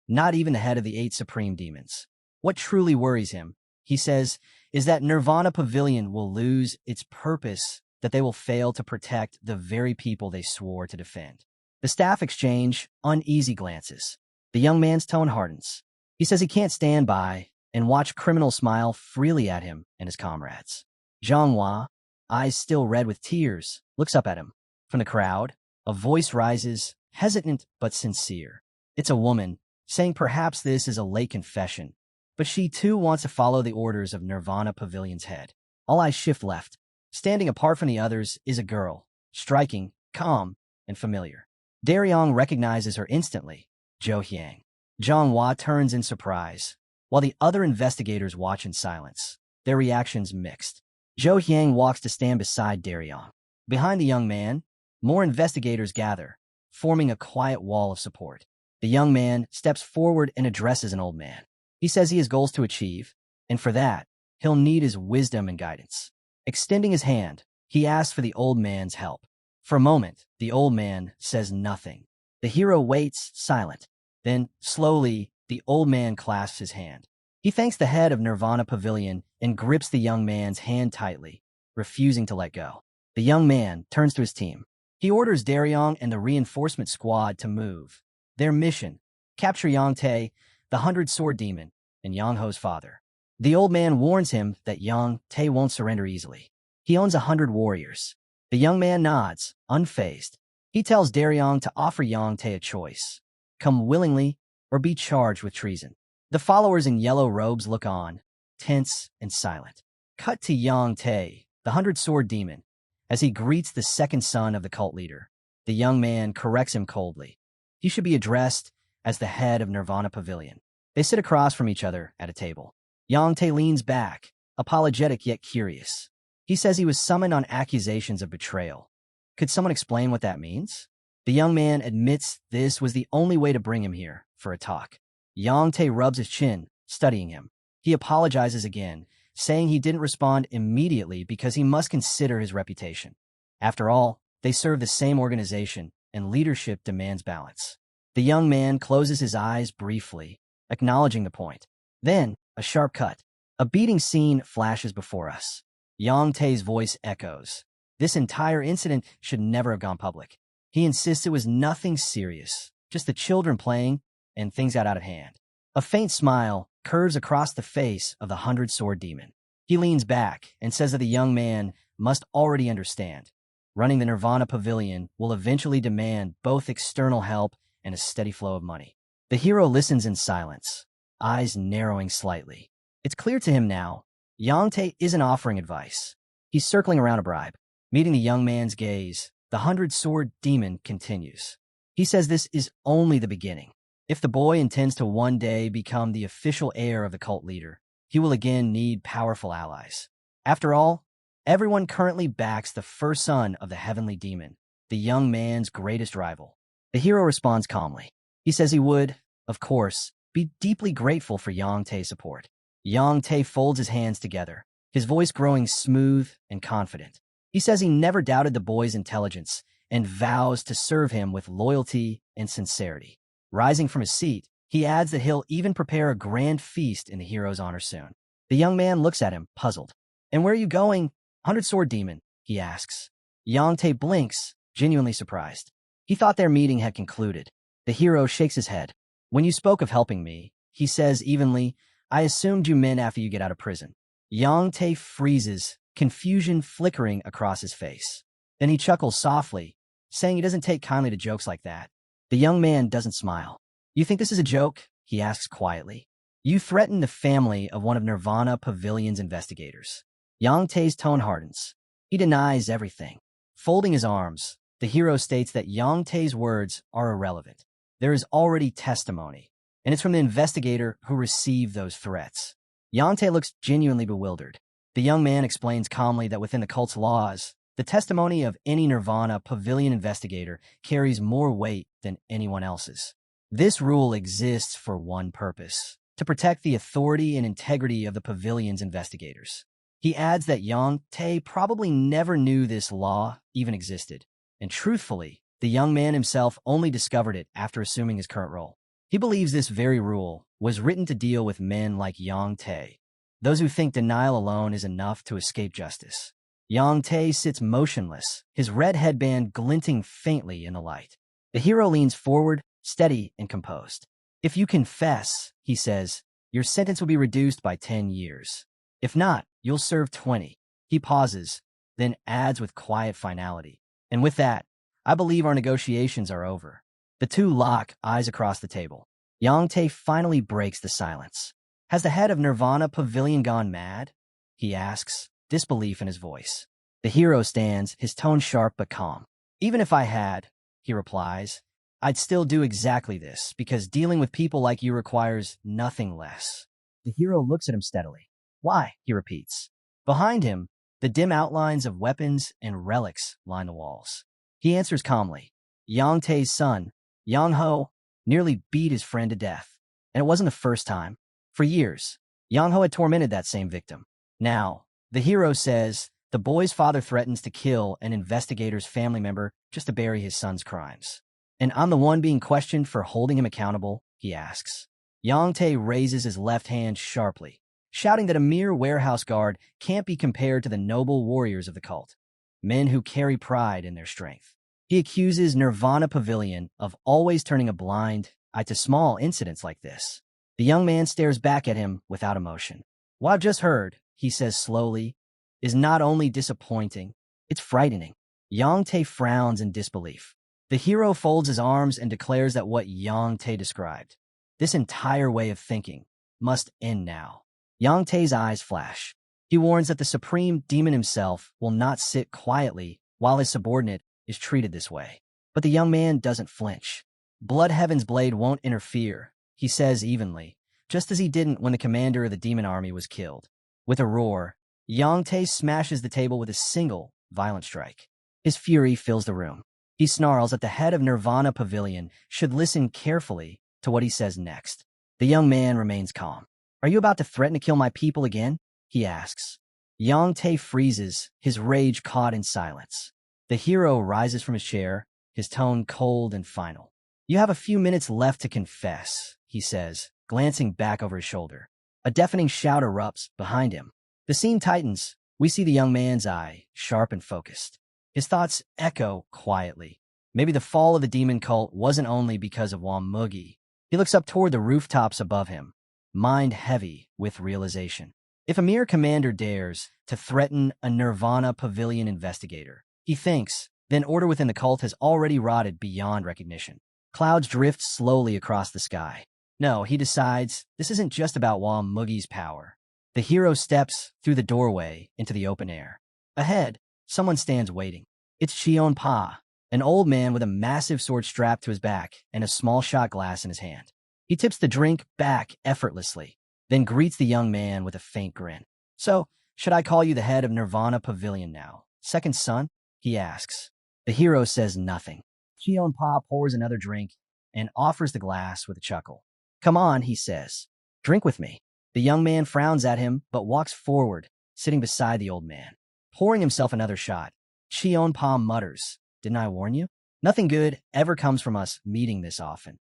not even the head of the 8 supreme demons. What truly worries him, he says, is that Nirvana Pavilion will lose its purpose, that they will fail to protect the very people they swore to defend. The staff exchange uneasy glances. The young man's tone hardens. He says he can't stand by and watch criminals smile freely at him and his comrades. Jang Ho, eyes still red with tears, looks up at him. From the crowd, a voice rises, hesitant but sincere. It's a woman, saying perhaps this is a late confession, but she too wants to follow the orders of Nirvana Pavilion's head. All eyes shift left. Standing apart from the others is a girl, striking, calm, and familiar. Daryong recognizes her instantly. Jo Hyang. Jang Ho turns in surprise, while the other investigators watch in silence, their reactions mixed. Jo Hyang walks to stand beside Daryong. Behind the young man, more investigators gather, forming a quiet wall of support. The young man steps forward and addresses an old man. He says he has goals to achieve, and for that, he'll need his wisdom and guidance. Extending his hand, he asks for the old man's help. For a moment, the old man says nothing. The hero waits, silent. Then, slowly, the old man clasps his hand. He thanks the head of Nirvana Pavilion and grips the young man's hand tightly, refusing to let go. The young man turns to his team. He orders Daryong and the reinforcement squad to move. Their mission, capture Yang Tae, the 100-sword demon, and Yang Ho's father. The old man warns him that Yang Tae won't surrender easily. He owns 100 warriors. The young man nods, unfazed. He tells Daryong to offer Yang Tae a choice. Come willingly or be charged with treason. The followers in yellow robes look on, tense and silent. Cut to Yang Tae, the 100-sword demon, as he greets the second son of the cult leader. The young man corrects him coldly. He should be addressed as the head of Nirvana Pavilion. They sit across from each other at a table. Yang Tae leans back, apologetic yet curious. He says he was summoned on accusations of betrayal. Could someone explain what that means? The young man admits this was the only way to bring him here, for a talk. Yang Tae rubs his chin, studying him. He apologizes again, saying he didn't respond immediately because he must consider his reputation. After all, they serve the same organization, and leadership demands balance. The young man closes his eyes briefly, acknowledging the point. Then, a sharp cut. A beating scene flashes before us. Yang Tae's voice echoes. This entire incident should never have gone public. He insists it was nothing serious, just the children playing, and things got out of hand. A faint smile curves across the face of the 100-sword demon. He leans back and says that the young man must already understand. Running the Nirvana Pavilion will eventually demand both external help and a steady flow of money. The hero listens in silence, eyes narrowing slightly. It's clear to him now, Yang Tae isn't offering advice. He's circling around a bribe. Meeting the young man's gaze, the 100-sword demon continues. He says this is only the beginning. If the boy intends to one day become the official heir of the cult leader, he will again need powerful allies. After all, everyone currently backs the first son of the heavenly demon, the young man's greatest rival. The hero responds calmly. He says he would, of course, be deeply grateful for Yang Tae's support. Yang Tae folds his hands together, his voice growing smooth and confident. He says he never doubted the boy's intelligence and vows to serve him with loyalty and sincerity. Rising from his seat, he adds that he'll even prepare a grand feast in the hero's honor soon. The young man looks at him, puzzled. "And where are you going, 100-sword demon?" he asks. Yang Tae blinks, genuinely surprised. He thought their meeting had concluded. The hero shakes his head. "When you spoke of helping me," he says evenly, "I assumed you meant after you get out of prison." Yang Tae freezes, confusion flickering across his face. Then he chuckles softly, saying he doesn't take kindly to jokes like that. The young man doesn't smile. "You think this is a joke?" he asks quietly. "You threatened the family of one of Nirvana Pavilion's investigators." Yang Tae's tone hardens. He denies everything. Folding his arms, the hero states that Yang Tae's words are irrelevant. There is already testimony, and it's from the investigator who received those threats. Yang Tae looks genuinely bewildered. The young man explains calmly that within the cult's laws, the testimony of any Nirvana Pavilion investigator carries more weight than anyone else's. This rule exists for one purpose: to protect the authority and integrity of the Pavilion's investigators. He adds that Yang Tae probably never knew this law even existed, and truthfully, the young man himself only discovered it after assuming his current role. He believes this very rule was written to deal with men like Yang Tae, those who think denial alone is enough to escape justice. Yang Tae sits motionless, his red headband glinting faintly in the light. The hero leans forward, steady and composed. "If you confess," he says, "your sentence will be reduced by 10 years. If not, you'll serve 20. He pauses, then adds with quiet finality. "And with that, I believe our negotiations are over." The two lock eyes across the table. Yang Tae finally breaks the silence. "Has the head of Nirvana Pavilion gone mad?" he asks, disbelief in his voice. The hero stands, his tone sharp but calm. "Even if I had," he replies, "I'd still do exactly this, because dealing with people like you requires nothing less." The hero looks at him steadily. "Why?" he repeats. Behind him, the dim outlines of weapons and relics line the walls. He answers calmly. Yang Tae's son, Jang Ho, nearly beat his friend to death. And it wasn't the first time. For years, Jang Ho had tormented that same victim. Now, the hero says, the boy's father threatens to kill an investigator's family member just to bury his son's crimes. "And I'm the one being questioned for holding him accountable?" he asks. Yang Tae raises his left hand sharply, shouting that a mere warehouse guard can't be compared to the noble warriors of the cult, men who carry pride in their strength. He accuses Nirvana Pavilion of always turning a blind eye to small incidents like this. The young man stares back at him without emotion. "What I've just heard," he says slowly, "is not only disappointing, it's frightening." Yang Tae frowns in disbelief. The hero folds his arms and declares that what Yang Tae described, this entire way of thinking, must end now. Yang Tae's eyes flash. He warns that the supreme demon himself will not sit quietly while his subordinate is treated this way. But the young man doesn't flinch. "Blood Heaven's blade won't interfere," he says evenly, just as he didn't when the commander of the demon army was killed. With a roar, Yang Tae smashes the table with a single, violent strike. His fury fills the room. He snarls that the head of Nirvana Pavilion should listen carefully to what he says next. The young man remains calm. "Are you about to threaten to kill my people again?" he asks. Yang Tae freezes, his rage caught in silence. The hero rises from his chair, his tone cold and final. "You have a few minutes left to confess," he says, glancing back over his shoulder. A deafening shout erupts behind him. The scene tightens. We see the young man's eye, sharp and focused. His thoughts echo quietly. Maybe the fall of the demon cult wasn't only because of Mugi. He looks up toward the rooftops above him, mind heavy with realization. If a mere commander dares to threaten a Nirvana Pavilion investigator, he thinks, then order within the cult has already rotted beyond recognition. Clouds drift slowly across the sky. No, he decides, this isn't just about Mugi's power. The hero steps through the doorway into the open air. Ahead, someone stands waiting. It's Cheon Pa, an old man with a massive sword strapped to his back and a small shot glass in his hand. He tips the drink back effortlessly, then greets the young man with a faint grin. "So, should I call you the head of Nirvana Pavilion now? Second son?" he asks. The hero says nothing. Cheon Pa pours another drink and offers the glass with a chuckle. "Come on," he says. "Drink with me." The young man frowns at him but walks forward, sitting beside the old man. Pouring himself another shot, Cheon Pa mutters, Didn't I warn you? Nothing good ever comes from us meeting this often.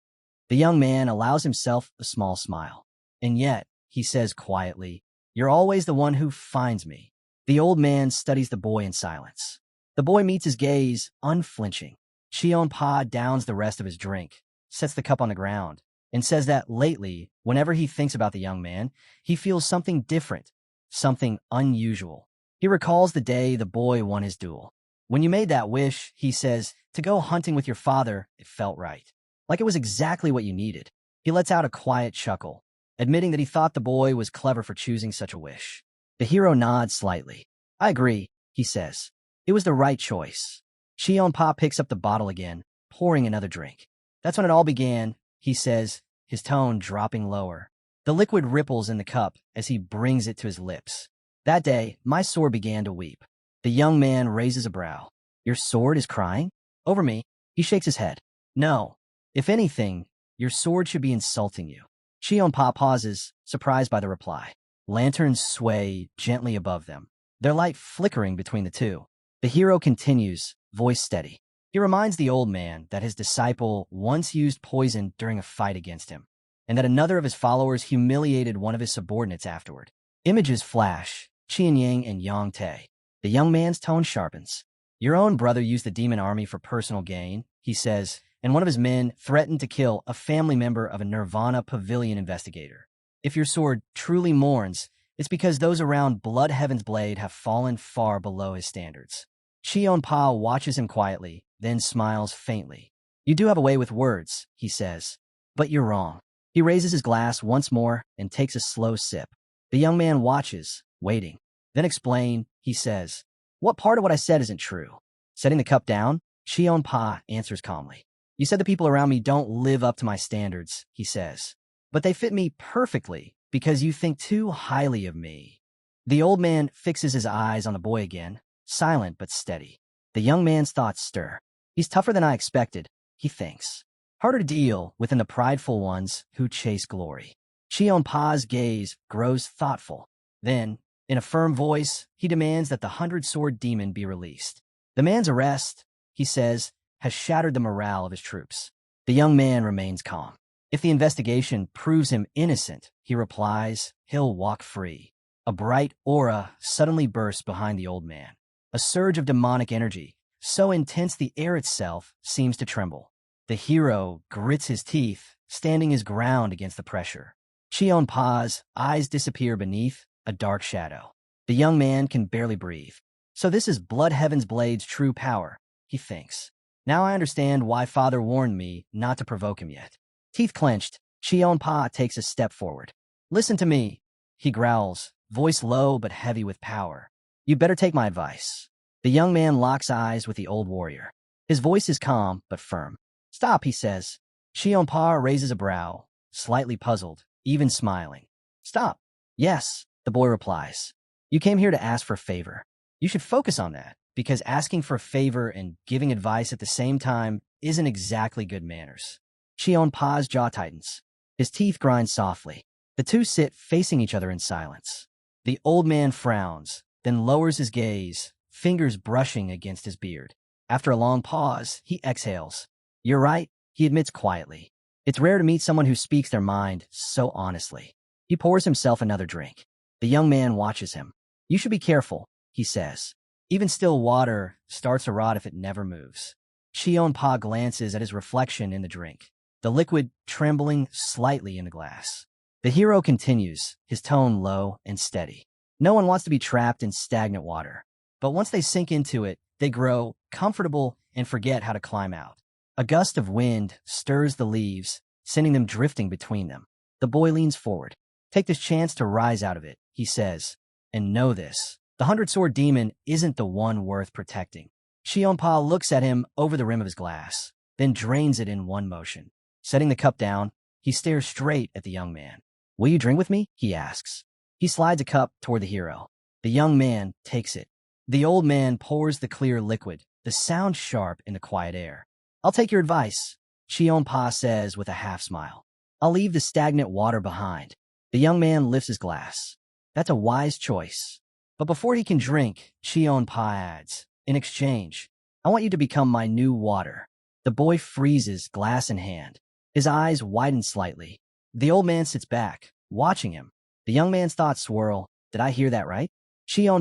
The young man allows himself a small smile. And yet, he says quietly, you're always the one who finds me. The old man studies the boy in silence. The boy meets his gaze, unflinching. Cheon-pa downs the rest of his drink, sets the cup on the ground, and says that lately, whenever he thinks about the young man, he feels something different, something unusual. He recalls the day the boy won his duel. When you made that wish, he says, to go hunting with your father, it felt right. Like it was exactly what you needed. He lets out a quiet chuckle, admitting that he thought the boy was clever for choosing such a wish. The hero nods slightly. I agree, he says. It was the right choice. Cheon-pa picks up the bottle again, pouring another drink. That's when it all began, he says, his tone dropping lower. The liquid ripples in the cup as he brings it to his lips. That day, my sword began to weep. The young man raises a brow. Your sword is crying? Over me? He shakes his head. No. If anything, your sword should be insulting you. Cheon-pa pauses, surprised by the reply. Lanterns sway gently above them, their light flickering between the two. The hero continues, voice steady. He reminds the old man that his disciple once used poison during a fight against him, and that another of his followers humiliated one of his subordinates afterward. Images flash, Qian Yang and Yang Te. The young man's tone sharpens. Your own brother used the demon army for personal gain, he says, and one of his men threatened to kill a family member of a Nirvana Pavilion investigator. If your sword truly mourns, it's because those around Blood Heaven's blade have fallen far below his standards. Cheon-pa watches him quietly, then smiles faintly. You do have a way with words, he says. But you're wrong. He raises his glass once more and takes a slow sip. The young man watches, waiting. Then explain, he says. What part of what I said isn't true? Setting the cup down, Cheon-pa answers calmly. You said the people around me don't live up to my standards, he says. But they fit me perfectly because you think too highly of me. The old man fixes his eyes on the boy again, silent but steady. The young man's thoughts stir. He's tougher than I expected, he thinks. Harder to deal with than the prideful ones who chase glory. Cheon-pa's gaze grows thoughtful. Then, in a firm voice, he demands that the 100-sword demon be released. The man's arrest, he says, has shattered the morale of his troops. The young man remains calm. If the investigation proves him innocent, he replies, he'll walk free. A bright aura suddenly bursts behind the old man. A surge of demonic energy, so intense the air itself seems to tremble. The hero grits his teeth, standing his ground against the pressure. Cheon-pa's eyes disappear beneath a dark shadow. The young man can barely breathe. So this is Blood Heaven's blade's true power, he thinks. Now I understand why Father warned me not to provoke him yet. Teeth clenched, Cheon-pa takes a step forward. Listen to me, he growls, voice low but heavy with power. You better take my advice. The young man locks eyes with the old warrior. His voice is calm but firm. Stop, he says. Cheon-pa raises a brow, slightly puzzled, even smiling. Stop. Yes, the boy replies. You came here to ask for a favor. You should focus on that, because asking for a favor and giving advice at the same time isn't exactly good manners. Cheon-pa's jaw tightens. His teeth grind softly. The two sit facing each other in silence. The old man frowns, then lowers his gaze, fingers brushing against his beard. After a long pause, he exhales. You're right, he admits quietly. It's rare to meet someone who speaks their mind so honestly. He pours himself another drink. The young man watches him. You should be careful, he says. Even still water starts to rot if it never moves. Cheon-pa glances at his reflection in the drink, the liquid trembling slightly in the glass. The hero continues, his tone low and steady. No one wants to be trapped in stagnant water, but once they sink into it, they grow comfortable and forget how to climb out. A gust of wind stirs the leaves, sending them drifting between them. The boy leans forward. Take this chance to rise out of it, he says. And know this. The 100-sword demon isn't the one worth protecting. Cheon-pa looks at him over the rim of his glass, then drains it in one motion. Setting the cup down, he stares straight at the young man. Will you drink with me? He asks. He slides a cup toward the hero. The young man takes it. The old man pours the clear liquid, the sound sharp in the quiet air. I'll take your advice, Cheon-pa says with a half smile. I'll leave the stagnant water behind. The young man lifts his glass. That's a wise choice. But before he can drink, Cheon-pa adds, in exchange, I want you to become my new water. The boy freezes, glass in hand. His eyes widen slightly. The old man sits back, watching him. The young man's thoughts swirl. Did I hear that right?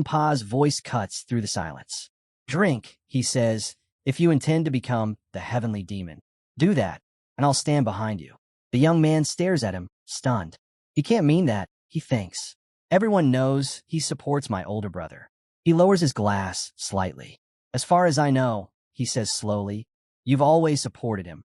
Pa's voice cuts through the silence. Drink, he says, if you intend to become the heavenly demon. Do that, and I'll stand behind you. The young man stares at him, stunned. He can't mean that, he thinks. Everyone knows he supports my older brother. He lowers his glass slightly. As far as I know, he says slowly, you've always supported him.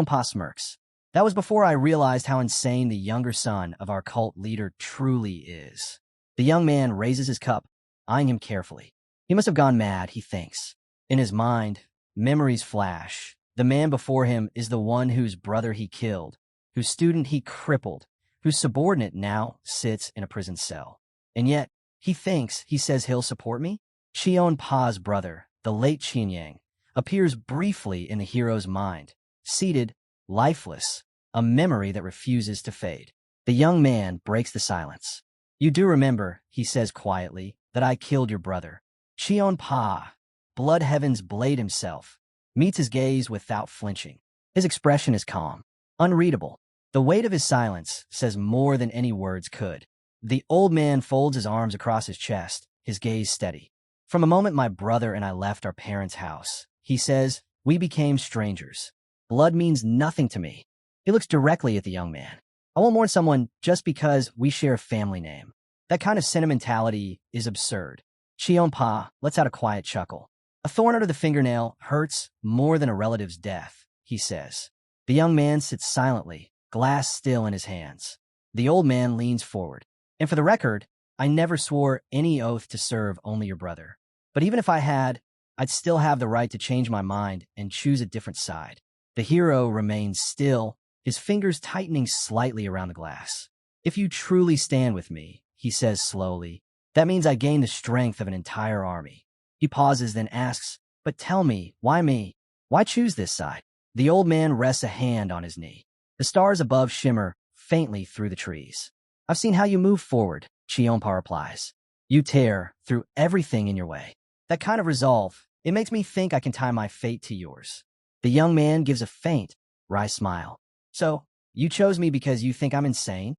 Pa smirks. That was before I realized how insane the younger son of our cult leader truly is. The young man raises his cup, eyeing him carefully. He must have gone mad, he thinks. In his mind, memories flash. The man before him is the one whose brother he killed, whose student he crippled, whose subordinate now sits in a prison cell. And yet, he says he'll support me? Pa's brother, the late Qianyang, appears briefly in the hero's mind, seated, lifeless, a memory that refuses to fade. The young man breaks the silence. You do remember, he says quietly, that I killed your brother. Pa, Blood Heaven's blade himself, meets his gaze without flinching. His expression is calm, unreadable. The weight of his silence says more than any words could. The old man folds his arms across his chest, his gaze steady. From a moment my brother and I left our parents' house, he says, we became strangers. Blood means nothing to me. He looks directly at the young man. I won't mourn someone just because we share a family name. That kind of sentimentality is absurd. Pa lets out a quiet chuckle. A thorn under the fingernail hurts more than a relative's death, he says. The young man sits silently, glass still in his hands. The old man leans forward. And for the record, I never swore any oath to serve only your brother. But even if I had, I'd still have the right to change my mind and choose a different side. The hero remains still, his fingers tightening slightly around the glass. If you truly stand with me, he says slowly, that means I gain the strength of an entire army. He pauses, then asks, but tell me, why me? Why choose this side? The old man rests a hand on his knee. The stars above shimmer faintly through the trees. I've seen how you move forward, Pa replies. You tear through everything in your way. That kind of resolve, it makes me think I can tie my fate to yours. The young man gives a faint, wry smile. So, you chose me because you think I'm insane?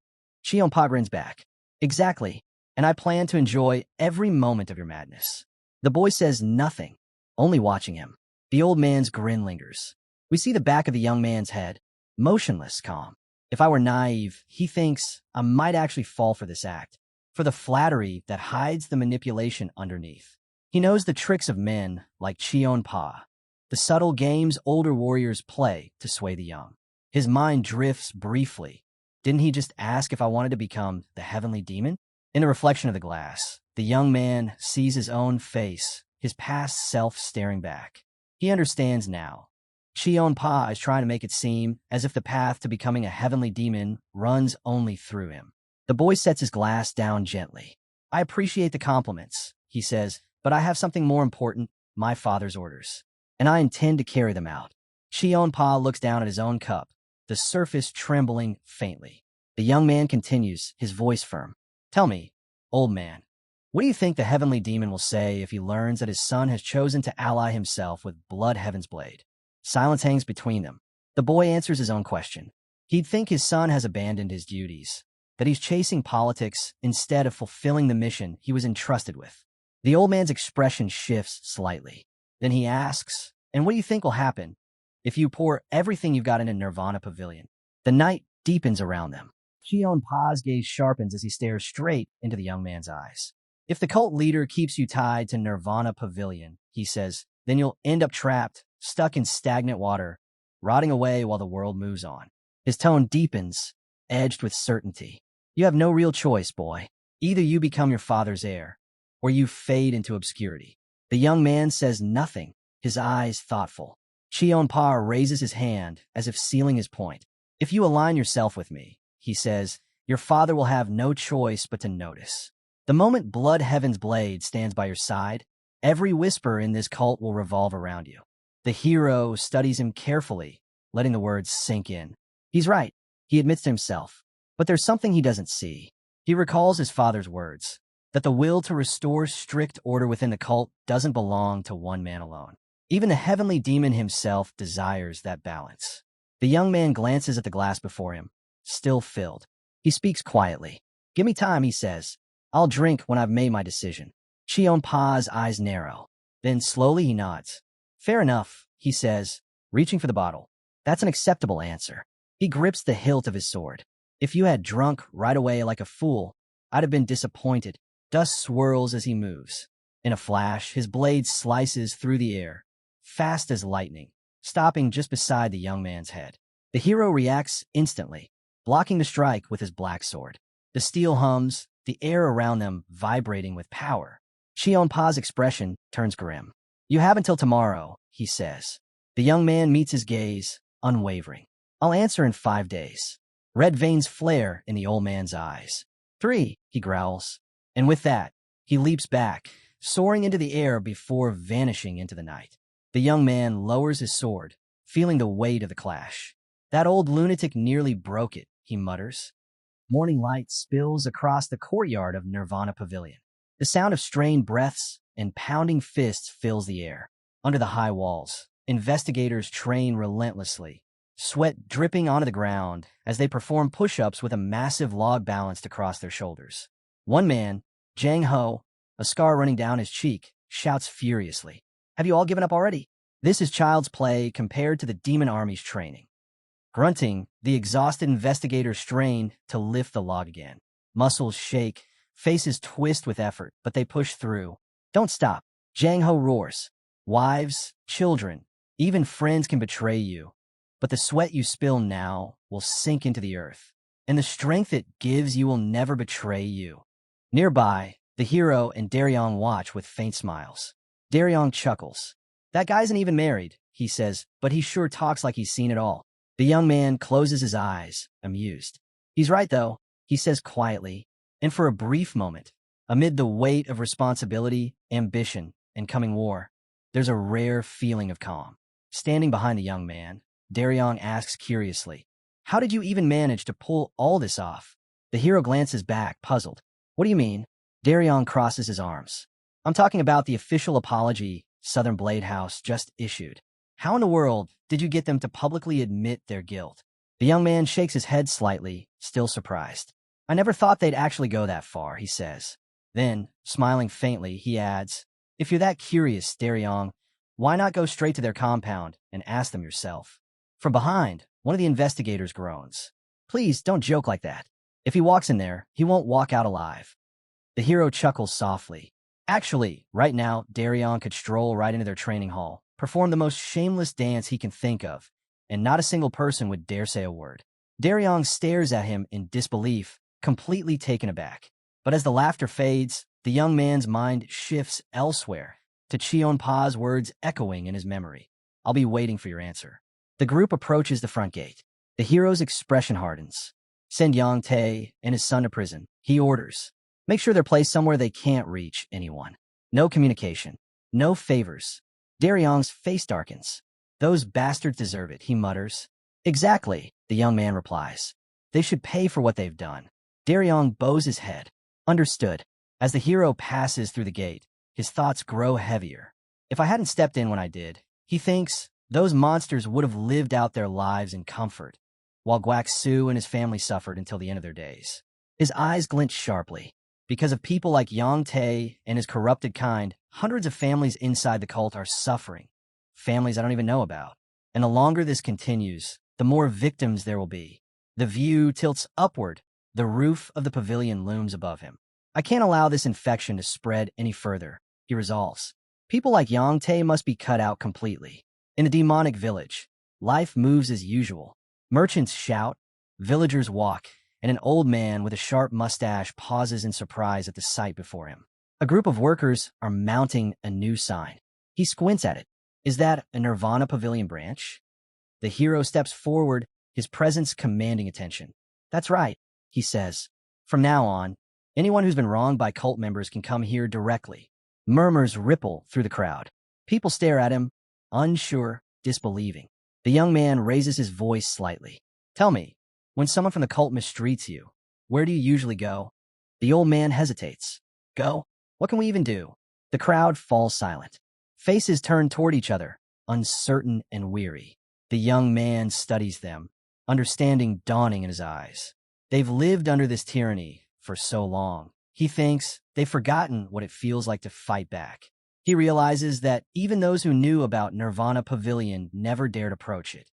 Pa grins back. Exactly, and I plan to enjoy every moment of your madness. The boy says nothing, only watching him. The old man's grin lingers. We see the back of the young man's head, motionless, calm. If I were naive, he thinks I might actually fall for this act, for the flattery that hides the manipulation underneath. He knows the tricks of men like Pa, the subtle games older warriors play to sway the young. His mind drifts briefly. Didn't he just ask if I wanted to become the heavenly demon? In the reflection of the glass, the young man sees his own face, his past self staring back. He understands now. Pa is trying to make it seem as if the path to becoming a heavenly demon runs only through him. The boy sets his glass down gently. I appreciate the compliments, he says, but I have something more important, my father's orders. And I intend to carry them out. Pa looks down at his own cup, the surface trembling faintly. The young man continues, his voice firm. Tell me, old man, what do you think the heavenly demon will say if he learns that his son has chosen to ally himself with Blood Heaven's blade? Silence hangs between them. The boy answers his own question. He'd think his son has abandoned his duties, that he's chasing politics instead of fulfilling the mission he was entrusted with. The old man's expression shifts slightly. Then he asks, and what do you think will happen if you pour everything you've got into Nirvana Pavilion? The night deepens around them. Pa's gaze sharpens as he stares straight into the young man's eyes. If the cult leader keeps you tied to Nirvana Pavilion, he says, then you'll end up trapped, stuck in stagnant water, rotting away while the world moves on. His tone deepens, edged with certainty. You have no real choice, boy. Either you become your father's heir, or you fade into obscurity. The young man says nothing, his eyes thoughtful. Pa raises his hand as if sealing his point. If you align yourself with me, he says, your father will have no choice but to notice. The moment Blood Heaven's blade stands by your side, every whisper in this cult will revolve around you. The hero studies him carefully, letting the words sink in. He's right, he admits to himself. But there's something he doesn't see. He recalls his father's words, that the will to restore strict order within the cult doesn't belong to one man alone. Even the heavenly demon himself desires that balance. The young man glances at the glass before him, still filled. He speaks quietly. Give me time, he says. I'll drink when I've made my decision. Cheonpa's eyes narrow. Then slowly he nods. Fair enough, he says, reaching for the bottle. That's an acceptable answer. He grips the hilt of his sword. If you had drunk right away like a fool, I'd have been disappointed. Dust swirls as he moves. In a flash, his blade slices through the air, fast as lightning, stopping just beside the young man's head. The hero reacts instantly, blocking the strike with his black sword. The steel hums, the air around them vibrating with power. Cheonpa's expression turns grim. You have until tomorrow, he says. The young man meets his gaze, unwavering. I'll answer in 5 days. Red veins flare in the old man's eyes. 3, he growls. And with that, he leaps back, soaring into the air before vanishing into the night. The young man lowers his sword, feeling the weight of the clash. That old lunatic nearly broke it, he mutters. Morning light spills across the courtyard of Nirvana Pavilion. The sound of strained breaths and pounding fists fills the air. Under the high walls, investigators train relentlessly, sweat dripping onto the ground as they perform push-ups with a massive log balanced across their shoulders. One man, Jang Ho, a scar running down his cheek, shouts furiously. Have you all given up already? This is child's play compared to the demon army's training. Grunting, the exhausted investigators strain to lift the log again. Muscles shake, faces twist with effort, but they push through. Don't stop, Jang Ho roars. Wives, children, even friends can betray you, but the sweat you spill now will sink into the earth, and the strength it gives you will never betray you. Nearby, the hero and Daryong watch with faint smiles. Daryong chuckles. That guy isn't even married, he says, but he sure talks like he's seen it all. The young man closes his eyes, amused. He's right, though, he says quietly, and for a brief moment, amid the weight of responsibility, ambition, and coming war, there's a rare feeling of calm. Standing behind the young man, Daryong asks curiously, how did you even manage to pull all this off? The hero glances back, puzzled. What do you mean? Daryong crosses his arms. I'm talking about the official apology Southern Blade House just issued. How in the world did you get them to publicly admit their guilt? The young man shakes his head slightly, still surprised. I never thought they'd actually go that far, he says. Then, smiling faintly, he adds, if you're that curious, Daryong, why not go straight to their compound and ask them yourself? From behind, one of the investigators groans. Please, don't joke like that. If he walks in there, he won't walk out alive. The hero chuckles softly. Actually, right now, Daryong could stroll right into their training hall, perform the most shameless dance he can think of, and not a single person would dare say a word. Daryong stares at him in disbelief, completely taken aback. But as the laughter fades, the young man's mind shifts elsewhere, to Cheonpa's words echoing in his memory. I'll be waiting for your answer. The group approaches the front gate. The hero's expression hardens. Send Yang Tae and his son to prison, he orders. Make sure they're placed somewhere they can't reach anyone. No communication. No favors. Daryong's face darkens. Those bastards deserve it, he mutters. Exactly, the young man replies. They should pay for what they've done. Daryong bows his head. Understood. As the hero passes through the gate, his thoughts grow heavier. If I hadn't stepped in when I did, he thinks, those monsters would have lived out their lives in comfort, while Guak Su and his family suffered until the end of their days. His eyes glint sharply. Because of people like Yang Tae and his corrupted kind, hundreds of families inside the cult are suffering. Families I don't even know about. And the longer this continues, the more victims there will be. The view tilts upward. The roof of the pavilion looms above him. I can't allow this infection to spread any further, he resolves. People like Yang Tae must be cut out completely. In the demonic village, life moves as usual. Merchants shout, villagers walk, and an old man with a sharp mustache pauses in surprise at the sight before him. A group of workers are mounting a new sign. He squints at it. Is that a Nirvana Pavilion branch? The hero steps forward, his presence commanding attention. That's right, he says. From now on, anyone who's been wronged by cult members can come here directly. Murmurs ripple through the crowd. People stare at him, unsure, disbelieving. The young man raises his voice slightly. Tell me, when someone from the cult mistreats you, where do you usually go? The old man hesitates. Go? What can we even do? The crowd falls silent. Faces turn toward each other, uncertain and weary. The young man studies them, understanding dawning in his eyes. They've lived under this tyranny for so long. He thinks they've forgotten what it feels like to fight back. He realizes that even those who knew about Nirvana Pavilion never dared approach it.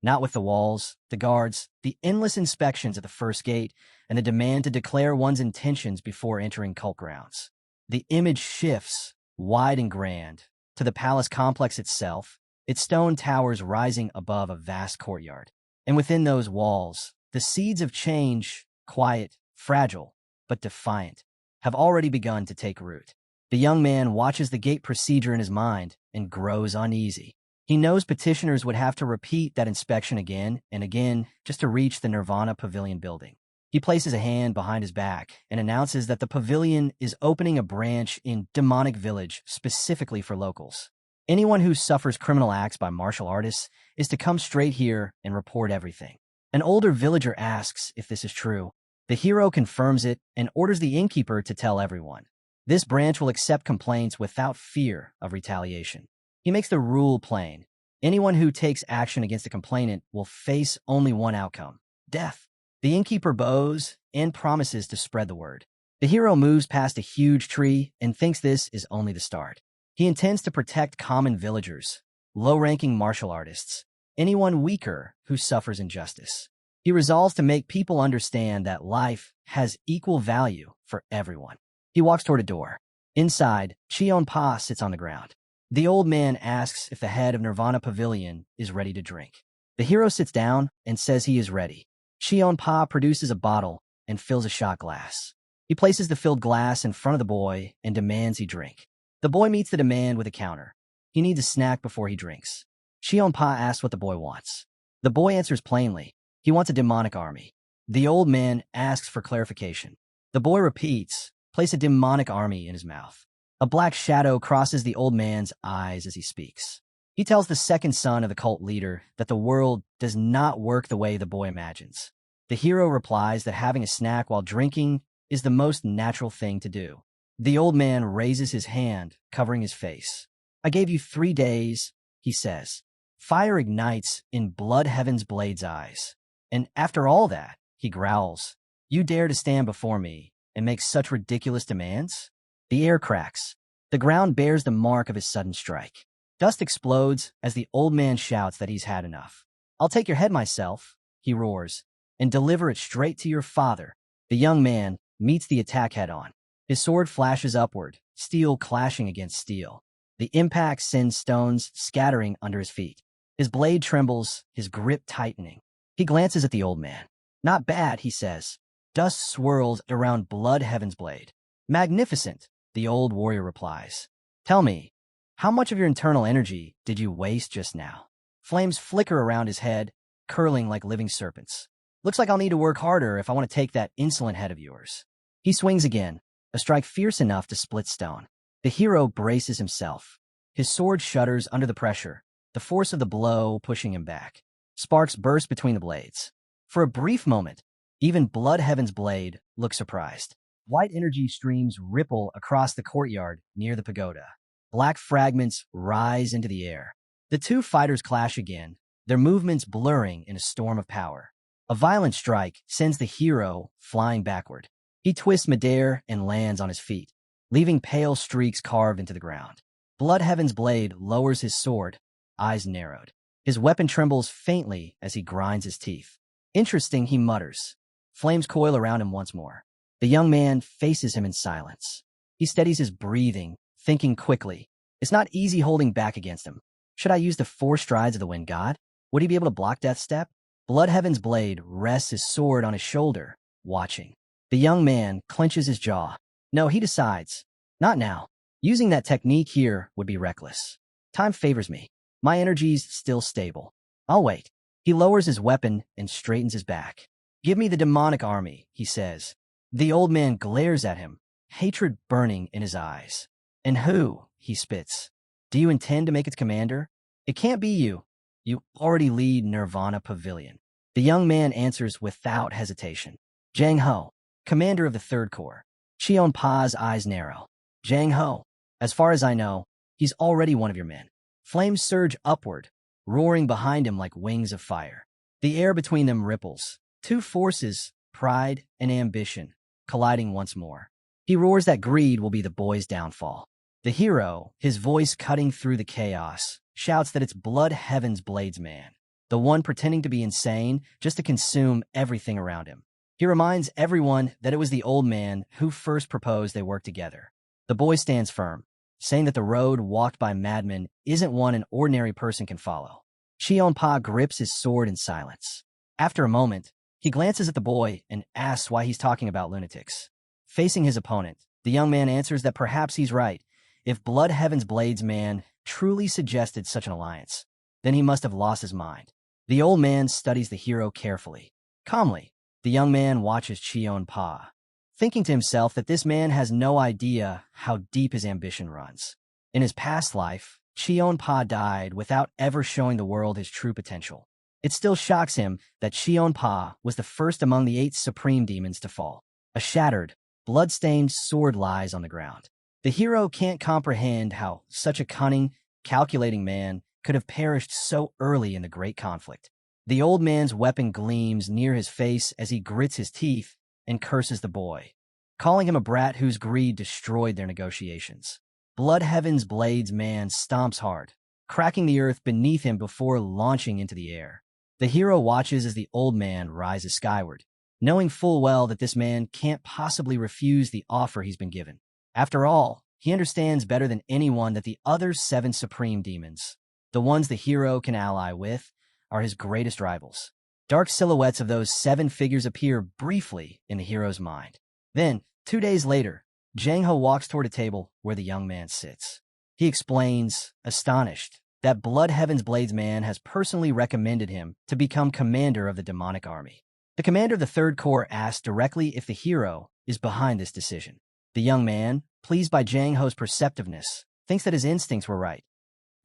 Not with the walls, the guards, the endless inspections at the first gate, and the demand to declare one's intentions before entering cult grounds. The image shifts, wide and grand, to the palace complex itself, its stone towers rising above a vast courtyard. And within those walls, the seeds of change, quiet, fragile, but defiant, have already begun to take root. The young man watches the gate procedure in his mind and grows uneasy. He knows petitioners would have to repeat that inspection again and again just to reach the Nirvana Pavilion building. He places a hand behind his back and announces that the pavilion is opening a branch in Demonic Village specifically for locals. Anyone who suffers criminal acts by martial artists is to come straight here and report everything. An older villager asks if this is true. The hero confirms it and orders the innkeeper to tell everyone. This branch will accept complaints without fear of retaliation. He makes the rule plain. Anyone who takes action against a complainant will face only one outcome: death. The innkeeper bows and promises to spread the word. The hero moves past a huge tree and thinks this is only the start. He intends to protect common villagers, low-ranking martial artists, anyone weaker who suffers injustice. He resolves to make people understand that life has equal value for everyone. He walks toward a door. Inside, Cheon Pa sits on the ground. The old man asks if the head of Nirvana Pavilion is ready to drink. The hero sits down and says he is ready. Cheon Pa produces a bottle and fills a shot glass. He places the filled glass in front of the boy and demands he drink. The boy meets the demand with a counter. He needs a snack before he drinks. Cheon Pa asks what the boy wants. The boy answers plainly. He wants a demonic army. The old man asks for clarification. The boy repeats, place a demonic army in his mouth. A black shadow crosses the old man's eyes as he speaks. He tells the second son of the cult leader that the world does not work the way the boy imagines. The hero replies that having a snack while drinking is the most natural thing to do. The old man raises his hand, covering his face. I gave you 3 days, he says. Fire ignites in Blood Heaven's blade's eyes. And after all that, he growls, you dare to stand before me and make such ridiculous demands? The air cracks. The ground bears the mark of his sudden strike. Dust explodes as the old man shouts that he's had enough. I'll take your head myself, he roars, and deliver it straight to your father. The young man meets the attack head-on. His sword flashes upward, steel clashing against steel. The impact sends stones scattering under his feet. His blade trembles, his grip tightening. He glances at the old man. Not bad, he says. Dust swirls around Blood Heaven's blade. Magnificent, the old warrior replies. Tell me, how much of your internal energy did you waste just now? Flames flicker around his head, curling like living serpents. Looks like I'll need to work harder if I want to take that insolent head of yours. He swings again, a strike fierce enough to split stone. The hero braces himself. His sword shudders under the pressure, the force of the blow pushing him back. Sparks burst between the blades. For a brief moment, even Blood Heaven's blade looks surprised. White energy streams ripple across the courtyard near the pagoda. Black fragments rise into the air. The two fighters clash again, their movements blurring in a storm of power. A violent strike sends the hero flying backward. He twists midair and lands on his feet, leaving pale streaks carved into the ground. Blood Heaven's blade lowers his sword, eyes narrowed. His weapon trembles faintly as he grinds his teeth. Interesting, he mutters. Flames coil around him once more. The young man faces him in silence. He steadies his breathing, thinking quickly. It's not easy holding back against him. Should I use the 4 strides of the wind god? Would he be able to block Death's step? Blood Heaven's blade rests his sword on his shoulder, watching. The young man clenches his jaw. No, he decides. Not now. Using that technique here would be reckless. Time favors me. My energy's still stable. I'll wait. He lowers his weapon and straightens his back. Give me the demonic army, he says. The old man glares at him, hatred burning in his eyes. And who? He spits. Do you intend to make its commander? It can't be you. You already lead Nirvana Pavilion. The young man answers without hesitation. Jang Ho, commander of the 3rd Corps. Cheon Pa's eyes narrow. Jang Ho. As far as I know, He's already one of your men. Flames surge upward, roaring behind him like wings of fire. The air between them ripples. Two forces, pride and ambition, colliding once more. He roars that greed will be the boy's downfall. The hero, his voice cutting through the chaos, shouts that it's Blood Heaven's Blades man, the one pretending to be insane just to consume everything around him. He reminds everyone that it was the old man who first proposed they work together. The boy stands firm, saying that the road walked by madmen isn't one an ordinary person can follow. Cheon-pa grips his sword in silence. After a moment, he glances at the boy and asks why he's talking about lunatics. Facing his opponent, the young man answers that perhaps he's right. If Blood Heaven's Blades man truly suggested such an alliance, then he must have lost his mind. The old man studies the hero carefully. Calmly, the young man watches Cheon-pa, thinking to himself that this man has no idea how deep his ambition runs. In his past life, Cheon-pa died without ever showing the world his true potential. It still shocks him that Cheon-pa was the first among the 8 supreme demons to fall. A shattered, blood-stained sword lies on the ground. The hero can't comprehend how such a cunning, calculating man could have perished so early in the great conflict. The old man's weapon gleams near his face as he grits his teeth and curses the boy, calling him a brat whose greed destroyed their negotiations. Blood Heaven's Blades man stomps hard, cracking the earth beneath him before launching into the air. The hero watches as the old man rises skyward, knowing full well that this man can't possibly refuse the offer he's been given. After all, he understands better than anyone that the other 7 supreme demons, the ones the hero can ally with, are his greatest rivals. Dark silhouettes of those 7 figures appear briefly in the hero's mind. Then, 2 days later, Jang Ho walks toward a table where the young man sits. He explains, astonished, that Blood Heaven's Blades man has personally recommended him to become commander of the demonic army. The commander of the 3rd Corps asks directly if the hero is behind this decision. The young man, pleased by Jang Ho's perceptiveness, thinks that his instincts were right.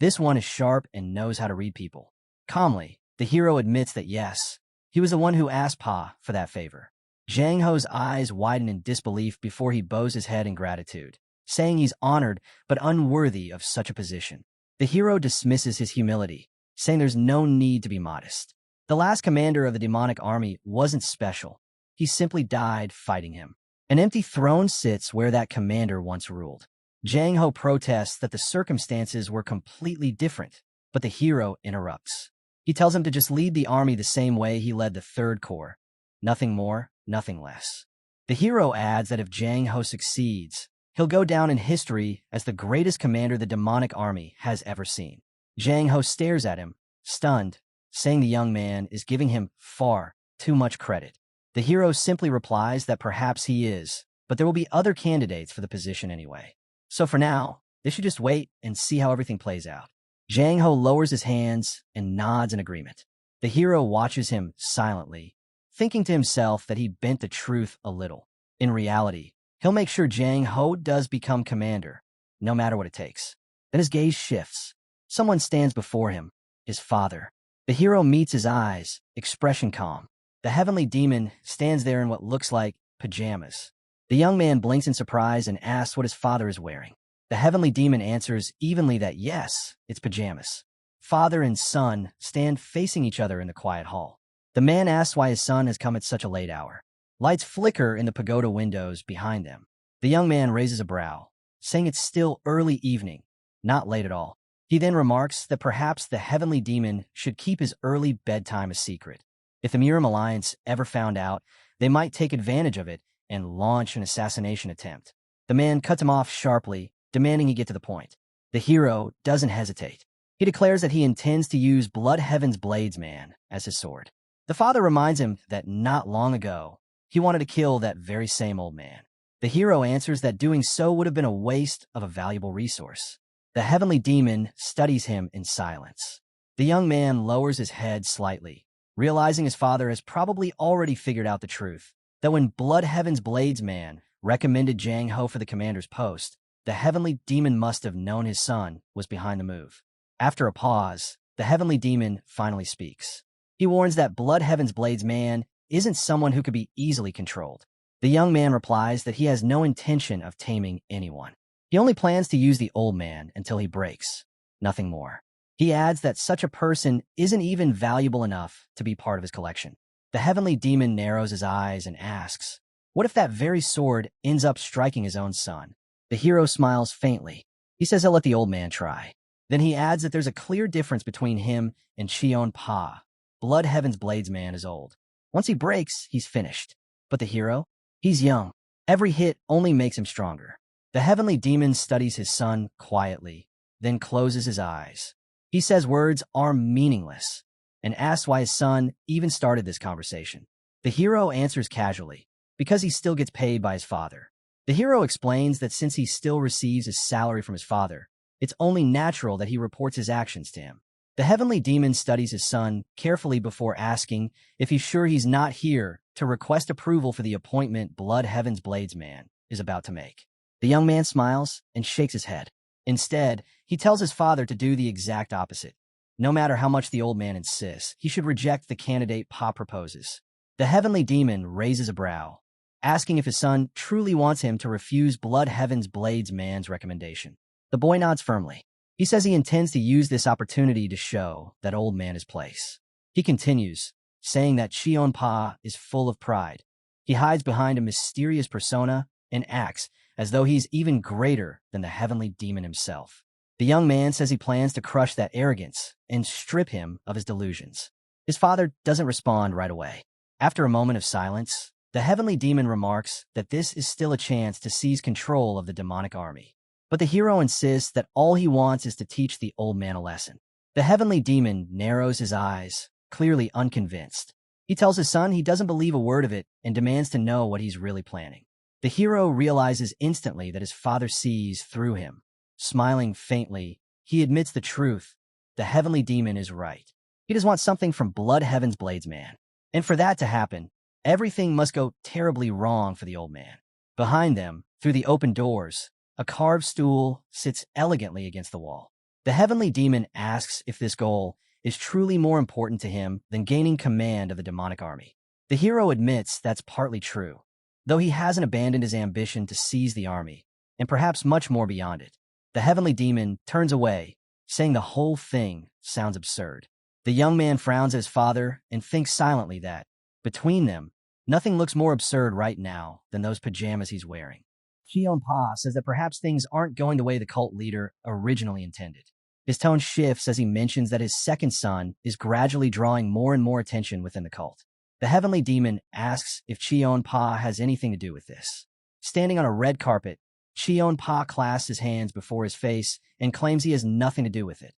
This one is sharp and knows how to read people. Calmly, the hero admits that yes, he was the one who asked Pa for that favor. Jang Ho's eyes widen in disbelief before he bows his head in gratitude, saying he's honored but unworthy of such a position. The hero dismisses his humility, saying there's no need to be modest. The last commander of the demonic army wasn't special. He simply died fighting him. An empty throne sits where that commander once ruled. Jang Ho protests that the circumstances were completely different, but the hero interrupts. He tells him to just lead the army the same way he led the 3rd Corps. Nothing more, nothing less. The hero adds that if Jang Ho succeeds, he'll go down in history as the greatest commander the demonic army has ever seen. Jang Ho stares at him, stunned, saying the young man is giving him far too much credit. The hero simply replies that perhaps he is, but there will be other candidates for the position anyway. So for now, they should just wait and see how everything plays out. Jang Ho lowers his hands and nods in agreement. The hero watches him silently, thinking to himself that he bent the truth a little. In reality, he'll make sure Jang Ho does become commander, no matter what it takes. Then his gaze shifts. Someone stands before him, his father. The hero meets his eyes, expression calm. The heavenly demon stands there in what looks like pajamas. The young man blinks in surprise and asks what his father is wearing. The heavenly demon answers evenly that yes, it's pajamas. Father and son stand facing each other in the quiet hall. The man asks why his son has come at such a late hour. Lights flicker in the pagoda windows behind them. The young man raises a brow, saying it's still early evening, not late at all. He then remarks that perhaps the heavenly demon should keep his early bedtime a secret. If the Miram Alliance ever found out, they might take advantage of it and launch an assassination attempt. The man cuts him off sharply, demanding he get to the point. The hero doesn't hesitate. He declares that he intends to use Blood Heaven's Blades man as his sword. The father reminds him that not long ago, he wanted to kill that very same old man. The hero answers that doing so would have been a waste of a valuable resource. The heavenly demon studies him in silence. The young man lowers his head slightly, realizing his father has probably already figured out the truth, that when Blood Heaven's Blades man recommended Jang Ho for the commander's post, the heavenly demon must have known his son was behind the move. After a pause, the heavenly demon finally speaks. He warns that Blood Heaven's Blades man isn't someone who could be easily controlled. The young man replies that he has no intention of taming anyone. He only plans to use the old man until he breaks, nothing more. He adds that such a person isn't even valuable enough to be part of his collection. The heavenly demon narrows his eyes and asks, what if that very sword ends up striking his own son? The hero smiles faintly. He says he'll let the old man try. Then he adds that there's a clear difference between him and Cheon Pa. Blood Heaven's Bladesman is old. Once he breaks, he's finished. But the hero? He's young. Every hit only makes him stronger. The heavenly demon studies his son quietly, then closes his eyes. He says words are meaningless and asks why his son even started this conversation. The hero answers casually, because he still gets paid by his father. The hero explains that since he still receives his salary from his father, it's only natural that he reports his actions to him. The heavenly demon studies his son carefully before asking if he's sure he's not here to request approval for the appointment Blood Heaven's Bladesman is about to make. The young man smiles and shakes his head. Instead, he tells his father to do the exact opposite. No matter how much the old man insists, he should reject the candidate Pa proposes. The heavenly demon raises a brow, asking if his son truly wants him to refuse Blood Heaven's Bladesman's recommendation. The boy nods firmly. He says he intends to use this opportunity to show that old man his place. He continues, saying that Cheon Pa is full of pride. He hides behind a mysterious persona and acts as though he's even greater than the heavenly demon himself. The young man says he plans to crush that arrogance and strip him of his delusions. His father doesn't respond right away. After a moment of silence, the heavenly demon remarks that this is still a chance to seize control of the demonic army. But the hero insists that all he wants is to teach the old man a lesson. The heavenly demon narrows his eyes, clearly unconvinced. He tells his son he doesn't believe a word of it and demands to know what he's really planning. The hero realizes instantly that his father sees through him. Smiling faintly, he admits the truth. The heavenly demon is right. He does want something from Blood Heaven's Bladesman. And for that to happen, everything must go terribly wrong for the old man. Behind them, through the open doors, a carved stool sits elegantly against the wall. The heavenly demon asks if this goal is truly more important to him than gaining command of the demonic army. The hero admits that's partly true, though he hasn't abandoned his ambition to seize the army, and perhaps much more beyond it. The heavenly demon turns away, saying the whole thing sounds absurd. The young man frowns at his father and thinks silently that, between them, nothing looks more absurd right now than those pajamas he's wearing. Cheon Pa says that perhaps things aren't going the way the cult leader originally intended. His tone shifts as he mentions that his second son is gradually drawing more and more attention within the cult. The heavenly demon asks if Cheon Pa has anything to do with this. Standing on a red carpet, Cheon Pa clasps his hands before his face and claims he has nothing to do with it.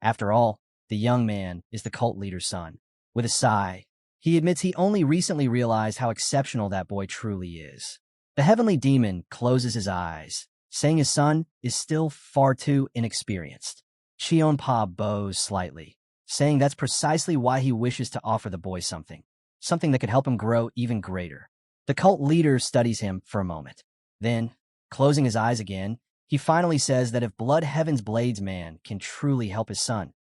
After all, the young man is the cult leader's son. With a sigh, he admits he only recently realized how exceptional that boy truly is. The heavenly demon closes his eyes, saying his son is still far too inexperienced. Cheon Pa bows slightly, saying that's precisely why he wishes to offer the boy something that could help him grow even greater. The cult leader studies him for a moment. Then, closing his eyes again, he finally says that if Blood Heaven's Bladesman can truly help his son,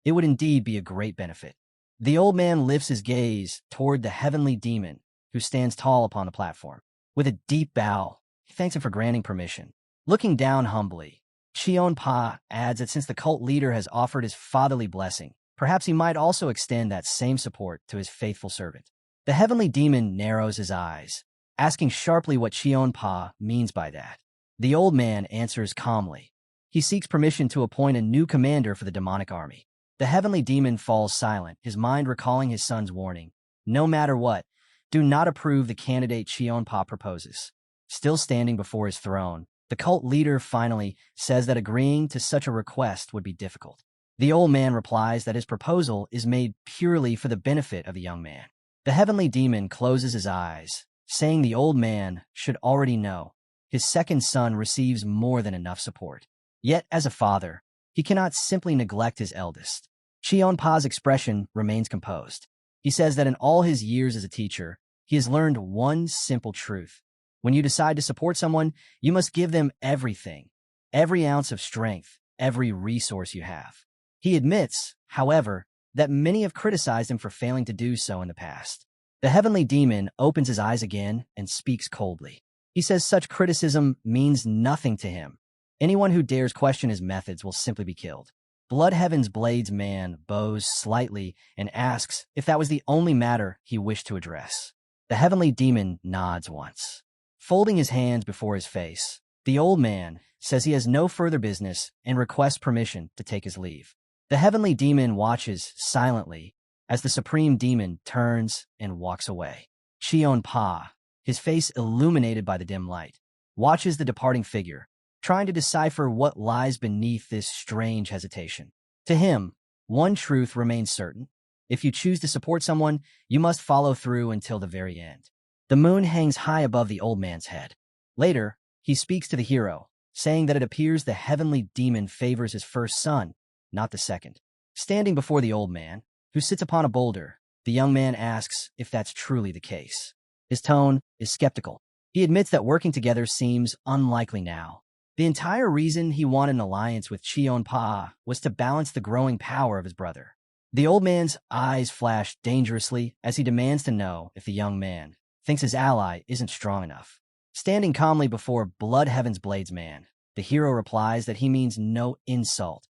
it would indeed be a great benefit. The old man lifts his gaze toward the heavenly demon, who stands tall upon the platform. With a deep bow, he thanks him for granting permission. Looking down humbly, Cheon Pa adds that since the cult leader has offered his fatherly blessing, perhaps he might also extend that same support to his faithful servant. The heavenly demon narrows his eyes, asking sharply what Cheon Pa means by that. The old man answers calmly. He seeks permission to appoint a new commander for the demonic army. The heavenly demon falls silent, his mind recalling his son's warning. No matter what, do not approve the candidate Cheon Pa proposes. Still standing before his throne, the cult leader finally says that agreeing to such a request would be difficult. The old man replies that his proposal is made purely for the benefit of the young man. The heavenly demon closes his eyes, saying the old man should already know his second son receives more than enough support. Yet, as a father, he cannot simply neglect his eldest. Cheon Pa's expression remains composed. He says that in all his years as a teacher, he has learned one simple truth. When you decide to support someone, you must give them everything, every ounce of strength, every resource you have. He admits, however, that many have criticized him for failing to do so in the past. The heavenly demon opens his eyes again and speaks coldly. He says such criticism means nothing to him, Anyone who dares question his methods will simply be killed. Blood Heaven's Blades man bows slightly and asks if that was the only matter he wished to address. The heavenly demon nods once. Folding his hands before his face, the old man says he has no further business and requests permission to take his leave. The heavenly demon watches silently as the supreme demon turns and walks away. Cheon Pa, his face illuminated by the dim light, watches the departing figure, trying to decipher what lies beneath this strange hesitation. To him, one truth remains certain. If you choose to support someone, you must follow through until the very end. The moon hangs high above the old man's head. Later, he speaks to the hero, saying that it appears the heavenly demon favors his first son, not the second. Standing before the old man, who sits upon a boulder, the young man asks if that's truly the case. His tone is skeptical. He admits that working together seems unlikely now. The entire reason he wanted an alliance with Cheon Pa was to balance the growing power of his brother. The old man's eyes flash dangerously as he demands to know if the young man thinks his ally isn't strong enough. Standing calmly before Blood Heaven's Blades man, the hero replies that he means no insult,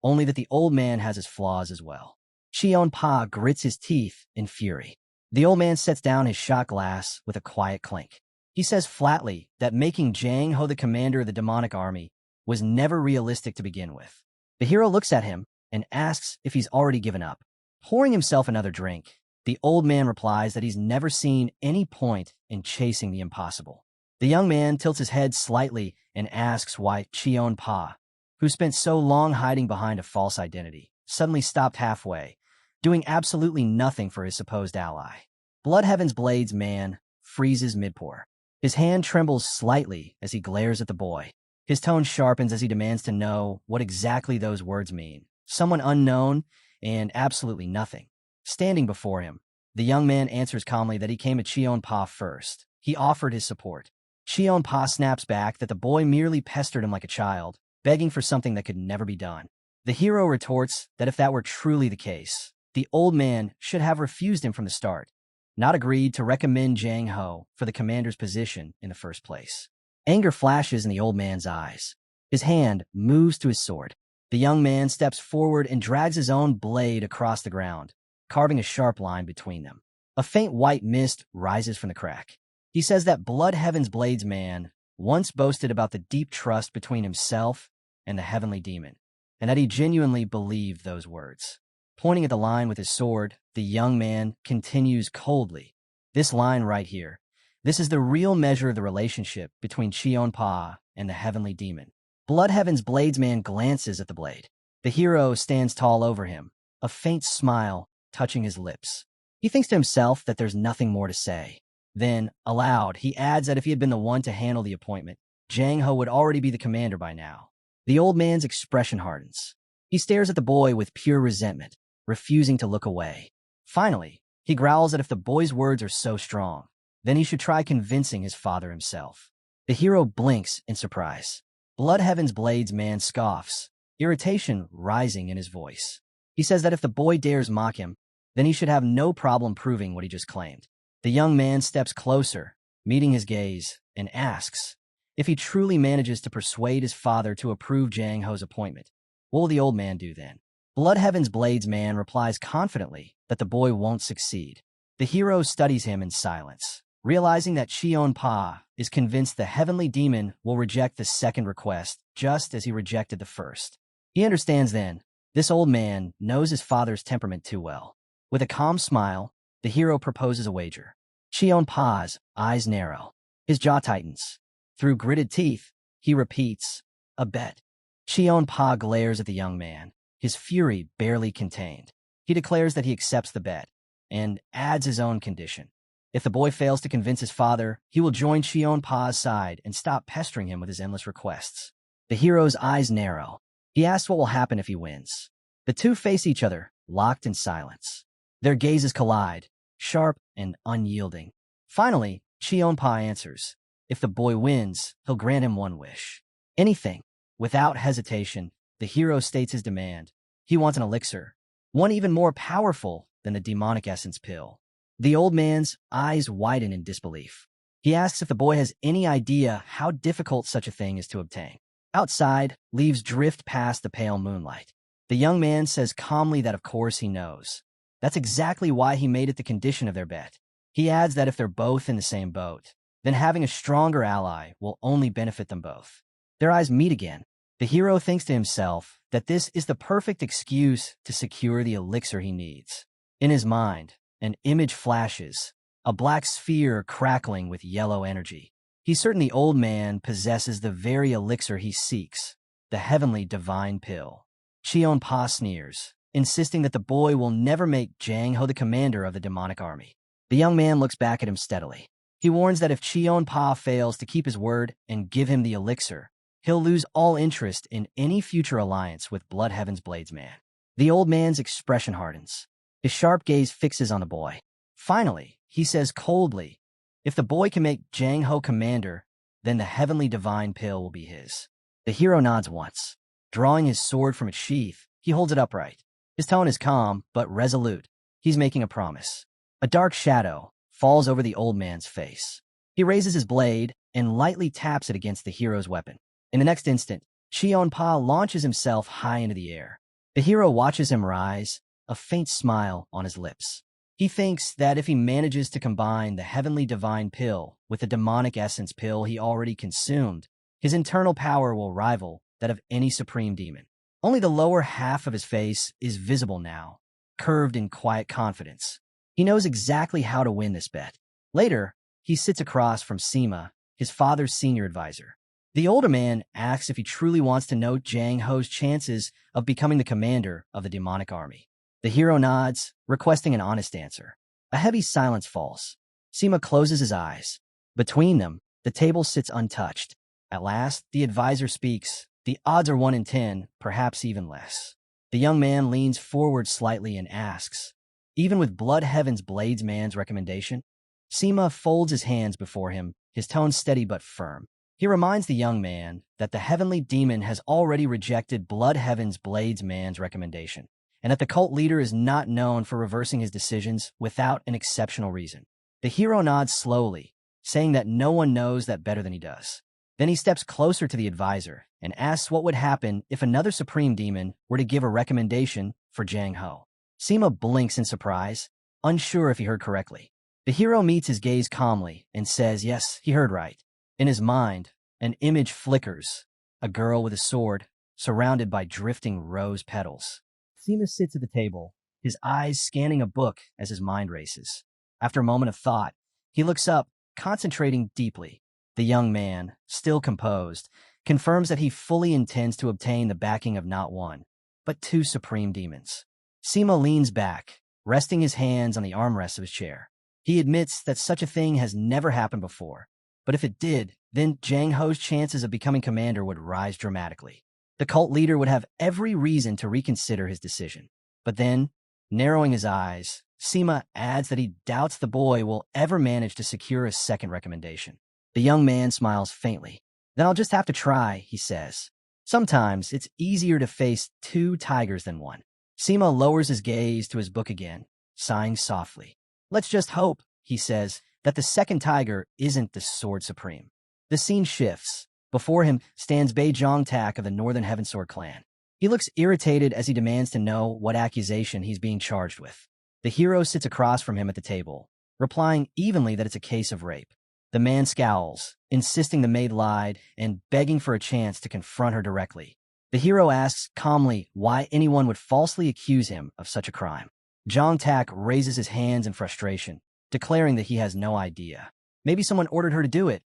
only that the old man has his flaws as well. Cheon Pa grits his teeth in fury. The old man sets down his shot glass with a quiet clink. He says flatly that making Jang Ho the commander of the demonic army was never realistic to begin with. The hero looks at him and asks if he's already given up. Pouring himself another drink, the old man replies that he's never seen any point in chasing the impossible. The young man tilts his head slightly and asks why Cheon Pa, who spent so long hiding behind a false identity, suddenly stopped halfway, doing absolutely nothing for his supposed ally. Blood Heaven's Blades man freezes mid-pour. His hand trembles slightly as he glares at the boy. His tone sharpens as he demands to know what exactly those words mean. Someone unknown and absolutely nothing. Standing before him, the young man answers calmly that he came at Cheon Pa first. He offered his support. Cheon Pa snaps back that the boy merely pestered him like a child, begging for something that could never be done. The hero retorts that if that were truly the case, the old man should have refused him from the start, not agreed to recommend Jang Ho for the commander's position in the first place. Anger flashes in the old man's eyes. His hand moves to his sword. The young man steps forward and drags his own blade across the ground, carving a sharp line between them. A faint white mist rises from the crack. He says that Blood Heaven's Blades man once boasted about the deep trust between himself and the heavenly demon, and that he genuinely believed those words. Pointing at the line with his sword, the young man continues coldly. This line right here, this is the real measure of the relationship between Cheon Pa and the heavenly demon. Blood Heaven's Blades man glances at the blade. The hero stands tall over him, a faint smile touching his lips. He thinks to himself that there's nothing more to say. Then, aloud, he adds that if he had been the one to handle the appointment, Jang Ho would already be the commander by now. The old man's expression hardens. He stares at the boy with pure resentment, refusing to look away. Finally, he growls that if the boy's words are so strong, then he should try convincing his father himself. The hero blinks in surprise. Blood Heaven's Blades man scoffs, irritation rising in his voice. He says that if the boy dares mock him, then he should have no problem proving what he just claimed. The young man steps closer, meeting his gaze, and asks if he truly manages to persuade his father to approve Jang Ho's appointment. What will the old man do then? Blood Heaven's Blades man replies confidently that the boy won't succeed. The hero studies him in silence, realizing that Cheon Pa is convinced the heavenly demon will reject the second request just as he rejected the first. He understands then, this old man knows his father's temperament too well. With a calm smile, the hero proposes a wager. Cheon Pa's eyes narrow. His jaw tightens. Through gritted teeth, he repeats, a bet. Cheon Pa glares at the young man, his fury barely contained. He declares that he accepts the bet, and adds his own condition. If the boy fails to convince his father, he will join Cheon Pa's side and stop pestering him with his endless requests. The hero's eyes narrow. He asks what will happen if he wins. The two face each other, locked in silence. Their gazes collide, sharp and unyielding. Finally, Cheon Pa answers. If the boy wins, he'll grant him one wish. Anything. Without hesitation, the hero states his demand. He wants an elixir, one even more powerful than the demonic essence pill. The old man's eyes widen in disbelief. He asks if the boy has any idea how difficult such a thing is to obtain. Outside, leaves drift past the pale moonlight. The young man says calmly that of course he knows. That's exactly why he made it the condition of their bet. He adds that if they're both in the same boat, then having a stronger ally will only benefit them both. Their eyes meet again. The hero thinks to himself that this is the perfect excuse to secure the elixir he needs. In his mind, an image flashes, a black sphere crackling with yellow energy. He's certain the old man possesses the very elixir he seeks, the heavenly divine pill. Cheon-pa sneers, insisting that the boy will never make Jang Ho the commander of the demonic army. The young man looks back at him steadily. He warns that if Cheon-pa fails to keep his word and give him the elixir, he'll lose all interest in any future alliance with Bloodheaven's Bladesman. The old man's expression hardens. His sharp gaze fixes on the boy. Finally, he says coldly, if the boy can make Jang Ho commander, then the heavenly divine pill will be his. The hero nods once. Drawing his sword from its sheath, he holds it upright. His tone is calm, but resolute. He's making a promise. A dark shadow falls over the old man's face. He raises his blade and lightly taps it against the hero's weapon. In the next instant, Cheon-pa launches himself high into the air. The hero watches him rise, a faint smile on his lips. He thinks that if he manages to combine the heavenly divine pill with the demonic essence pill he already consumed, his internal power will rival that of any supreme demon. Only the lower half of his face is visible now, curved in quiet confidence. He knows exactly how to win this bet. Later, he sits across from Sima, his father's senior advisor. The older man asks if he truly wants to know Jang Ho's chances of becoming the commander of the demonic army. The hero nods, requesting an honest answer. A heavy silence falls. Sima closes his eyes. Between them, the table sits untouched. At last, the advisor speaks. The odds are 1 in 10, perhaps even less. The young man leans forward slightly and asks, even with Bloodheaven's Bladesman's recommendation? Sima folds his hands before him, his tone steady but firm. He reminds the young man that the heavenly demon has already rejected Bloodheaven's Bladesman's recommendation, and that the cult leader is not known for reversing his decisions without an exceptional reason. The hero nods slowly, saying that no one knows that better than he does. Then he steps closer to the advisor and asks what would happen if another supreme demon were to give a recommendation for Jang Ho. Sima blinks in surprise, unsure if he heard correctly. The hero meets his gaze calmly and says, yes, he heard right. In his mind, an image flickers, a girl with a sword, surrounded by drifting rose petals. Sima sits at the table, his eyes scanning a book as his mind races. After a moment of thought, he looks up, concentrating deeply. The young man, still composed, confirms that he fully intends to obtain the backing of not one, but 2 supreme demons. Sima leans back, resting his hands on the armrests of his chair. He admits that such a thing has never happened before, but if it did, then Jang Ho's chances of becoming commander would rise dramatically. The cult leader would have every reason to reconsider his decision. But then, narrowing his eyes, Sima adds that he doubts the boy will ever manage to secure a second recommendation. The young man smiles faintly. Then I'll just have to try, he says. Sometimes it's easier to face 2 tigers than one. Sima lowers his gaze to his book again, sighing softly. Let's just hope, he says, that the second tiger isn't the Sword Supreme. The scene shifts. Before him stands Bei Zhongtak of the Northern Heavensword clan. He looks irritated as he demands to know what accusation he's being charged with. The hero sits across from him at the table, replying evenly that it's a case of rape. The man scowls, insisting the maid lied and begging for a chance to confront her directly. The hero asks calmly why anyone would falsely accuse him of such a crime. Zhongtak raises his hands in frustration, declaring that he has no idea. Maybe someone ordered her to do it,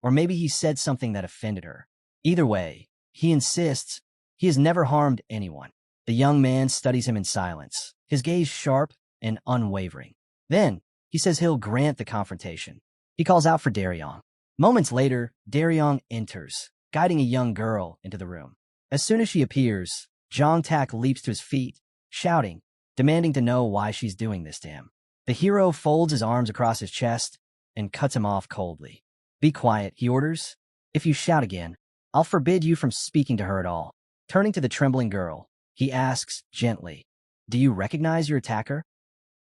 or maybe he said something that offended her. Either way, he insists he has never harmed anyone. The young man studies him in silence, his gaze sharp and unwavering. Then, he says he'll grant the confrontation. He calls out for Daryong. Moments later, Daryong enters, guiding a young girl into the room. As soon as she appears, Zhongtak leaps to his feet, shouting, demanding to know why she's doing this to him. The hero folds his arms across his chest and cuts him off coldly. Be quiet, he orders. If you shout again, I'll forbid you from speaking to her at all. Turning to the trembling girl, he asks gently, do you recognize your attacker?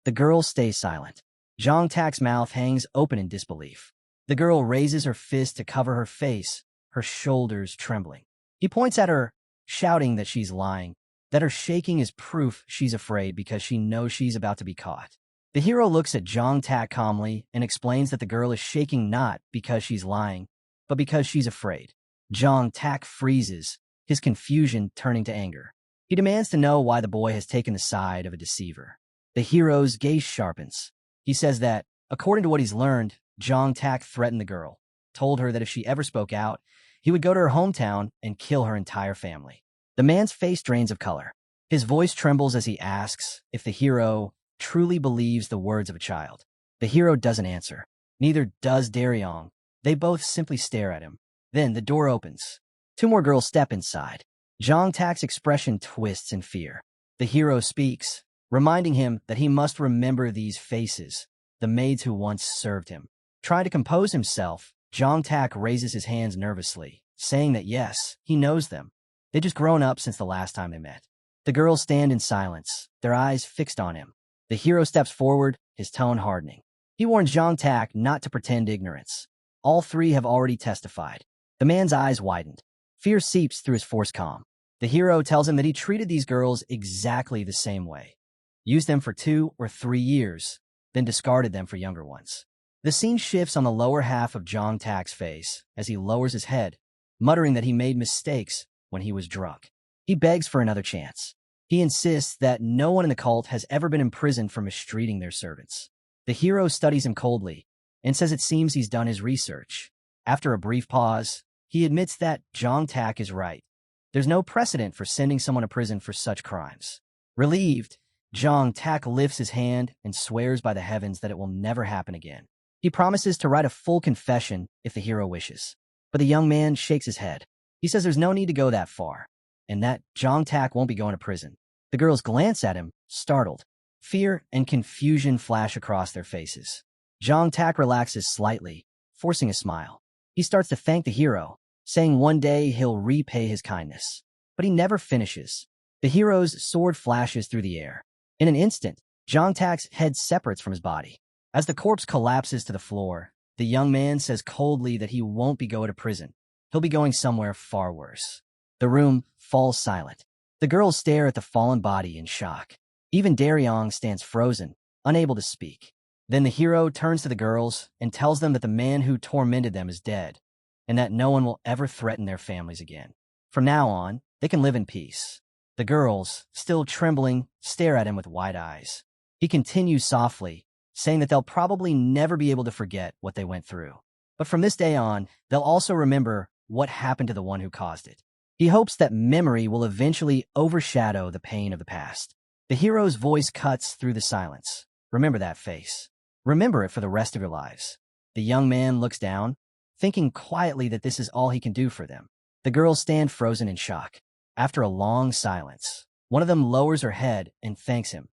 The girl stays silent. Zhongtak's mouth hangs open in disbelief. The girl raises her fist to cover her face, her shoulders trembling. He points at her, shouting that she's lying, that her shaking is proof she's afraid because she knows she's about to be caught. The hero looks at Jang Tak calmly and explains that the girl is shaking not because she's lying, but because she's afraid. Jang Tak freezes, his confusion turning to anger. He demands to know why the boy has taken the side of a deceiver. The hero's gaze sharpens. He says that, according to what he's learned, Jang Tak threatened the girl, told her that if she ever spoke out, he would go to her hometown and kill her entire family. The man's face drains of color. His voice trembles as he asks if the hero truly believes the words of a child. The hero doesn't answer. Neither does Daryong. They both simply stare at him. Then the door opens. Two more girls step inside. Jang Tak's expression twists in fear. The hero speaks, reminding him that he must remember these faces, the maids who once served him. Trying to compose himself, Jang Tak raises his hands nervously, saying that yes, he knows them. They'd just grown up since the last time they met. The girls stand in silence, their eyes fixed on him. The hero steps forward, his tone hardening. He warns Jang Tak not to pretend ignorance. All three have already testified. The man's eyes widened. Fear seeps through his forced calm. The hero tells him that he treated these girls exactly the same way. Used them for 2 or 3 years, then discarded them for younger ones. The scene shifts on the lower half of Jang Tak's face as he lowers his head, muttering that he made mistakes when he was drunk. He begs for another chance. He insists that no one in the cult has ever been imprisoned for mistreating their servants. The hero studies him coldly and says it seems he's done his research. After a brief pause, he admits that Jang Tak is right. There's no precedent for sending someone to prison for such crimes. Relieved, Jang Tak lifts his hand and swears by the heavens that it will never happen again. He promises to write a full confession if the hero wishes. But the young man shakes his head. He says there's no need to go that far, and that Jang Tak won't be going to prison. The girls glance at him, startled. Fear and confusion flash across their faces. Jang Tak relaxes slightly, forcing a smile. He starts to thank the hero, saying one day he'll repay his kindness. But he never finishes. The hero's sword flashes through the air. In an instant, Jang Tak's head separates from his body. As the corpse collapses to the floor, the young man says coldly that he won't be going to prison. He'll be going somewhere far worse. The room falls silent. The girls stare at the fallen body in shock. Even Daryong stands frozen, unable to speak. Then the hero turns to the girls and tells them that the man who tormented them is dead, and that no one will ever threaten their families again. From now on, they can live in peace. The girls, still trembling, stare at him with wide eyes. He continues softly, saying that they'll probably never be able to forget what they went through. But from this day on, they'll also remember what happened to the one who caused it. He hopes that memory will eventually overshadow the pain of the past. The hero's voice cuts through the silence. Remember that face. Remember it for the rest of your lives. The young man looks down, thinking quietly that this is all he can do for them. The girls stand frozen in shock. After a long silence, one of them lowers her head and thanks him,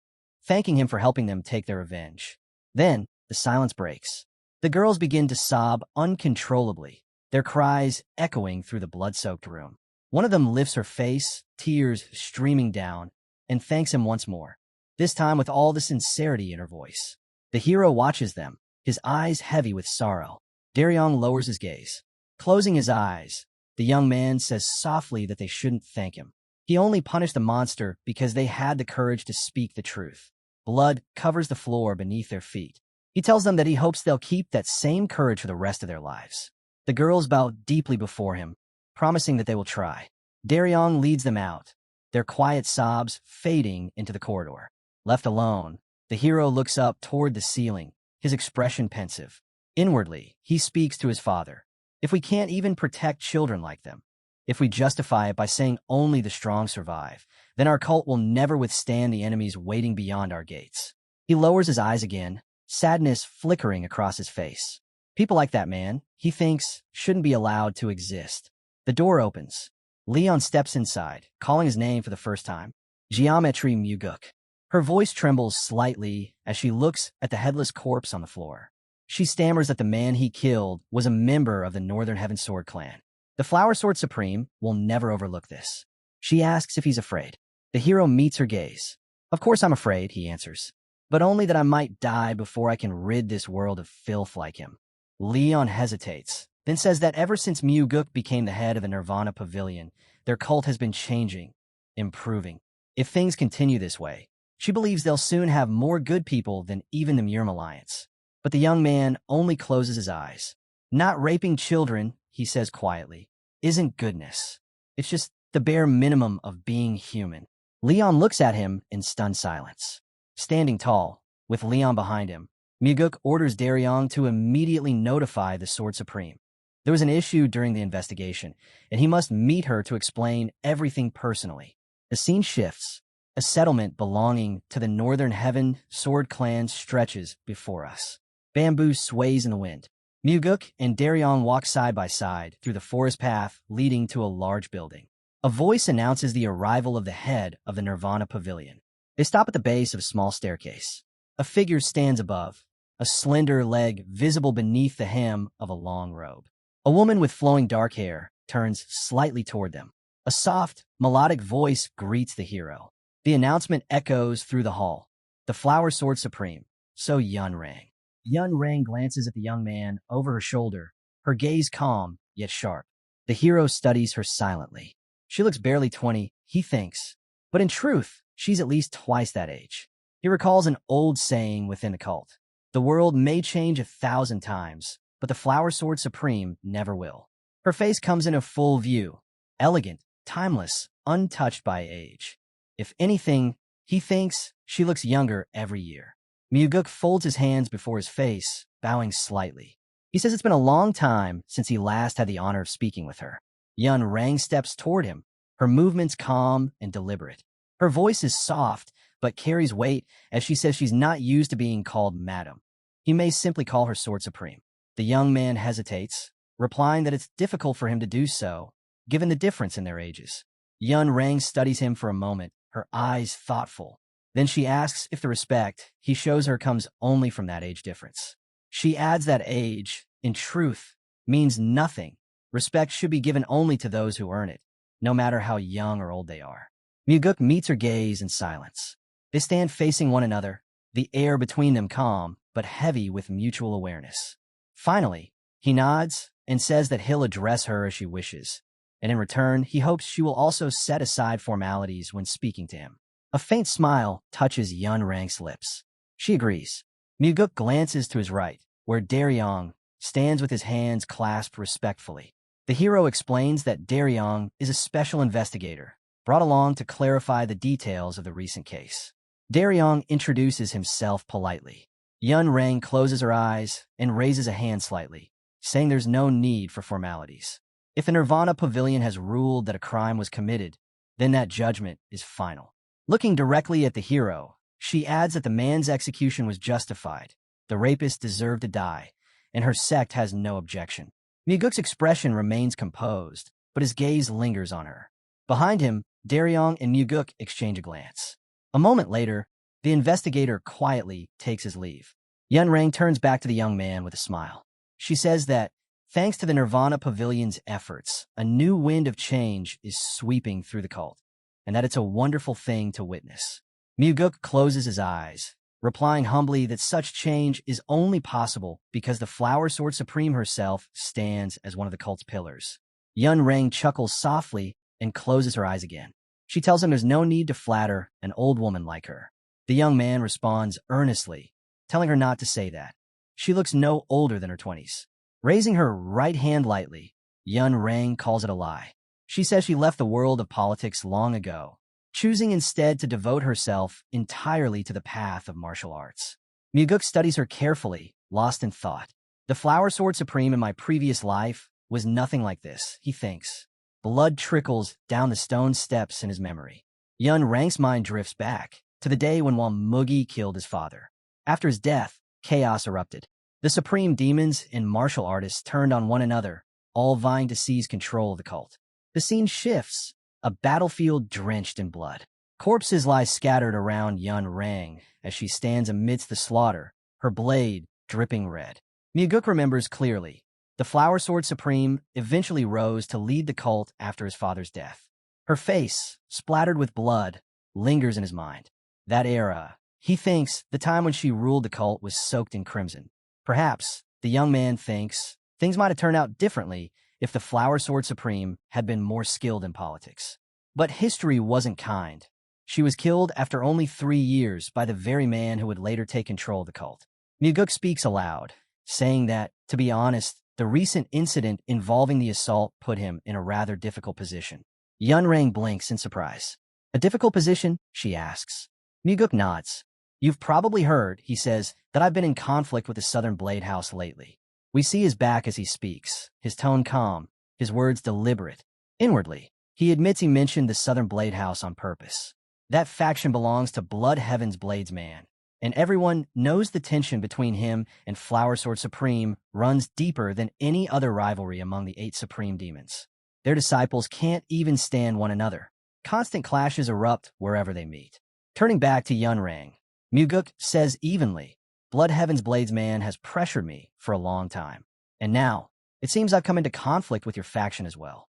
thanking him for helping them take their revenge. Then, the silence breaks. The girls begin to sob uncontrollably, their cries echoing through the blood-soaked room. One of them lifts her face, tears streaming down, and thanks him once more, this time with all the sincerity in her voice. The hero watches them, his eyes heavy with sorrow. Daryong lowers his gaze. Closing his eyes, the young man says softly that they shouldn't thank him. He only punished the monster because they had the courage to speak the truth. Blood covers the floor beneath their feet. He tells them that he hopes they'll keep that same courage for the rest of their lives. The girls bow deeply before him, promising that they will try. Daryong leads them out, their quiet sobs fading into the corridor. Left alone, the hero looks up toward the ceiling, his expression pensive. Inwardly, he speaks to his father. If we can't even protect children like them, if we justify it by saying only the strong survive, then our cult will never withstand the enemies waiting beyond our gates. He lowers his eyes again, sadness flickering across his face. People like that man, he thinks, shouldn't be allowed to exist. The door opens. Leon steps inside, calling his name for the first time. Geometry Muguk. Her voice trembles slightly as she looks at the headless corpse on the floor. She stammers that the man he killed was a member of the Northern Heaven Sword clan. The Flower Sword Supreme will never overlook this. She asks if he's afraid. The hero meets her gaze. Of course I'm afraid, he answers. But only that I might die before I can rid this world of filth like him. Leon hesitates, then says that ever since Guk became the head of the Nirvana Pavilion, their cult has been changing, improving. If things continue this way, she believes they'll soon have more good people than even the Murm Alliance. But the young man only closes his eyes. Not raping children, he says quietly, isn't goodness. It's just the bare minimum of being human. Leon looks at him in stunned silence. Standing tall, with Leon behind him, Guk orders Daryong to immediately notify the Sword Supreme. There was an issue during the investigation, and he must meet her to explain everything personally. The scene shifts. A settlement belonging to the Northern Heaven Sword Clan stretches before us. Bamboo sways in the wind. Guk and Daryong walk side by side through the forest path leading to a large building. A voice announces the arrival of the head of the Nirvana Pavilion. They stop at the base of a small staircase. A figure stands above, a slender leg visible beneath the hem of a long robe. A woman with flowing dark hair turns slightly toward them. A soft, melodic voice greets the hero. The announcement echoes through the hall. The Flower Sword Supreme, so Yun Rang. Yun Rang glances at the young man over her shoulder, her gaze calm yet sharp. The hero studies her silently. She looks barely 20, he thinks, but in truth, she's at least twice that age. He recalls an old saying within the cult. The world may change 1,000 times, but the Flower Sword Supreme never will. Her face comes into full view, elegant, timeless, untouched by age. If anything, he thinks she looks younger every year. Guk folds his hands before his face, bowing slightly. He says it's been a long time since he last had the honor of speaking with her. Yun Rang steps toward him, her movements calm and deliberate. Her voice is soft, but carries weight as she says she's not used to being called madam. He may simply call her Sword Supreme. The young man hesitates, replying that it's difficult for him to do so, given the difference in their ages. Yun Rang studies him for a moment, her eyes thoughtful. Then she asks if the respect he shows her comes only from that age difference. She adds that age, in truth, means nothing. Respect should be given only to those who earn it, no matter how young or old they are. Guk meets her gaze in silence. They stand facing one another, the air between them calm, but heavy with mutual awareness. Finally, he nods and says that he'll address her as she wishes, and in return, he hopes she will also set aside formalities when speaking to him. A faint smile touches Yun Rang's lips. She agrees. Guk glances to his right, where Daryong stands with his hands clasped respectfully. The hero explains that Daryong is a special investigator, brought along to clarify the details of the recent case. Daryong introduces himself politely. Yun Rang closes her eyes and raises a hand slightly, saying there's no need for formalities. If the Nirvana Pavilion has ruled that a crime was committed, then that judgment is final. Looking directly at the hero, she adds that the man's execution was justified, the rapist deserved to die, and her sect has no objection. Guk's expression remains composed, but his gaze lingers on her. Behind him, Daryong and Guk exchange a glance. A moment later, the investigator quietly takes his leave. Yun Rang turns back to the young man with a smile. She says that, thanks to the Nirvana Pavilion's efforts, a new wind of change is sweeping through the cult, and that it's a wonderful thing to witness. Guk closes his eyes, replying humbly that such change is only possible because the Flower Sword Supreme herself stands as one of the cult's pillars. Yun Rang chuckles softly and closes her eyes again. She tells him there's no need to flatter an old woman like her. The young man responds earnestly, telling her not to say that. She looks no older than her 20s. Raising her right hand lightly, Yun Rang calls it a lie. She says she left the world of politics long ago, choosing instead to devote herself entirely to the path of martial arts. Guk studies her carefully, lost in thought. The Flower Sword Supreme in my previous life was nothing like this, he thinks. Blood trickles down the stone steps in his memory. Yun Rang's mind drifts back to the day when Mugi killed his father. After his death, chaos erupted. The supreme demons and martial artists turned on one another, all vying to seize control of the cult. The scene shifts, a battlefield drenched in blood. Corpses lie scattered around Yun Rang as she stands amidst the slaughter, her blade dripping red. Guk remembers clearly. The Flower Sword Supreme eventually rose to lead the cult after his father's death. Her face, splattered with blood, lingers in his mind. That era, he thinks, the time when she ruled the cult was soaked in crimson. Perhaps, the young man thinks, Things might have turned out differently if the Flower Sword Supreme had been more skilled in politics. But history wasn't kind. She was killed after only 3 years by the very man who would later take control of the cult. Muguk speaks aloud, saying that, to be honest, the recent incident involving the assault put him in a rather difficult position. Yunrang blinks in surprise. A difficult position? She asks. Muguk nods. You've probably heard, he says, that I've been in conflict with the Southern Blade House lately. We see his back as he speaks, his tone calm, his words deliberate. Inwardly, he admits he mentioned the Southern Blade House on purpose. That faction belongs to Blood Heaven's Bladesman, and everyone knows the tension between him and Flower Sword Supreme runs deeper than any other rivalry among the 8 Supreme Demons. Their disciples can't even stand one another. Constant clashes erupt wherever they meet. Turning back to Yunrang, Muguk says evenly, Blood Heaven's Bladesman has pressured me for a long time. And now, it seems I've come into conflict with your faction as well.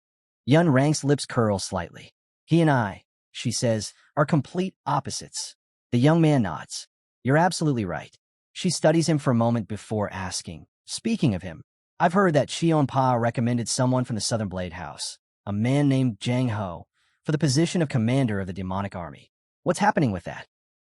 Yunrang's lips curl slightly. He and I, she says, are complete opposites. The young man nods. You're absolutely right. She studies him for a moment before asking, speaking of him, I've heard that Shionpa recommended someone from the Southern Blade House, a man named Jang Ho, for the position of commander of the demonic army. What's happening with that?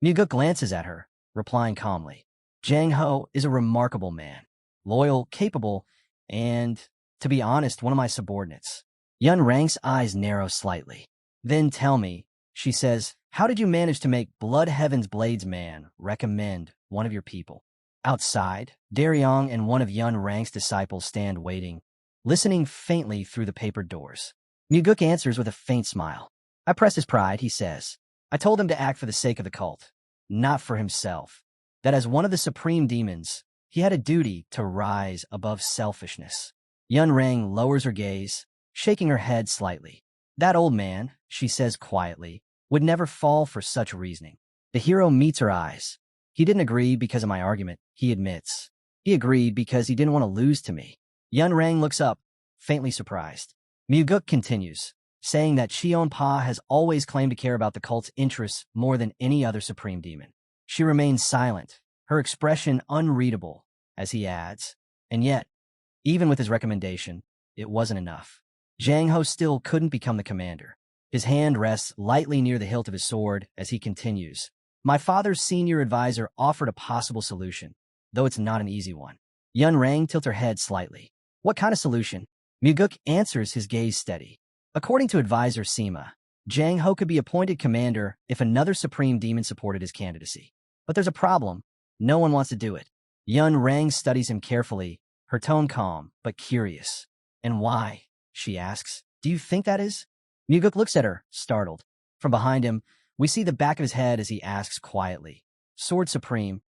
Muguk glances at her, replying calmly. Jang Ho is a remarkable man, loyal, capable, and, to be honest, one of my subordinates. Yunrang's eyes narrow slightly. Then tell me, she says, how did you manage to make Blood Heaven's Bladesman recommend one of your people? Outside, Daryong and one of Yunrang's disciples stand waiting, listening faintly through the papered doors. Muguk answers with a faint smile. I press his pride, he says. I told him to act for the sake of the cult, not for himself. That as one of the supreme demons, he had a duty to rise above selfishness. Yunrang lowers her gaze, shaking her head slightly. That old man, she says quietly, would never fall for such reasoning. The hero meets her eyes. He didn't agree because of my argument, he admits. He agreed because he didn't want to lose to me. Yunrang looks up, faintly surprised. Muguk continues, saying that Shionpa has always claimed to care about the cult's interests more than any other supreme demon. She remains silent, her expression unreadable, as he adds, and yet, even with his recommendation, it wasn't enough. Jang Ho still couldn't become the commander. His hand rests lightly near the hilt of his sword as he continues. My father's senior advisor offered a possible solution, though it's not an easy one. Yunrang tilts her head slightly. What kind of solution? Muguk answers, his gaze steady. According to advisor Sima, Jang Ho could be appointed commander if another supreme demon supported his candidacy. But there's a problem. No one wants to do it. Yunrang studies him carefully, her tone calm, but curious. And why? She asks. Do you think that is? Muguk looks at her, startled. From behind him, we see the back of his head as he asks quietly. Sword Supreme,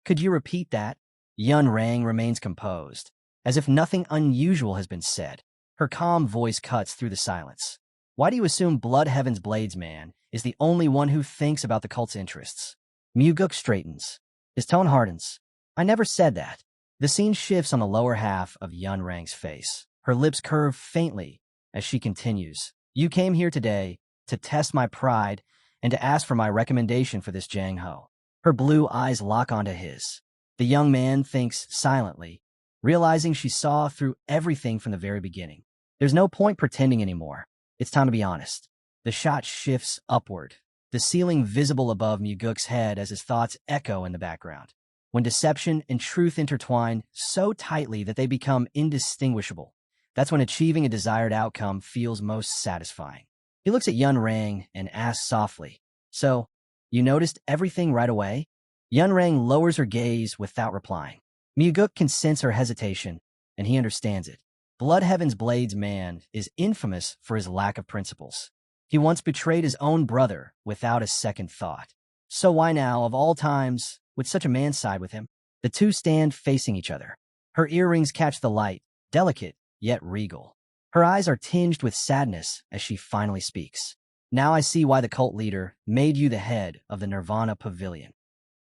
could you repeat that? Yunrang remains composed, as if nothing unusual has been said. Her calm voice cuts through the silence. Why do you assume Blood Heaven's Bladesman is the only one who thinks about the cult's interests? Muguk straightens. His tone hardens. I never said that. The scene shifts on the lower half of Yunrang's face. Her lips curve faintly as she continues. You came here today to test my pride and to ask for my recommendation for this Jang Ho. Her blue eyes lock onto his. The young man thinks silently, realizing she saw through everything from the very beginning. There's no point pretending anymore. It's time to be honest. The shot shifts upward, the ceiling visible above Muguk's head as his thoughts echo in the background. When deception and truth intertwine so tightly that they become indistinguishable, that's when achieving a desired outcome feels most satisfying. He looks at Yunrang and asks softly, So, you noticed everything right away? Yunrang lowers her gaze without replying. Muguk can sense her hesitation, and he understands it. Blood Heaven's Bladesman is infamous for his lack of principles. He once betrayed his own brother without a second thought. So why now, of all times, would such a man side with him? The two stand facing each other. Her earrings catch the light, delicate, yet regal. Her eyes are tinged with sadness as she finally speaks. Now I see why the cult leader made you the head of the Nirvana Pavilion.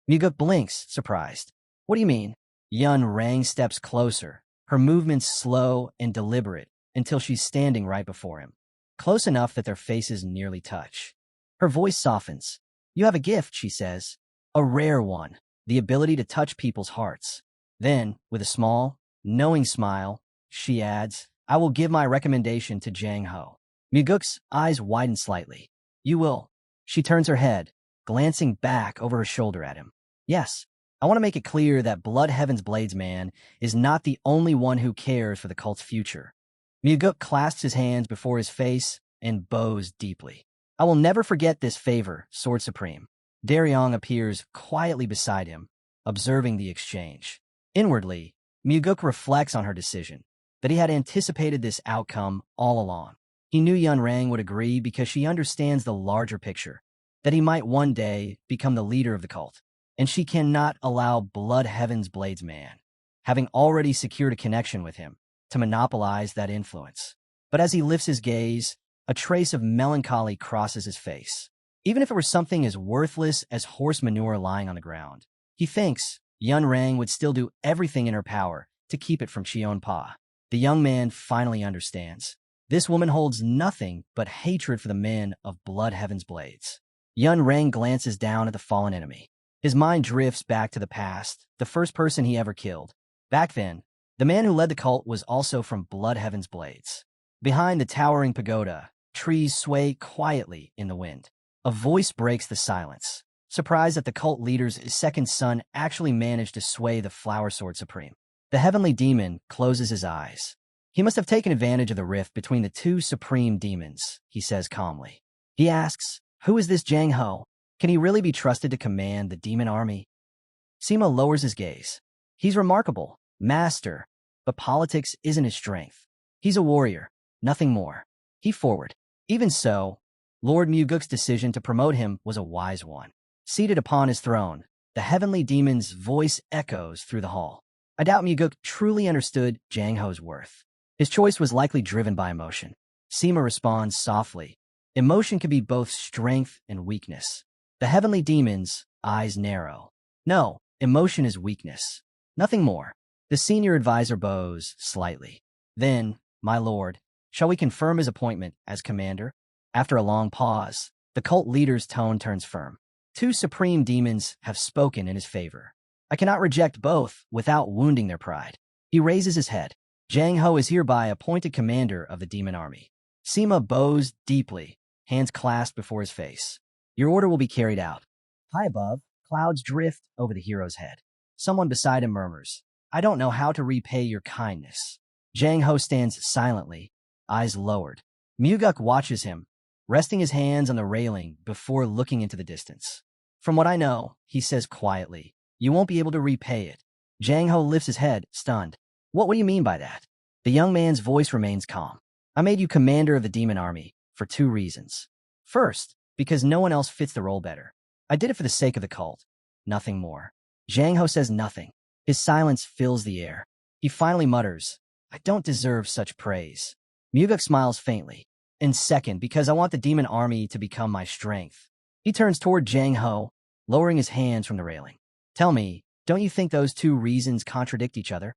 Muguk blinks, surprised. What do you mean? Yunrang steps closer, her movements slow and deliberate until she's standing right before him, close enough that their faces nearly touch. Her voice softens. You have a gift, she says. A rare one, the ability to touch people's hearts. Then, with a small, knowing smile, she adds, I will give my recommendation to Jang Ho. Muguk's eyes widen slightly. You will. She turns her head, glancing back over her shoulder at him. Yes, I want to make it clear that Blood Heaven's Blades man is not the only one who cares for the cult's future. Muguk clasps his hands before his face and bows deeply. I will never forget this favor, Sword Supreme. Daryong appears quietly beside him, observing the exchange. Inwardly, Muguk reflects on her decision, that he had anticipated this outcome all along. He knew Yunrang would agree because she understands the larger picture, that he might one day become the leader of the cult, and she cannot allow Blood Heaven's Blades man, having already secured a connection with him, to monopolize that influence. But as he lifts his gaze, a trace of melancholy crosses his face. Even if it were something as worthless as horse manure lying on the ground, he thinks Yunrang would still do everything in her power to keep it from Chionpa. The young man finally understands. This woman holds nothing but hatred for the men of Blood Heaven's Blades. Yunrang glances down at the fallen enemy. His mind drifts back to the past, the first person he ever killed. Back then, the man who led the cult was also from Blood Heaven's Blades. Behind the towering pagoda, trees sway quietly in the wind. A voice breaks the silence, surprised that the cult leader's second son actually managed to sway the Flower Sword Supreme. The heavenly demon closes his eyes. He must have taken advantage of the rift between the two supreme demons, he says calmly. He asks, who is this Jang Ho? Can he really be trusted to command the demon army? Sima lowers his gaze. He's remarkable, master, but politics isn't his strength. He's a warrior, nothing more. He forward. Even so, Lord Muguk's decision to promote him was a wise one. Seated upon his throne, the heavenly demon's voice echoes through the hall. I doubt Muguk truly understood Jang Ho's worth. His choice was likely driven by emotion. Sima responds softly. Emotion can be both strength and weakness. The heavenly demon's eyes narrow. No, emotion is weakness. Nothing more. The senior advisor bows slightly. Then, my lord, shall we confirm his appointment as commander? After a long pause, the cult leader's tone turns firm. Two supreme demons have spoken in his favor. I cannot reject both without wounding their pride. He raises his head. Jang Ho is hereby appointed commander of the demon army. Sima bows deeply, hands clasped before his face. Your order will be carried out. High above, clouds drift over the hero's head. Someone beside him murmurs, I don't know how to repay your kindness. Jang Ho stands silently, eyes lowered. Muguk watches him, resting his hands on the railing before looking into the distance. From what I know, he says quietly, you won't be able to repay it. Jang Ho lifts his head, stunned. What do you mean by that? The young man's voice remains calm. I made you commander of the demon army for two reasons. First, because no one else fits the role better. I did it for the sake of the cult. Nothing more. Jang Ho says nothing. His silence fills the air. He finally mutters, I don't deserve such praise. Muguk smiles faintly. And second, because I want the demon army to become my strength. He turns toward Jang Ho, lowering his hands from the railing. Tell me, don't you think those two reasons contradict each other?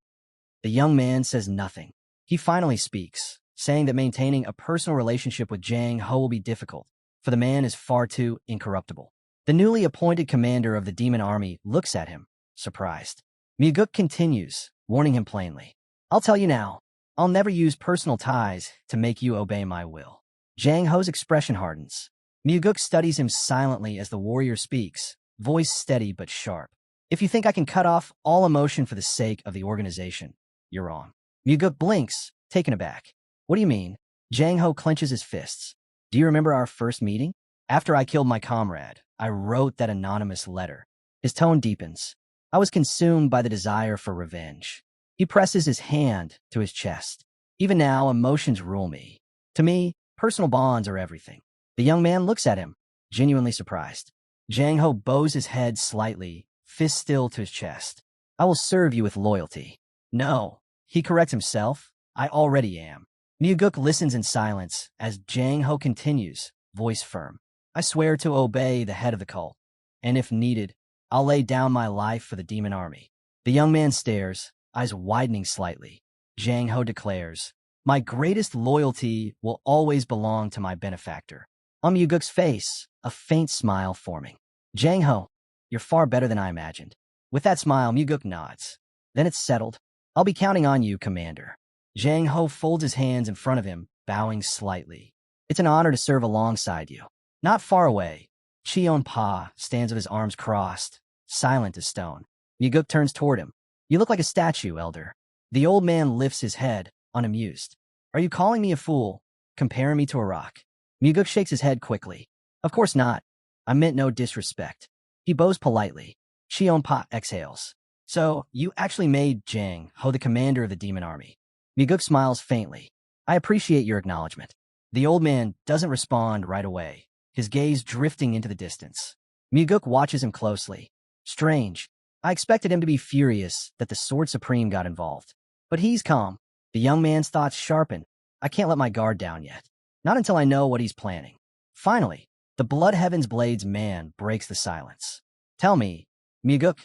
The young man says nothing. He finally speaks, saying that maintaining a personal relationship with Jang Ho will be difficult, for the man is far too incorruptible. The newly appointed commander of the demon army looks at him, surprised. Muguk continues, warning him plainly. I'll tell you now, I'll never use personal ties to make you obey my will. Jang Ho's expression hardens. Muguk studies him silently as the warrior speaks, voice steady but sharp. If you think I can cut off all emotion for the sake of the organization, you're wrong. Muguk blinks, taken aback. What do you mean? Jang Ho clenches his fists. Do you remember our first meeting? After I killed my comrade, I wrote that anonymous letter. His tone deepens. I was consumed by the desire for revenge. He presses his hand to his chest. Even now, emotions rule me. To me, personal bonds are everything. The young man looks at him, genuinely surprised. Jang Ho bows his head slightly, fist still to his chest. I will serve you with loyalty. No, he corrects himself. I already am. Muguk listens in silence as Jang Ho continues, voice firm. I swear to obey the head of the cult, and if needed, I'll lay down my life for the demon army. The young man stares, eyes widening slightly. Jang Ho declares, my greatest loyalty will always belong to my benefactor. On Muguk's face, a faint smile forming. Jang Ho, you're far better than I imagined. With that smile, Muguk nods. Then it's settled. I'll be counting on you, Commander. Jang Ho folds his hands in front of him, bowing slightly. It's an honor to serve alongside you. Not far away, Cheon-pa stands with his arms crossed, silent as stone. Muguk turns toward him. You look like a statue, elder. The old man lifts his head, unamused. Are you calling me a fool, comparing me to a rock? Muguk shakes his head quickly. Of course not. I meant no disrespect. He bows politely. Cheon-pa exhales. So, you actually made Jang Ho the commander of the demon army. Muguk smiles faintly. I appreciate your acknowledgement. The old man doesn't respond right away, his gaze drifting into the distance. Muguk watches him closely. Strange. I expected him to be furious that the Sword Supreme got involved. But he's calm. The young man's thoughts sharpen. I can't let my guard down yet. Not until I know what he's planning. Finally, the Blood Heaven's Blades man breaks the silence. Tell me, Muguk,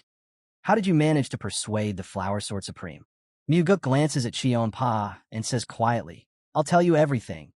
how did you manage to persuade the Flower Sword Supreme? Muguk glances at Cheon-pa and says quietly, I'll tell you everything,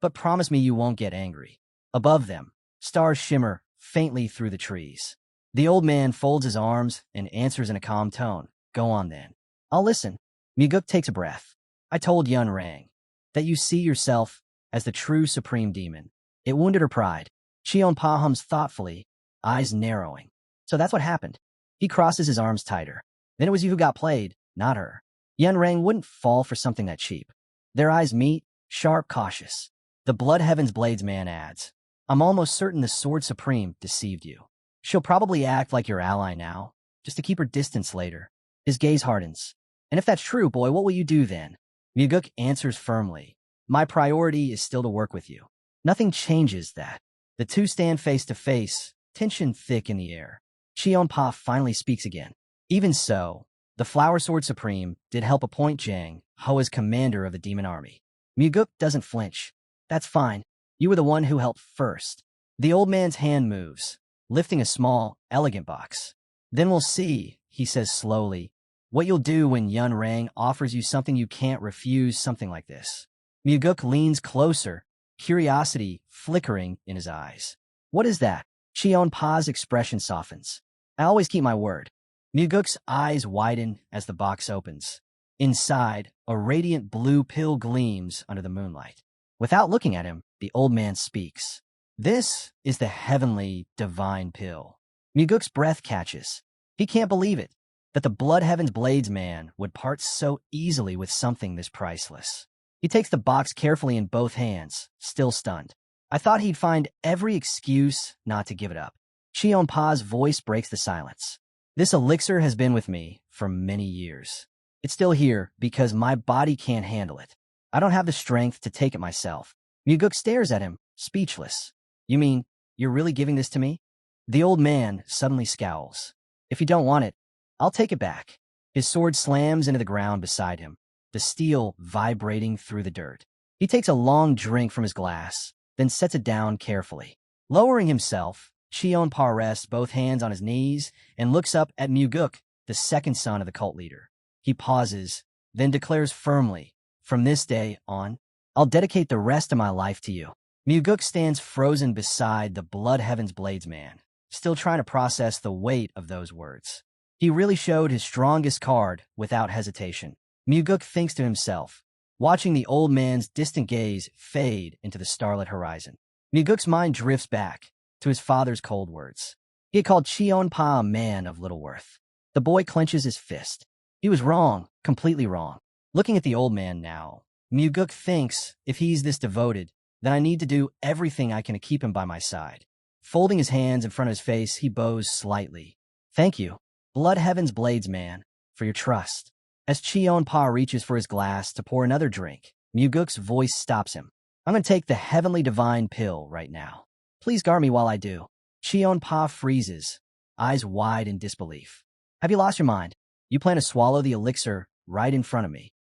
but promise me you won't get angry. Above them, stars shimmer faintly through the trees. The old man folds his arms and answers in a calm tone. Go on then. I'll listen. Muguk takes a breath. I told Yun Rang that you see yourself as the true supreme demon. It wounded her pride. Cheon-pa hums thoughtfully, eyes narrowing. So that's what happened. He crosses his arms tighter. Then it was you who got played, not her. Yun Rang wouldn't fall for something that cheap. Their eyes meet, sharp, cautious. The Blood Heaven's Blades man adds, I'm almost certain the Sword Supreme deceived you. She'll probably act like your ally now, just to keep her distance later. His gaze hardens. And if that's true, boy, what will you do then? Muguk answers firmly. My priority is still to work with you. Nothing changes that. The two stand face to face, tension thick in the air. Cheon-pa finally speaks again. Even so, the Flower Sword Supreme did help appoint Jang Ho as commander of the demon army. Muguk doesn't flinch. That's fine. You were the one who helped first. The old man's hand moves, lifting a small, elegant box. Then we'll see, he says slowly, what you'll do when Yun Rang offers you something you can't refuse, something like this. Muguk leans closer, curiosity flickering in his eyes. What is that? Cheon-pa's expression softens. I always keep my word. Muguk's eyes widen as the box opens. Inside, a radiant blue pill gleams under the moonlight. Without looking at him, the old man speaks. This is the heavenly, divine pill. Muguk's breath catches. He can't believe it, that the Blood Heaven's Blades man would part so easily with something this priceless. He takes the box carefully in both hands, still stunned. I thought he'd find every excuse not to give it up. Cheon-pa's voice breaks the silence. This elixir has been with me for many years. It's still here because my body can't handle it. I don't have the strength to take it myself. Muguk stares at him, speechless. You mean, you're really giving this to me? The old man suddenly scowls. If you don't want it, I'll take it back. His sword slams into the ground beside him, the steel vibrating through the dirt. He takes a long drink from his glass, then sets it down carefully. Lowering himself, Cheon-pa rests both hands on his knees and looks up at Muguk, the second son of the cult leader. He pauses, then declares firmly, from this day on, I'll dedicate the rest of my life to you. Muguk stands frozen beside the Blood Heaven's Blades man, still trying to process the weight of those words. He really showed his strongest card without hesitation. Muguk thinks to himself, watching the old man's distant gaze fade into the starlit horizon. Muguk's mind drifts back to his father's cold words. He had called Cheon-pa a man of little worth. The boy clenches his fist. He was wrong, completely wrong. Looking at the old man now, Muguk thinks if he's this devoted, then I need to do everything I can to keep him by my side. Folding his hands in front of his face, he bows slightly. Thank you, Blood Heaven's Blades man, for your trust. As Cheon-pa reaches for his glass to pour another drink, Muguk's voice stops him. I'm going to take the heavenly divine pill right now. Please guard me while I do. Cheon-pa freezes, eyes wide in disbelief. Have you lost your mind? You plan to swallow the elixir right in front of me.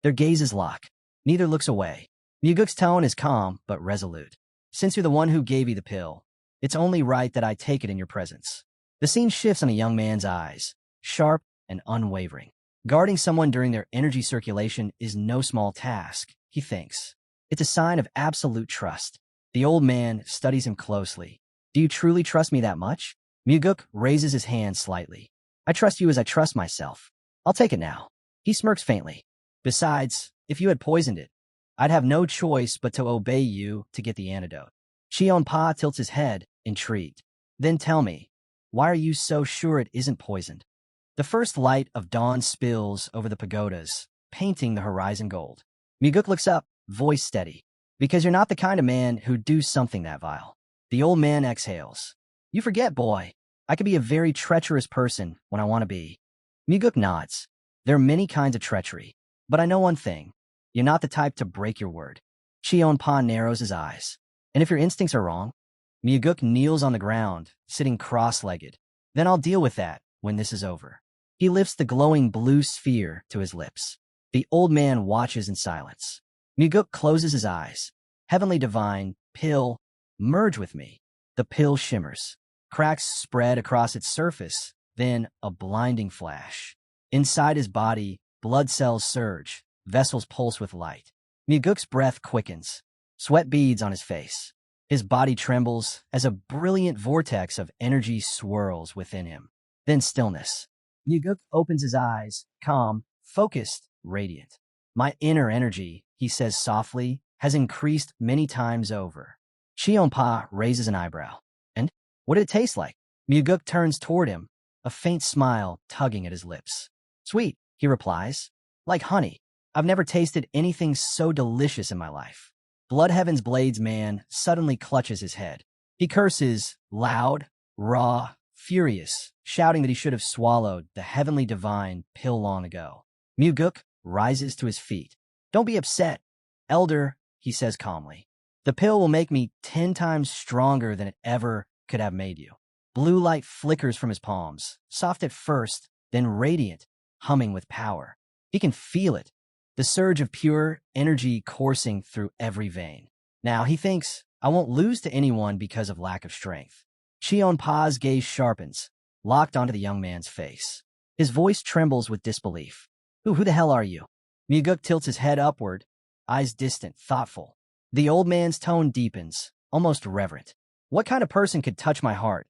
Their gazes lock. Neither looks away. Muguk's tone is calm but resolute. Since you're the one who gave me the pill, it's only right that I take it in your presence. The scene shifts on a young man's eyes, sharp and unwavering. Guarding someone during their energy circulation is no small task, he thinks. It's a sign of absolute trust. The old man studies him closely. Do you truly trust me that much? Muguk raises his hand slightly. I trust you as I trust myself. I'll take it now. He smirks faintly. Besides, If you had poisoned it, I'd have no choice but to obey you to get the antidote. Cheonpa tilts his head, intrigued. Then tell me, why are you so sure it isn't poisoned? The first light of dawn spills over the pagodas, painting the horizon gold. Muguk looks up, voice steady. Because you're not the kind of man who'd do something that vile. The old man exhales. You forget, boy. I could be a very treacherous person when I want to be. Muguk nods. There are many kinds of treachery. But I know one thing. You're not the type to break your word. Cheonpa narrows his eyes. And if your instincts are wrong? Muguk kneels on the ground, sitting cross-legged. Then I'll deal with that when this is over. He lifts the glowing blue sphere to his lips. The old man watches in silence. Muguk closes his eyes. Heavenly divine, pill, merge with me. The pill shimmers. Cracks spread across its surface, then a blinding flash. Inside his body, blood cells surge, vessels pulse with light. Muguk's breath quickens. Sweat beads on his face. His body trembles as a brilliant vortex of energy swirls within him. Then stillness. Muguk opens his eyes, calm, focused, radiant. My inner energy, he says softly, has increased many times over. Cheonpa raises an eyebrow. And what did it taste like? Muguk turns toward him, a faint smile tugging at his lips. Sweet, he replies. Like honey. I've never tasted anything so delicious in my life. Bloodheaven's Blades man suddenly clutches his head. He curses, loud, raw, furious, shouting that he should have swallowed the heavenly divine pill long ago. Muguk rises to his feet. Don't be upset, Elder, he says calmly. The pill will make me 10 times stronger than it ever could have made you. Blue light flickers from his palms, soft at first, then radiant, humming with power. He can feel it, the surge of pure energy coursing through every vein. Now he thinks, I won't lose to anyone because of lack of strength. Cheonpa's gaze sharpens, locked onto the young man's face. His voice trembles with disbelief. Who the hell are you? Muguk tilts his head upward, eyes distant, thoughtful. The old man's tone deepens, almost reverent. What kind of person could touch my heart?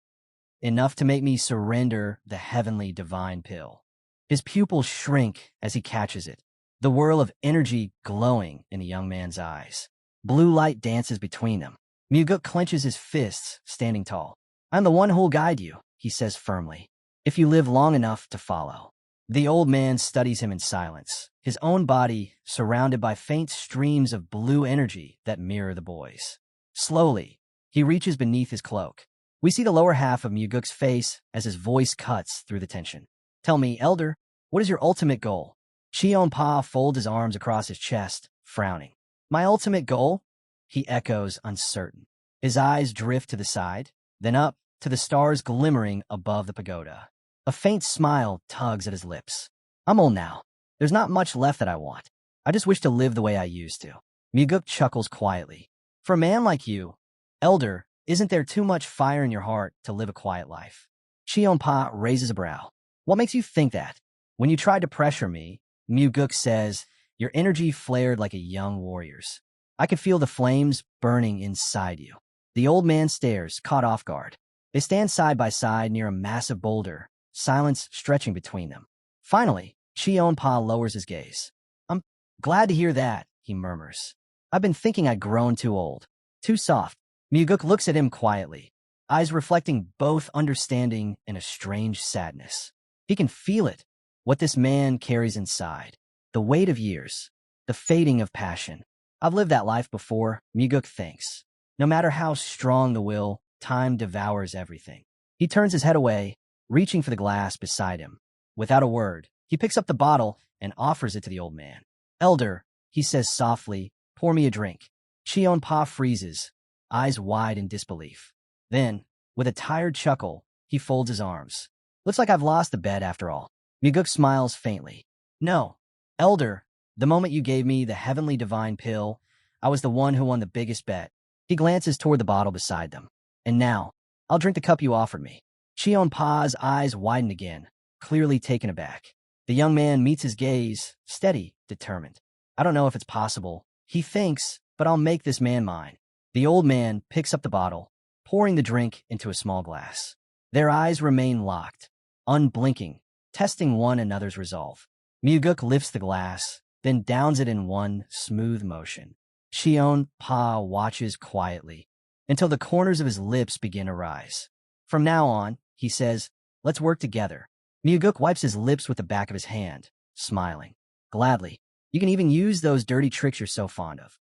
Enough to make me surrender the heavenly divine pill. His pupils shrink as he catches it, the whirl of energy glowing in the young man's eyes. Blue light dances between them. Muguk clenches his fists, standing tall. I'm the one who'll guide you, he says firmly, if you live long enough to follow. The old man studies him in silence, his own body surrounded by faint streams of blue energy that mirror the boy's. Slowly, he reaches beneath his cloak. We see the lower half of Muguk's face as his voice cuts through the tension. Tell me, Elder, what is your ultimate goal? Cheonpa folds his arms across his chest, frowning. My ultimate goal? He echoes, uncertain. His eyes drift to the side, then up to the stars glimmering above the pagoda. A faint smile tugs at his lips. I'm old now. There's not much left that I want. I just wish to live the way I used to. Muguk chuckles quietly. For a man like you, Elder, isn't there too much fire in your heart to live a quiet life? Cheonpa raises a brow. What makes you think that? When you tried to pressure me, Muguk says, your energy flared like a young warrior's. I could feel the flames burning inside you. The old man stares, caught off guard. They stand side by side near a massive boulder, silence stretching between them. Finally, Cheonpa lowers his gaze. I'm glad to hear that, he murmurs. I've been thinking I'd grown too old, too soft. Muguk looks at him quietly, eyes reflecting both understanding and a strange sadness. He can feel it, what this man carries inside. The weight of years, the fading of passion. I've lived that life before, Muguk thinks. No matter how strong the will, time devours everything. He turns his head away, reaching for the glass beside him. Without a word, he picks up the bottle and offers it to the old man. Elder, he says softly, pour me a drink. Cheonpa freezes, eyes wide in disbelief. Then, with a tired chuckle, he folds his arms. Looks like I've lost the bet after all. Muguk smiles faintly. No, Elder, the moment you gave me the heavenly divine pill, I was the one who won the biggest bet. He glances toward the bottle beside them. And now, I'll drink the cup you offered me. Cheonpa's eyes widen again, clearly taken aback. The young man meets his gaze, steady, determined. I don't know if it's possible, he thinks, but I'll make this man mine. The old man picks up the bottle, pouring the drink into a small glass. Their eyes remain locked, unblinking, testing one another's resolve. Muguk lifts the glass, then downs it in one smooth motion. Shion Pa watches quietly until the corners of his lips begin to rise. From now on, he says, let's work together. Myuguk wipes his lips with the back of his hand, smiling. Gladly. You can even use those dirty tricks you're so fond of.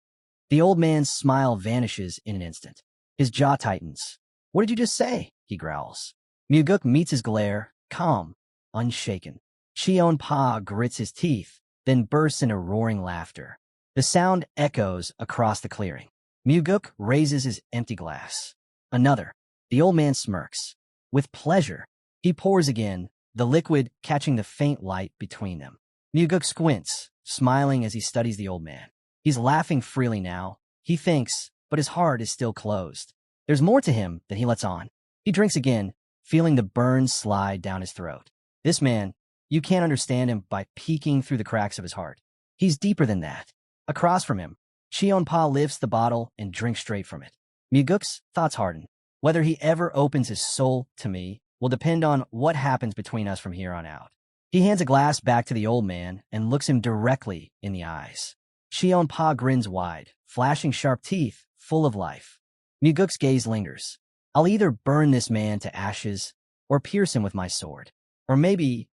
The old man's smile vanishes in an instant. His jaw tightens. What did you just say? He growls. Myuguk meets his glare, calm, unshaken. Shion Pa grits his teeth, then bursts into roaring laughter. The sound echoes across the clearing. Myuguk raises his empty glass. Another. The old man smirks. With pleasure, he pours again, the liquid catching the faint light between them. Myuguk squints, smiling as he studies the old man. He's laughing freely now. He thinks, but his heart is still closed. There's more to him than he lets on. He drinks again, feeling the burn slide down his throat. This man, you can't understand him by peeking through the cracks of his heart. He's deeper than that. Across from him, Shion Pa lifts the bottle and drinks straight from it. Myuguk's thoughts harden. Whether he ever opens his soul to me will depend on what happens between us from here on out. He hands a glass back to the old man and looks him directly in the eyes. Shion Pa grins wide, flashing sharp teeth, full of life. Myuguk's gaze lingers. I'll either burn this man to ashes or pierce him with my sword. Or maybe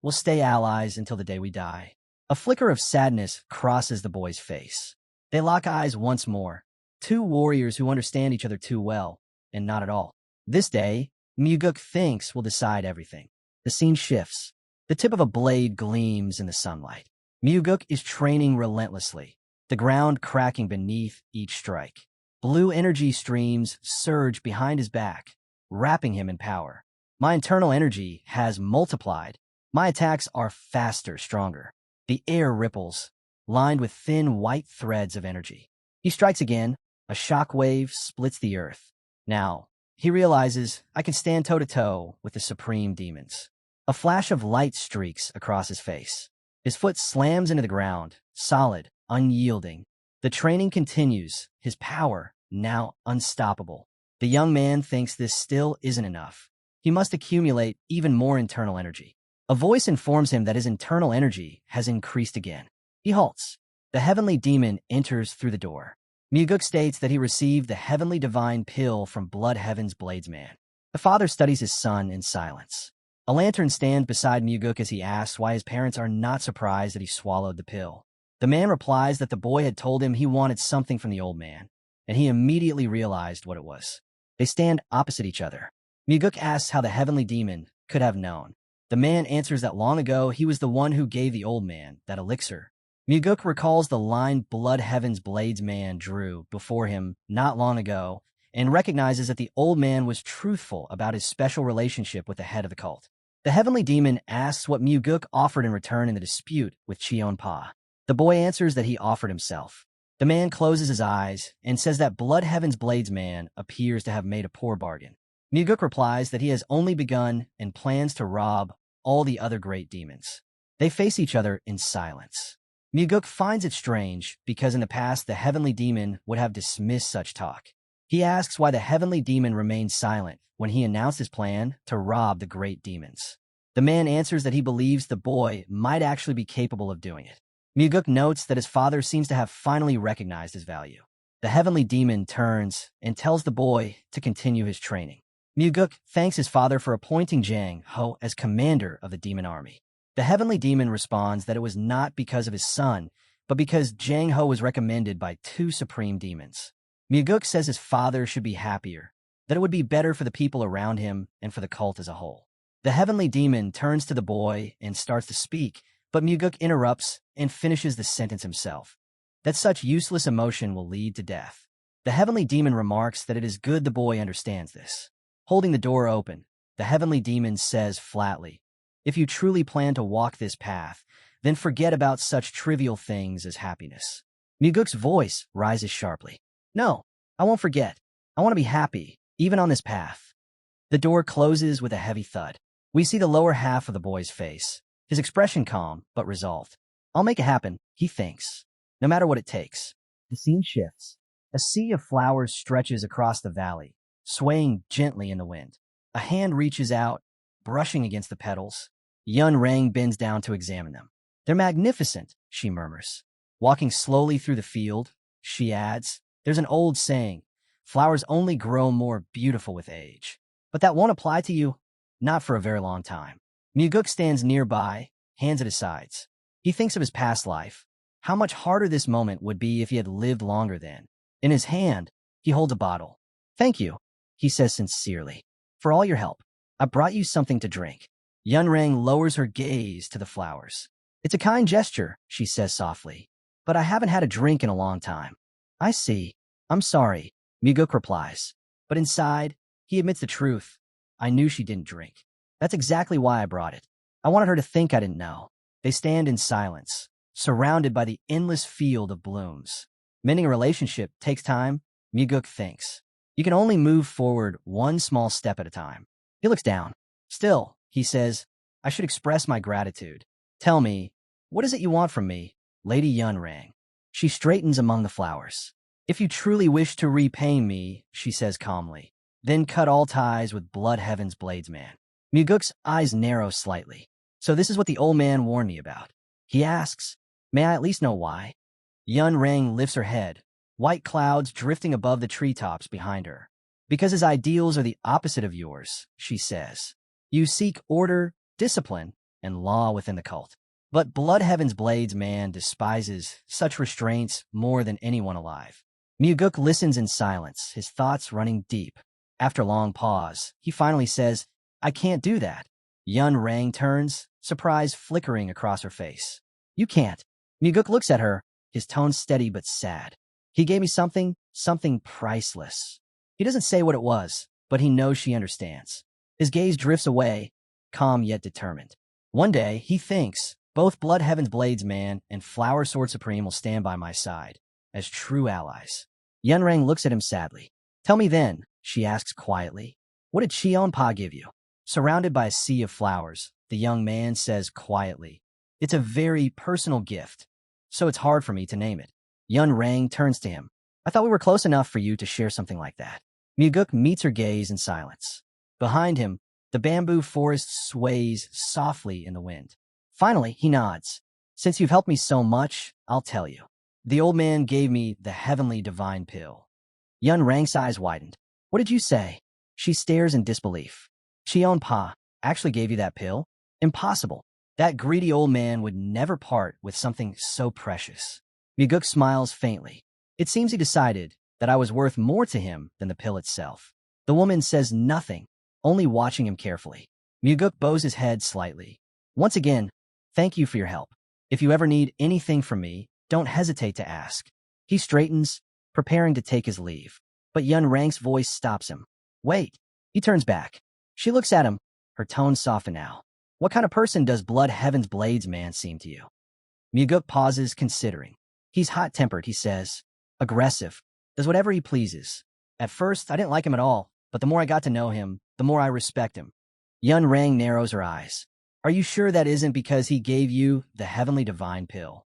we'll stay allies until the day we die. A flicker of sadness crosses the boy's face. They lock eyes once more. Two warriors who understand each other too well, and not at all. This day, Myuguk thinks will decide everything. The scene shifts. The tip of a blade gleams in the sunlight. Myuguk is training relentlessly, the ground cracking beneath each strike. Blue energy streams surge behind his back, wrapping him in power. My internal energy has multiplied. My attacks are faster, stronger. The air ripples, lined with thin white threads of energy. He strikes again. A shock wave splits the earth. Now, he realizes I can stand toe-to-toe with the supreme demons. A flash of light streaks across his face. His foot slams into the ground, solid, unyielding. The training continues, his power now unstoppable. The young man thinks this still isn't enough. He must accumulate even more internal energy. A voice informs him that his internal energy has increased again. He halts. The heavenly demon enters through the door. Myuguk states that he received the heavenly divine pill from Blood Heaven's Bladesman. The father studies his son in silence. A lantern stands beside Myuguk as he asks why his parents are not surprised that he swallowed the pill. The man replies that the boy had told him he wanted something from the old man, and he immediately realized what it was. They stand opposite each other. Myuguk asks how the heavenly demon could have known. The man answers that long ago he was the one who gave the old man that elixir. Myuguk recalls the line Blood Heaven's Bladesman drew before him not long ago and recognizes that the old man was truthful about his special relationship with the head of the cult. The heavenly demon asks what Myuguk offered in return in the dispute with Shion Pa. The boy answers that he offered himself. The man closes his eyes and says that Blood Heaven's Bladesman appears to have made a poor bargain. Myuguk replies that he has only begun and plans to rob all the other great demons. They face each other in silence. Myuguk finds it strange because in the past the heavenly demon would have dismissed such talk. He asks why the heavenly demon remained silent when he announced his plan to rob the great demons. The man answers that he believes the boy might actually be capable of doing it. Myuguk notes that his father seems to have finally recognized his value. The heavenly demon turns and tells the boy to continue his training. Myuguk thanks his father for appointing Jang Ho as commander of the demon army. The heavenly demon responds that it was not because of his son, but because Jang Ho was recommended by two supreme demons. Myuguk says his father should be happier, that it would be better for the people around him and for the cult as a whole. The heavenly demon turns to the boy and starts to speak, but Myuguk interrupts and finishes the sentence himself, that such useless emotion will lead to death. The heavenly demon remarks that it is good the boy understands this. Holding the door open, the heavenly demon says flatly, if you truly plan to walk this path, then forget about such trivial things as happiness. Myuguk's voice rises sharply. No, I won't forget. I want to be happy, even on this path. The door closes with a heavy thud. We see the lower half of the boy's face, his expression calm but resolved. I'll make it happen, he thinks, no matter what it takes. The scene shifts. A sea of flowers stretches across the valley, swaying gently in the wind. A hand reaches out, brushing against the petals. Yun Rang bends down to examine them. They're magnificent, she murmurs. Walking slowly through the field, she adds, there's an old saying, flowers only grow more beautiful with age. But that won't apply to you, not for a very long time. Muguk stands nearby, hands at his sides. He thinks of his past life, how much harder this moment would be if he had lived longer then. In his hand, he holds a bottle. Thank you, he says sincerely, for all your help. I brought you something to drink. Yunrang lowers her gaze to the flowers. It's a kind gesture, she says softly, but I haven't had a drink in a long time. I see. I'm sorry, Muguk replies. But inside, he admits the truth. I knew she didn't drink. That's exactly why I brought it. I wanted her to think I didn't know. They stand in silence, surrounded by the endless field of blooms. Mending a relationship takes time, Muguk thinks. You can only move forward one small step at a time. He looks down. Still, he says, I should express my gratitude. Tell me, what is it you want from me, Lady Yunrang? She straightens among the flowers. If you truly wish to repay me, she says calmly, then cut all ties with Blood Heaven's bladesman. Muguk's eyes narrow slightly. So this is what the old man warned me about. He asks, may I at least know why? Yunrang lifts her head, white clouds drifting above the treetops behind her. Because his ideals are the opposite of yours, she says. You seek order, discipline, and law within the cult. But Blood Heaven's bladesman despises such restraints more than anyone alive. Muguk listens in silence, his thoughts running deep. After a long pause, he finally says, I can't do that. Yunrang turns, surprise flickering across her face. You can't. Muguk looks at her, his tone steady but sad. He gave me something priceless. He doesn't say what it was, but he knows she understands. His gaze drifts away, calm yet determined. One day, he thinks, both Blood Heaven's bladesman and Flower Sword Supreme will stand by my side, as true allies. Yunrang looks at him sadly. Tell me then, she asks quietly, what did Cheonpa give you? Surrounded by a sea of flowers, the young man says quietly, it's a very personal gift, so it's hard for me to name it. Yunrang turns to him. I thought we were close enough for you to share something like that. Muguk meets her gaze in silence. Behind him, the bamboo forest sways softly in the wind. Finally, he nods. Since you've helped me so much, I'll tell you. The old man gave me the heavenly divine pill. Yunrang's eyes widened. What did you say? She stares in disbelief. Cheonpa actually gave you that pill? Impossible. That greedy old man would never part with something so precious. Muguk smiles faintly. It seems he decided that I was worth more to him than the pill itself. The woman says nothing, only watching him carefully. Muguk bows his head slightly. Once again, thank you for your help. If you ever need anything from me, don't hesitate to ask. He straightens, preparing to take his leave. But Yunrang's voice stops him. Wait. He turns back. She looks at him, her tone softened now. What kind of person does Blood Heaven's bladesman seem to you? Muguk pauses, considering. He's hot-tempered, he says. Aggressive. Does whatever he pleases. At first, I didn't like him at all, but the more I got to know him, the more I respect him. Yunrang narrows her eyes. Are you sure that isn't because he gave you the heavenly divine pill?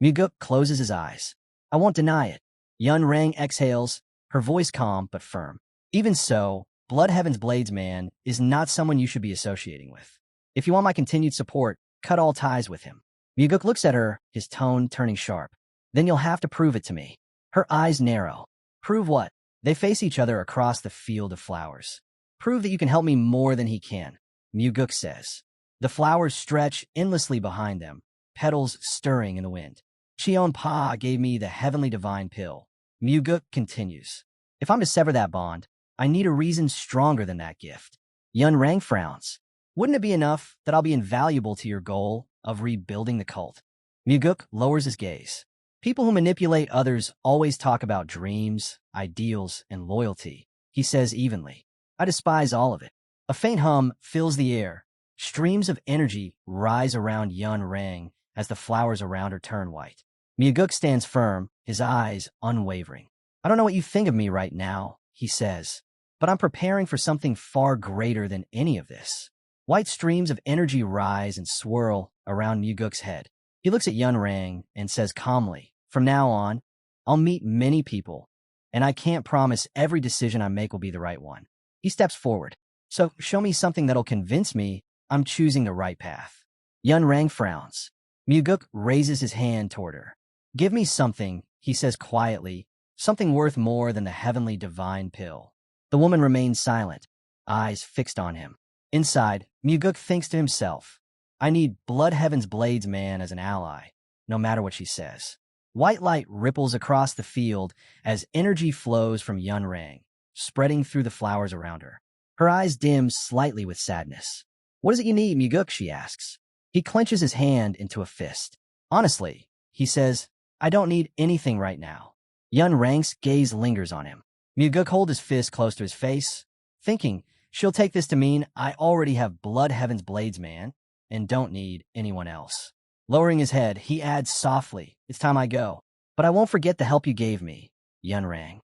Muguk closes his eyes. I won't deny it. Yunrang exhales, her voice calm but firm. Even so, Blood Heaven's bladesman is not someone you should be associating with. If you want my continued support, cut all ties with him. Muguk looks at her, his tone turning sharp. Then you'll have to prove it to me. Her eyes narrow. Prove what? They face each other across the field of flowers. Prove that you can help me more than he can, Muguk says. The flowers stretch endlessly behind them, petals stirring in the wind. Cheonpa gave me the heavenly divine pill. Muguk continues. If I'm to sever that bond, I need a reason stronger than that gift. Yunrang frowns. Wouldn't it be enough that I'll be invaluable to your goal of rebuilding the cult? Muguk lowers his gaze. People who manipulate others always talk about dreams, ideals, and loyalty, he says evenly. I despise all of it. A faint hum fills the air. Streams of energy rise around Yunrang as the flowers around her turn white. Muguk stands firm, his eyes unwavering. I don't know what you think of me right now, he says, but I'm preparing for something far greater than any of this. White streams of energy rise and swirl around Muguk's head. He looks at Yunrang and says calmly, from now on, I'll meet many people, and I can't promise every decision I make will be the right one. He steps forward. So show me something that'll convince me I'm choosing the right path. Yunrang frowns. Muguk raises his hand toward her. Give me something, he says quietly, something worth more than the heavenly divine pill. The woman remains silent, eyes fixed on him. Inside, Muguk thinks to himself, I need Blood Heaven's Blades man as an ally, no matter what she says. White light ripples across the field as energy flows from Yun Rang, spreading through the flowers around her. Her eyes dim slightly with sadness. What is it you need, Muguk? She asks. He clenches his hand into a fist. Honestly, he says, I don't need anything right now. Yun Rang's gaze lingers on him. Muguk holds his fist close to his face, thinking, she'll take this to mean I already have Blood Heaven's Blades man and don't need anyone else. Lowering his head, he adds softly, it's time I go. But I won't forget the help you gave me, Yun Rang.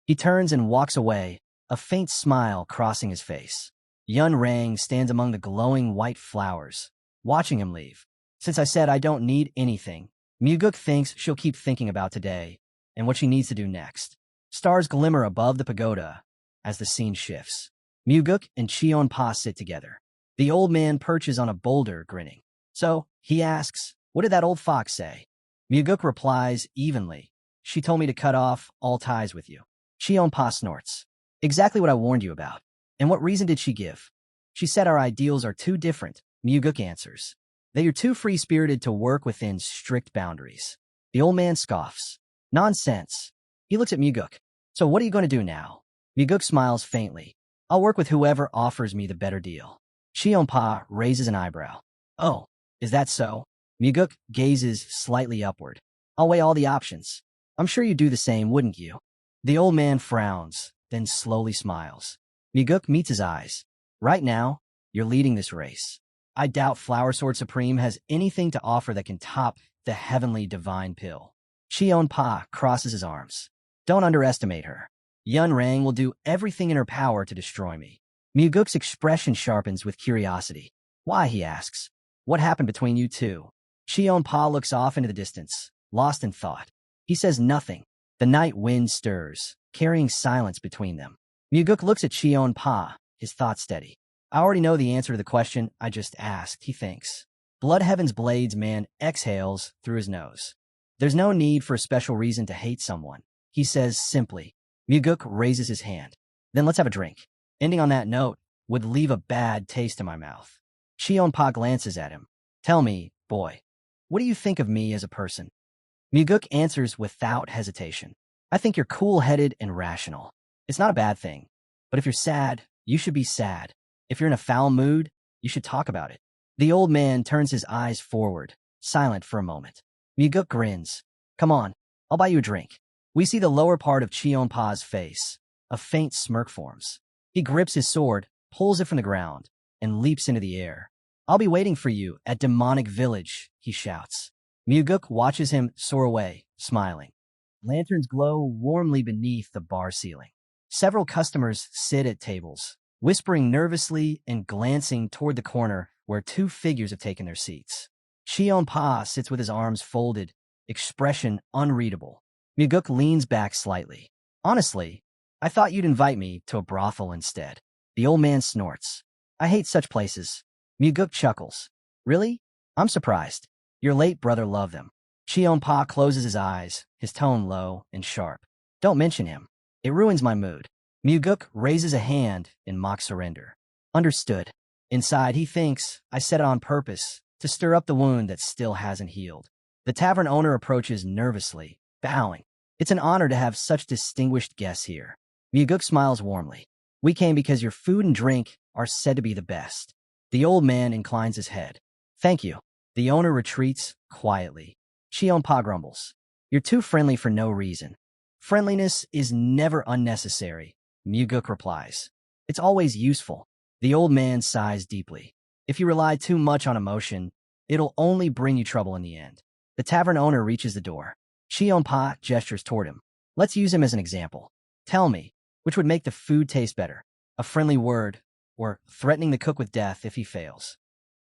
He turns and walks away, a faint smile crossing his face. Yun Rang stands among the glowing white flowers, watching him leave. Since I said I don't need anything, Muguk thinks she'll keep thinking about today and what she needs to do next. Stars glimmer above the pagoda as the scene shifts. Muguk and Cheon Pa sit together. The old man perches on a boulder, grinning. So, he asks, what did that old fox say? Muguk replies evenly, she told me to cut off all ties with you. Cheon Pa snorts. Exactly what I warned you about. And what reason did she give? She said our ideals are too different, Muguk answers. That you're too free-spirited to work within strict boundaries. The old man scoffs. Nonsense. He looks at Muguk. So what are you going to do now? Muguk smiles faintly. I'll work with whoever offers me the better deal. Cheon Pa raises an eyebrow. Oh, is that so? Muguk gazes slightly upward. I'll weigh all the options. I'm sure you'd do the same, wouldn't you? The old man frowns, then slowly smiles. Muguk meets his eyes. Right now, you're leading this race. I doubt Flower Sword Supreme has anything to offer that can top the heavenly divine pill. Cheon Pa crosses his arms. Don't underestimate her. Yun Rang will do everything in her power to destroy me. Muguk's expression sharpens with curiosity. Why, he asks. What happened between you two? Cheon Pa looks off into the distance, lost in thought. He says nothing. The night wind stirs, carrying silence between them. Muguk looks at Cheon Pa, his thoughts steady. I already know the answer to the question I just asked, he thinks. Blood Heaven's Blades man exhales through his nose. There's no need for a special reason to hate someone, he says simply. Muguk raises his hand. Then let's have a drink. Ending on that note would leave a bad taste in my mouth. Cheon Pa glances at him. Tell me, boy, what do you think of me as a person? Muguk answers without hesitation. I think you're cool-headed and rational. It's not a bad thing. But if you're sad, you should be sad. If you're in a foul mood, you should talk about it. The old man turns his eyes forward, silent for a moment. Muguk grins. Come on, I'll buy you a drink. We see the lower part of Cheon Pa's face. A faint smirk forms. He grips his sword, pulls it from the ground, and leaps into the air. I'll be waiting for you at Demonic Village, he shouts. Muguk watches him soar away, smiling. Lanterns glow warmly beneath the bar ceiling. Several customers sit at tables, whispering nervously and glancing toward the corner where two figures have taken their seats. Cheon Pa sits with his arms folded, expression unreadable. Muguk leans back slightly. Honestly, I thought you'd invite me to a brothel instead. The old man snorts. I hate such places. Muguk chuckles. Really? I'm surprised. Your late brother loved them. Cheon Pa closes his eyes, his tone low and sharp. Don't mention him. It ruins my mood. Muguk raises a hand in mock surrender. Understood. Inside, he thinks, I said it on purpose, to stir up the wound that still hasn't healed. The tavern owner approaches nervously, bowing. It's an honor to have such distinguished guests here. Muguk smiles warmly. We came because your food and drink are said to be the best. The old man inclines his head. Thank you. The owner retreats quietly. Cheon Pa grumbles. You're too friendly for no reason. Friendliness is never unnecessary, Muguk replies. It's always useful. The old man sighs deeply. If you rely too much on emotion, it'll only bring you trouble in the end. The tavern owner reaches the door. Cheon Pa gestures toward him. Let's use him as an example. Tell me, which would make the food taste better? A friendly word, or threatening the cook with death if he fails.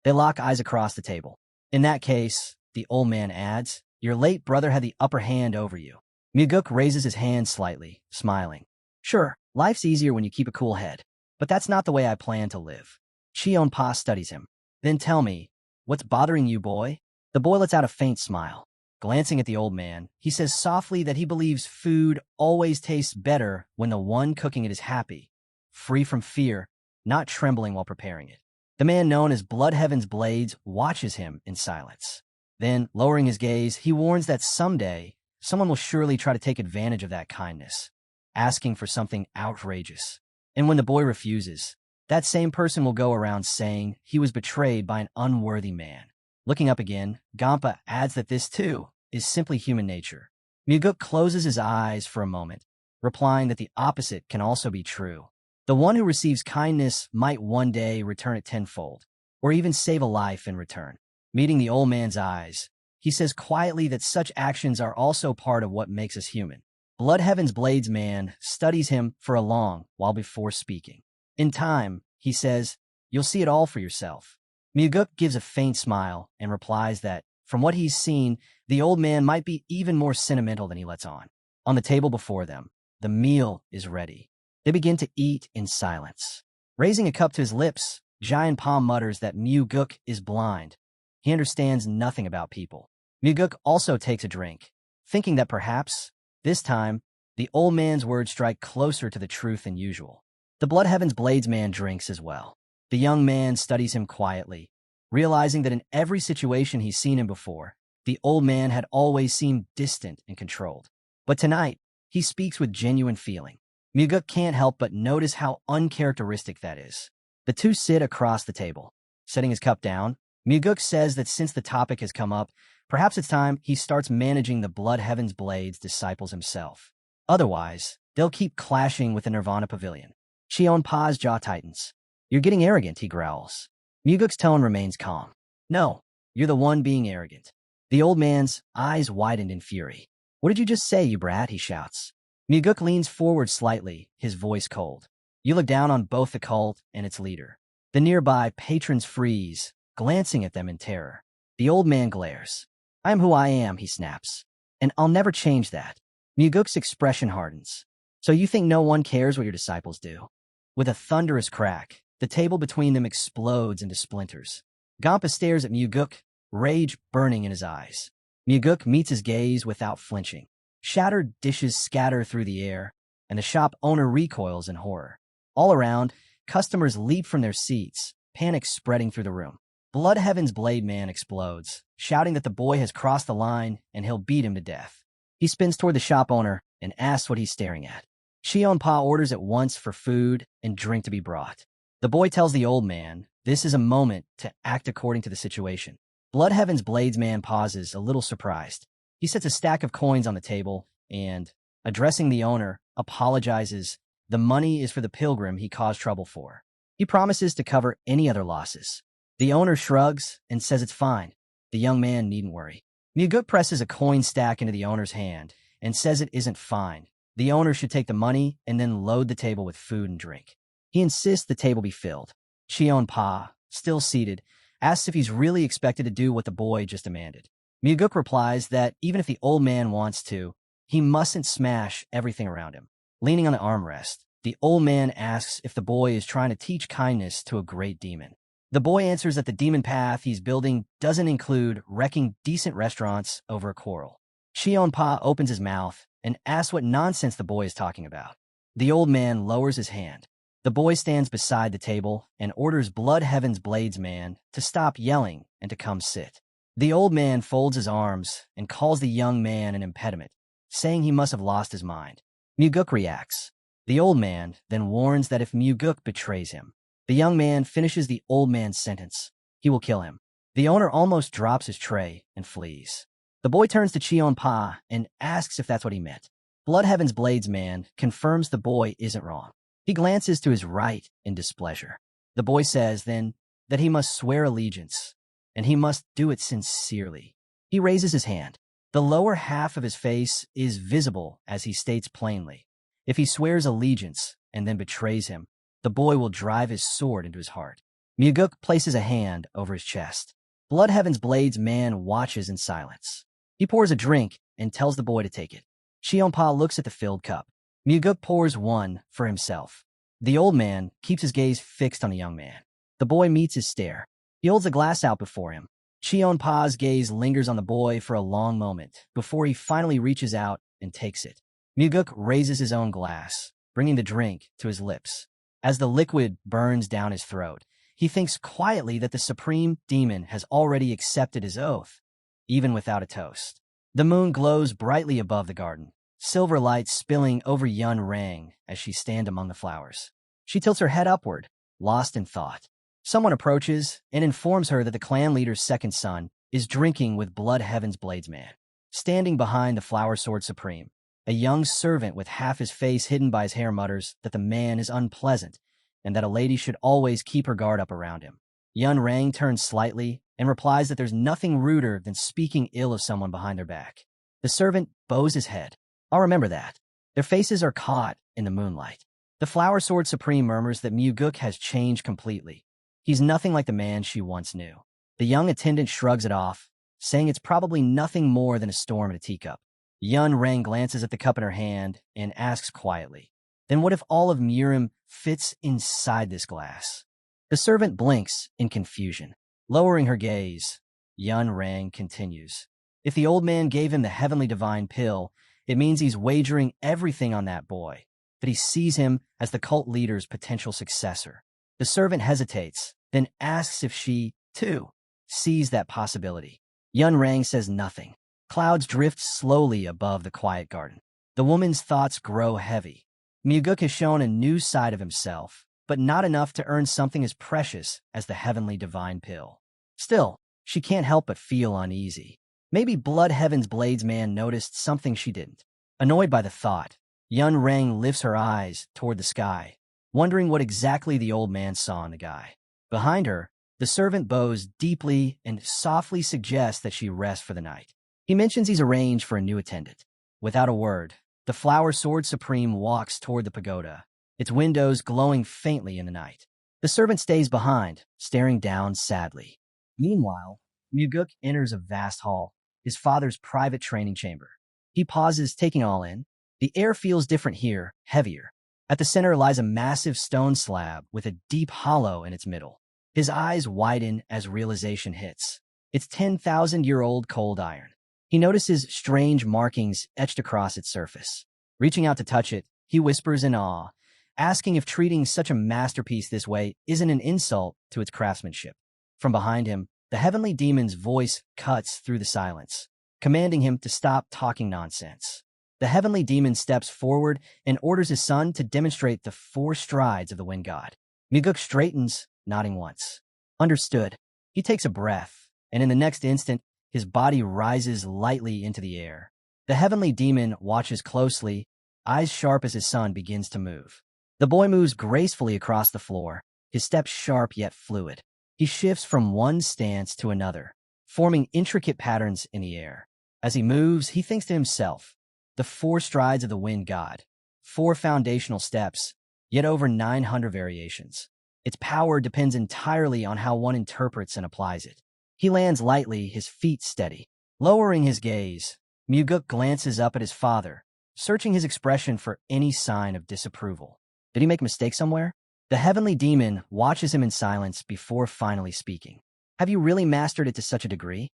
They lock eyes across the table. In that case, the old man adds, your late brother had the upper hand over you. Muguk raises his hand slightly, smiling. Sure, life's easier when you keep a cool head, but that's not the way I plan to live. Cheon Pa studies him. Then tell me, what's bothering you, boy? The boy lets out a faint smile. Glancing at the old man, he says softly that he believes food always tastes better when the one cooking it is happy, free from fear, not trembling while preparing it. The man known as Blood Heaven's Blades watches him in silence. Then, lowering his gaze, he warns that someday, someone will surely try to take advantage of that kindness, asking for something outrageous. And when the boy refuses, that same person will go around saying he was betrayed by an unworthy man. Looking up again, Gampa adds that this, too, is simply human nature. Muguk closes his eyes for a moment, replying that the opposite can also be true. The one who receives kindness might one day return it tenfold, or even save a life in return. Meeting the old man's eyes, he says quietly that such actions are also part of what makes us human. Blood Heaven's Blades man studies him for a long while before speaking. In time, he says, "You'll see it all for yourself." Muguk gives a faint smile and replies that, from what he's seen, the old man might be even more sentimental than he lets on. On the table before them, the meal is ready. They begin to eat in silence. Raising a cup to his lips, Giant Palm mutters that Muguk is blind. He understands nothing about people. Muguk also takes a drink, thinking that perhaps, this time, the old man's words strike closer to the truth than usual. The Blood Heaven's Blades man drinks as well. The young man studies him quietly, realizing that in every situation he's seen him before, the old man had always seemed distant and controlled. But tonight, he speaks with genuine feeling. Muguk can't help but notice how uncharacteristic that is. The two sit across the table. Setting his cup down, Muguk says that since the topic has come up, perhaps it's time he starts managing the Blood Heaven's Blades disciples himself. Otherwise, they'll keep clashing with the Nirvana Pavilion. Cheon Pa's jaw tightens. "You're getting arrogant," he growls. Muguk's tone remains calm. "No, you're the one being arrogant." The old man's eyes widened in fury. "What did you just say, you brat?" he shouts. Muguk leans forward slightly, his voice cold. You look down on both the cult and its leader. The nearby patrons freeze, glancing at them in terror. The old man glares. "I am who I am," he snaps. "And I'll never change that." Muguk's expression hardens. "So you think no one cares what your disciples do?" With a thunderous crack, the table between them explodes into splinters. Gampa stares at Muguk, rage burning in his eyes. Muguk meets his gaze without flinching. Shattered dishes scatter through the air, and the shop owner recoils in horror. All around, customers leap from their seats, panic spreading through the room. Blood Heaven's Blade man explodes, shouting that the boy has crossed the line and he'll beat him to death. He spins toward the shop owner and asks what he's staring at. Cheon Pa orders at once for food and drink to be brought. The boy tells the old man this is a moment to act according to the situation. Blood Heaven's Blades man pauses, a little surprised. He sets a stack of coins on the table and, addressing the owner, apologizes. The money is for the pilgrim he caused trouble for. He promises to cover any other losses. The owner shrugs and says it's fine. The young man needn't worry. Muguk presses a coin stack into the owner's hand and says it isn't fine. The owner should take the money and then load the table with food and drink. He insists the table be filled. Cheon Pa, still seated, asks if he's really expected to do what the boy just demanded. Muguk replies that even if the old man wants to, he mustn't smash everything around him. Leaning on the armrest, the old man asks if the boy is trying to teach kindness to a great demon. The boy answers that the demon path he's building doesn't include wrecking decent restaurants over a quarrel. Cheon Pa opens his mouth and asks what nonsense the boy is talking about. The old man lowers his hand. The boy stands beside the table and orders Blood Heaven's Blades man to stop yelling and to come sit. The old man folds his arms and calls the young man an impediment, saying he must have lost his mind. Muguk reacts. The old man then warns that if Muguk betrays him, the young man finishes the old man's sentence. He will kill him. The owner almost drops his tray and flees. The boy turns to Cheon Pa and asks if that's what he meant. Blood Heaven's Blades man confirms the boy isn't wrong. He glances to his right in displeasure. The boy says then that he must swear allegiance, and he must do it sincerely. He raises his hand. The lower half of his face is visible as he states plainly, if he swears allegiance and then betrays him, the boy will drive his sword into his heart. Muguk places a hand over his chest. Blood Heaven's Blades man watches in silence. He pours a drink and tells the boy to take it. Cheon Pa looks at the filled cup. Muguk pours one for himself. The old man keeps his gaze fixed on the young man. The boy meets his stare. He holds the glass out before him. Cheonpa's gaze lingers on the boy for a long moment before he finally reaches out and takes it. Muguk raises his own glass, bringing the drink to his lips. As the liquid burns down his throat, he thinks quietly that the supreme demon has already accepted his oath, even without a toast. The moon glows brightly above the garden, silver light spilling over Yun Rang as she stands among the flowers. She tilts her head upward, lost in thought. Someone approaches and informs her that the clan leader's second son is drinking with Blood Heaven's bladesman. Standing behind the Flower Sword Supreme, a young servant with half his face hidden by his hair mutters that the man is unpleasant and that a lady should always keep her guard up around him. Yun Rang turns slightly and replies that there's nothing ruder than speaking ill of someone behind their back. The servant bows his head. I'll remember that. Their faces are caught in the moonlight. The Flower Sword Supreme murmurs that Muguk has changed completely. He's nothing like the man she once knew. The young attendant shrugs it off, saying it's probably nothing more than a storm in a teacup. Yun Rang glances at the cup in her hand and asks quietly, "Then what if all of Murim fits inside this glass?" The servant blinks in confusion. Lowering her gaze, Yun Rang continues, "If the old man gave him the heavenly divine pill, it means he's wagering everything on that boy, that he sees him as the cult leader's potential successor." The servant hesitates, then asks if she, too, sees that possibility. Yun Rang says nothing. Clouds drift slowly above the quiet garden. The woman's thoughts grow heavy. Muguk has shown a new side of himself, but not enough to earn something as precious as the heavenly divine pill. Still, she can't help but feel uneasy. Maybe Blood Heaven's bladesman noticed something she didn't. Annoyed by the thought, Yun Rang lifts her eyes toward the sky, wondering what exactly the old man saw in the guy. Behind her, the servant bows deeply and softly suggests that she rest for the night. He mentions he's arranged for a new attendant. Without a word, the Flower Sword Supreme walks toward the pagoda, its windows glowing faintly in the night. The servant stays behind, staring down sadly. Meanwhile, Muguk enters a vast hall, his father's private training chamber. He pauses, taking all in. The air feels different here, heavier. At the center lies a massive stone slab with a deep hollow in its middle. His eyes widen as realization hits. It's 10,000-year-old cold iron. He notices strange markings etched across its surface. Reaching out to touch it, he whispers in awe, asking if treating such a masterpiece this way isn't an insult to its craftsmanship. From behind him, the heavenly demon's voice cuts through the silence, commanding him to stop talking nonsense. The heavenly demon steps forward and orders his son to demonstrate the 4 strides of the wind god. Muguk straightens, nodding once. Understood. He takes a breath, and in the next instant, his body rises lightly into the air. The heavenly demon watches closely, eyes sharp as his son begins to move. The boy moves gracefully across the floor, his steps sharp yet fluid. He shifts from one stance to another, forming intricate patterns in the air. As he moves, he thinks to himself, the 4 strides of the wind god, 4 foundational steps, yet over 900 variations. Its power depends entirely on how one interprets and applies it. He lands lightly, his feet steady. Lowering his gaze, Muguk glances up at his father, searching his expression for any sign of disapproval. Did he make a mistake somewhere? The heavenly demon watches him in silence before finally speaking. Have you really mastered it to such a degree?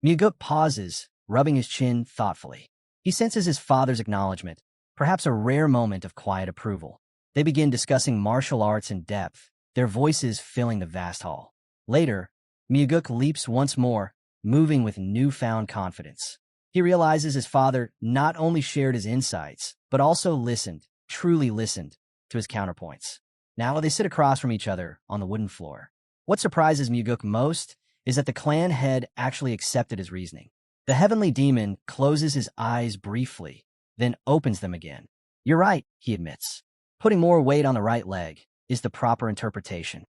Muguk pauses, rubbing his chin thoughtfully. He senses his father's acknowledgement, perhaps a rare moment of quiet approval. They begin discussing martial arts in depth, their voices filling the vast hall. Later, Muguk leaps once more, moving with newfound confidence. He realizes his father not only shared his insights, but also listened, truly listened, to his counterpoints. Now they sit across from each other on the wooden floor. What surprises Muguk most is that the clan head actually accepted his reasoning. The heavenly demon closes his eyes briefly, then opens them again. You're right, he admits. Putting more weight on the right leg is the proper interpretation.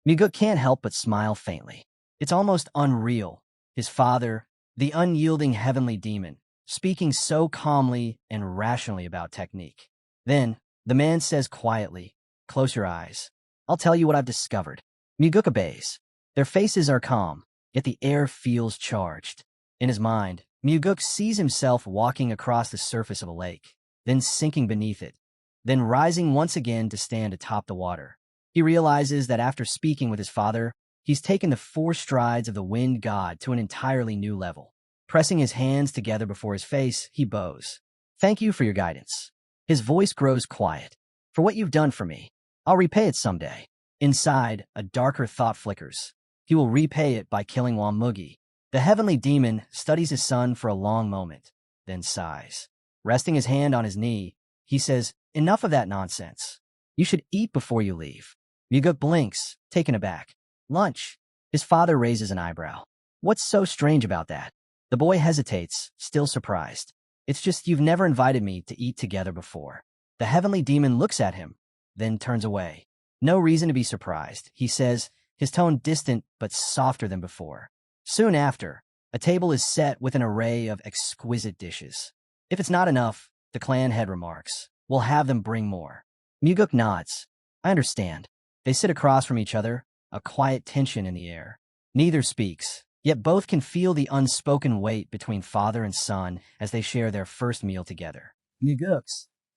Muguk can't help but smile faintly. It's almost unreal. His father, the unyielding heavenly demon, speaking so calmly and rationally about technique. Then, the man says quietly, close your eyes. I'll tell you what I've discovered. Muguk obeys. Their faces are calm, yet the air feels charged. In his mind, Muguk sees himself walking across the surface of a lake, then sinking beneath it, then rising once again to stand atop the water. He realizes that after speaking with his father, He's taken the 4 strides of the wind god to an entirely new level. Pressing his hands together before his face, he bows. Thank you for your guidance. His voice grows quiet. For what you've done for me. I'll repay it someday. Inside, a darker thought flickers. He will repay it by killing Wamugi. The heavenly demon studies his son for a long moment, then sighs. Resting his hand on his knee, he says, enough of that nonsense. You should eat before you leave. Muguk blinks, taken aback. Lunch. His father raises an eyebrow. What's so strange about that? The boy hesitates, still surprised. It's just you've never invited me to eat together before. The heavenly demon looks at him, then turns away. No reason to be surprised, he says, his tone distant but softer than before. Soon after, a table is set with an array of exquisite dishes. If it's not enough, the clan head remarks, we'll have them bring more. Muguk nods. I understand. They sit across from each other, a quiet tension in the air. Neither speaks, yet both can feel the unspoken weight between father and son as they share their first meal together. Muguk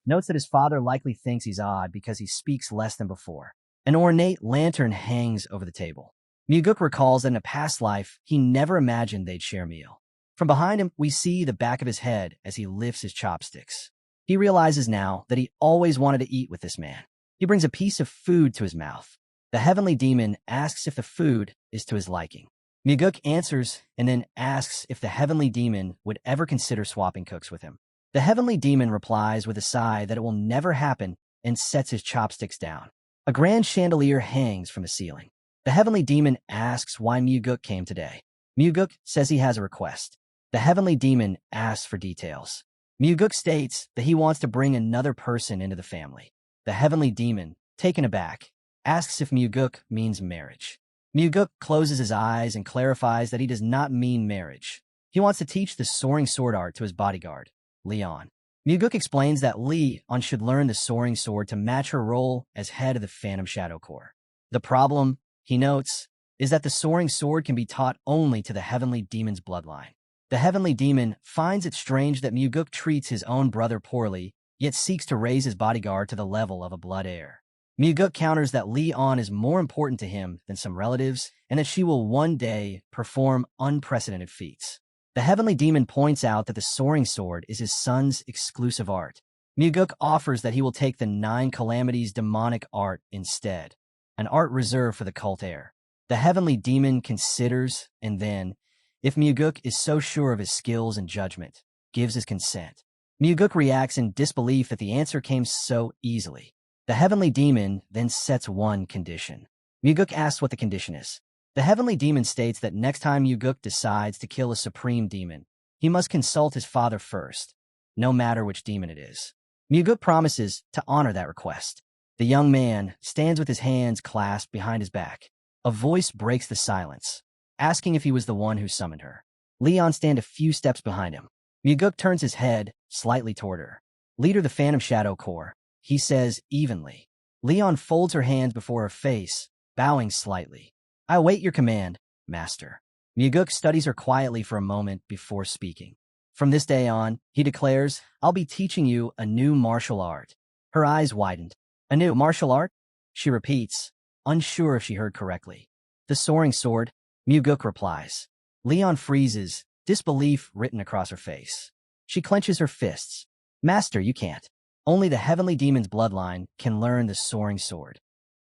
notes that his father likely thinks he's odd because he speaks less than before. An ornate lantern hangs over the table. Muguk recalls that in a past life, he never imagined they'd share a meal. From behind him, we see the back of his head as he lifts his chopsticks. He realizes now that he always wanted to eat with this man. He brings a piece of food to his mouth. The heavenly demon asks if the food is to his liking. Muguk answers and then asks if the heavenly demon would ever consider swapping cooks with him. The heavenly demon replies with a sigh that it will never happen and sets his chopsticks down. A grand chandelier hangs from the ceiling. The heavenly demon asks why Muguk came today. Muguk says he has a request. The heavenly demon asks for details. Muguk states that he wants to bring another person into the family. The heavenly demon, taken aback, asks if Muguk means marriage. Muguk closes his eyes and clarifies that he does not mean marriage. He wants to teach the soaring sword art to his bodyguard, Leon. Muguk explains that Leon should learn the soaring sword to match her role as head of the Phantom Shadow Corps. The problem, he notes, is that the soaring sword can be taught only to the heavenly demon's bloodline. The heavenly demon finds it strange that Muguk treats his own brother poorly, yet seeks to raise his bodyguard to the level of a blood heir. Muguk counters that Leon is more important to him than some relatives, and that she will one day perform unprecedented feats. The heavenly demon points out that the soaring sword is his son's exclusive art. Muguk offers that he will take the 9 calamities demonic art instead, an art reserved for the cult heir. The heavenly demon considers, and then, if Muguk is so sure of his skills and judgment, gives his consent. Muguk reacts in disbelief that the answer came so easily. The heavenly demon then sets one condition. Muguk asks what the condition is. The heavenly demon states that next time Muguk decides to kill a supreme demon, he must consult his father first, no matter which demon it is. Muguk promises to honor that request. The young man stands with his hands clasped behind his back. A voice breaks the silence, asking if he was the one who summoned her. Leon stands a few steps behind him. Muguk turns his head slightly toward her. Leader of the Phantom Shadow Corps, he says evenly. Leon folds her hands before her face, bowing slightly. I await your command, master. Muguk studies her quietly for a moment before speaking. From this day on, he declares, I'll be teaching you a new martial art. Her eyes widened. A new martial art? She repeats, unsure if she heard correctly. The soaring sword, Muguk replies. Leon freezes, disbelief written across her face. She clenches her fists. Master, you can't. Only the heavenly demon's bloodline can learn the soaring sword.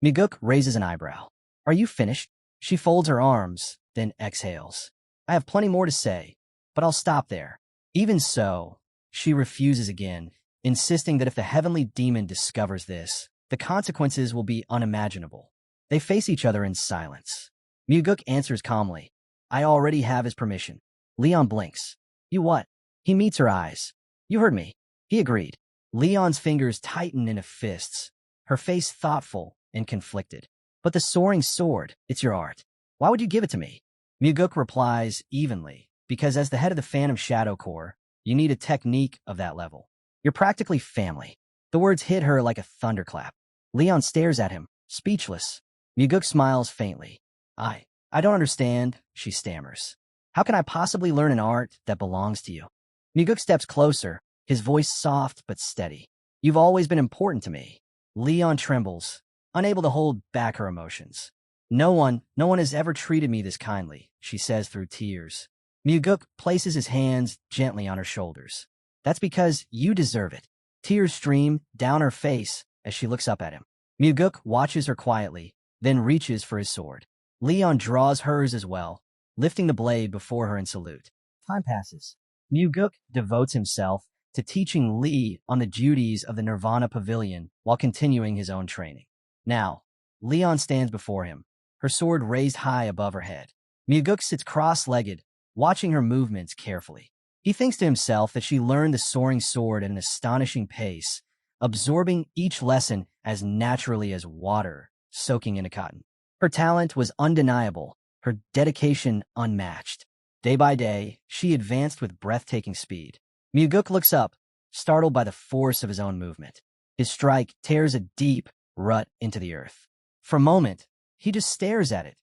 Muguk raises an eyebrow. Are you finished? She folds her arms, then exhales. I have plenty more to say, but I'll stop there. Even so, she refuses again, insisting that if the heavenly demon discovers this, the consequences will be unimaginable. They face each other in silence. Muguk answers calmly. I already have his permission. Leon blinks. You what? He meets her eyes. You heard me. He agreed. Leon's fingers tighten into fists, her face thoughtful and conflicted. But the soaring sword, it's your art. Why would you give it to me? Muguk replies evenly, because as the head of the Phantom Shadow Corps, you need a technique of that level. You're practically family. The words hit her like a thunderclap. Leon stares at him, speechless. Muguk smiles faintly. I don't understand, she stammers. How can I possibly learn an art that belongs to you? Muguk steps closer, his voice soft but steady. You've always been important to me. Leon trembles, unable to hold back her emotions. No one has ever treated me this kindly, she says through tears. Myuguk places his hands gently on her shoulders. That's because you deserve it. Tears stream down her face as she looks up at him. Myuguk watches her quietly, then reaches for his sword. Leon draws hers as well, lifting the blade before her in salute. Time passes. Myuguk devotes himself to teaching Lee on the duties of the Nirvana Pavilion while continuing his own training. Now, Leon stands before him, her sword raised high above her head. Myuguk sits cross-legged, watching her movements carefully. He thinks to himself that she learned the soaring sword at an astonishing pace, absorbing each lesson as naturally as water soaking into cotton. Her talent was undeniable, her dedication unmatched. Day by day, she advanced with breathtaking speed. Myuguk looks up, startled by the force of his own movement. His strike tears a deep rut into the earth. For a moment, he just stares at it.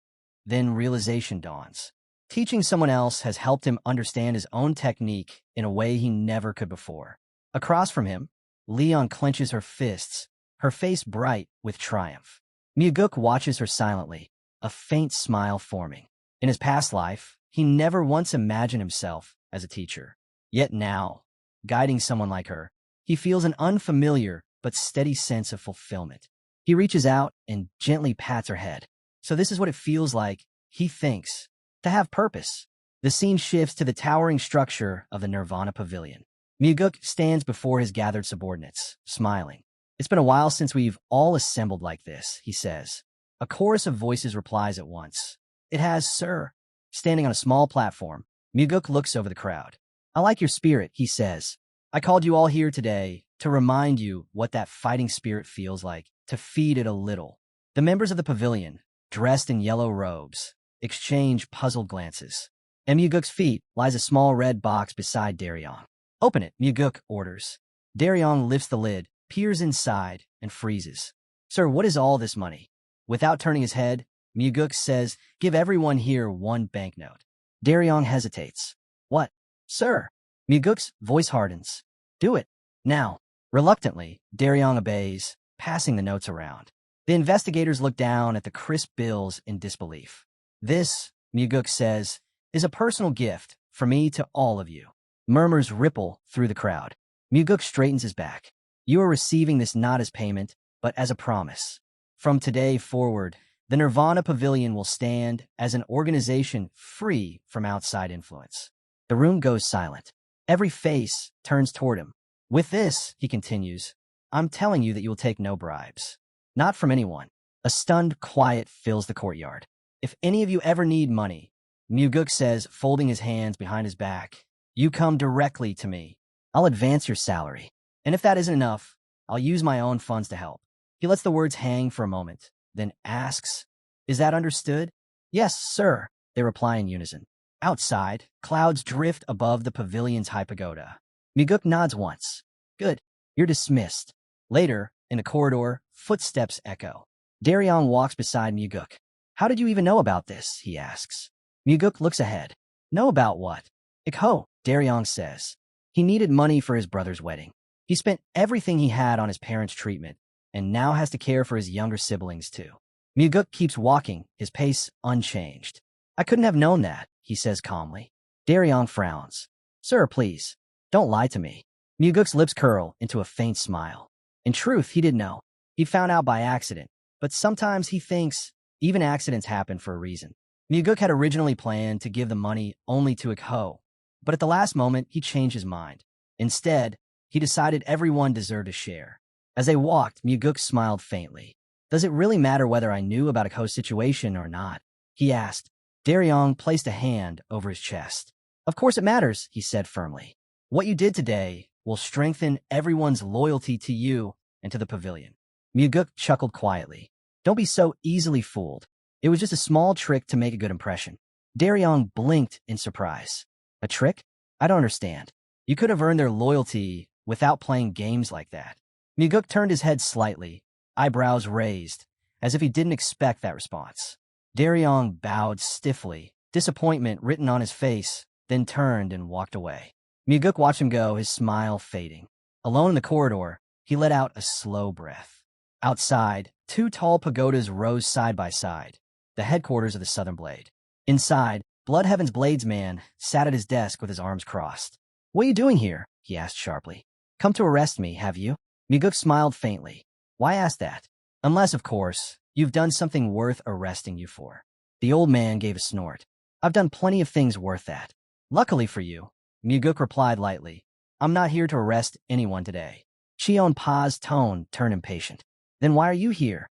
Then realization dawns. Teaching someone else has helped him understand his own technique in a way he never could before. Across from him, Leon clenches her fists, her face bright with triumph. Myuguk watches her silently, a faint smile forming. In his past life, he never once imagined himself as a teacher. Yet now, guiding someone like her, he feels an unfamiliar but steady sense of fulfillment. He reaches out and gently pats her head. So this is what it feels like, he thinks, to have purpose. The scene shifts to the towering structure of the Nirvana Pavilion. Myuguk stands before his gathered subordinates, smiling. It's been a while since we've all assembled like this, he says. A chorus of voices replies at once. It has, sir. Standing on a small platform, Myuguk looks over the crowd. I like your spirit, he says. I called you all here today to remind you what that fighting spirit feels like, to feed it a little. The members of the pavilion, dressed in yellow robes, exchange puzzled glances. At Myuguk's feet lies a small red box beside Daryong. Open it, Myuguk orders. Daryong lifts the lid, peers inside, and freezes. Sir, what is all this money? Without turning his head, Myuguk says, give everyone here one banknote. Daryong hesitates. What? Sir? Myuguk's voice hardens. Do it. Now. Reluctantly, Daryong obeys, passing the notes around. The investigators look down at the crisp bills in disbelief. This, Myuguk says, is a personal gift from me to all of you. Murmurs ripple through the crowd. Myuguk straightens his back. You are receiving this not as payment, but as a promise. From today forward, the Nirvana Pavilion will stand as an organization free from outside influence. The room goes silent. Every face turns toward him. With this, he continues, I'm telling you that you will take no bribes. Not from anyone. A stunned quiet fills the courtyard. If any of you ever need money, Myuguk says, folding his hands behind his back, you come directly to me. I'll advance your salary. And if that isn't enough, I'll use my own funds to help. He lets the words hang for a moment, then asks, is that understood? Yes, sir, they reply in unison. Outside, clouds drift above the pavilion's high pagoda. Myuguk nods once. Good, you're dismissed. Later, in the corridor, footsteps echo. Daryong walks beside Myuguk. How did you even know about this? He asks. Myuguk looks ahead. Know about what? Ikho, Daryong says. He needed money for his brother's wedding. He spent everything he had on his parents' treatment, and now has to care for his younger siblings too. Myuguk keeps walking, his pace unchanged. I couldn't have known that, he says calmly. Daryong frowns. Sir, please, don't lie to me. Myuguk's lips curl into a faint smile. In truth, he didn't know. He found out by accident, but sometimes he thinks even accidents happen for a reason. Myuguk had originally planned to give the money only to Ikho, but at the last moment, he changed his mind. Instead, he decided everyone deserved a share. As they walked, Myuguk smiled faintly. Does it really matter whether I knew about Ikho's situation or not? He asked. Daryong placed a hand over his chest. Of course it matters, he said firmly. What you did today will strengthen everyone's loyalty to you and to the pavilion. Myuguk chuckled quietly. Don't be so easily fooled. It was just a small trick to make a good impression. Daryong blinked in surprise. A trick? I don't understand. You could have earned their loyalty without playing games like that. Myuguk turned his head slightly, eyebrows raised, as if he didn't expect that response. Daryong bowed stiffly, disappointment written on his face, then turned and walked away. Myuguk watched him go, his smile fading. Alone in the corridor, he let out a slow breath. Outside, two tall pagodas rose side by side. the headquarters of the Southern Blade. Inside, Blood Heaven's Blades man sat at his desk with his arms crossed. "What are you doing here?" he asked sharply. "Come to arrest me, have you?" Muguk smiled faintly. "Why ask that? Unless, of course, you've done something worth arresting you for." The old man gave a snort. "I've done plenty of things worth that." "Luckily for you," Muguk replied lightly. "I'm not here to arrest anyone today." Cheon-pa's tone turned impatient. "Then why are you here?"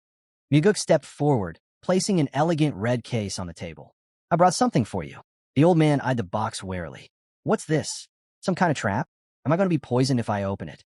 Muguk stepped forward, placing an elegant red case on the table. "I brought something for you." The old man eyed the box warily. "What's this? Some kind of trap? Am I going to be poisoned if I open it?"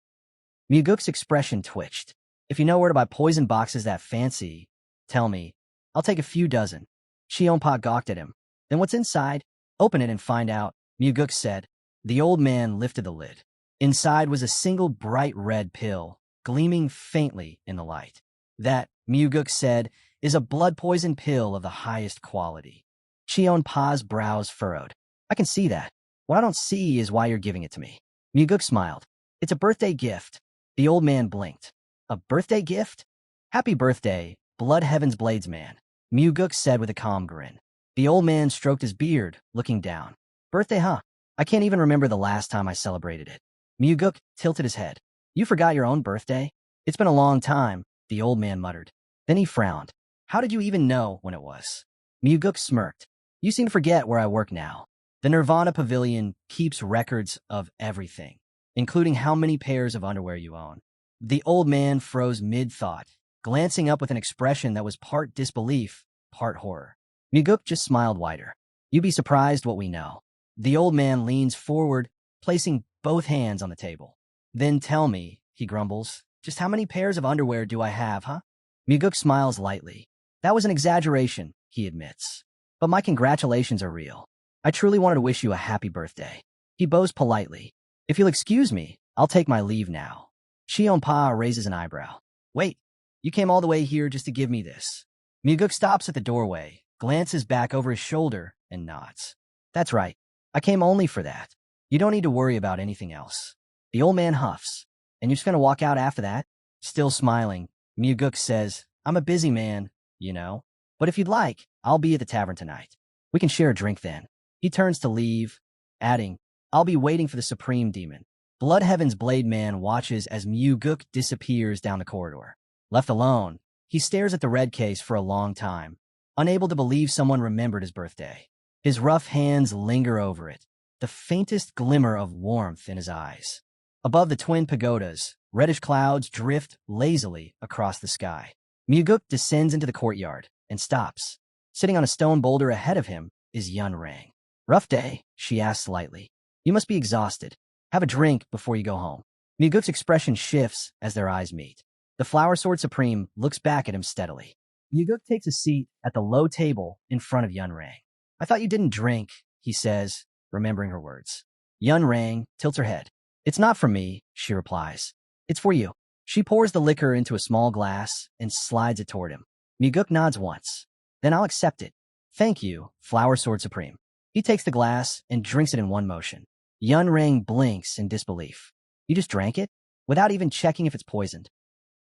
Muguk's expression twitched. "If you know where to buy poison boxes that fancy, tell me. I'll take a few dozen." Cheon-pa gawked at him. "Then what's inside? Open it and find out," Muguk said. The old man lifted the lid. Inside was a single bright red pill, gleaming faintly in the light. "That," Muguk said, "is a blood poison pill of the highest quality." Cheon-pa's brows furrowed. "I can see that. What I don't see is why you're giving it to me." Muguk smiled. "It's a birthday gift." The old man blinked. "A birthday gift?" "Happy birthday, Blood Heaven's Blades man," Muguk said with a calm grin. The old man stroked his beard, looking down. "Birthday, huh? I can't even remember the last time I celebrated it." Muguk tilted his head. "You forgot your own birthday?" "It's been a long time," the old man muttered. Then he frowned. "How did you even know when it was?" Muguk smirked. "You seem to forget where I work now. The Nirvana Pavilion keeps records of everything, including how many pairs of underwear you own." The old man froze mid-thought, glancing up with an expression that was part disbelief, part horror. Muguk just smiled wider. "You'd be surprised what we know." The old man leans forward, placing both hands on the table. "Then tell me," he grumbles, "just how many pairs of underwear do I have, huh?" Muguk smiles lightly. "That was an exaggeration," he admits. "But my congratulations are real. I truly wanted to wish you a happy birthday." He bows politely. "If you'll excuse me, I'll take my leave now." Cheon-pa raises an eyebrow. "Wait, you came all the way here just to give me this?" Muguk stops at the doorway, glances back over his shoulder, and nods. "That's right. I came only for that. You don't need to worry about anything else." The old man huffs. "And you're just going to walk out after that?" Still smiling, Muguk says, "I'm a busy man, you know. But if you'd like, I'll be at the tavern tonight. We can share a drink then." He turns to leave, adding, "I'll be waiting for the Supreme Demon." Blood Heaven's Blade Man watches as Muguk disappears down the corridor. Left alone, he stares at the red case for a long time, unable to believe someone remembered his birthday. His rough hands linger over it, the faintest glimmer of warmth in his eyes. Above the twin pagodas, reddish clouds drift lazily across the sky. Muguk descends into the courtyard and stops. Sitting on a stone boulder ahead of him is Yun Rang. "Rough day?" she asks lightly. "You must be exhausted. Have a drink before you go home." Muguk's expression shifts as their eyes meet. The Flower Sword Supreme looks back at him steadily. Muguk takes a seat at the low table in front of Yun Rang. "I thought you didn't drink," he says, remembering her words. Yun Rang tilts her head. "It's not for me," she replies. "It's for you." She pours the liquor into a small glass and slides it toward him. Muguk nods once. "Then I'll accept it." "Thank you, Flower Sword Supreme." He takes the glass and drinks it in one motion. Yun Rang blinks in disbelief. "You just drank it? Without even checking if it's poisoned?"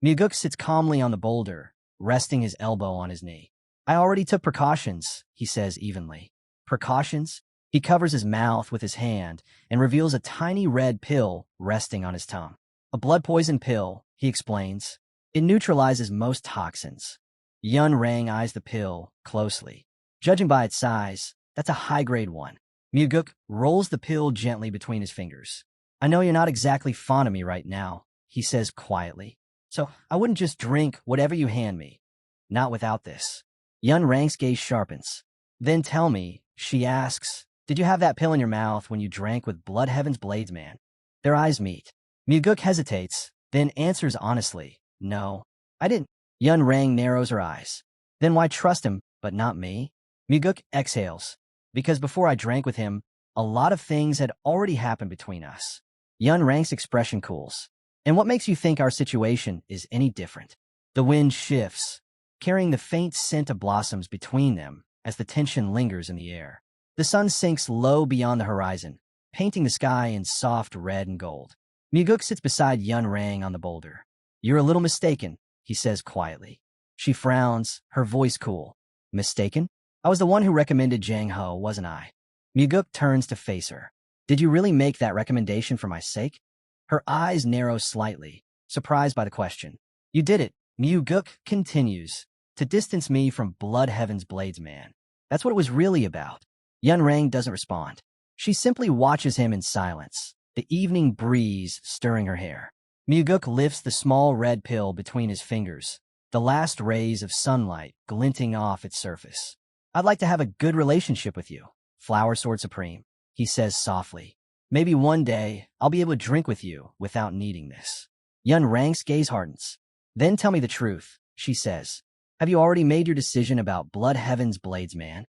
Muguk sits calmly on the boulder, resting his elbow on his knee. "I already took precautions," he says evenly. "Precautions?" He covers his mouth with his hand and reveals a tiny red pill resting on his tongue. "A blood poison pill," he explains. "It neutralizes most toxins." Yun Rang eyes the pill closely. Judging by its size, that's a high-grade one. Muguk rolls the pill gently between his fingers. "I know you're not exactly fond of me right now," he says quietly. "So I wouldn't just drink whatever you hand me. Not without this." Yun Rang's gaze sharpens. "Then tell me," she asks, "did you have that pill in your mouth when you drank with Blood Heaven's Blades man?" Their eyes meet. Muguk hesitates, then answers honestly, "No, I didn't." Yun Rang narrows her eyes. "Then why trust him, but not me?" Muguk exhales. "Because before I drank with him, a lot of things had already happened between us." Yun Rang's expression cools. "And what makes you think our situation is any different?" The wind shifts, carrying the faint scent of blossoms between them as the tension lingers in the air. The sun sinks low beyond the horizon, painting the sky in soft red and gold. Muguk sits beside Yun Rang on the boulder. "You're a little mistaken," he says quietly. She frowns, her voice cool. Mistaken? I was the one who recommended Jang Ho, wasn't I? Muguk turns to face her. Did you really make that recommendation for my sake? Her eyes narrow slightly, surprised by the question. You did it, Muguk continues, to distance me from Blood Heaven's Bladesman. That's what it was really about. Yun Rang doesn't respond. She simply watches him in silence, the evening breeze stirring her hair. Muguk lifts the small red pill between his fingers, the last rays of sunlight glinting off its surface. I'd like to have a good relationship with you, Flower Sword Supreme, he says softly. Maybe one day I'll be able to drink with you without needing this. Yun Rang's gaze hardens. Then tell me the truth, she says. Have you already made your decision about Blood Heaven's Bladesman?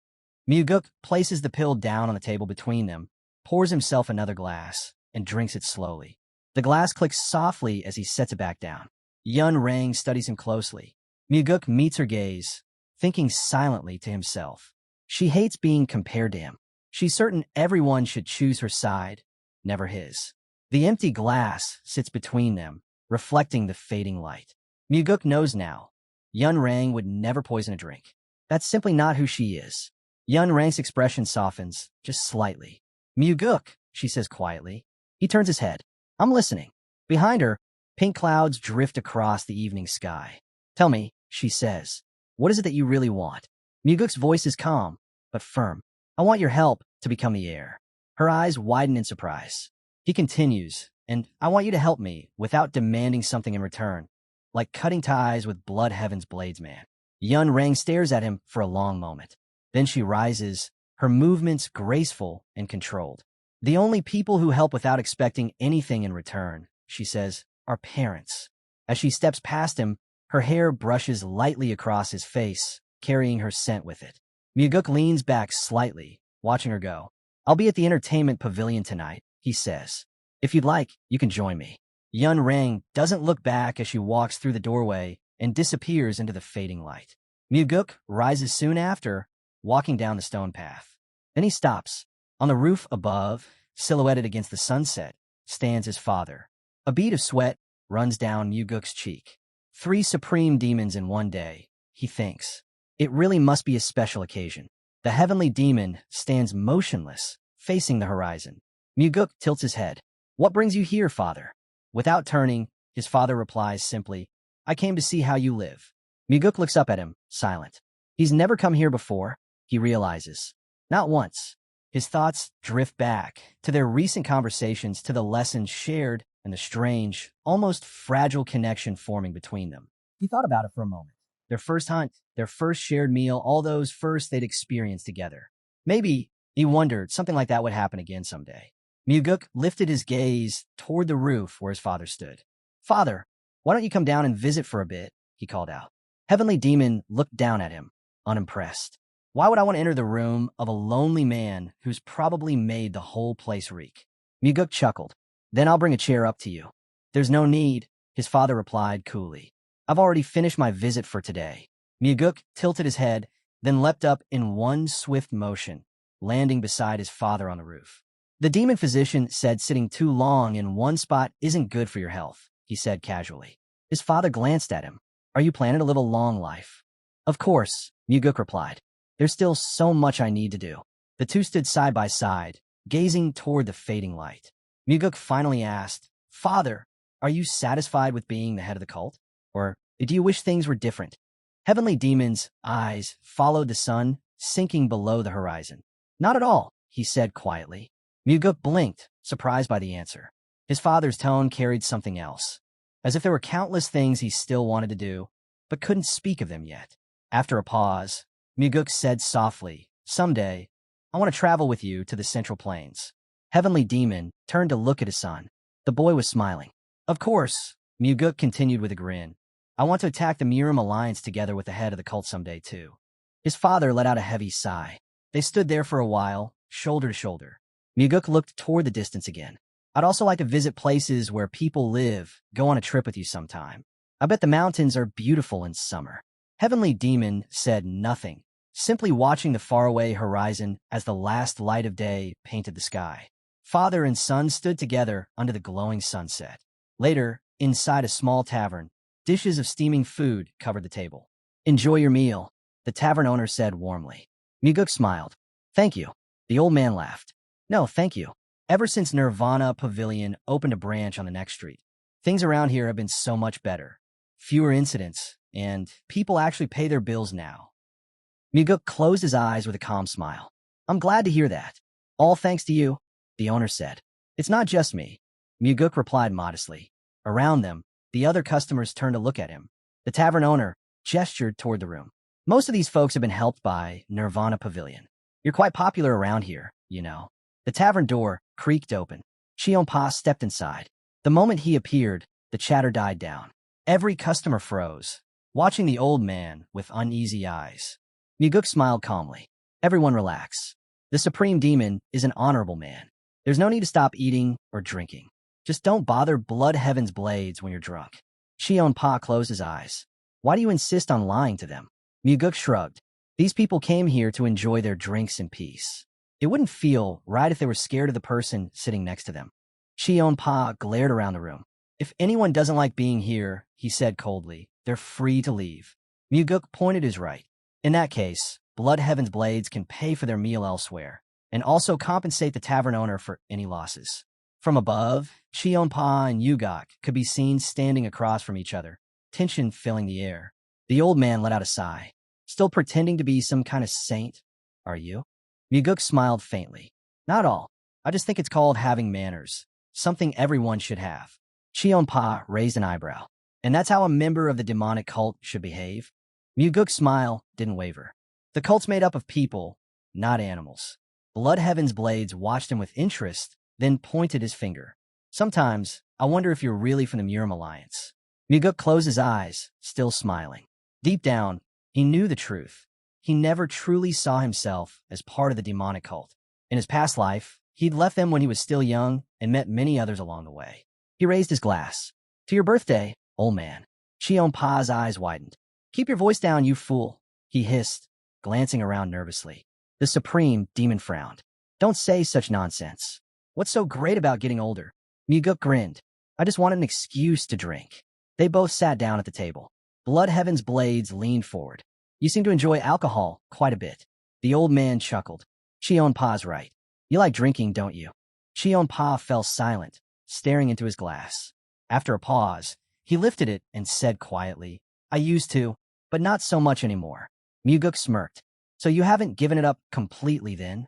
Muguk places the pill down on the table between them, pours himself another glass, and drinks it slowly. The glass clicks softly as he sets it back down. Yun Rang studies him closely. Muguk meets her gaze, thinking silently to himself. She hates being compared to him. She's certain everyone should choose her side, never his. The empty glass sits between them, reflecting the fading light. Muguk knows now. Yun Rang would never poison a drink. That's simply not who she is. Yun Rang's expression softens, just slightly. Muguk, she says quietly. He turns his head. I'm listening. Behind her, pink clouds drift across the evening sky. Tell me, she says, what is it that you really want? Muguk's voice is calm, but firm. I want your help to become the heir. Her eyes widen in surprise. He continues, and I want you to help me without demanding something in return, like cutting ties with Blood Heaven's Bladesman. Yun Rang stares at him for a long moment. Then she rises, her movements graceful and controlled. The only people who help without expecting anything in return, she says, are parents. As she steps past him, her hair brushes lightly across his face, carrying her scent with it. Muguk leans back slightly, watching her go. I'll be at the entertainment pavilion tonight, he says. If you'd like, you can join me. Yun Rang doesn't look back as she walks through the doorway and disappears into the fading light. Muguk rises soon after, walking down the stone path. Then he stops. On the roof above, silhouetted against the sunset, stands his father. A bead of sweat runs down Muguk's cheek. 3 supreme demons in one day, he thinks. It really must be a special occasion. The heavenly demon stands motionless, facing the horizon. Muguk tilts his head. What brings you here, father? Without turning, his father replies simply, I came to see how you live. Muguk looks up at him, silent. He's never come here before, he realizes. Not once. His thoughts drift back to their recent conversations, to the lessons shared, and the strange, almost fragile connection forming between them. He thought about it for a moment. Their first hunt, their first shared meal, all those firsts they'd experienced together. Maybe, he wondered, something like that would happen again someday. Muguk lifted his gaze toward the roof where his father stood. Father, why don't you come down and visit for a bit? He called out. Heavenly Demon looked down at him, unimpressed. Why would I want to enter the room of a lonely man who's probably made the whole place reek? Muguk chuckled. Then I'll bring a chair up to you. There's no need, his father replied coolly. I've already finished my visit for today. Muguk tilted his head, then leapt up in one swift motion, landing beside his father on the roof. The demon physician said sitting too long in one spot isn't good for your health, he said casually. His father glanced at him. Are you planning to live a long life? Of course, Muguk replied. There's still so much I need to do. The two stood side by side, gazing toward the fading light. Muguk finally asked, Father, are you satisfied with being the head of the cult? Or do you wish things were different? Heavenly Demon's eyes followed the sun, sinking below the horizon. Not at all, he said quietly. Muguk blinked, surprised by the answer. His father's tone carried something else, as if there were countless things he still wanted to do, but couldn't speak of them yet. After a pause, Muguk said softly, Someday, I want to travel with you to the Central Plains. Heavenly Demon turned to look at his son. The boy was smiling. Of course, Muguk continued with a grin. I want to attack the Murim Alliance together with the head of the cult someday, too. His father let out a heavy sigh. They stood there for a while, shoulder to shoulder. Muguk looked toward the distance again. I'd also like to visit places where people live, go on a trip with you sometime. I bet the mountains are beautiful in summer. Heavenly Demon said nothing, simply watching the faraway horizon as the last light of day painted the sky. Father and son stood together under the glowing sunset. Later, inside a small tavern, dishes of steaming food covered the table. Enjoy your meal, the tavern owner said warmly. Muguk smiled. Thank you. The old man laughed. No, thank you. Ever since Nirvana Pavilion opened a branch on the next street, things around here have been so much better. Fewer incidents, and people actually pay their bills now. Muguk closed his eyes with a calm smile. I'm glad to hear that. All thanks to you, the owner said. It's not just me, Muguk replied modestly. Around them, the other customers turned to look at him. The tavern owner gestured toward the room. Most of these folks have been helped by Nirvana Pavilion. You're quite popular around here, you know. The tavern door creaked open. Chionpa stepped inside. The moment he appeared, the chatter died down. Every customer froze, watching the old man with uneasy eyes. Muguk smiled calmly. Everyone relax. The Supreme Demon is an honorable man. There's no need to stop eating or drinking. Just don't bother Blood Heaven's blades when you're drunk. Chionpa closed his eyes. Why do you insist on lying to them? Muguk shrugged. These people came here to enjoy their drinks in peace. It wouldn't feel right if they were scared of the person sitting next to them. Chionpa glared around the room. If anyone doesn't like being here, he said coldly, they're free to leave. Muguk pointed his right. In that case, Blood Heaven's blades can pay for their meal elsewhere, and also compensate the tavern owner for any losses. From above, Chionpa and Yugok could be seen standing across from each other, tension filling the air. The old man let out a sigh. Still pretending to be some kind of saint, are you? Muguk smiled faintly. Not all. I just think it's called having manners, something everyone should have. Chionpa raised an eyebrow. And that's how a member of the demonic cult should behave? Muguk's smile didn't waver. The cult's made up of people, not animals. Blood Heaven's blades watched him with interest, then pointed his finger. Sometimes, I wonder if you're really from the Murim Alliance. Muguk closed his eyes, still smiling. Deep down, he knew the truth. He never truly saw himself as part of the demonic cult. In his past life, he'd left them when he was still young and met many others along the way. He raised his glass. To your birthday, old man. Chionpa's eyes widened. Keep your voice down, you fool, he hissed, glancing around nervously. The Supreme Demon frowned. Don't say such nonsense. What's so great about getting older? Muguk grinned. I just wanted an excuse to drink. They both sat down at the table. Blood Heaven's blades leaned forward. You seem to enjoy alcohol quite a bit. The old man chuckled. Chionpa's right. You like drinking, don't you? Chionpa fell silent, staring into his glass. After a pause, he lifted it and said quietly, I used to, but not so much anymore. Muguk smirked. So you haven't given it up completely then?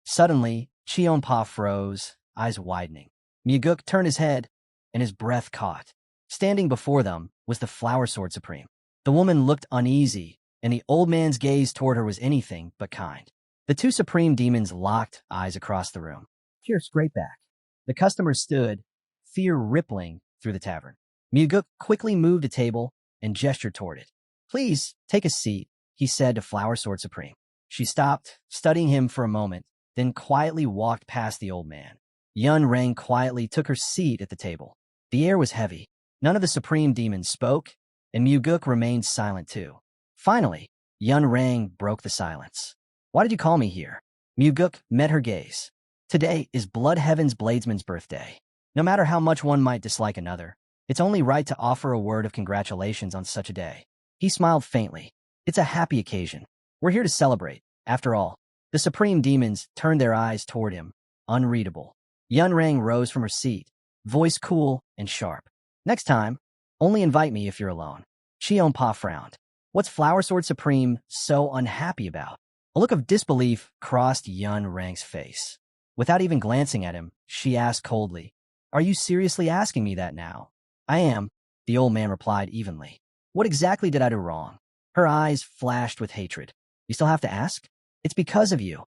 Suddenly, Chionpa froze, eyes widening. Muguk turned his head, and his breath caught. Standing before them was the Flower Sword Supreme. The woman looked uneasy, and the old man's gaze toward her was anything but kind. The two Supreme Demons locked eyes across the room. Cheers straight back. The customers stood, fear rippling through the tavern. Muguk quickly moved a table and gestured toward it. Please, take a seat, he said to Flower Sword Supreme. She stopped, studying him for a moment, then quietly walked past the old man. Yun Rang quietly took her seat at the table. The air was heavy. None of the Supreme Demons spoke, and Muguk remained silent too. Finally, Yun Rang broke the silence. Why did you call me here? Muguk met her gaze. Today is Blood Heaven's Bladesman's birthday. No matter how much one might dislike another, it's only right to offer a word of congratulations on such a day. He smiled faintly. It's a happy occasion. We're here to celebrate. After all, the Supreme Demons turned their eyes toward him, unreadable. Yun Rang rose from her seat, voice cool and sharp. Next time, only invite me if you're alone. Chionpa frowned. What's Flower Sword Supreme so unhappy about? A look of disbelief crossed Yun Rang's face. Without even glancing at him, she asked coldly, Are you seriously asking me that now? I am, the old man replied evenly. What exactly did I do wrong? Her eyes flashed with hatred. You still have to ask? It's because of you.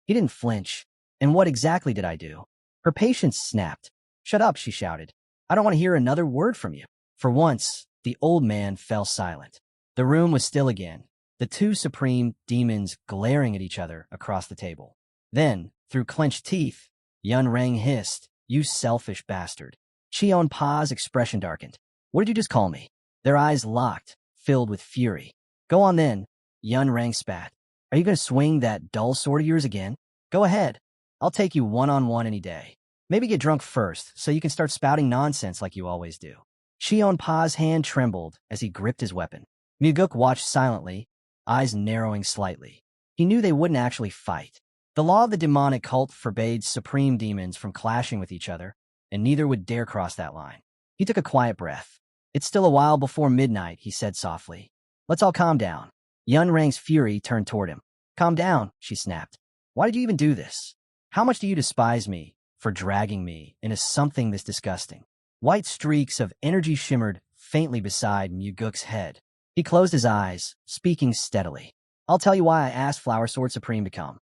He didn't flinch. And what exactly did I do? Her patience snapped. Shut up, she shouted. I don't want to hear another word from you. For once, the old man fell silent. The room was still again, the two Supreme Demons glaring at each other across the table. Then, through clenched teeth, Yun Rang hissed, You selfish bastard. Chionpa's expression darkened. What did you just call me? Their eyes locked, filled with fury. Go on then, Yun Rang spat. Are you going to swing that dull sword of yours again? Go ahead. I'll take you one-on-one any day. Maybe get drunk first, so you can start spouting nonsense like you always do. Chionpa's hand trembled as he gripped his weapon. Muguk watched silently, eyes narrowing slightly. He knew they wouldn't actually fight. The law of the demonic cult forbade supreme demons from clashing with each other, and neither would dare cross that line. He took a quiet breath. It's still a while before midnight, he said softly. Let's all calm down. Yun Rang's fury turned toward him. Calm down, she snapped. Why did you even do this? How much do you despise me for dragging me into something this disgusting? White streaks of energy shimmered faintly beside Muguk's head. He closed his eyes, speaking steadily. I'll tell you why I asked Flower Sword Supreme to come.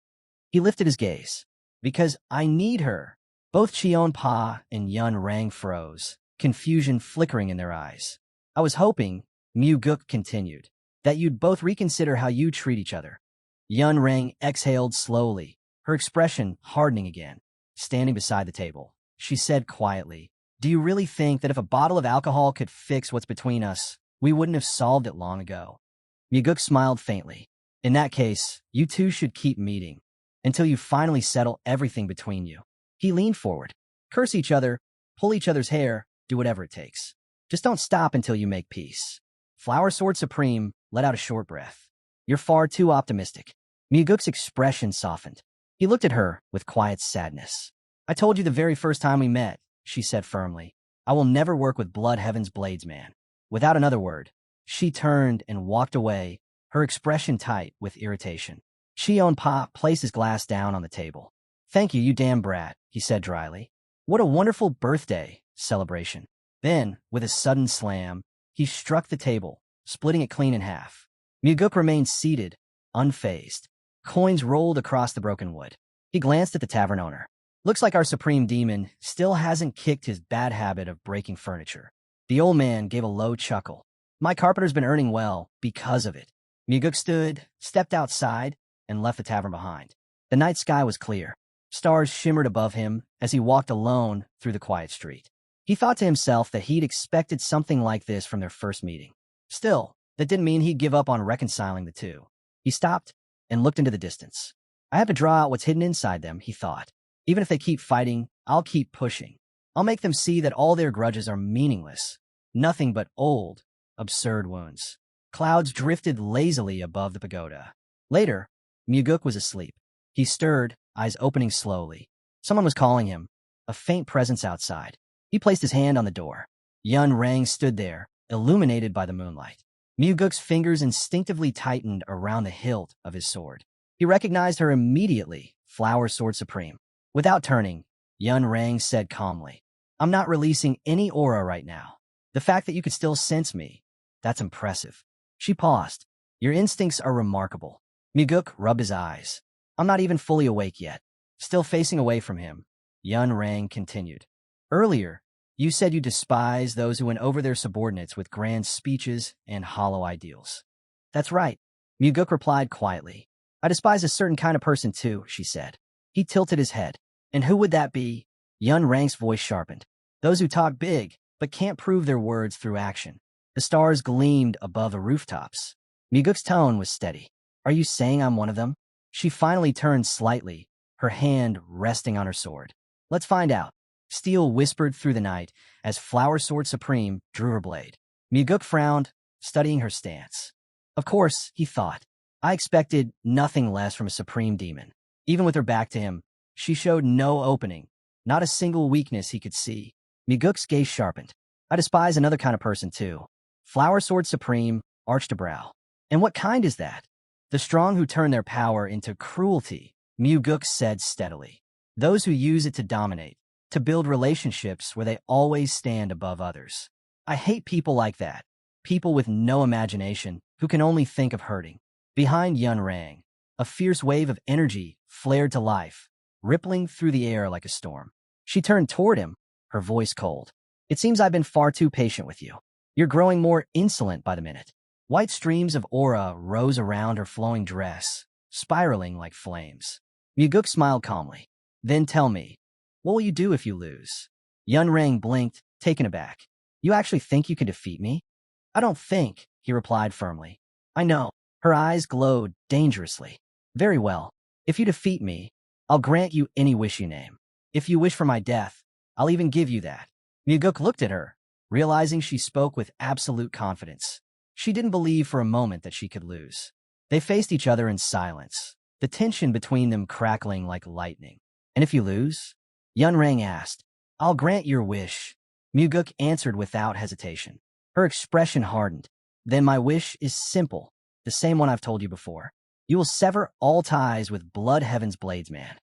He lifted his gaze. Because I need her. Both Cheon Pa and Yun Rang froze, confusion flickering in their eyes. I was hoping, Muguk continued, that you'd both reconsider how you treat each other. Yun Rang exhaled slowly, her expression hardening again. Standing beside the table, she said quietly, do you really think that if a bottle of alcohol could fix what's between us, we wouldn't have solved it long ago? Muguk smiled faintly. In that case, you two should keep meeting until you finally settle everything between you. He leaned forward. Curse each other, pull each other's hair, do whatever it takes. Just don't stop until you make peace. Flower Sword Supreme let out a short breath. You're far too optimistic. Muguk's expression softened. He looked at her with quiet sadness. I told you the very first time we met, she said firmly. I will never work with Blood Heaven's Bladesman. Without another word, she turned and walked away, her expression tight with irritation. Cheon Pa placed his glass down on the table. Thank you, you damn brat, he said dryly. What a wonderful birthday celebration. Then, with a sudden slam, he struck the table, splitting it clean in half. Muguk remained seated, unfazed. Coins rolled across the broken wood. He glanced at the tavern owner. Looks like our supreme demon still hasn't kicked his bad habit of breaking furniture. The old man gave a low chuckle. My carpenter's been earning well because of it. Muguk stood, stepped outside, and left the tavern behind. The night sky was clear. Stars shimmered above him as he walked alone through the quiet street. He thought to himself that he'd expected something like this from their first meeting. Still, that didn't mean he'd give up on reconciling the two. He stopped and looked into the distance. I have to draw out what's hidden inside them, he thought. Even if they keep fighting, I'll keep pushing. I'll make them see that all their grudges are meaningless. Nothing but old, absurd wounds. Clouds drifted lazily above the pagoda. Later, Muguk was asleep. He stirred, eyes opening slowly. Someone was calling him, a faint presence outside. He placed his hand on the door. Yun Rang stood there, illuminated by the moonlight. Muguk's fingers instinctively tightened around the hilt of his sword. He recognized her immediately, Flower Sword Supreme. Without turning, Yun Rang said calmly, I'm not releasing any aura right now. The fact that you could still sense me, that's impressive. She paused. Your instincts are remarkable. Muguk rubbed his eyes. I'm not even fully awake yet. Still facing away from him, Yun Rang continued. Earlier, you said you despise those who win over their subordinates with grand speeches and hollow ideals. That's right, Muguk replied quietly. I despise a certain kind of person too, she said. He tilted his head. And who would that be? Yun Rang's voice sharpened. Those who talk big, but can't prove their words through action. The stars gleamed above the rooftops. Muguk's tone was steady. Are you saying I'm one of them? She finally turned slightly, her hand resting on her sword. Let's find out. Steel whispered through the night as Flower Sword Supreme drew her blade. Muguk frowned, studying her stance. Of course, he thought. I expected nothing less from a supreme demon. Even with her back to him, she showed no opening, not a single weakness he could see. Muguk's gaze sharpened. I despise another kind of person too. Flower Sword Supreme arched a brow. And what kind is that? The strong who turn their power into cruelty, Muguk said steadily. Those who use it to dominate, to build relationships where they always stand above others. I hate people like that. People with no imagination who can only think of hurting. Behind Yun Rang, a fierce wave of energy flared to life, rippling through the air like a storm. She turned toward him, her voice cold. It seems I've been far too patient with you. You're growing more insolent by the minute. White streams of aura rose around her flowing dress, spiraling like flames. Muguk smiled calmly. Then tell me, what will you do if you lose? Yun Rang blinked, taken aback. You actually think you can defeat me? I don't think, he replied firmly. I know. Her eyes glowed dangerously. Very well. If you defeat me, I'll grant you any wish you name. If you wish for my death, I'll even give you that. Muguk looked at her, realizing she spoke with absolute confidence. She didn't believe for a moment that she could lose. They faced each other in silence, the tension between them crackling like lightning. And if you lose? Yun Rang asked. I'll grant your wish. Muguk answered without hesitation. Her expression hardened. Then my wish is simple, the same one I've told you before. You will sever all ties with Blood Heaven's Bladesman.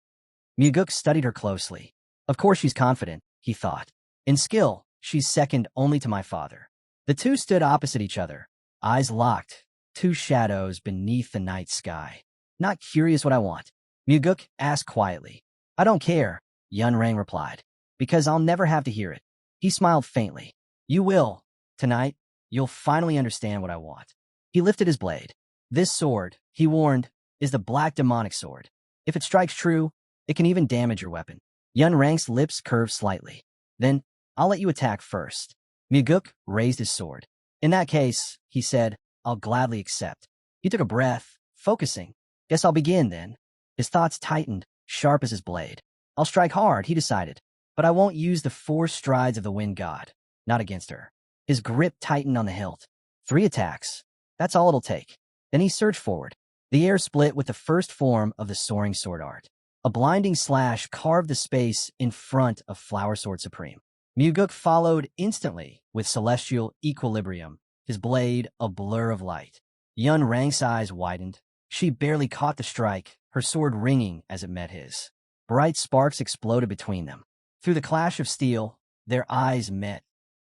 Muguk studied her closely. Of course she's confident, he thought. In skill, she's second only to my father. The two stood opposite each other, eyes locked, two shadows beneath the night sky. Not curious what I want? Muguk asked quietly. I don't care, Yun Rang replied, because I'll never have to hear it. He smiled faintly. You will. Tonight, you'll finally understand what I want. He lifted his blade. This sword, he warned, is the black demonic sword. If it strikes true, it can even damage your weapon. Yun Rang's lips curved slightly. Then, I'll let you attack first. Muguk raised his sword. In that case, he said, I'll gladly accept. He took a breath, focusing. Guess I'll begin then. His thoughts tightened, sharp as his blade. I'll strike hard, he decided, but I won't use the 4 strides of the wind god. Not against her. His grip tightened on the hilt. 3 attacks. That's all it'll take. Then he surged forward. The air split with the first form of the soaring sword art. A blinding slash carved the space in front of Flower Sword Supreme. Muguk followed instantly with celestial equilibrium, his blade a blur of light. Yun Rang's eyes widened. She barely caught the strike, her sword ringing as it met his. Bright sparks exploded between them. Through the clash of steel, their eyes met,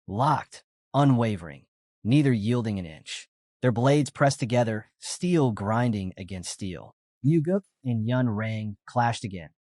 locked, unwavering, neither yielding an inch. Their blades pressed together, steel grinding against steel. Muguk and Yun Rang clashed again,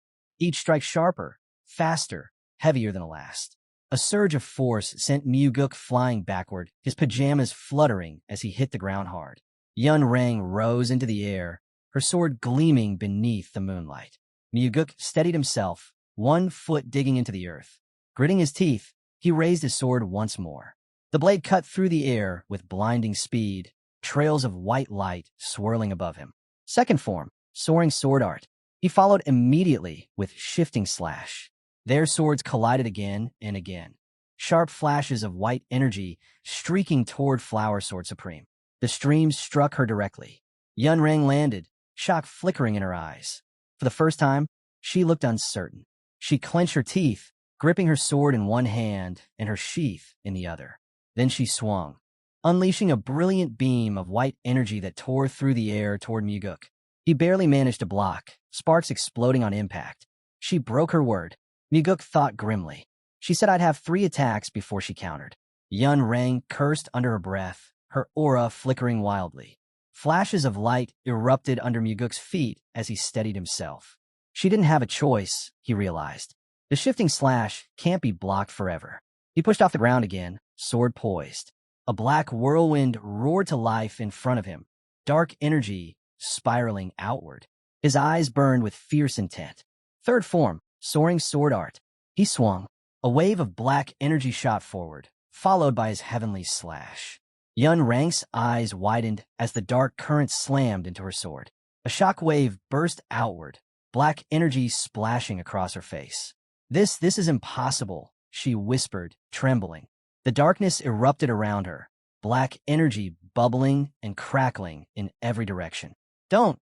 each strike sharper, faster, heavier than the last. A surge of force sent Muguk flying backward, his pajamas fluttering as he hit the ground hard. Yun Rang rose into the air, her sword gleaming beneath the moonlight. Muguk steadied himself, 1 foot digging into the earth. Gritting his teeth, he raised his sword once more. The blade cut through the air with blinding speed, trails of white light swirling above him. Second form, soaring sword art. He followed immediately with shifting slash. Their swords collided again and again. Sharp flashes of white energy streaking toward Flower Sword Supreme. The stream struck her directly. Yun Rang landed, shock flickering in her eyes. For the first time, she looked uncertain. She clenched her teeth, gripping her sword in one hand and her sheath in the other. Then she swung, unleashing a brilliant beam of white energy that tore through the air toward Muguk. He barely managed to block, sparks exploding on impact. She broke her word. Muguk thought grimly. She said I'd have 3 attacks before she countered. Yun Rang cursed under her breath, her aura flickering wildly. Flashes of light erupted under Muguk's feet as he steadied himself. She didn't have a choice, he realized. The shifting slash can't be blocked forever. He pushed off the ground again, sword poised. A black whirlwind roared to life in front of him, dark energy spiraling outward. His eyes burned with fierce intent. Third form, soaring sword art. He swung. A wave of black energy shot forward, followed by his heavenly slash. Yun Rang's eyes widened as the dark current slammed into her sword. A shock wave burst outward, black energy splashing across her face. This is impossible, she whispered, trembling. The darkness erupted around her, black energy bubbling and crackling in every direction. Don't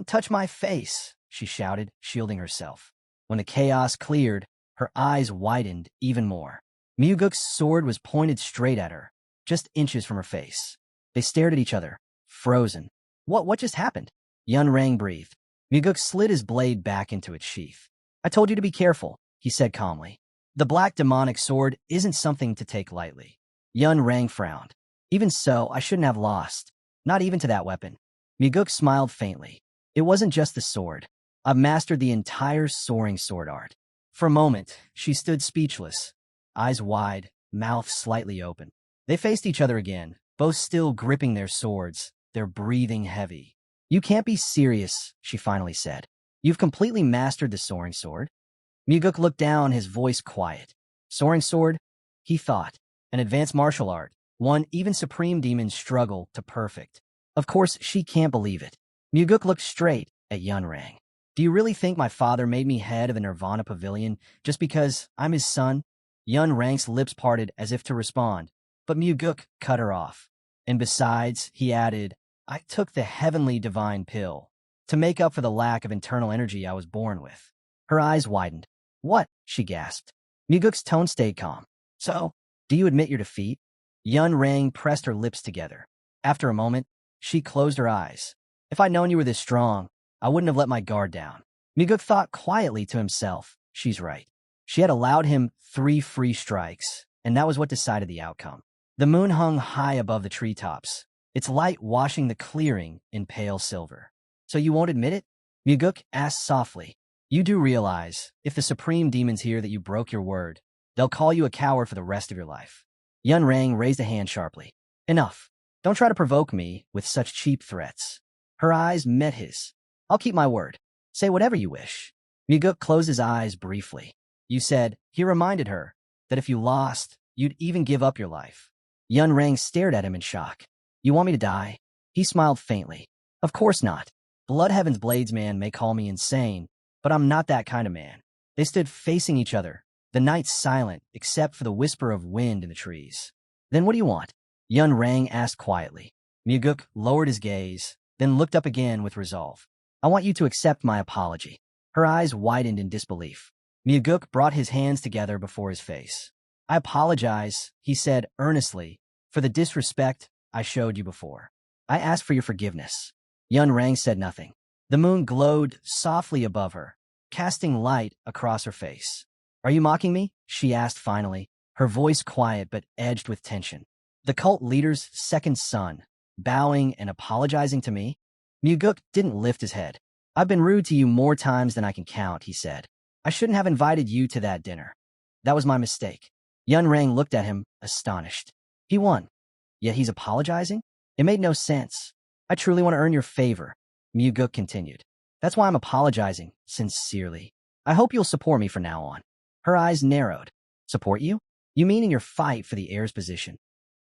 touch my face, she shouted, shielding herself. When the chaos cleared, her eyes widened even more. Muguk's sword was pointed straight at her, just inches from her face. They stared at each other, frozen. What just happened? Yun Rang breathed. Muguk slid his blade back into its sheath. I told you to be careful, he said calmly. The black demonic sword isn't something to take lightly. Yun Rang frowned. Even so, I shouldn't have lost. Not even to that weapon. Muguk smiled faintly. It wasn't just the sword. I've mastered the entire soaring sword art. For a moment, she stood speechless, eyes wide, mouth slightly open. They faced each other again, both still gripping their swords, their breathing heavy. You can't be serious, she finally said. You've completely mastered the soaring sword? Muguk looked down, his voice quiet. Soaring sword? He thought. An advanced martial art, one even supreme demons struggle to perfect. Of course, she can't believe it. Muguk looked straight at Yun Rang. Do you really think my father made me head of the Nirvana Pavilion just because I'm his son? Yun Rang's lips parted as if to respond, but Muguk cut her off. And besides, he added, I took the heavenly divine pill to make up for the lack of internal energy I was born with. Her eyes widened. What? She gasped. Muguk's tone stayed calm. So, do you admit your defeat? Yun Rang pressed her lips together. After a moment, she closed her eyes. If I'd known you were this strong, I wouldn't have let my guard down. Muguk thought quietly to himself. She's right. She had allowed him 3 free strikes, and that was what decided the outcome. The moon hung high above the treetops, its light washing the clearing in pale silver. So you won't admit it? Muguk asked softly. You do realize, if the supreme demons hear that you broke your word, they'll call you a coward for the rest of your life. Yun Rang raised a hand sharply. Enough. Don't try to provoke me with such cheap threats. Her eyes met his. I'll keep my word. Say whatever you wish. Muguk closed his eyes briefly. You said, he reminded her, that if you lost, you'd even give up your life. Yun Rang stared at him in shock. You want me to die? He smiled faintly. Of course not. Blood Heaven's Bladesman may call me insane, but I'm not that kind of man. They stood facing each other, the night silent except for the whisper of wind in the trees. Then what do you want? Yun Rang asked quietly. Muguk lowered his gaze, then looked up again with resolve. I want you to accept my apology. Her eyes widened in disbelief. Muguk brought his hands together before his face. I apologize, he said earnestly, for the disrespect I showed you before. I ask for your forgiveness. Yun Rang said nothing. The moon glowed softly above her, casting light across her face. Are you mocking me? She asked finally, her voice quiet but edged with tension. The cult leader's second son, bowing and apologizing to me? Muguk didn't lift his head. I've been rude to you more times than I can count, he said. I shouldn't have invited you to that dinner. That was my mistake. Yun Rang looked at him, astonished. He won. Yet he's apologizing? It made no sense. I truly want to earn your favor, Muguk continued. That's why I'm apologizing, sincerely. I hope you'll support me from now on. Her eyes narrowed. Support you? You mean in your fight for the heir's position?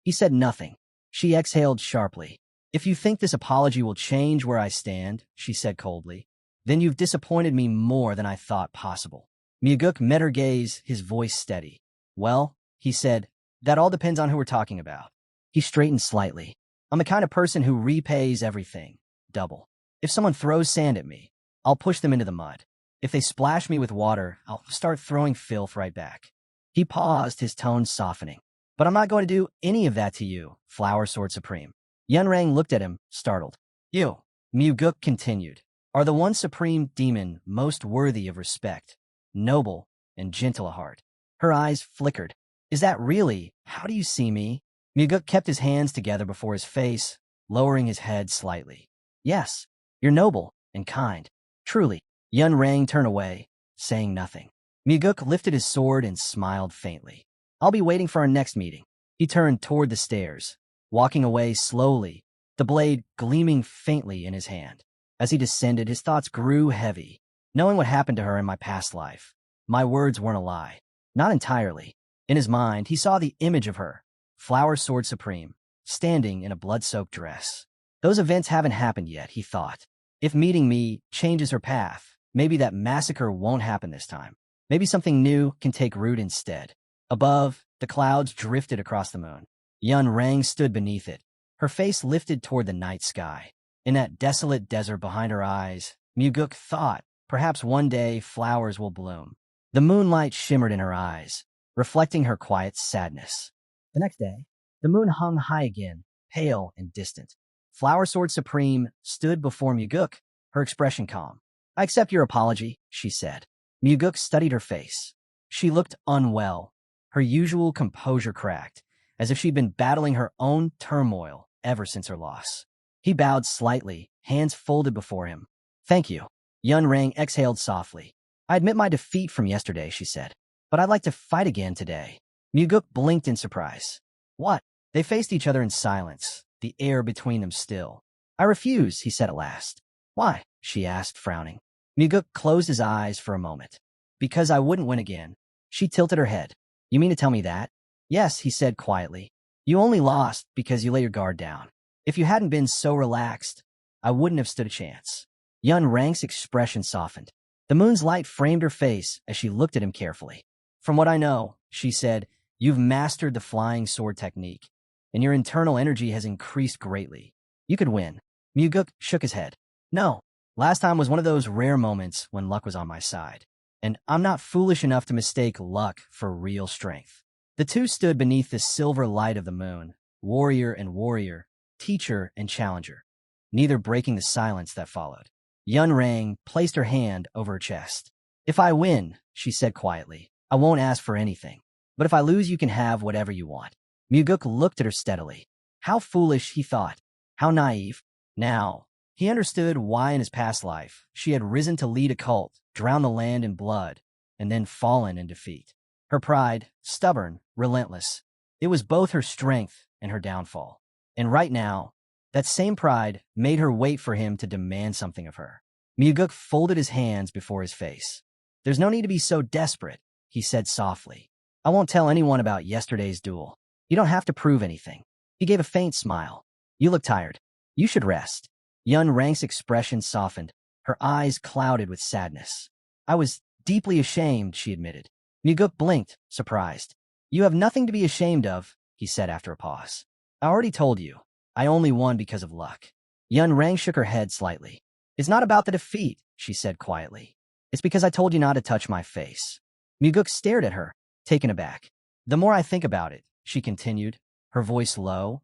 He said nothing. She exhaled sharply. If you think this apology will change where I stand, she said coldly, then you've disappointed me more than I thought possible. Muguk met her gaze, his voice steady. Well, he said, that all depends on who we're talking about. He straightened slightly. I'm the kind of person who repays everything, double. If someone throws sand at me, I'll push them into the mud. If they splash me with water, I'll start throwing filth right back. He paused, his tone softening. But I'm not going to do any of that to you, Flower Sword Supreme. Yun Rang looked at him, startled. You, Muguk continued, are the one supreme demon most worthy of respect, noble and gentle at heart. Her eyes flickered. Is that really? How do you see me? Muguk kept his hands together before his face, lowering his head slightly. Yes, you're noble and kind. Truly. Yun Rang turned away, saying nothing. Muguk lifted his sword and smiled faintly. I'll be waiting for our next meeting. He turned toward the stairs, walking away slowly, the blade gleaming faintly in his hand. As he descended, his thoughts grew heavy. Knowing what happened to her in my past life, my words weren't a lie. Not entirely. In his mind, he saw the image of her, Flower Sword Supreme, standing in a blood-soaked dress. Those events haven't happened yet, he thought. If meeting me changes her path, maybe that massacre won't happen this time. Maybe something new can take root instead. Above, the clouds drifted across the moon. Yun Rang stood beneath it, her face lifted toward the night sky. In that desolate desert behind her eyes, Muguk thought, perhaps one day flowers will bloom. The moonlight shimmered in her eyes, reflecting her quiet sadness. The next day, the moon hung high again, pale and distant. Flower Sword Supreme stood before Muguk, her expression calm. I accept your apology, she said. Muguk studied her face. She looked unwell, her usual composure cracked, as if she'd been battling her own turmoil ever since her loss. He bowed slightly, hands folded before him. Thank you. Yun Rang exhaled softly. I admit my defeat from yesterday, she said, but I'd like to fight again today. Muguk blinked in surprise. What? They faced each other in silence, the air between them still. I refuse, he said at last. Why? She asked, frowning. Muguk closed his eyes for a moment. Because I wouldn't win again. She tilted her head. You mean to tell me that? Yes, he said quietly. You only lost because you let your guard down. If you hadn't been so relaxed, I wouldn't have stood a chance. Yun Rang's expression softened. The moon's light framed her face as she looked at him carefully. From what I know, she said, you've mastered the flying sword technique, and your internal energy has increased greatly. You could win. Muguk shook his head. No. Last time was one of those rare moments when luck was on my side. And I'm not foolish enough to mistake luck for real strength. The two stood beneath the silver light of the moon, warrior and warrior, teacher and challenger, neither breaking the silence that followed. Yun Rang placed her hand over her chest. If I win, she said quietly, I won't ask for anything. But if I lose, you can have whatever you want. Muguk looked at her steadily. How foolish, he thought. How naive. Now, he understood why in his past life she had risen to lead a cult, drown the land in blood, and then fallen in defeat. Her pride, stubborn, relentless. It was both her strength and her downfall. And right now, that same pride made her wait for him to demand something of her. Muguk folded his hands before his face. There's no need to be so desperate, he said softly. I won't tell anyone about yesterday's duel. You don't have to prove anything. He gave a faint smile. You look tired. You should rest. Yun Rang's expression softened, her eyes clouded with sadness. I was deeply ashamed, she admitted. Muguk blinked, surprised. You have nothing to be ashamed of, he said after a pause. I already told you. I only won because of luck. Yun Rang shook her head slightly. It's not about the defeat, she said quietly. It's because I told you not to touch my face. Muguk stared at her, taken aback. The more I think about it, she continued, her voice low,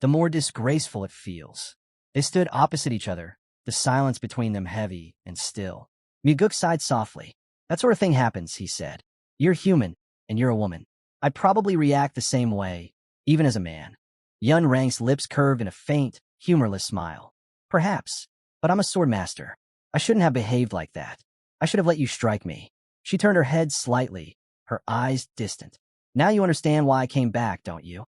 the more disgraceful it feels. They stood opposite each other, the silence between them heavy and still. Muguk sighed softly. That sort of thing happens, he said. You're human, and you're a woman. I'd probably react the same way, even as a man. Yun Rang's lips curved in a faint, humorless smile. Perhaps, but I'm a sword master. I shouldn't have behaved like that. I should have let you strike me. She turned her head slightly, her eyes distant. Now you understand why I came back, don't you?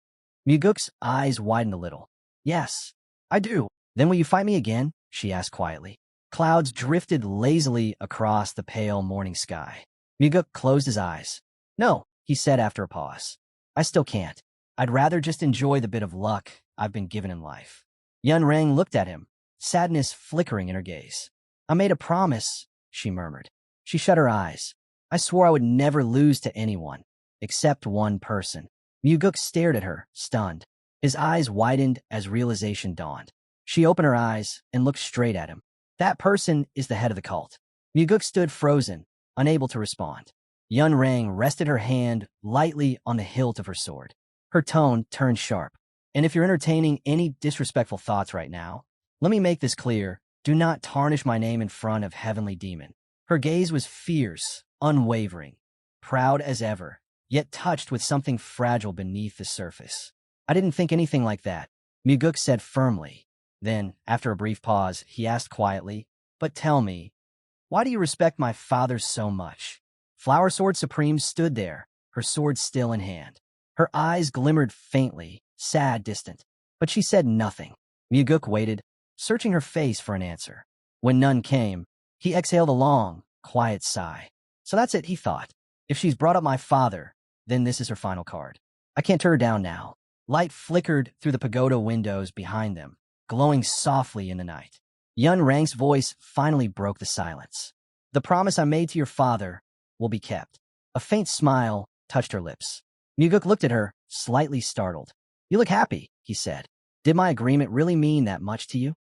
Muguk's eyes widened a little. Yes, I do. Then will you fight me again? She asked quietly. Clouds drifted lazily across the pale morning sky. Muguk closed his eyes. No, he said after a pause. I still can't. I'd rather just enjoy the bit of luck I've been given in life. Yun Rang looked at him, sadness flickering in her gaze. I made a promise, she murmured. She shut her eyes. I swore I would never lose to anyone, except one person. Muguk stared at her, stunned. His eyes widened as realization dawned. She opened her eyes and looked straight at him. That person is the head of the cult. Muguk stood frozen, unable to respond. Yun Rang rested her hand lightly on the hilt of her sword. Her tone turned sharp. And if you're entertaining any disrespectful thoughts right now, let me make this clear. Do not tarnish my name in front of Heavenly Demon. Her gaze was fierce, unwavering, proud as ever, yet touched with something fragile beneath the surface. I didn't think anything like that, Muguk said firmly. Then, after a brief pause, he asked quietly, but tell me, why do you respect my father so much? Flower Sword Supreme stood there, her sword still in hand. Her eyes glimmered faintly, sad, distant, but she said nothing. Muguk waited, searching her face for an answer. When none came, he exhaled a long, quiet sigh. So that's it, he thought. If she's brought up my father, then this is her final card. I can't turn her down now. Light flickered through the pagoda windows behind them, glowing softly in the night. Yun Rang's voice finally broke the silence. The promise I made to your father will be kept. A faint smile touched her lips. Muguk looked at her, slightly startled. You look happy, he said. Did my agreement really mean that much to you?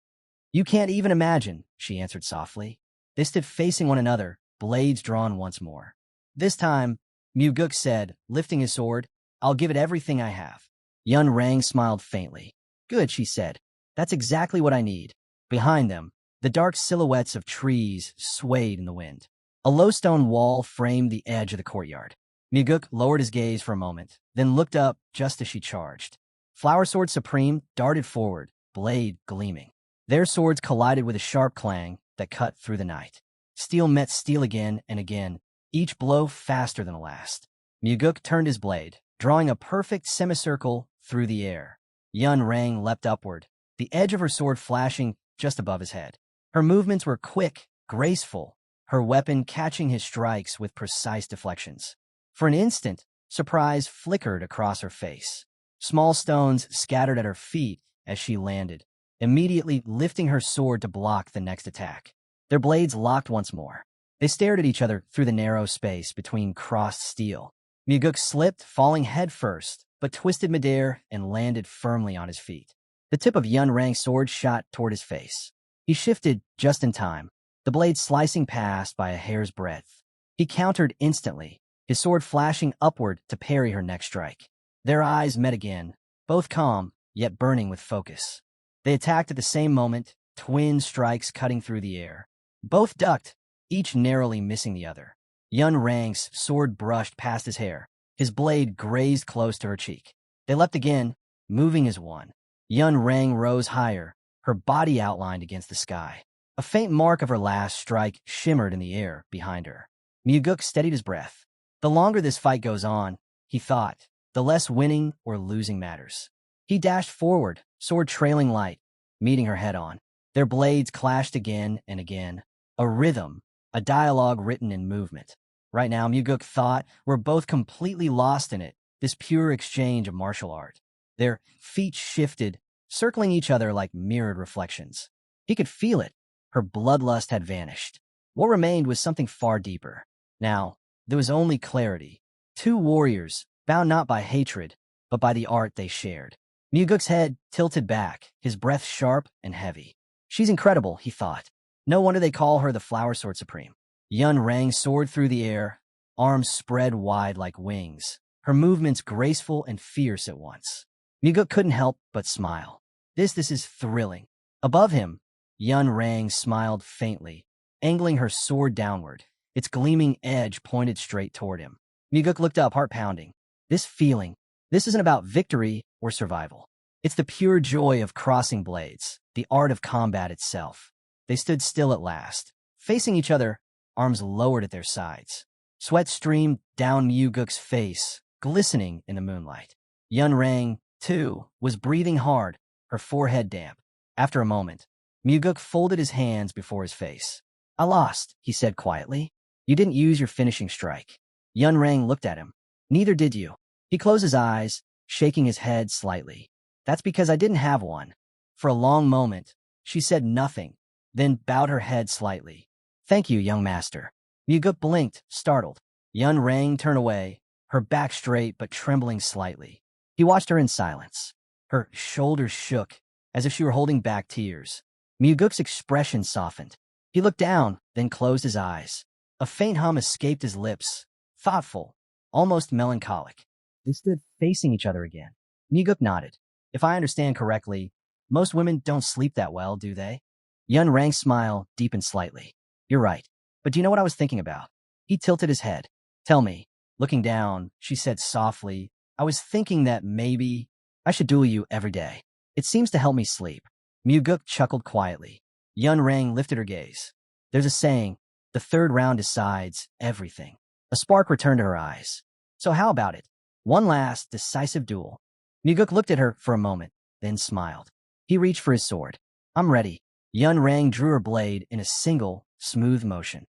You can't even imagine, she answered softly. They stood facing one another, blades drawn once more. This time, Muguk said, lifting his sword, I'll give it everything I have. Yun Rang smiled faintly. Good, she said. That's exactly what I need. Behind them, the dark silhouettes of trees swayed in the wind. A low stone wall framed the edge of the courtyard. Muguk lowered his gaze for a moment, then looked up just as she charged. Flower Sword Supreme darted forward, blade gleaming. Their swords collided with a sharp clang that cut through the night. Steel met steel again and again, each blow faster than the last. Muguk turned his blade, drawing a perfect semicircle through the air. Yun Rang leapt upward, the edge of her sword flashing just above his head. Her movements were quick, graceful, her weapon catching his strikes with precise deflections. For an instant, surprise flickered across her face. Small stones scattered at her feet as she landed, immediately lifting her sword to block the next attack. Their blades locked once more. They stared at each other through the narrow space between crossed steel. Muguk slipped, falling headfirst, but twisted midair and landed firmly on his feet. The tip of Yun Rang's sword shot toward his face. He shifted just in time, the blade slicing past by a hair's breadth. He countered instantly, his sword flashing upward to parry her next strike. Their eyes met again, both calm, yet burning with focus. They attacked at the same moment, twin strikes cutting through the air. Both ducked, each narrowly missing the other. Yun Rang's sword brushed past his hair. His blade grazed close to her cheek. They leapt again, moving as one. Yun Rang rose higher, her body outlined against the sky. A faint mark of her last strike shimmered in the air behind her. Myuguk steadied his breath. The longer this fight goes on, he thought, the less winning or losing matters. He dashed forward, sword trailing light, meeting her head-on. Their blades clashed again and again. A rhythm, a dialogue written in movement. Right now, Myuguk thought, we're both completely lost in it, this pure exchange of martial art. Their feet shifted, circling each other like mirrored reflections. He could feel it. Her bloodlust had vanished. What remained was something far deeper. Now, there was only clarity. Two warriors, bound not by hatred, but by the art they shared. Myuguk's head tilted back, his breath sharp and heavy. She's incredible, he thought. No wonder they call her the Flower Sword Supreme. Yun Rang soared through the air, arms spread wide like wings, her movements graceful and fierce at once. Myuguk couldn't help but smile. This is thrilling. Above him, Yun Rang smiled faintly, angling her sword downward, its gleaming edge pointed straight toward him. Myuguk looked up, heart pounding. This feeling, this isn't about victory or survival. It's the pure joy of crossing blades, the art of combat itself. They stood still at last, facing each other, arms lowered at their sides. Sweat streamed down Myuguk's face, glistening in the moonlight. Yun Rang, too, was breathing hard, her forehead damp. After a moment, Myuguk folded his hands before his face. I lost, he said quietly. You didn't use your finishing strike. Yun Rang looked at him. Neither did you. He closed his eyes, shaking his head slightly. That's because I didn't have one. For a long moment, she said nothing, then bowed her head slightly. Thank you, young master. Myuguk blinked, startled. Yun Rang turned away, her back straight but trembling slightly. He watched her in silence. Her shoulders shook, as if she were holding back tears. Myuguk's expression softened. He looked down, then closed his eyes. A faint hum escaped his lips, thoughtful, almost melancholic. They stood facing each other again. Myuguk nodded. If I understand correctly, most women don't sleep that well, do they? Yun Rang's smile deepened slightly. You're right. But do you know what I was thinking about? He tilted his head. Tell me. Looking down, she said softly, I was thinking that maybe I should duel you every day. It seems to help me sleep. Myuguk chuckled quietly. Yun Rang lifted her gaze. There's a saying, the third round decides everything. A spark returned to her eyes. So how about it? One last, decisive duel. Myuguk looked at her for a moment, then smiled. He reached for his sword. I'm ready. Yun Rang drew her blade in a single, smooth motion.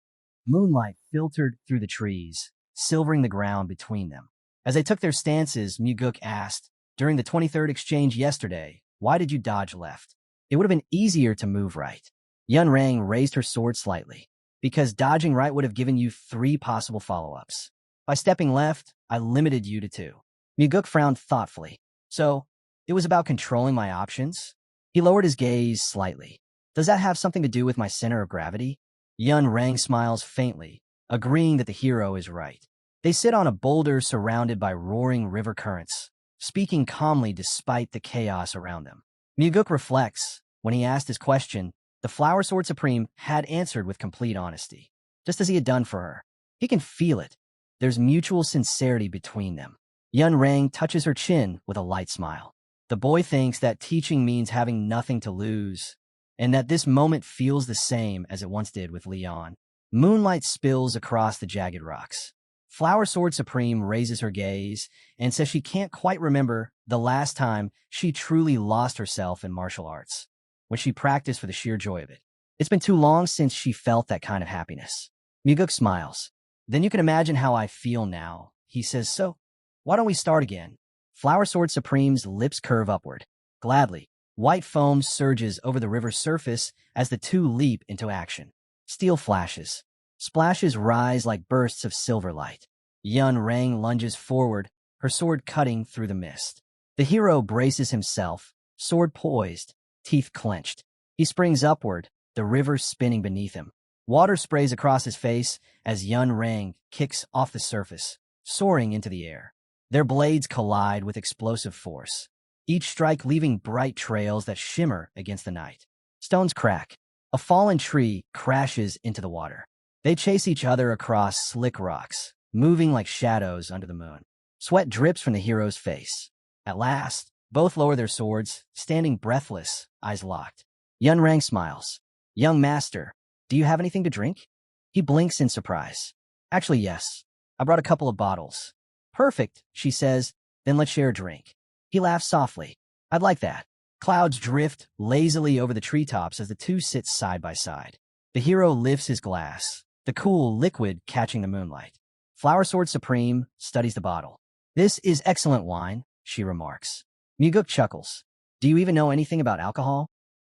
Moonlight filtered through the trees, silvering the ground between them. As they took their stances, Myuguk asked, during the 23rd exchange yesterday, why did you dodge left? It would have been easier to move right. Yun Rang raised her sword slightly. Because dodging right would have given you 3 possible follow-ups. By stepping left, I limited you to 2. Myuguk frowned thoughtfully. So, it was about controlling my options? He lowered his gaze slightly. Does that have something to do with my center of gravity? Yun Rang smiles faintly, agreeing that the hero is right. They sit on a boulder surrounded by roaring river currents, speaking calmly despite the chaos around them. Myuguk reflects. When he asked his question, the Flower Sword Supreme had answered with complete honesty, just as he had done for her. He can feel it. There's mutual sincerity between them. Yun Rang touches her chin with a light smile. The boy thinks that teaching means having nothing to lose, and that this moment feels the same as it once did with Leon. Moonlight spills across the jagged rocks. Flower Sword Supreme raises her gaze and says she can't quite remember the last time she truly lost herself in martial arts, when she practiced for the sheer joy of it. It's been too long since she felt that kind of happiness. Myuguk smiles. Then you can imagine how I feel now, he says. So, why don't we start again? Flower Sword Supreme's lips curve upward. Gladly, white foam surges over the river's surface as the two leap into action. Steel flashes. Splashes rise like bursts of silver light. Yun Rang lunges forward, her sword cutting through the mist. The hero braces himself, sword poised, teeth clenched. He springs upward, the river spinning beneath him. Water sprays across his face as Yun Rang kicks off the surface, soaring into the air. Their blades collide with explosive force, each strike leaving bright trails that shimmer against the night. Stones crack. A fallen tree crashes into the water. They chase each other across slick rocks, moving like shadows under the moon. Sweat drips from the hero's face. At last, both lower their swords, standing breathless, eyes locked. Yun Rang smiles. Young master, do you have anything to drink? He blinks in surprise. Actually, yes. I brought a couple of bottles. Perfect, she says. Then let's share a drink. He laughs softly. I'd like that. Clouds drift lazily over the treetops as the two sit side by side. The hero lifts his glass, the cool liquid catching the moonlight. Flower Sword Supreme studies the bottle. This is excellent wine, she remarks. Muguk chuckles. Do you even know anything about alcohol?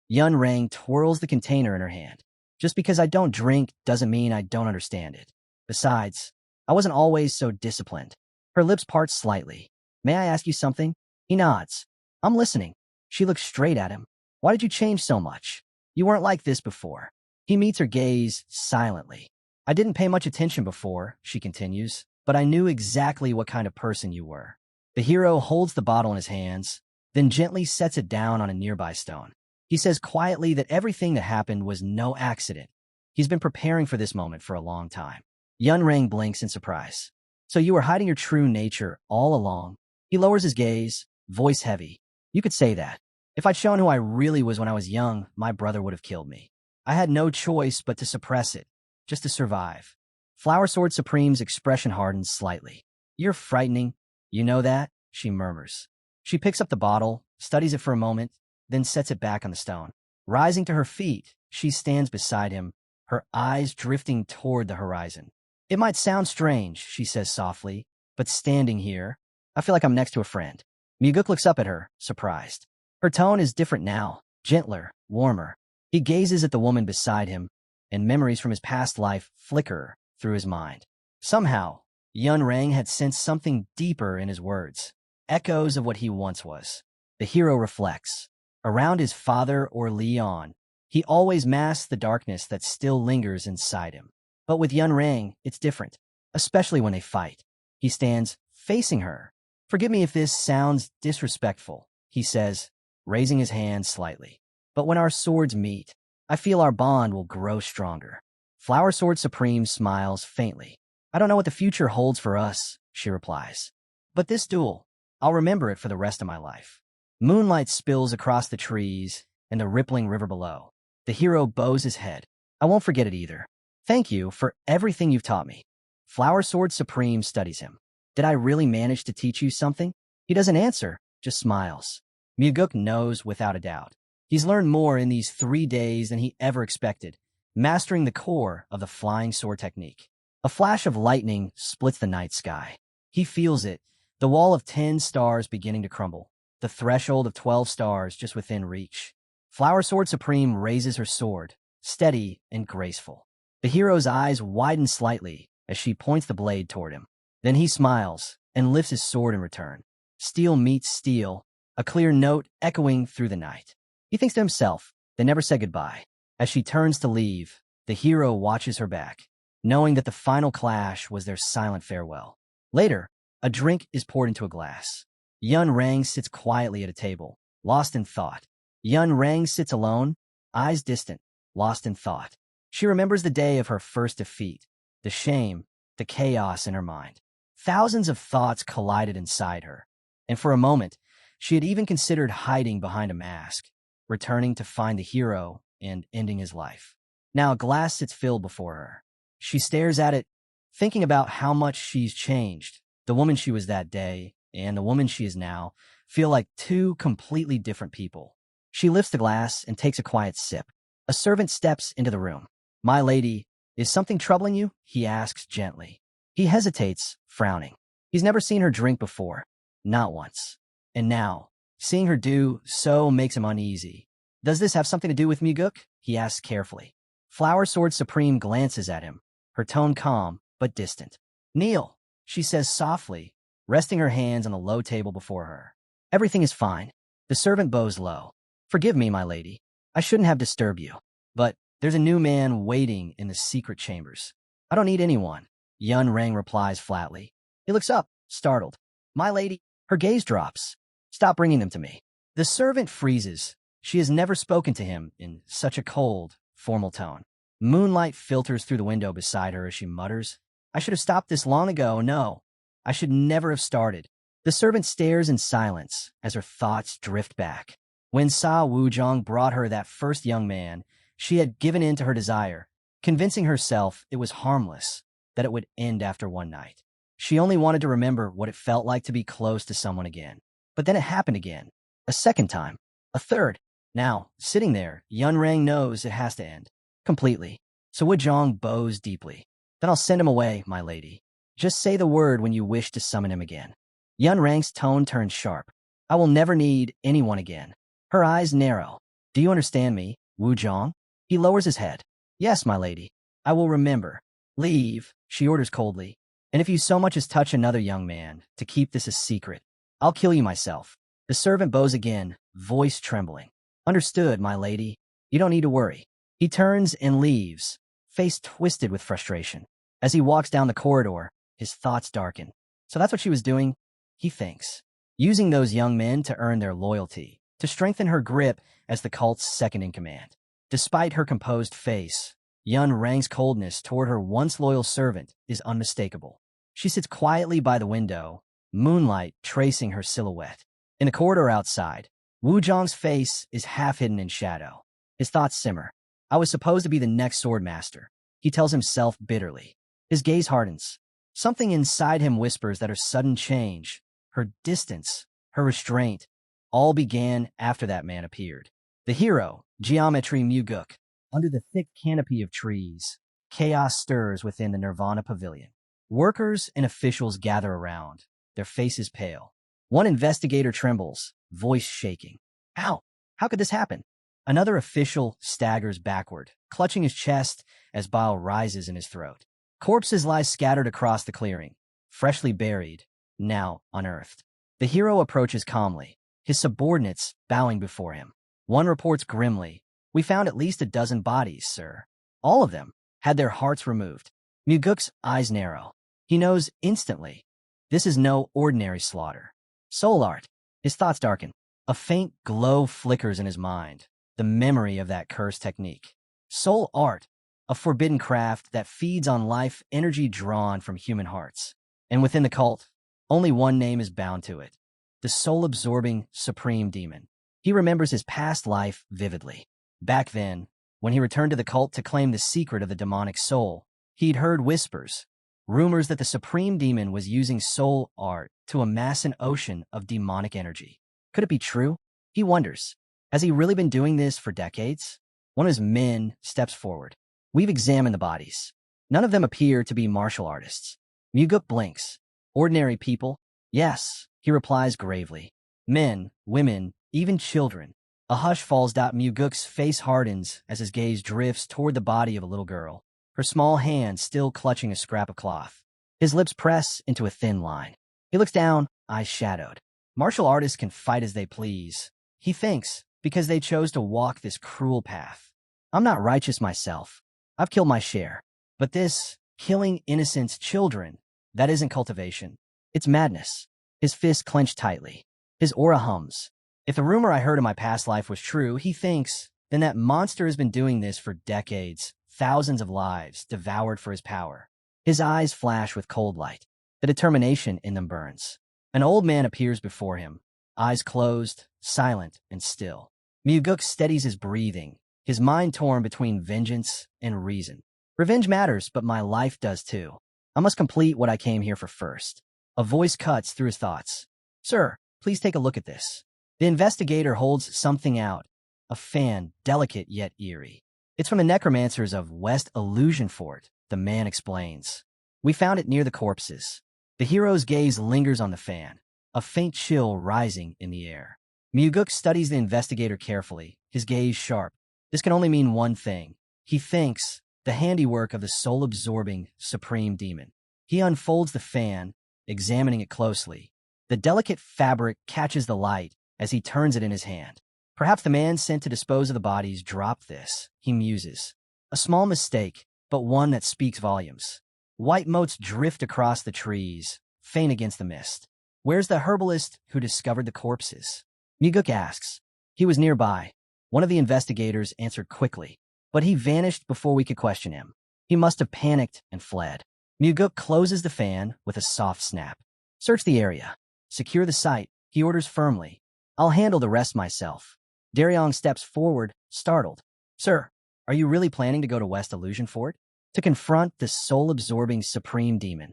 Yun Rang twirls the container in her hand. Just because I don't drink doesn't mean I don't understand it. Besides, I wasn't always so disciplined. Her lips part slightly. May I ask you something? He nods. I'm listening. She looks straight at him. Why did you change so much? You weren't like this before. He meets her gaze silently. I didn't pay much attention before, she continues, but I knew exactly what kind of person you were. The hero holds the bottle in his hands, then gently sets it down on a nearby stone. He says quietly that everything that happened was no accident. He's been preparing for this moment for a long time. Yun Rang blinks in surprise. So you were hiding your true nature all along? He lowers his gaze, voice heavy. You could say that. If I'd shown who I really was when I was young, my brother would have killed me. I had no choice but to suppress it, just to survive. Flower Sword Supreme's expression hardens slightly. You're frightening. You know that? She murmurs. She picks up the bottle, studies it for a moment, then sets it back on the stone. Rising to her feet, she stands beside him, her eyes drifting toward the horizon. It might sound strange, she says softly, but standing here, I feel like I'm next to a friend. Muguk looks up at her, surprised. Her tone is different now, gentler, warmer. He gazes at the woman beside him, and memories from his past life flicker through his mind. Somehow, Yun Rang had sensed something deeper in his words, echoes of what he once was. The hero reflects. Around his father or Leon, he always masks the darkness that still lingers inside him. But with Yun Rang, it's different, especially when they fight. He stands facing her. Forgive me if this sounds disrespectful, he says, raising his hand slightly. But when our swords meet, I feel our bond will grow stronger. Flower Sword Supreme smiles faintly. I don't know what the future holds for us, she replies. But this duel, I'll remember it for the rest of my life. Moonlight spills across the trees and the rippling river below. The hero bows his head. I won't forget it either. Thank you for everything you've taught me. Flower Sword Supreme studies him. Did I really manage to teach you something? He doesn't answer, just smiles. Muguk knows without a doubt. He's learned more in these 3 days than he ever expected, mastering the core of the flying sword technique. A flash of lightning splits the night sky. He feels it, the wall of 10 stars beginning to crumble, the threshold of 12 stars just within reach. Flower Sword Supreme raises her sword, steady and graceful. The hero's eyes widen slightly as she points the blade toward him. Then he smiles and lifts his sword in return. Steel meets steel, a clear note echoing through the night. He thinks to himself, they never said goodbye. As she turns to leave, the hero watches her back, knowing that the final clash was their silent farewell. Later, a drink is poured into a glass. Yun Rang sits quietly at a table, lost in thought. Yun Rang sits alone, eyes distant, lost in thought. She remembers the day of her first defeat, the shame, the chaos in her mind. Thousands of thoughts collided inside her, and for a moment, she had even considered hiding behind a mask, returning to find the hero and ending his life. Now a glass sits filled before her. She stares at it, thinking about how much she's changed. The woman she was that day and the woman she is now feel like two completely different people. She lifts the glass and takes a quiet sip. A servant steps into the room. My lady, is something troubling you? He asks gently. He hesitates, frowning. He's never seen her drink before. Not once. And now, seeing her do so makes him uneasy. Does this have something to do with Muguk? He asks carefully. Flower Sword Supreme glances at him, her tone calm but distant. Kneel, she says softly, resting her hands on the low table before her. Everything is fine. The servant bows low. Forgive me, my lady. I shouldn't have disturbed you. But there's a new man waiting in the secret chambers. I don't need anyone. Yun Rang replies flatly. He looks up, startled. My lady, her gaze drops. Stop bringing them to me. The servant freezes. She has never spoken to him in such a cold, formal tone. Moonlight filters through the window beside her as she mutters, I should have stopped this long ago. No, I should never have started. The servant stares in silence as her thoughts drift back. When Sa Wuzhong brought her that first young man, she had given in to her desire, convincing herself it was harmless, that it would end after one night. She only wanted to remember what it felt like to be close to someone again. But then it happened again. A second time. A third. Now, sitting there, Yun Rang knows it has to end. Completely. So Wuzhong bows deeply. Then I'll send him away, my lady. Just say the word when you wish to summon him again. Yun Rang's tone turns sharp. I will never need anyone again. Her eyes narrow. Do you understand me, Wuzhong? He lowers his head. Yes, my lady. I will remember. Leave, she orders coldly. And if you so much as touch another young man, to keep this a secret, I'll kill you myself. The servant bows again, voice trembling. Understood, my lady. You don't need to worry. He turns and leaves, face twisted with frustration. As he walks down the corridor, his thoughts darken. So that's what she was doing, he thinks. Using those young men to earn their loyalty, to strengthen her grip as the cult's second-in-command. Despite her composed face, Yun Rang's coldness toward her once loyal servant is unmistakable. She sits quietly by the window, moonlight tracing her silhouette. In the corridor outside, Wuzhong's face is half hidden in shadow. His thoughts simmer. I was supposed to be the next swordmaster, he tells himself bitterly. His gaze hardens. Something inside him whispers that her sudden change, her distance, her restraint, all began after that man appeared. The hero, Geometry Muguk. Under the thick canopy of trees, chaos stirs within the Nirvana Pavilion. Workers and officials gather around, their faces pale. One investigator trembles, voice shaking. How? How could this happen? Another official staggers backward, clutching his chest as bile rises in his throat. Corpses lie scattered across the clearing, freshly buried, now unearthed. The hero approaches calmly, his subordinates bowing before him. One reports grimly, We found at least a dozen bodies, sir. All of them had their hearts removed. Muguk's eyes narrow. He knows instantly. This is no ordinary slaughter. Soul art. His thoughts darken. A faint glow flickers in his mind. The memory of that cursed technique. Soul art. A forbidden craft that feeds on life energy drawn from human hearts. And within the cult, only one name is bound to it. The soul-absorbing supreme demon. He remembers his past life vividly. Back then, when he returned to the cult to claim the secret of the demonic soul, he'd heard whispers, rumors that the supreme demon was using soul art to amass an ocean of demonic energy. Could it be true? He wonders. Has he really been doing this for decades? One of his men steps forward. We've examined the bodies. None of them appear to be martial artists. Muguk blinks. Ordinary people? Yes, he replies gravely. Men, women, even children. A hush falls. Muguk's face hardens as his gaze drifts toward the body of a little girl, her small hand still clutching a scrap of cloth. His lips press into a thin line. He looks down, eyes shadowed. Martial artists can fight as they please, he thinks, because they chose to walk this cruel path. I'm not righteous myself. I've killed my share. But this, killing innocent children, that isn't cultivation. It's madness. His fists clench tightly. His aura hums. If the rumor I heard in my past life was true, he thinks, then that monster has been doing this for decades, thousands of lives devoured for his power. His eyes flash with cold light. The determination in them burns. An old man appears before him, eyes closed, silent and still. Muguk steadies his breathing, his mind torn between vengeance and reason. Revenge matters, but my life does too. I must complete what I came here for first. A voice cuts through his thoughts. Sir, please take a look at this. The investigator holds something out, a fan, delicate yet eerie. It's from the necromancers of West Illusion Fort, the man explains. We found it near the corpses. The hero's gaze lingers on the fan, a faint chill rising in the air. Muguk studies the investigator carefully, his gaze sharp. This can only mean one thing. He thinks, the handiwork of the soul-absorbing supreme demon. He unfolds the fan, examining it closely. The delicate fabric catches the light as he turns it in his hand. Perhaps the man sent to dispose of the bodies dropped this, he muses. A small mistake, but one that speaks volumes. White motes drift across the trees, faint against the mist. Where's the herbalist who discovered the corpses? Muguk asks. He was nearby. One of the investigators answered quickly, but he vanished before we could question him. He must have panicked and fled. Muguk closes the fan with a soft snap. Search the area. Secure the site, he orders firmly. I'll handle the rest myself. Daryong steps forward, startled. Sir, are you really planning to go to West Illusion Fort? To confront the soul-absorbing supreme demon.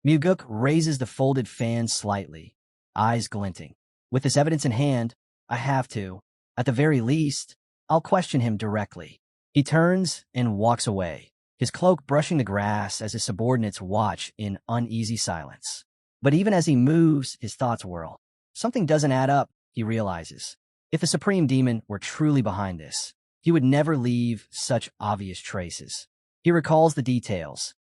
Muguk raises the folded fan slightly, eyes glinting. With this evidence in hand, I have to. At the very least, I'll question him directly. He turns and walks away, his cloak brushing the grass as his subordinates watch in uneasy silence. But even as he moves, his thoughts whirl. Something doesn't add up, he realizes. If the supreme demon were truly behind this, he would never leave such obvious traces. He recalls the details.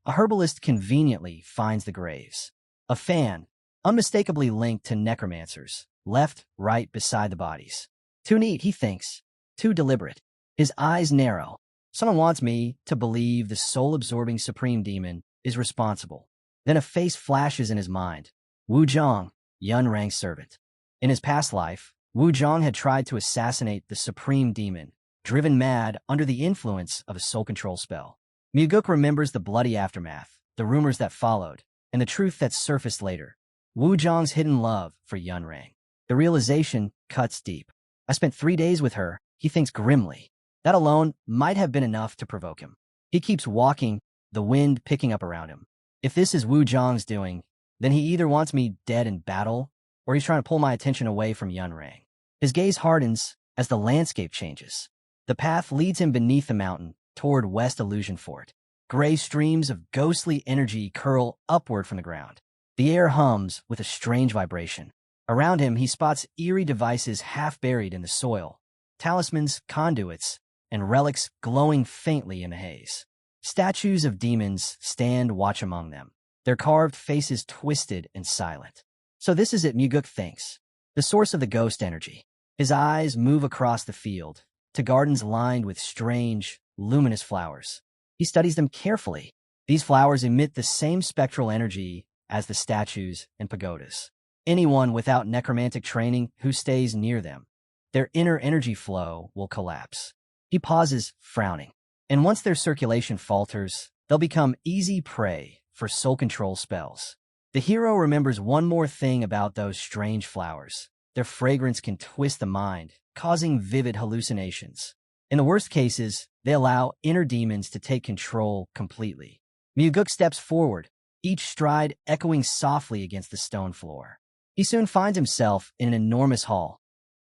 A herbalist conveniently finds the graves. A fan, unmistakably linked to necromancers, left right beside the bodies. Too neat, he thinks. Too deliberate. His eyes narrow. Someone wants me to believe the soul-absorbing supreme demon is responsible. Then a face flashes in his mind. Wu Zhang, Yun Rang's servant. In his past life, Wu Zhang had tried to assassinate the supreme demon, driven mad under the influence of a soul control spell. Muguk remembers the bloody aftermath, the rumors that followed, and the truth that surfaced later. Wu Zhang's hidden love for Yun Rang. The realization cuts deep. I spent 3 days with her, he thinks grimly. That alone might have been enough to provoke him. He keeps walking, the wind picking up around him. If this is Wu Zhang's doing, then he either wants me dead in battle, or he's trying to pull my attention away from Yun Rang. His gaze hardens as the landscape changes. The path leads him beneath the mountain, toward West Illusion Fort. Gray streams of ghostly energy curl upward from the ground. The air hums with a strange vibration. Around him, he spots eerie devices half buried in the soil. Talismans, conduits, and relics glowing faintly in the haze. Statues of demons stand watch among them, their carved faces twisted and silent. So this is it, Muguk thinks. The source of the ghost energy. His eyes move across the field, to gardens lined with strange, luminous flowers. He studies them carefully. These flowers emit the same spectral energy as the statues and pagodas. Anyone without necromantic training who stays near them, their inner energy flow will collapse. He pauses, frowning. And once their circulation falters, they'll become easy prey for soul control spells. The hero remembers one more thing about those strange flowers. Their fragrance can twist the mind, causing vivid hallucinations. In the worst cases, they allow inner demons to take control completely. Muguk steps forward, each stride echoing softly against the stone floor. He soon finds himself in an enormous hall,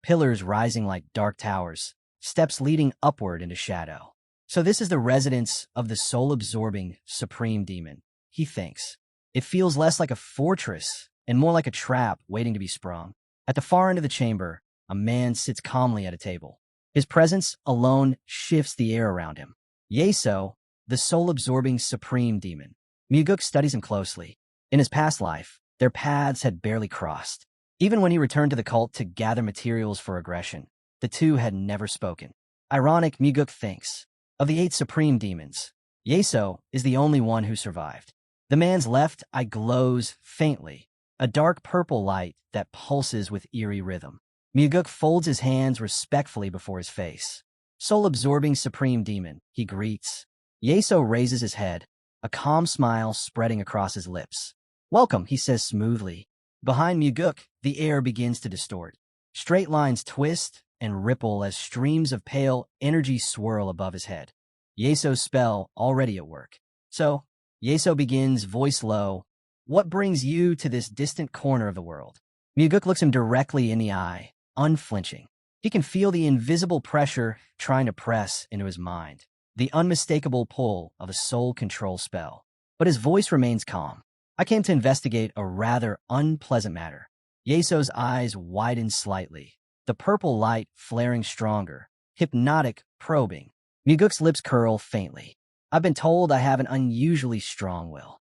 pillars rising like dark towers, steps leading upward into shadow. So this is the residence of the soul-absorbing supreme demon, he thinks. It feels less like a fortress and more like a trap waiting to be sprung. At the far end of the chamber, a man sits calmly at a table. His presence alone shifts the air around him. Yeso, the soul-absorbing supreme demon. Muguk studies him closely. In his past life, their paths had barely crossed. Even when he returned to the cult to gather materials for regression, the two had never spoken. Ironic, Muguk thinks. Of the 8 supreme demons, Yeso is the only one who survived. The man's left eye glows faintly, a dark purple light that pulses with eerie rhythm. Muguk folds his hands respectfully before his face. Soul-absorbing supreme demon, he greets. Yeso raises his head, a calm smile spreading across his lips. Welcome, he says smoothly. Behind Muguk, the air begins to distort. Straight lines twist and ripple as streams of pale energy swirl above his head. Yeso's spell already at work. So, Yeso begins, voice low, what brings you to this distant corner of the world? Muguk looks him directly in the eye, unflinching. He can feel the invisible pressure trying to press into his mind, the unmistakable pull of a soul control spell. But his voice remains calm. I came to investigate a rather unpleasant matter. Yeso's eyes widen slightly, the purple light flaring stronger, hypnotic, probing. Muguk's lips curl faintly. I've been told I have an unusually strong will.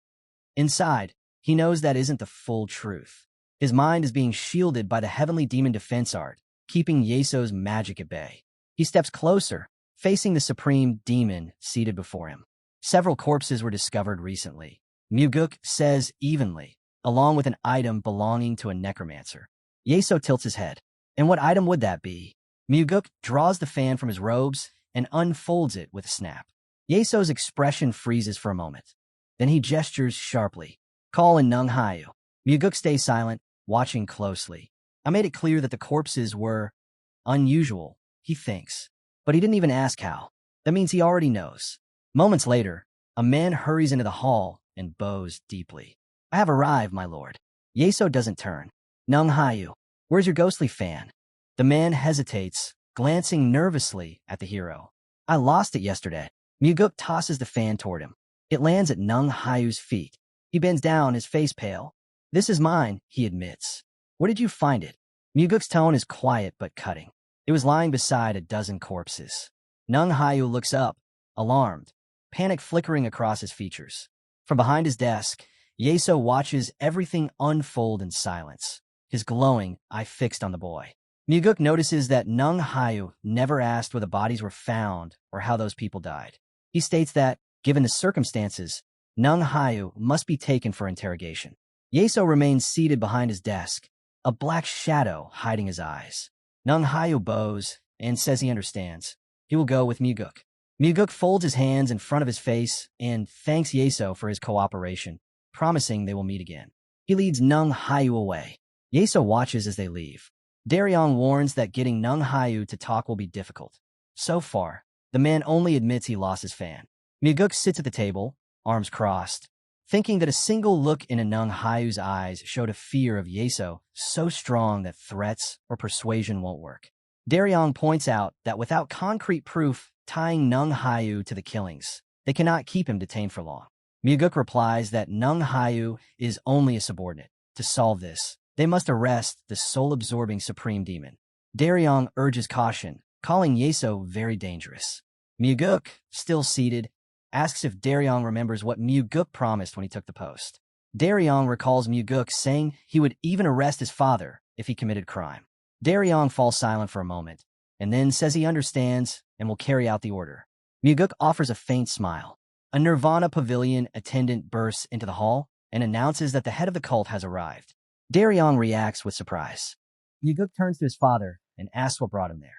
Inside, he knows that isn't the full truth. His mind is being shielded by the heavenly demon defense art, keeping Yeso's magic at bay. He steps closer, facing the supreme demon seated before him. Several corpses were discovered recently, Muguk says evenly, along with an item belonging to a necromancer. Yeso tilts his head. And what item would that be? Muguk draws the fan from his robes and unfolds it with a snap. Yeso's expression freezes for a moment. Then he gestures sharply. Call in Nung Hayu. Muguk stays silent, watching closely. I made it clear that the corpses were unusual, he thinks. But he didn't even ask how. That means he already knows. Moments later, a man hurries into the hall and bows deeply. I have arrived, my lord. Yeso doesn't turn. Nung Hayu, where's your ghostly fan? The man hesitates, glancing nervously at the hero. I lost it yesterday. Muguk tosses the fan toward him. It lands at Nung Hayu's feet. He bends down, his face pale. This is mine, he admits. Where did you find it? Muguk's tone is quiet but cutting. It was lying beside a dozen corpses. Nung Hayu looks up, alarmed, panic flickering across his features. From behind his desk, Yeso watches everything unfold in silence, his glowing eye fixed on the boy. Muguk notices that Nung Hayu never asked where the bodies were found or how those people died. He states that, given the circumstances, Nung Hayu must be taken for interrogation. Yeso remains seated behind his desk, a black shadow hiding his eyes. Nung Hayu bows and says he understands. He will go with Muguk. Muguk folds his hands in front of his face and thanks Yeso for his cooperation, promising they will meet again. He leads Nung Hayu away. Yeso watches as they leave. Daryong warns that getting Nung Hayu to talk will be difficult. So far, the man only admits he lost his fan. Muguk sits at the table, arms crossed, thinking that a single look into Nung Hayu's eyes showed a fear of Yeso so strong that threats or persuasion won't work. Daryong points out that without concrete proof tying Nung Hayu to the killings, they cannot keep him detained for long. Muguk replies that Nung Hayu is only a subordinate. To solve this, they must arrest the soul-absorbing supreme demon. Daryong urges caution, calling Yeso very dangerous. Muguk, still seated, asks if Daryong remembers what Muguk promised when he took the post. Daryong recalls Muguk saying he would even arrest his father if he committed crime. Daryong falls silent for a moment, and then says he understands and will carry out the order. Muguk offers a faint smile. A Nirvana Pavilion attendant bursts into the hall and announces that the head of the cult has arrived. Daryong reacts with surprise. Muguk turns to his father and asks what brought him there.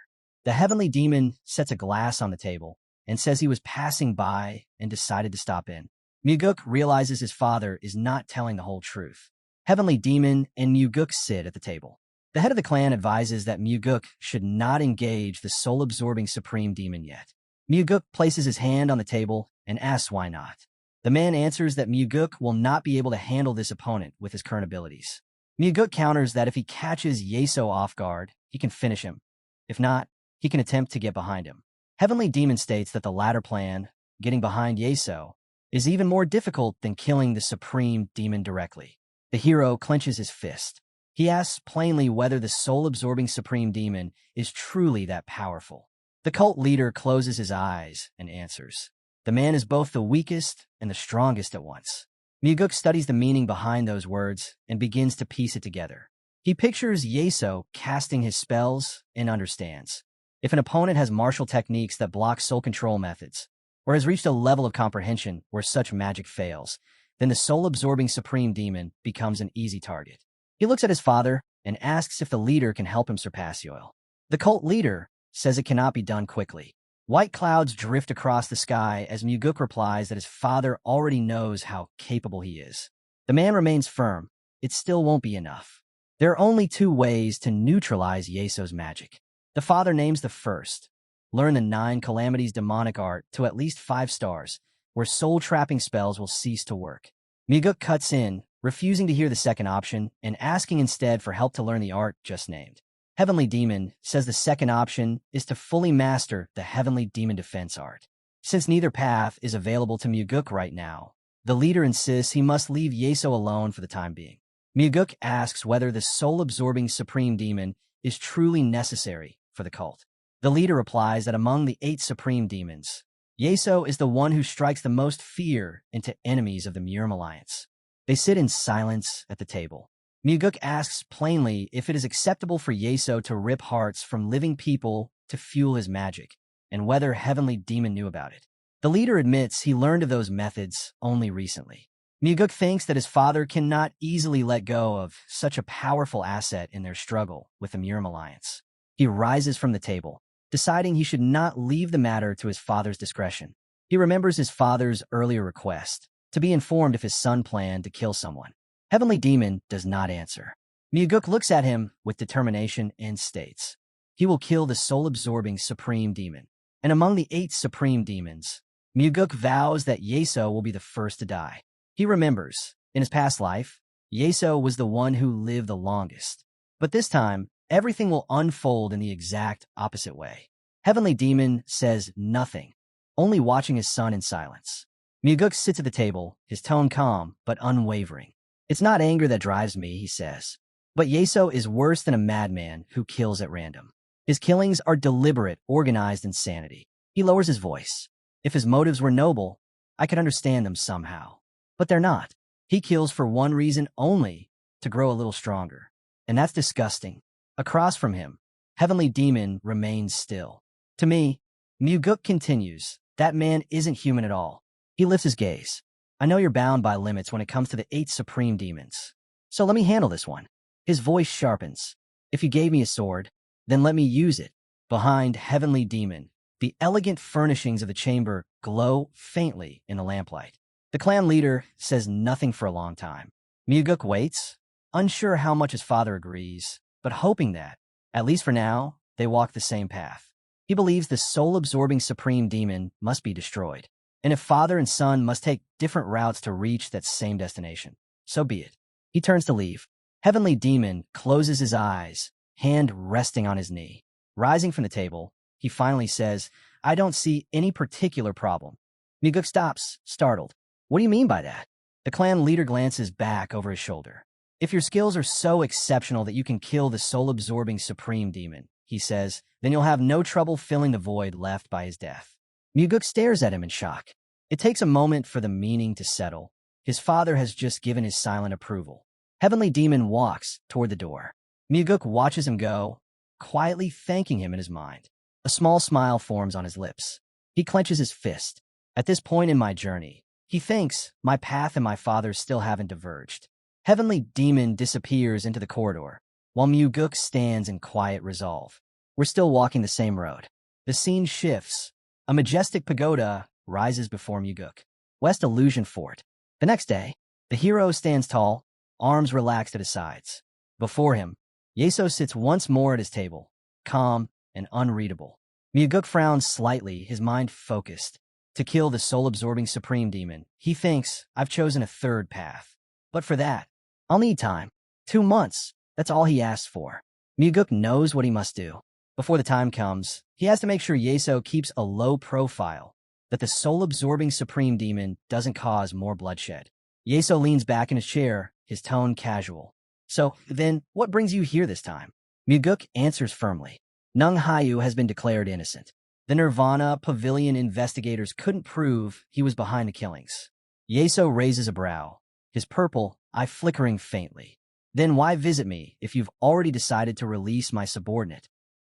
The heavenly demon sets a glass on the table and says he was passing by and decided to stop in. Muguk realizes his father is not telling the whole truth. Heavenly demon and Muguk sit at the table. The head of the clan advises that Muguk should not engage the soul-absorbing supreme demon yet. Muguk places his hand on the table and asks why not. The man answers that Muguk will not be able to handle this opponent with his current abilities. Muguk counters that if he catches Yeso off guard, he can finish him. If not, he can attempt to get behind him. Heavenly Demon states that the latter plan, getting behind Yeso, is even more difficult than killing the supreme demon directly. The hero clenches his fist. He asks plainly whether the soul-absorbing supreme demon is truly that powerful. The cult leader closes his eyes and answers. The man is both the weakest and the strongest at once. Muguk studies the meaning behind those words and begins to piece it together. He pictures Yeso casting his spells and understands. If an opponent has martial techniques that block soul control methods, or has reached a level of comprehension where such magic fails, then the soul-absorbing supreme demon becomes an easy target. He looks at his father and asks if the leader can help him surpass Yoel. The cult leader says it cannot be done quickly. White clouds drift across the sky as Muguk replies that his father already knows how capable he is. The man remains firm. It still won't be enough. There are only two ways to neutralize Yeso's magic. The father names the first. Learn the 9 Calamities demonic art to at least 5 stars, where soul-trapping spells will cease to work. Muguk cuts in, refusing to hear the second option and asking instead for help to learn the art just named. Heavenly Demon says the second option is to fully master the Heavenly Demon defense art. Since neither path is available to Muguk right now, the leader insists he must leave Yeso alone for the time being. Muguk asks whether the soul-absorbing supreme demon is truly necessary for the cult. The leader replies that among the 8 supreme demons, Yeso is the one who strikes the most fear into enemies of the Murm Alliance. They sit in silence at the table. Muguk asks plainly if it is acceptable for Yeso to rip hearts from living people to fuel his magic, and whether Heavenly Demon knew about it. The leader admits he learned of those methods only recently. Muguk thinks that his father cannot easily let go of such a powerful asset in their struggle with the Murim Alliance. He rises from the table, deciding he should not leave the matter to his father's discretion. He remembers his father's earlier request to be informed if his son planned to kill someone. Heavenly Demon does not answer. Muguk looks at him with determination and states, he will kill the soul-absorbing Supreme Demon. And among the 8 Supreme Demons, Muguk vows that Yeso will be the first to die. He remembers, in his past life, Yeso was the one who lived the longest. But this time, everything will unfold in the exact opposite way. Heavenly Demon says nothing, only watching his son in silence. Muguk sits at the table, his tone calm but unwavering. It's not anger that drives me, he says. But Yeso is worse than a madman who kills at random. His killings are deliberate, organized insanity. He lowers his voice. If his motives were noble, I could understand them somehow. But they're not. He kills for one reason only, to grow a little stronger. And that's disgusting. Across from him, Heavenly Demon remains still. To me, Muguk continues, that man isn't human at all. He lifts his gaze. I know you're bound by limits when it comes to the 8 Supreme Demons. So let me handle this one. His voice sharpens. If you gave me a sword, then let me use it. Behind Heavenly Demon, the elegant furnishings of the chamber glow faintly in the lamplight. The clan leader says nothing for a long time. Muguk waits, unsure how much his father agrees, but hoping that, at least for now, they walk the same path. He believes the soul-absorbing Supreme Demon must be destroyed. And if father and son must take different routes to reach that same destination, so be it. He turns to leave. Heavenly Demon closes his eyes, hand resting on his knee. Rising from the table, he finally says, I don't see any particular problem. Muguk stops, startled. What do you mean by that? The clan leader glances back over his shoulder. If your skills are so exceptional that you can kill the soul-absorbing Supreme Demon, he says, then you'll have no trouble filling the void left by his death. Muguk stares at him in shock. It takes a moment for the meaning to settle. His father has just given his silent approval. Heavenly Demon walks toward the door. Muguk watches him go, quietly thanking him in his mind. A small smile forms on his lips. He clenches his fist. At this point in my journey, he thinks my path and my father's still haven't diverged. Heavenly Demon disappears into the corridor, while Muguk stands in quiet resolve. We're still walking the same road. The scene shifts. A majestic pagoda rises before Muguk. West Illusion Fort. The next day, the hero stands tall, arms relaxed at his sides. Before him, Yeso sits once more at his table, calm and unreadable. Muguk frowns slightly, his mind focused. To kill the soul-absorbing Supreme Demon, he thinks, I've chosen a third path. But for that, I'll need time. 2 months. That's all he asks for. Muguk knows what he must do. Before the time comes, he has to make sure Yeso keeps a low profile, that the soul-absorbing Supreme Demon doesn't cause more bloodshed. Yeso leans back in his chair, his tone casual. So, then, what brings you here this time? Muguk answers firmly. Nung Hayu has been declared innocent. The Nirvana Pavilion investigators couldn't prove he was behind the killings. Yeso raises a brow, his purple eye flickering faintly. Then why visit me if you've already decided to release my subordinate?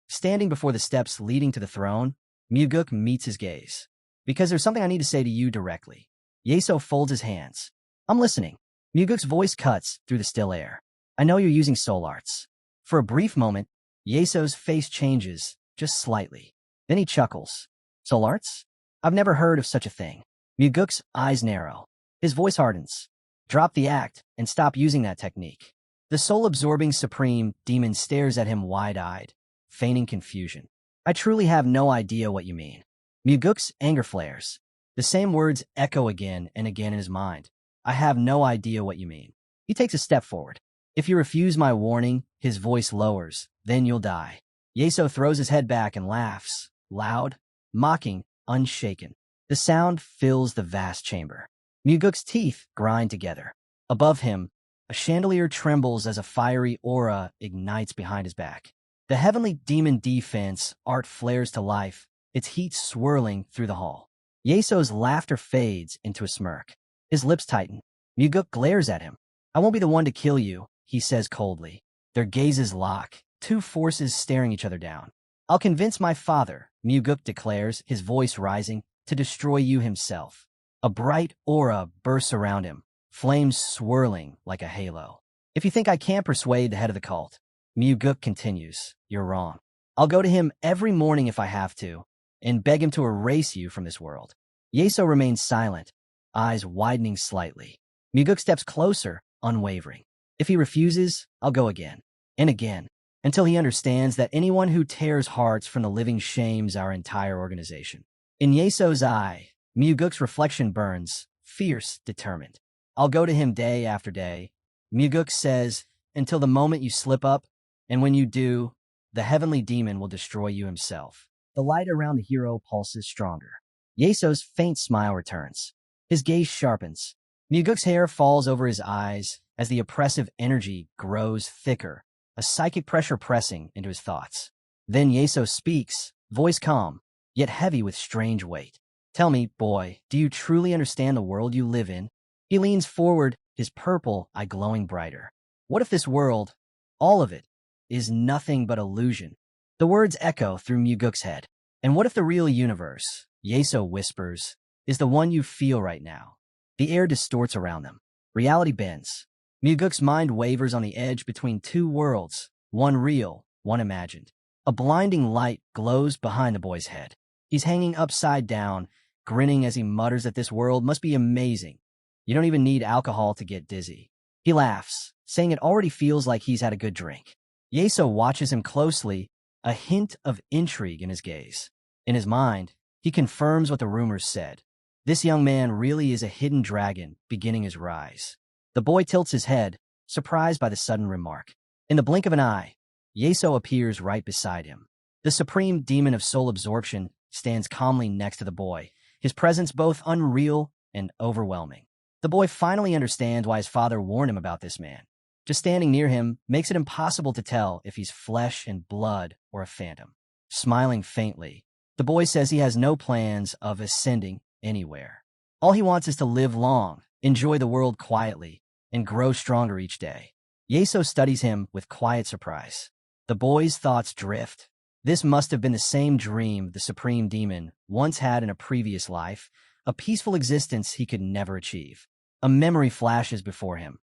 Standing before the steps leading to the throne, Muguk meets his gaze. Because there's something I need to say to you directly. Yeso folds his hands. I'm listening. Muguk's voice cuts through the still air. I know you're using soul arts. For a brief moment, Yeso's face changes, just slightly. Then he chuckles. Soul arts? I've never heard of such a thing. Muguk's eyes narrow. His voice hardens. Drop the act and stop using that technique. The soul-absorbing Supreme Demon stares at him wide-eyed, feigning confusion. I truly have no idea what you mean. Muguk's anger flares. The same words echo again and again in his mind. I have no idea what you mean. He takes a step forward. If you refuse my warning, his voice lowers, then you'll die. Yeso throws his head back and laughs, loud, mocking, unshaken. The sound fills the vast chamber. Muguk's teeth grind together. Above him, a chandelier trembles as a fiery aura ignites behind his back. The heavenly demon defense art flares to life, its heat swirling through the hall. Yeso's laughter fades into a smirk. His lips tighten. Muguk glares at him. I won't be the one to kill you, he says coldly. Their gazes lock, two forces staring each other down. I'll convince my father, Muguk declares, his voice rising, to destroy you himself. A bright aura bursts around him, flames swirling like a halo. If you think I can't persuade the head of the cult, Muguk continues, you're wrong. I'll go to him every morning if I have to, and beg him to erase you from this world. Yeso remains silent, eyes widening slightly. Muguk steps closer, unwavering. If he refuses, I'll go again, and again, until he understands that anyone who tears hearts from the living shames our entire organization. In Yeso's eye, Muguk's reflection burns, fierce, determined. I'll go to him day after day, Muguk says, until the moment you slip up, and when you do, the heavenly demon will destroy you himself. The light around the hero pulses stronger. Yeso's faint smile returns. His gaze sharpens. Muguk's hair falls over his eyes as the oppressive energy grows thicker, a psychic pressure pressing into his thoughts. Then Yeso speaks, voice calm, yet heavy with strange weight. Tell me, boy, do you truly understand the world you live in? He leans forward, his purple eye glowing brighter. What if this world, all of it, is nothing but illusion? The words echo through Muguk's head. And what if the real universe, Yeso whispers, is the one you feel right now? The air distorts around them. Reality bends. Muguk's mind wavers on the edge between two worlds, one real, one imagined. A blinding light glows behind the boy's head. He's hanging upside down, grinning as he mutters that this world must be amazing. You don't even need alcohol to get dizzy. He laughs, saying it already feels like he's had a good drink. Yeso watches him closely, a hint of intrigue in his gaze. In his mind, he confirms what the rumors said. This young man really is a hidden dragon beginning his rise. The boy tilts his head, surprised by the sudden remark. In the blink of an eye, Yeso appears right beside him. The supreme demon of soul absorption stands calmly next to the boy, his presence both unreal and overwhelming. The boy finally understands why his father warned him about this man. Just standing near him makes it impossible to tell if he's flesh and blood or a phantom. Smiling faintly, the boy says he has no plans of ascending anywhere. All he wants is to live long, enjoy the world quietly, and grow stronger each day. Yeso studies him with quiet surprise. The boy's thoughts drift. This must have been the same dream the supreme demon once had in a previous life, a peaceful existence he could never achieve. A memory flashes before him.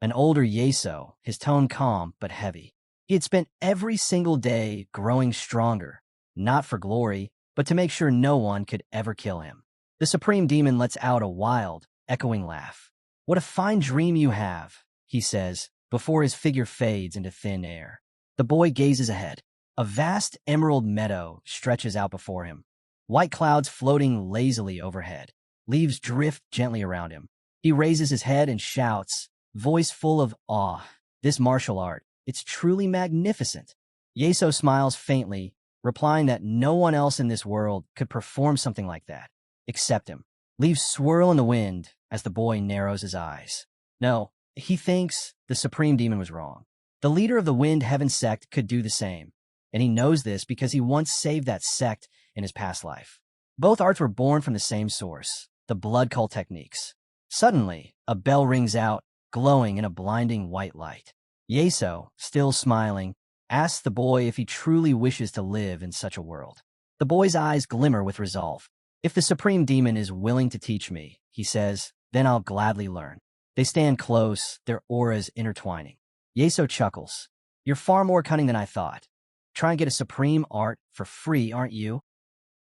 An older Yeso, his tone calm but heavy. He had spent every single day growing stronger, not for glory, but to make sure no one could ever kill him. The supreme demon lets out a wild, echoing laugh. What a fine dream you have, he says, before his figure fades into thin air. The boy gazes ahead. A vast emerald meadow stretches out before him. White clouds floating lazily overhead. Leaves drift gently around him. He raises his head and shouts, voice full of awe. This martial art, it's truly magnificent. Yeso smiles faintly, replying that no one else in this world could perform something like that, except him. Leaves swirl in the wind as the boy narrows his eyes. No, he thinks the supreme demon was wrong. The leader of the Wind Heaven sect could do the same, and he knows this because he once saved that sect in his past life. Both arts were born from the same source, the blood cult techniques. Suddenly, a bell rings out, glowing in a blinding white light. Yeso, still smiling, asks the boy if he truly wishes to live in such a world. The boy's eyes glimmer with resolve. If the supreme demon is willing to teach me, he says, then I'll gladly learn. They stand close, their auras intertwining. Yeso chuckles. You're far more cunning than I thought. Try and get a supreme art for free, aren't you?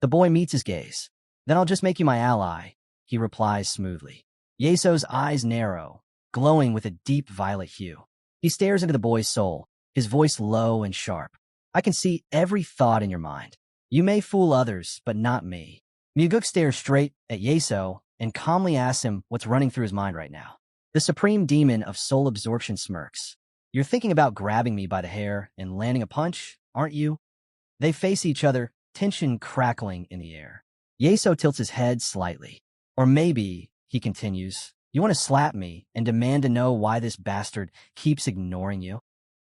The boy meets his gaze. Then I'll just make you my ally, he replies smoothly. Yeso's eyes narrow, glowing with a deep violet hue. He stares into the boy's soul, his voice low and sharp. I can see every thought in your mind. You may fool others, but not me. Muguk stares straight at Yeso and calmly asks him what's running through his mind right now. The supreme demon of soul absorption smirks. You're thinking about grabbing me by the hair and landing a punch, aren't you? They face each other, tension crackling in the air. Yeso tilts his head slightly. Or maybe, he continues, you want to slap me and demand to know why this bastard keeps ignoring you?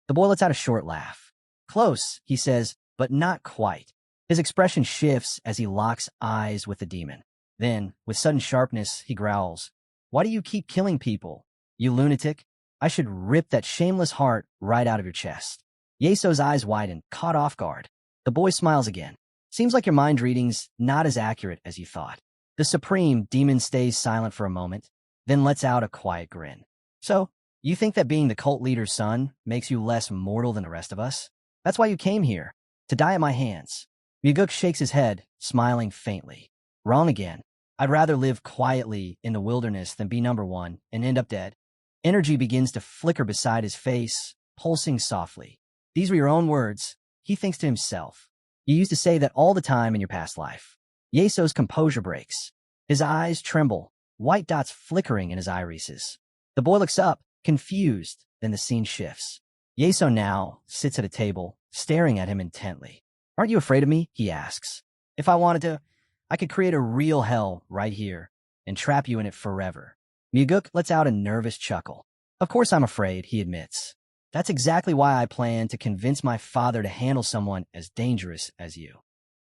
The boy lets out a short laugh. Close, he says, but not quite. His expression shifts as he locks eyes with the demon. Then, with sudden sharpness, he growls, why do you keep killing people, you lunatic? I should rip that shameless heart right out of your chest. Yeso's eyes widen, caught off guard. The boy smiles again. Seems like your mind reading's not as accurate as you thought. The supreme demon stays silent for a moment, then lets out a quiet grin. So, you think that being the cult leader's son makes you less mortal than the rest of us? That's why you came here, to die at my hands. Muguk shakes his head, smiling faintly. Wrong again. I'd rather live quietly in the wilderness than be number one and end up dead. Energy begins to flicker beside his face, pulsing softly. These were your own words, he thinks to himself. You used to say that all the time in your past life. Yeso's composure breaks. His eyes tremble, white dots flickering in his irises. The boy looks up, confused, then the scene shifts. Yeso now sits at a table, staring at him intently. Aren't you afraid of me? He asks. If I wanted to, I could create a real hell right here and trap you in it forever. Muguk lets out a nervous chuckle. Of course I'm afraid, he admits. That's exactly why I plan to convince my father to handle someone as dangerous as you.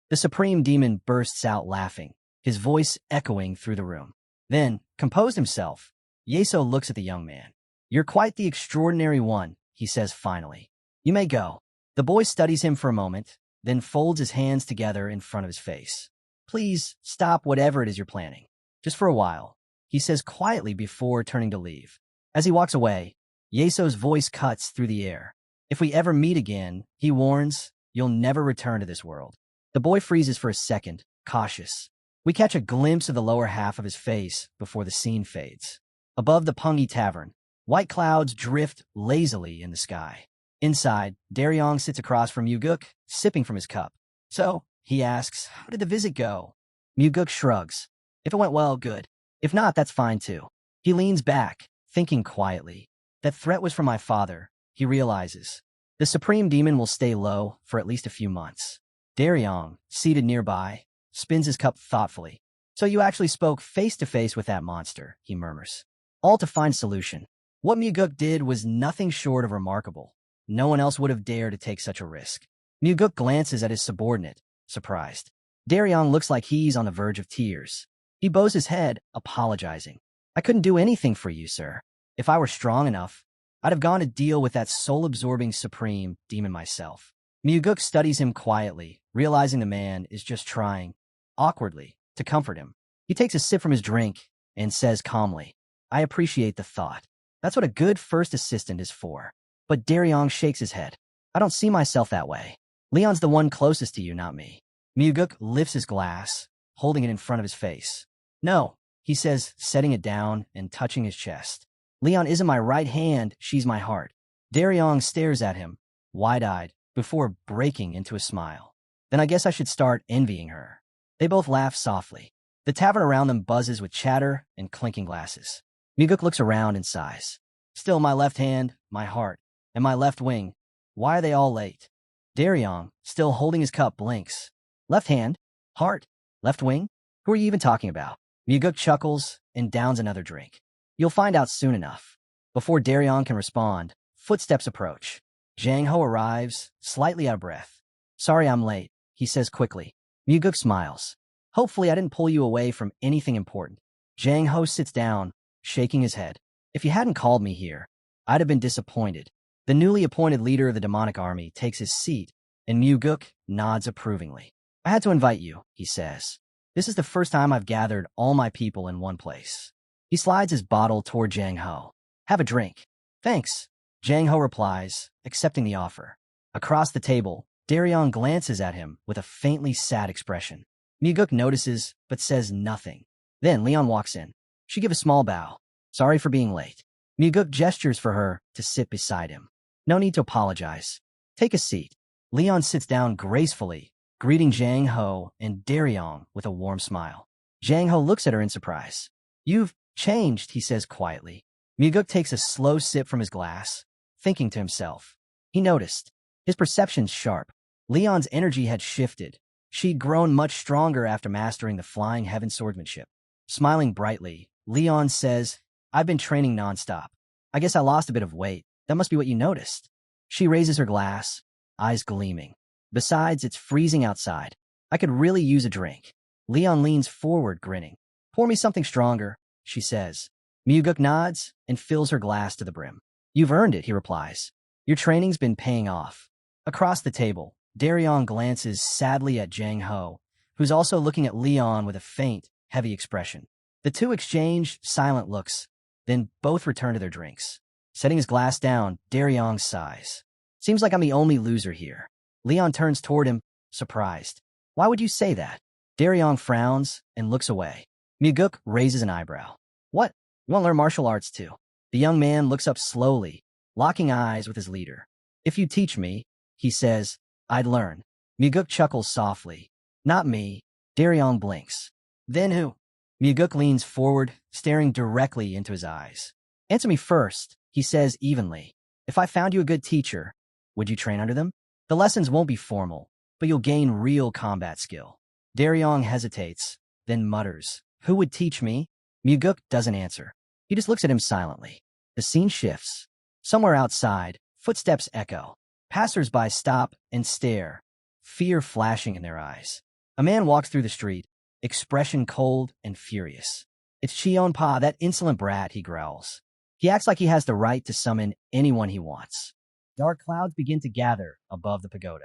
The supreme demon bursts out laughing, his voice echoing through the room. Then, composed himself, Yeso looks at the young man. You're quite the extraordinary one, he says finally. You may go. The boy studies him for a moment, then folds his hands together in front of his face. Please stop whatever it is you're planning. Just for a while, he says quietly before turning to leave. As he walks away, Yeso's voice cuts through the air. If we ever meet again, he warns, you'll never return to this world. The boy freezes for a second, cautious. We catch a glimpse of the lower half of his face before the scene fades. Above the Pungi tavern, white clouds drift lazily in the sky. Inside, Daryong sits across from Muguk, sipping from his cup. So, he asks, how did the visit go? Muguk shrugs. If it went well, good. If not, that's fine too. He leans back, thinking quietly. That threat was from my father, he realizes. The supreme demon will stay low for at least a few months. Daryong, seated nearby, spins his cup thoughtfully. So you actually spoke face-to-face with that monster, he murmurs. All to find solution. What Muguk did was nothing short of remarkable. No one else would have dared to take such a risk. Muguk glances at his subordinate, surprised. Daryong looks like he's on the verge of tears. He bows his head, apologizing. I couldn't do anything for you, sir. If I were strong enough, I'd have gone to deal with that soul-absorbing supreme demon myself. Muguk studies him quietly, realizing the man is just trying, awkwardly, to comfort him. He takes a sip from his drink and says calmly, I appreciate the thought. That's what a good first assistant is for. But Daryong shakes his head. I don't see myself that way. Leon's the one closest to you, not me. Muguk lifts his glass, holding it in front of his face. No, he says, setting it down and touching his chest. Leon isn't my right hand, she's my heart. Daryong stares at him, wide-eyed, before breaking into a smile. Then I guess I should start envying her. They both laugh softly. The tavern around them buzzes with chatter and clinking glasses. Muguk looks around and sighs. Still my left hand, my heart, and my left wing. Why are they all late? Daryong, still holding his cup, blinks. Left hand? Heart? Left wing? Who are you even talking about? Muguk chuckles and downs another drink. You'll find out soon enough. Before Daryong can respond, footsteps approach. Jang Ho arrives, slightly out of breath. Sorry I'm late, he says quickly. Muguk smiles. Hopefully I didn't pull you away from anything important. Jang Ho sits down, shaking his head. If you hadn't called me here, I'd have been disappointed. The newly appointed leader of the demonic army takes his seat, and Muguk nods approvingly. I had to invite you, he says. This is the first time I've gathered all my people in one place. He slides his bottle toward Jang Ho. Have a drink. Thanks. Jang Ho replies, accepting the offer. Across the table, Daryong glances at him with a faintly sad expression. Muguk notices, but says nothing. Then Leon walks in. She gives a small bow. Sorry for being late. Muguk gestures for her to sit beside him. No need to apologize. Take a seat. Leon sits down gracefully, greeting Jang Ho and Daryong with a warm smile. Jang Ho looks at her in surprise. You've changed, he says quietly. Muguk takes a slow sip from his glass, thinking to himself. He noticed. His perception's sharp. Leon's energy had shifted. She'd grown much stronger after mastering the flying heaven swordsmanship. Smiling brightly, Leon says, I've been training nonstop. I guess I lost a bit of weight. That must be what you noticed. She raises her glass, eyes gleaming. Besides, it's freezing outside. I could really use a drink. Leon leans forward, grinning. Pour me something stronger, she says. Muguk nods and fills her glass to the brim. You've earned it, he replies. Your training's been paying off. Across the table, Daryong glances sadly at Jang Ho, who's also looking at Leon with a faint, heavy expression. The two exchange silent looks, then both return to their drinks. Setting his glass down, Daryong sighs. Seems like I'm the only loser here. Leon turns toward him, surprised. Why would you say that? Daryong frowns and looks away. Muguk raises an eyebrow. What? You want to learn martial arts too? The young man looks up slowly, locking eyes with his leader. If you teach me, he says, I'd learn. Muguk chuckles softly. Not me. Daryong blinks. Then who? Muguk leans forward, staring directly into his eyes. Answer me first, he says evenly. If I found you a good teacher, would you train under them? The lessons won't be formal, but you'll gain real combat skill. Daryong hesitates, then mutters, Who would teach me? Muguk doesn't answer. He just looks at him silently. The scene shifts. Somewhere outside, footsteps echo. Passers-by stop and stare, fear flashing in their eyes. A man walks through the street, expression cold and furious. It's Cheon-pa, that insolent brat, he growls. He acts like he has the right to summon anyone he wants. Dark clouds begin to gather above the pagoda.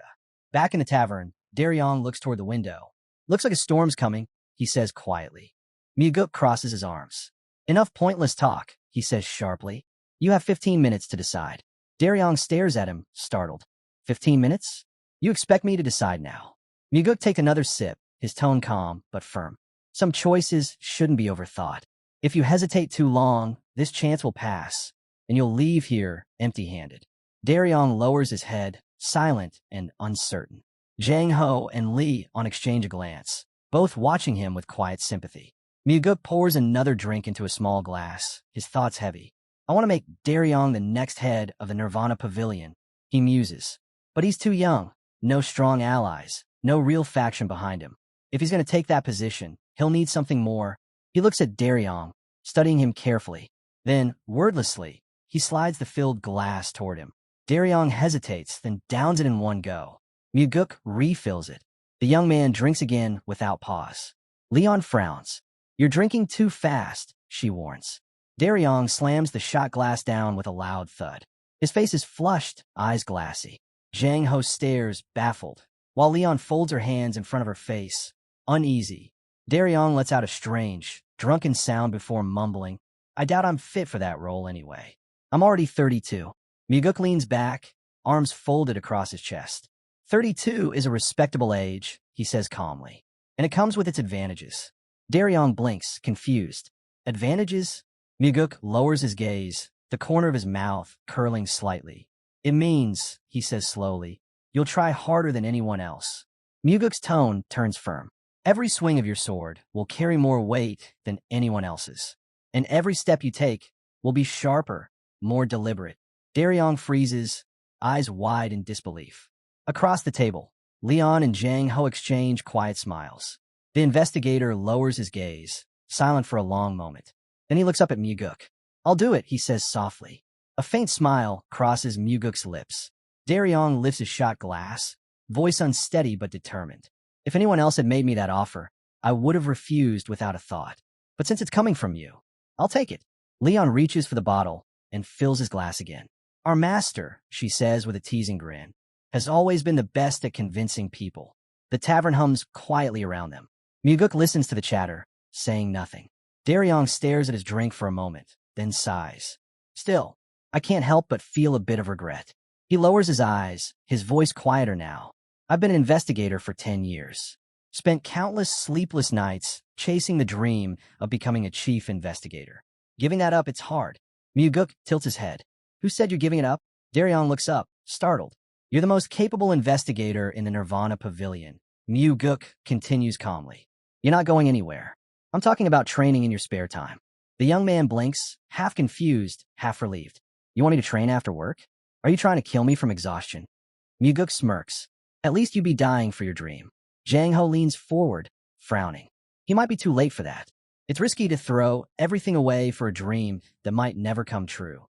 Back in the tavern, Daryong looks toward the window. Looks like a storm's coming, he says quietly. Muguk crosses his arms. Enough pointless talk, he says sharply. You have 15 minutes to decide. Daryong stares at him, startled. 15 minutes? You expect me to decide now. Muguk takes another sip, his tone calm but firm. Some choices shouldn't be overthought. If you hesitate too long, this chance will pass, and you'll leave here empty-handed. Daryong lowers his head, silent and uncertain. Jang Ho and Lee exchange a glance, both watching him with quiet sympathy. Muguk pours another drink into a small glass, his thoughts heavy. I want to make Daryong the next head of the Nirvana Pavilion, he muses. But he's too young, no strong allies, no real faction behind him. If he's going to take that position, he'll need something more. He looks at Daryong, studying him carefully. Then, wordlessly, he slides the filled glass toward him. Daryong hesitates, then downs it in one go. Muguk refills it. The young man drinks again without pause. Leon frowns. You're drinking too fast, she warns. Daryong slams the shot glass down with a loud thud. His face is flushed, eyes glassy. Jang Ho stares, baffled, while Leon folds her hands in front of her face, uneasy. Daryong lets out a strange, drunken sound before mumbling, I doubt I'm fit for that role anyway. I'm already 32. Muguk leans back, arms folded across his chest. 32 is a respectable age, he says calmly, and it comes with its advantages. Daryong blinks, confused. Advantages? Muguk lowers his gaze, the corner of his mouth curling slightly. It means, he says slowly, you'll try harder than anyone else. Muguk's tone turns firm. Every swing of your sword will carry more weight than anyone else's, and every step you take will be sharper, more deliberate. Daryong freezes, eyes wide in disbelief. Across the table, Leon and Jang Ho exchange quiet smiles. The investigator lowers his gaze, silent for a long moment. Then he looks up at Muguk. I'll do it, he says softly. A faint smile crosses Muguk's lips. Daryong lifts his shot glass, voice unsteady but determined. If anyone else had made me that offer, I would have refused without a thought. But since it's coming from you, I'll take it. Leon reaches for the bottle and fills his glass again. Our master, she says with a teasing grin, has always been the best at convincing people. The tavern hums quietly around them. Muguk listens to the chatter, saying nothing. Daryong stares at his drink for a moment, then sighs. Still, I can't help but feel a bit of regret. He lowers his eyes, his voice quieter now. I've been an investigator for 10 years. Spent countless sleepless nights chasing the dream of becoming a chief investigator. Giving that up, it's hard. Muguk tilts his head. Who said you're giving it up? Daryong looks up, startled. You're the most capable investigator in the Nirvana Pavilion. Muguk continues calmly. You're not going anywhere. I'm talking about training in your spare time. The young man blinks, half confused, half relieved. You want me to train after work? Are you trying to kill me from exhaustion? Muguk smirks. At least you'd be dying for your dream. Jang Ho leans forward, frowning. He might be too late for that. It's risky to throw everything away for a dream that might never come true.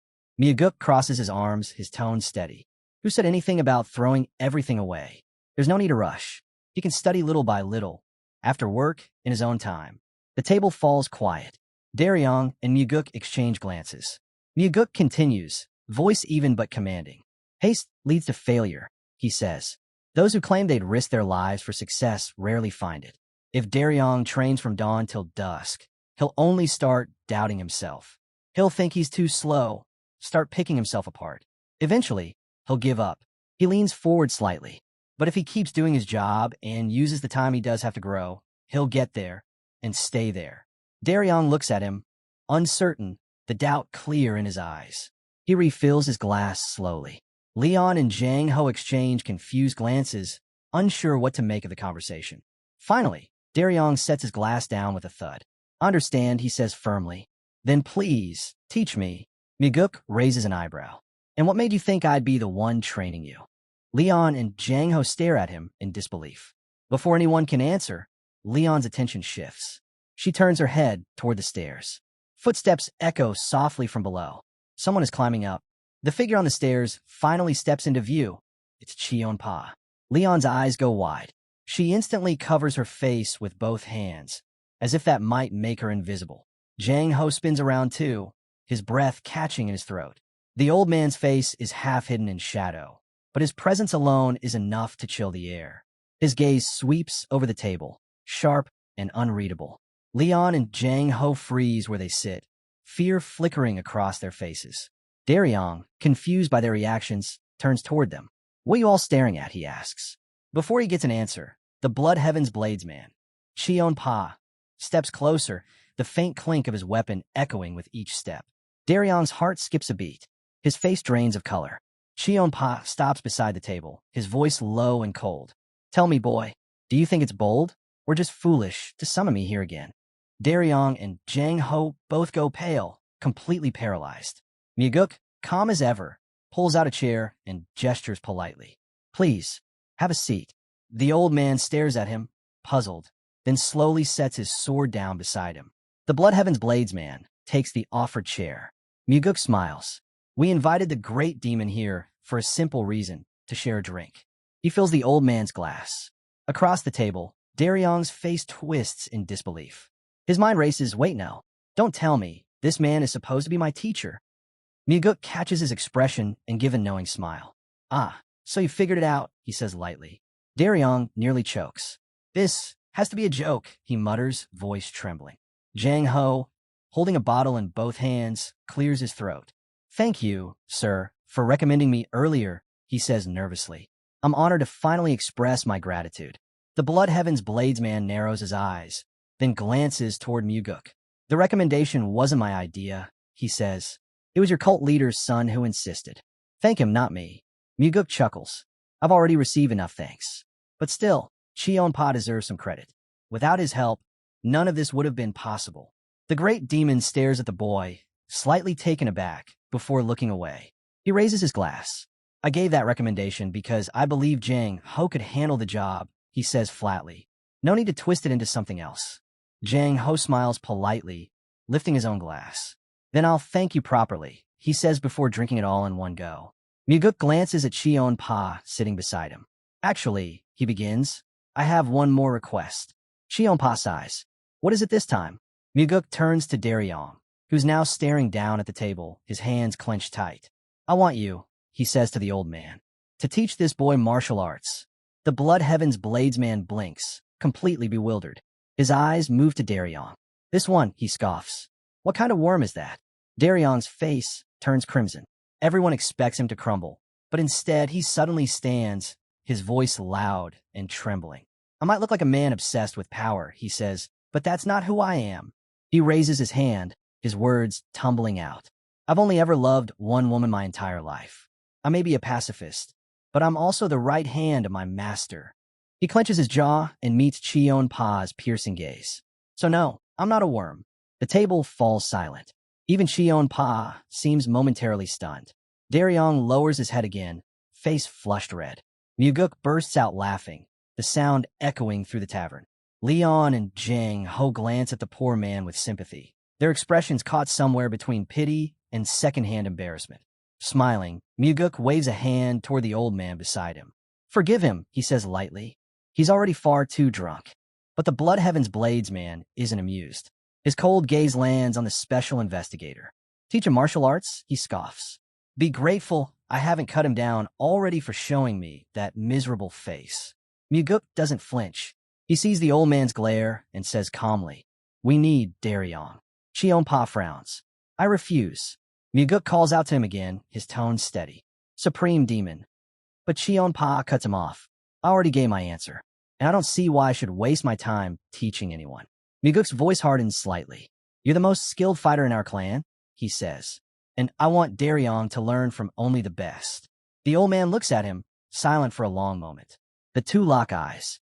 Muguk crosses his arms, his tone steady. Who said anything about throwing everything away? There's no need to rush. He can study little by little, after work, in his own time. The table falls quiet. Daryong and Muguk exchange glances. Muguk continues, voice even but commanding. Haste leads to failure, he says. Those who claim they'd risk their lives for success rarely find it. If Daryong trains from dawn till dusk, he'll only start doubting himself. He'll think he's too slow, start picking himself apart. Eventually, he'll give up. He leans forward slightly. But if he keeps doing his job and uses the time he does have to grow, he'll get there and stay there. Daryong looks at him, uncertain, the doubt clear in his eyes. He refills his glass slowly. Leon and Jang Ho exchange confused glances, unsure what to make of the conversation. Finally, Daryong sets his glass down with a thud. Understand, he says firmly. Then please, teach me. Miguk raises an eyebrow. And what made you think I'd be the one training you? Leon and Jang Ho stare at him in disbelief. Before anyone can answer, Leon's attention shifts. She turns her head toward the stairs. Footsteps echo softly from below. Someone is climbing up. The figure on the stairs finally steps into view. It's Cheon-pa. Leon's eyes go wide. She instantly covers her face with both hands, as if that might make her invisible. Jang Ho spins around too, his breath catching in his throat. The old man's face is half hidden in shadow, but his presence alone is enough to chill the air. His gaze sweeps over the table, sharp and unreadable. Leon and Jang Ho freeze where they sit, fear flickering across their faces. Daryong, confused by their reactions, turns toward them. What are you all staring at, he asks. Before he gets an answer, the Blood Heaven's bladesman, Cheon-pa, steps closer, the faint clink of his weapon echoing with each step. Daryong's heart skips a beat. His face drains of color. Cheon-pa stops beside the table, his voice low and cold. Tell me, boy, do you think it's bold or just foolish to summon me here again? Daryong and Jang Ho both go pale, completely paralyzed. Miguk, calm as ever, pulls out a chair and gestures politely. Please, have a seat. The old man stares at him, puzzled, then slowly sets his sword down beside him. The Blood Heaven's bladesman takes the offered chair. Miguk smiles. We invited the great demon here for a simple reason, to share a drink. He fills the old man's glass. Across the table, Daryong's face twists in disbelief. His mind races, wait no, don't tell me, this man is supposed to be my teacher. Miguk catches his expression and gives a knowing smile. Ah, so you figured it out, he says lightly. Daryong nearly chokes. This has to be a joke, he mutters, voice trembling. Jang Ho, holding a bottle in both hands, clears his throat. Thank you, sir, for recommending me earlier, he says nervously. I'm honored to finally express my gratitude. The Blood Heaven's bladesman narrows his eyes, then glances toward Miguk. The recommendation wasn't my idea, he says. It was your cult leader's son who insisted. Thank him, not me. Miguk chuckles. I've already received enough thanks. But still, Cheon-pa deserves some credit. Without his help, none of this would have been possible. The great demon stares at the boy, slightly taken aback, before looking away. He raises his glass. I gave that recommendation because I believe Jang Ho could handle the job, he says flatly. No need to twist it into something else. Jang Ho smiles politely, lifting his own glass. Then I'll thank you properly, he says before drinking it all in one go. Miguk glances at Cheon-pa sitting beside him. Actually, he begins, I have one more request. Cheon-pa sighs. What is it this time? Miguk turns to Daryong, who's now staring down at the table, his hands clenched tight. I want you, he says to the old man, to teach this boy martial arts. The Blood Heaven's bladesman blinks, completely bewildered. His eyes move to Daryong. This one, he scoffs. What kind of worm is that? Daryong's face turns crimson. Everyone expects him to crumble, but instead he suddenly stands, his voice loud and trembling. I might look like a man obsessed with power, he says, but that's not who I am. He raises his hand, his words tumbling out. I've only ever loved one woman my entire life. I may be a pacifist, but I'm also the right hand of my master. He clenches his jaw and meets Cheon-pa's piercing gaze. So no, I'm not a worm. The table falls silent. Even Cheon-pa seems momentarily stunned. Daryong lowers his head again, face flushed red. Miguk bursts out laughing, the sound echoing through the tavern. Leon and Jang Ho glance at the poor man with sympathy, their expressions caught somewhere between pity and secondhand embarrassment. Smiling, Miguk waves a hand toward the old man beside him. Forgive him, he says lightly. He's already far too drunk. But the Blood Heaven's bladesman isn't amused. His cold gaze lands on the special investigator. Teach him martial arts? He scoffs. Be grateful I haven't cut him down already for showing me that miserable face. Muguk doesn't flinch. He sees the old man's glare and says calmly, "We need Daryong." Chionpa frowns. "I refuse." Muguk calls out to him again, his tone steady. "Supreme Demon." But Chionpa cuts him off. "I already gave my answer, and I don't see why I should waste my time teaching anyone." Muguk's voice hardens slightly. "You're the most skilled fighter in our clan," he says, "and I want Daryong to learn from only the best." The old man looks at him, silent for a long moment. The two lock eyes.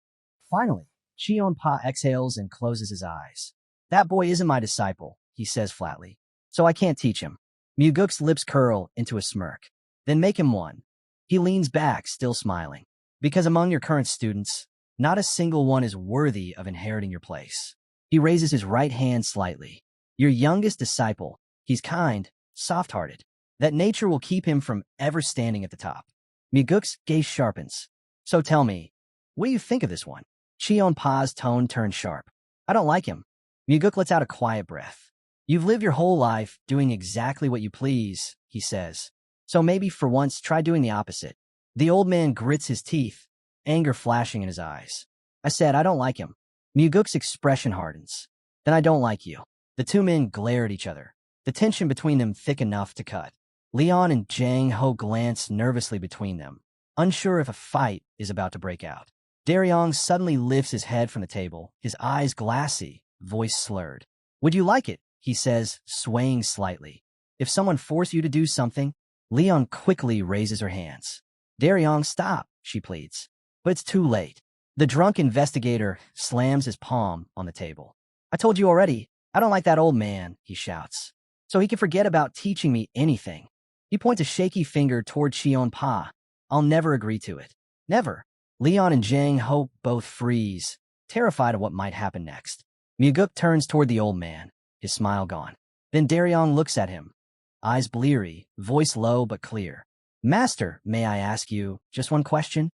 Finally, Chionpa exhales and closes his eyes. "That boy isn't my disciple," he says flatly, "so I can't teach him." Muguk's lips curl into a smirk. "Then make him one." He leans back, still smiling. "Because among your current students, not a single one is worthy of inheriting your place." He raises his right hand slightly. "Your youngest disciple, he's kind, soft-hearted. That nature will keep him from ever standing at the top." Muguk's gaze sharpens. "So tell me, what do you think of this one?" Chionpa's tone turns sharp. "I don't like him." Muguk lets out a quiet breath. "You've lived your whole life doing exactly what you please," he says. "So maybe for once try doing the opposite." The old man grits his teeth, anger flashing in his eyes. "I said I don't like him." Muguk's expression hardens. "Then I don't like you." The two men glare at each other, the tension between them thick enough to cut. Leon and Jang Ho glance nervously between them, unsure if a fight is about to break out. Daryong suddenly lifts his head from the table, his eyes glassy, voice slurred. "Would you like it?" he says, swaying slightly. "If someone forced you to do something?" Leon quickly raises her hands. "Daryong, stop," she pleads. But it's too late. The drunk investigator slams his palm on the table. "I told you already, I don't like that old man," he shouts. "So he can forget about teaching me anything." He points a shaky finger toward Chionpa. "I'll never agree to it. Never." Leon and Jang Ho both freeze, terrified of what might happen next. Muguk turns toward the old man, his smile gone. Then Daryong looks at him, eyes bleary, voice low but clear. "Master, may I ask you just one question?"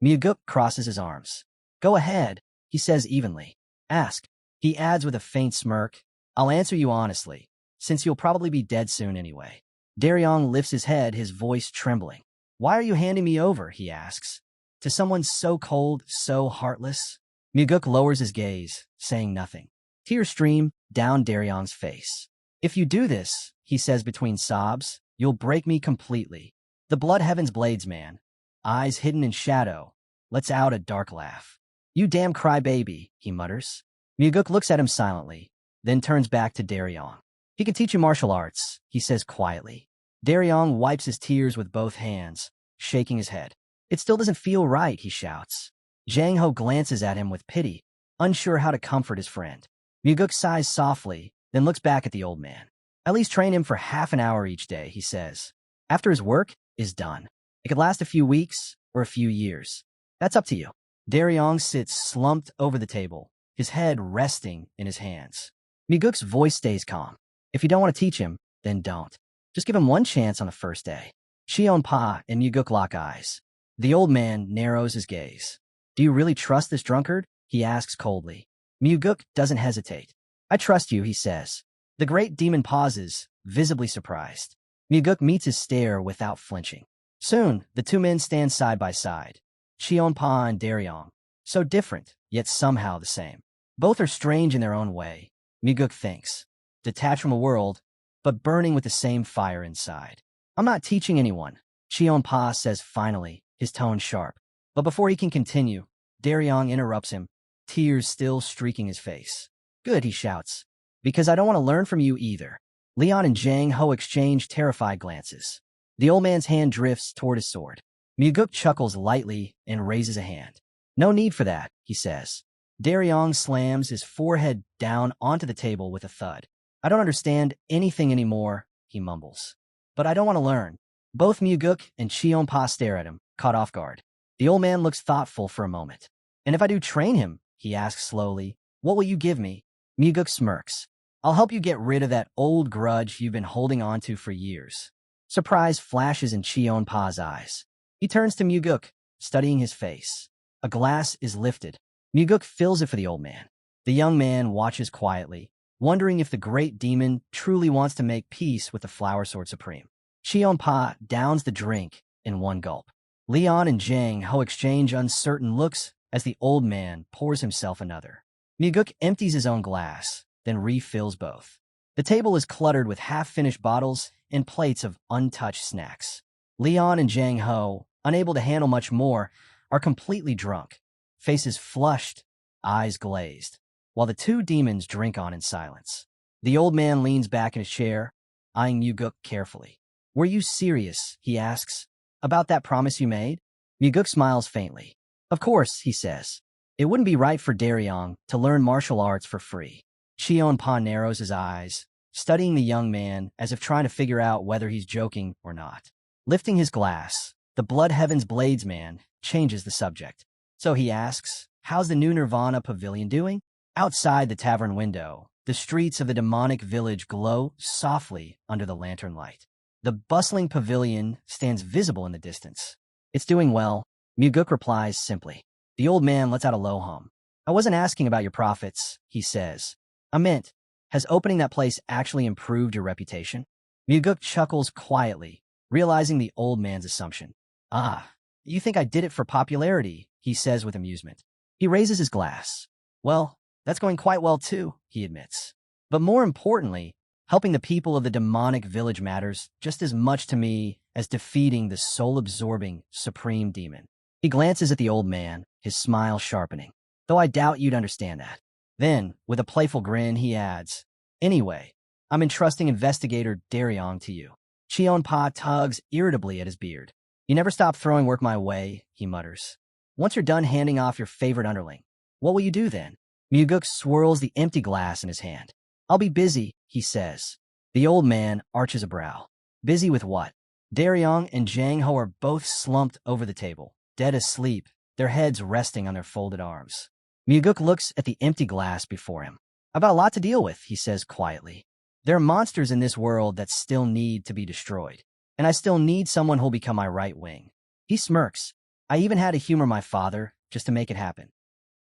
Muguk crosses his arms. "Go ahead," he says evenly. "Ask." He adds with a faint smirk, "I'll answer you honestly, since you'll probably be dead soon anyway." Daryong lifts his head, his voice trembling. "Why are you handing me over?" he asks. "To someone so cold, so heartless?" Muguk lowers his gaze, saying nothing. Tears stream down Daryong's face. "If you do this," he says between sobs, "you'll break me completely." The Blood Heaven's blades man, eyes hidden in shadow, lets out a dark laugh. "You damn crybaby," he mutters. Muguk looks at him silently, then turns back to Daryong. "He can teach you martial arts," he says quietly. Daryong wipes his tears with both hands, shaking his head. "It still doesn't feel right," he shouts. Jang Ho glances at him with pity, unsure how to comfort his friend. Muguk sighs softly, then looks back at the old man. "At least train him for half an hour each day," he says. "After his work is done. It could last a few weeks or a few years. That's up to you." Daryong sits slumped over the table, his head resting in his hands. Muguk's voice stays calm. "If you don't want to teach him, then don't. Just give him one chance on the first day." Chionpa and Muguk lock eyes. The old man narrows his gaze. "Do you really trust this drunkard?" he asks coldly. Muguk doesn't hesitate. "I trust you," he says. The great demon pauses, visibly surprised. Muguk meets his stare without flinching. Soon, the two men stand side by side. Chionpa and Daryong. So different, yet somehow the same. Both are strange in their own way, Muguk thinks. Detached from a world, but burning with the same fire inside. "I'm not teaching anyone," Chionpa says finally, his tone sharp. But before he can continue, Daryong interrupts him, tears still streaking his face. "Good," he shouts. "Because I don't want to learn from you either." Leon and Jang Ho exchange terrified glances. The old man's hand drifts toward his sword. Muguk chuckles lightly and raises a hand. "No need for that," he says. Daryong slams his forehead down onto the table with a thud. "I don't understand anything anymore," he mumbles. "But I don't want to learn." Both Muguk and Chionpa stare at him, caught off guard. The old man looks thoughtful for a moment. "And if I do train him," he asks slowly, "what will you give me?" Muguk smirks. "I'll help you get rid of that old grudge you've been holding on to for years." Surprise flashes in Chionpa's eyes. He turns to Muguk, studying his face. A glass is lifted. Muguk fills it for the old man. The young man watches quietly, wondering if the great demon truly wants to make peace with the Flower Sword Supreme. Cheon-pa downs the drink in one gulp. Leon and Jang Ho exchange uncertain looks as the old man pours himself another. Muguk empties his own glass, then refills both. The table is cluttered with half-finished bottles and plates of untouched snacks. Leon and Jang Ho, unable to handle much more, are completely drunk, faces flushed, eyes glazed, while the two demons drink on in silence. The old man leans back in his chair, eyeing Muguk carefully. "Were you serious," he asks, "about that promise you made?" Muguk smiles faintly. "Of course," he says. "It wouldn't be right for Daryong to learn martial arts for free." Cheon-pa narrows his eyes, studying the young man as if trying to figure out whether he's joking or not. Lifting his glass, the Blood Heaven's Bladesman changes the subject. So he asks, "How's the new Nirvana pavilion doing?" Outside the tavern window, the streets of the demonic village glow softly under the lantern light. The bustling pavilion stands visible in the distance. "It's doing well," Muguk replies simply. The old man lets out a low hum. "I wasn't asking about your profits," he says. "I meant, has opening that place actually improved your reputation?" Muguk chuckles quietly, realizing the old man's assumption. "Ah, you think I did it for popularity," he says with amusement. He raises his glass. "Well, that's going quite well too," he admits. "But more importantly, helping the people of the demonic village matters just as much to me as defeating the soul-absorbing supreme demon." He glances at the old man, his smile sharpening. "Though I doubt you'd understand that." Then, with a playful grin, he adds, "Anyway, I'm entrusting investigator Daryong to you." Cheon-pa tugs irritably at his beard. "You never stop throwing work my way," he mutters. "Once you're done handing off your favorite underling, what will you do then?" Muguk swirls the empty glass in his hand. "I'll be busy," he says. The old man arches a brow. "Busy with what?" Daryong and Jang Ho are both slumped over the table, dead asleep, their heads resting on their folded arms. Muguk looks at the empty glass before him. "I've got a lot to deal with," he says quietly. "There are monsters in this world that still need to be destroyed, and I still need someone who'll become my right wing." He smirks. "I even had to humor my father just to make it happen."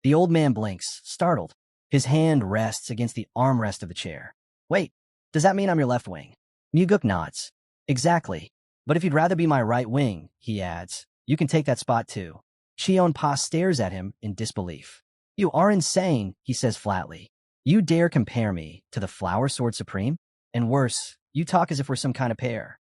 The old man blinks, startled. His hand rests against the armrest of the chair. "Wait, does that mean I'm your left wing?" Muguk nods. "Exactly. But if you'd rather be my right wing," he adds, "you can take that spot too." Cheon-pa stares at him in disbelief. "You are insane," he says flatly. "You dare compare me to the Flower Sword Supreme? And worse, you talk as if we're some kind of pair."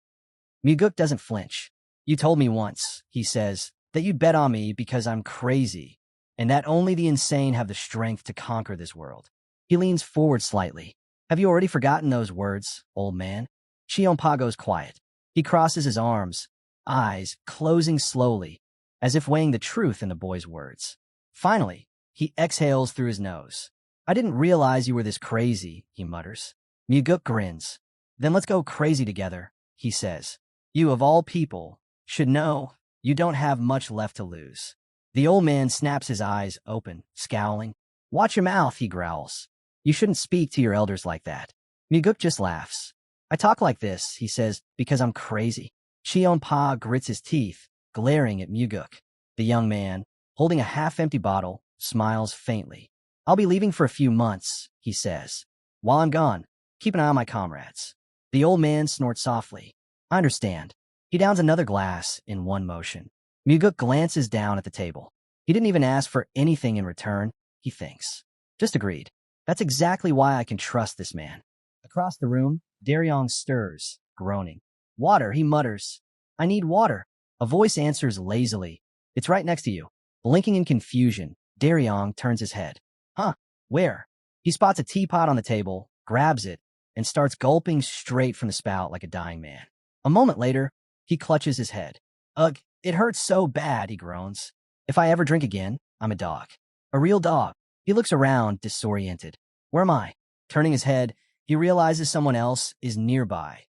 Muguk doesn't flinch. "You told me once," he says, "that you'd bet on me because I'm crazy, and that only the insane have the strength to conquer this world." He leans forward slightly. "Have you already forgotten those words, old man?" Cheon-pa goes quiet. He crosses his arms, eyes closing slowly, as if weighing the truth in the boy's words. Finally, he exhales through his nose. "I didn't realize you were this crazy," he mutters. Muguk grins. "Then let's go crazy together," he says. "You, of all people, should know you don't have much left to lose." The old man snaps his eyes open, scowling. "Watch your mouth," he growls. "You shouldn't speak to your elders like that." Muguk just laughs. "I talk like this," he says, "because I'm crazy." Cheon-pa grits his teeth, glaring at Muguk. The young man, holding a half-empty bottle, smiles faintly. "I'll be leaving for a few months," he says. "While I'm gone, keep an eye on my comrades." The old man snorts softly. "I understand." He downs another glass in one motion. Muguk glances down at the table. He didn't even ask for anything in return, he thinks. Just agreed. That's exactly why I can trust this man. Across the room, Daryong stirs, groaning. "Water," he mutters. "I need water." A voice answers lazily. "It's right next to you." Blinking in confusion, Daryong turns his head. "Huh? Where?" He spots a teapot on the table, grabs it, and starts gulping straight from the spout like a dying man. A moment later, he clutches his head. "Ugh, it hurts so bad," he groans. "If I ever drink again, I'm a dog. A real dog." He looks around, disoriented. "Where am I?" Turning his head, he realizes someone else is nearby.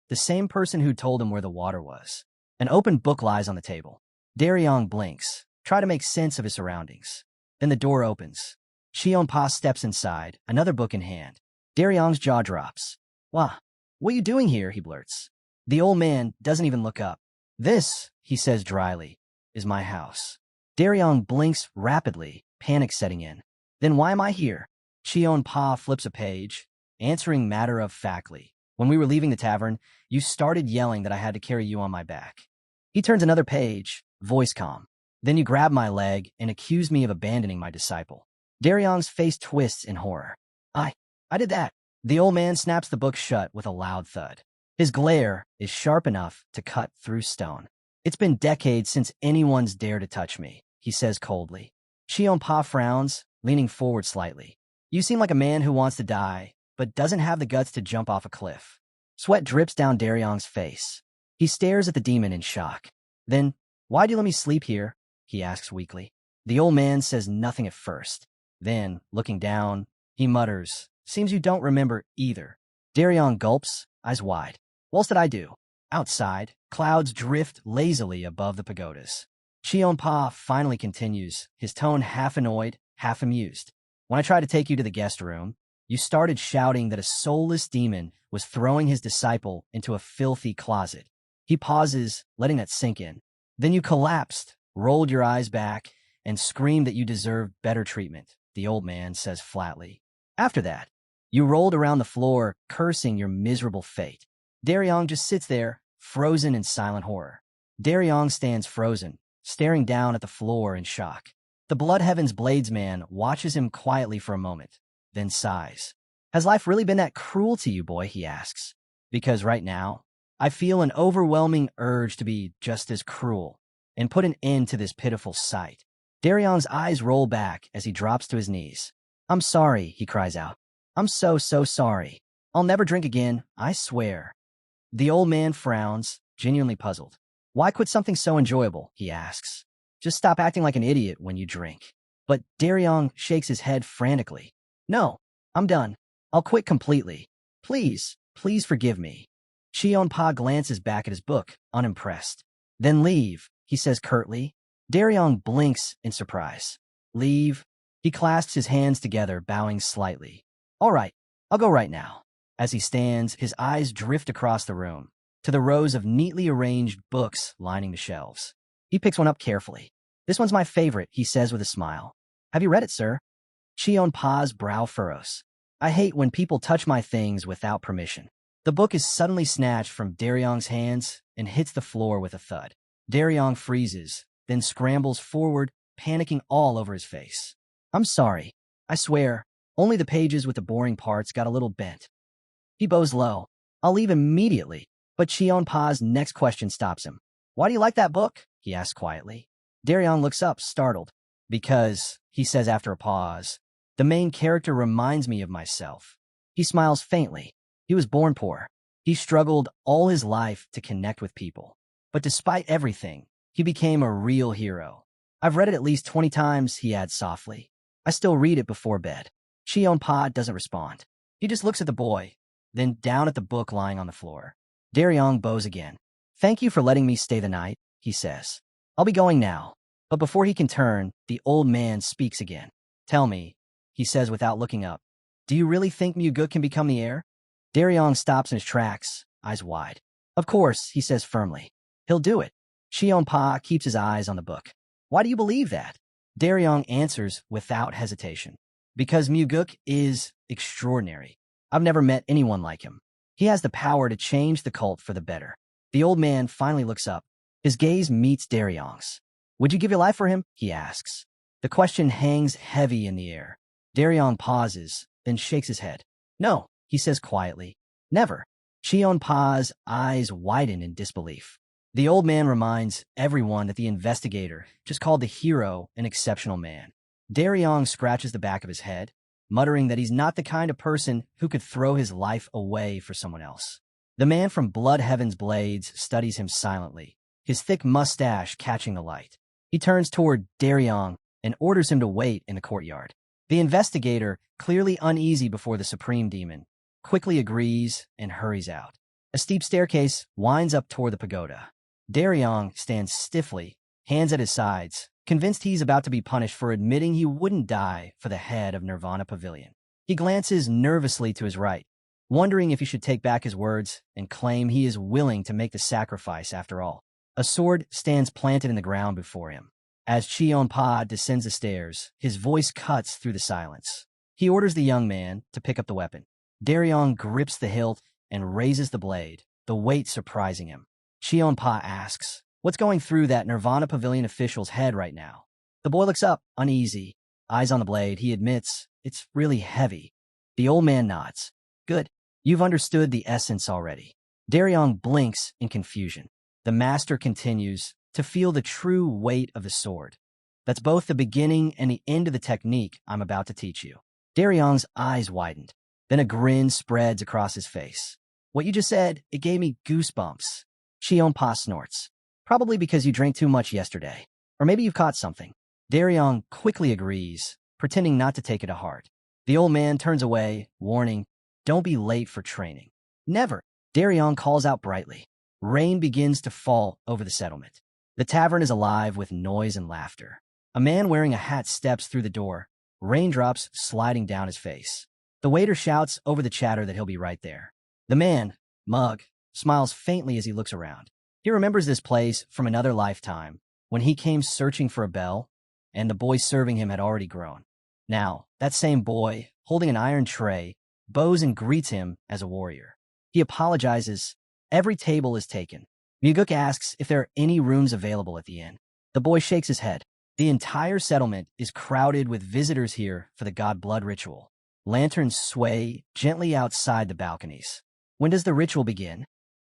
The same person who told him where the water was. An open book lies on the table. Daryong blinks, try to make sense of his surroundings. Then the door opens. Cheon-pa steps inside, another book in hand. Daryong's jaw drops. "Wah, what are you doing here?" he blurts. The old man doesn't even look up. "This," he says dryly, "is my house." Daryong blinks rapidly, panic setting in. "Then why am I here?" Cheon-pa flips a page, answering matter-of-factly. When we were leaving the tavern, you started yelling that I had to carry you on my back. He turns another page, voice calm. Then you grab my leg and accuse me of abandoning my disciple. Daryong's face twists in horror. I did that. The old man snaps the book shut with a loud thud. His glare is sharp enough to cut through stone. It's been decades since anyone's dared to touch me, he says coldly. Shionpa frowns, leaning forward slightly. You seem like a man who wants to die, but doesn't have the guts to jump off a cliff. Sweat drips down Daryong's face. He stares at the demon in shock. Then, why do you let me sleep here? He asks weakly. The old man says nothing at first. Then, looking down, he mutters, seems you don't remember either. Daryong gulps, eyes wide. What else did I do? Outside, clouds drift lazily above the pagodas. Shionpa finally continues, his tone half annoyed, half amused. When I tried to take you to the guest room, you started shouting that a soulless demon was throwing his disciple into a filthy closet. He pauses, letting that sink in. Then you collapsed, rolled your eyes back, and screamed that you deserved better treatment, the old man says flatly. After that, you rolled around the floor, cursing your miserable fate. Daryong just sits there, frozen in silent horror. Daryong stands frozen, staring down at the floor in shock. The Blood Heaven's Bladesman watches him quietly for a moment, then sighs. Has life really been that cruel to you, boy? He asks. Because right now, I feel an overwhelming urge to be just as cruel and put an end to this pitiful sight. Daryong's eyes roll back as he drops to his knees. I'm sorry, he cries out. I'm so sorry. I'll never drink again, I swear. The old man frowns, genuinely puzzled. Why quit something so enjoyable? He asks. Just stop acting like an idiot when you drink. But Daryong shakes his head frantically. No, I'm done. I'll quit completely. Please forgive me. Shionpa glances back at his book, unimpressed. Then leave, he says curtly. Daryong blinks in surprise. Leave? He clasps his hands together, bowing slightly. All right, I'll go right now. As he stands, his eyes drift across the room, to the rows of neatly arranged books lining the shelves. He picks one up carefully. This one's my favorite, he says with a smile. Have you read it, sir? Shionpa's brow furrows. I hate when people touch my things without permission. The book is suddenly snatched from Daryong's hands and hits the floor with a thud. Daryong freezes, then scrambles forward, panicking all over his face. I'm sorry. I swear, only the pages with the boring parts got a little bent. He bows low. I'll leave immediately. But Shionpa's next question stops him. Why do you like that book? He asks quietly. Daryong looks up, startled. Because, he says after a pause, the main character reminds me of myself. He smiles faintly. He was born poor. He struggled all his life to connect with people. But despite everything, he became a real hero. I've read it at least 20 times, he adds softly. I still read it before bed. Shionpa doesn't respond. He just looks at the boy, then down at the book lying on the floor. Daryong bows again. Thank you for letting me stay the night, he says. I'll be going now. But before he can turn, the old man speaks again. Tell me, he says without looking up, do you really think Muguk can become the heir? Daryong stops in his tracks, eyes wide. Of course, he says firmly. He'll do it. Shionpa keeps his eyes on the book. Why do you believe that? Daryong answers without hesitation. Because Muguk is extraordinary. I've never met anyone like him. He has the power to change the cult for the better. The old man finally looks up. His gaze meets Daryong's. Would you give your life for him? He asks. The question hangs heavy in the air. Daryong pauses, then shakes his head. No, he says quietly. Never. Shionpa's eyes widen in disbelief. The old man reminds everyone that the investigator just called the hero an exceptional man. Daryong scratches the back of his head, muttering that he's not the kind of person who could throw his life away for someone else. The man from Blood Heaven's Blades studies him silently, his thick mustache catching the light. He turns toward Daryong and orders him to wait in the courtyard. The investigator, clearly uneasy before the supreme demon, quickly agrees and hurries out. A steep staircase winds up toward the pagoda. Daryong stands stiffly, hands at his sides, convinced he's about to be punished for admitting he wouldn't die for the head of Nirvana Pavilion. He glances nervously to his right, wondering if he should take back his words and claim he is willing to make the sacrifice after all. A sword stands planted in the ground before him. As Shionpa descends the stairs, his voice cuts through the silence. He orders the young man to pick up the weapon. Daryong grips the hilt and raises the blade, the weight surprising him. Cheonpa asks, "What's going through that Nirvana Pavilion official's head right now?" The boy looks up, uneasy, eyes on the blade. He admits, "It's really heavy." The old man nods. "Good. You've understood the essence already." Daryong blinks in confusion. The master continues, "To feel the true weight of the sword. That's both the beginning and the end of the technique I'm about to teach you." Daryong's eyes widened. Then a grin spreads across his face. "What you just said, it gave me goosebumps." Cheonpa snorts. "Probably because you drank too much yesterday. Or maybe you've caught something." Daryong quickly agrees, pretending not to take it to heart. The old man turns away, warning, "Don't be late for training." "Never," Daryong calls out brightly. Rain begins to fall over the settlement. The tavern is alive with noise and laughter. A man wearing a hat steps through the door, raindrops sliding down his face. The waiter shouts over the chatter that he'll be right there. The man, Mug, smiles faintly as he looks around. He remembers this place from another lifetime, when he came searching for a bell, and the boy serving him had already grown. Now, that same boy, holding an iron tray, bows and greets him as a warrior. He apologizes. Every table is taken. Muguk asks if there are any rooms available at the inn. The boy shakes his head. The entire settlement is crowded with visitors here for the god blood ritual. Lanterns sway gently outside the balconies. "When does the ritual begin?"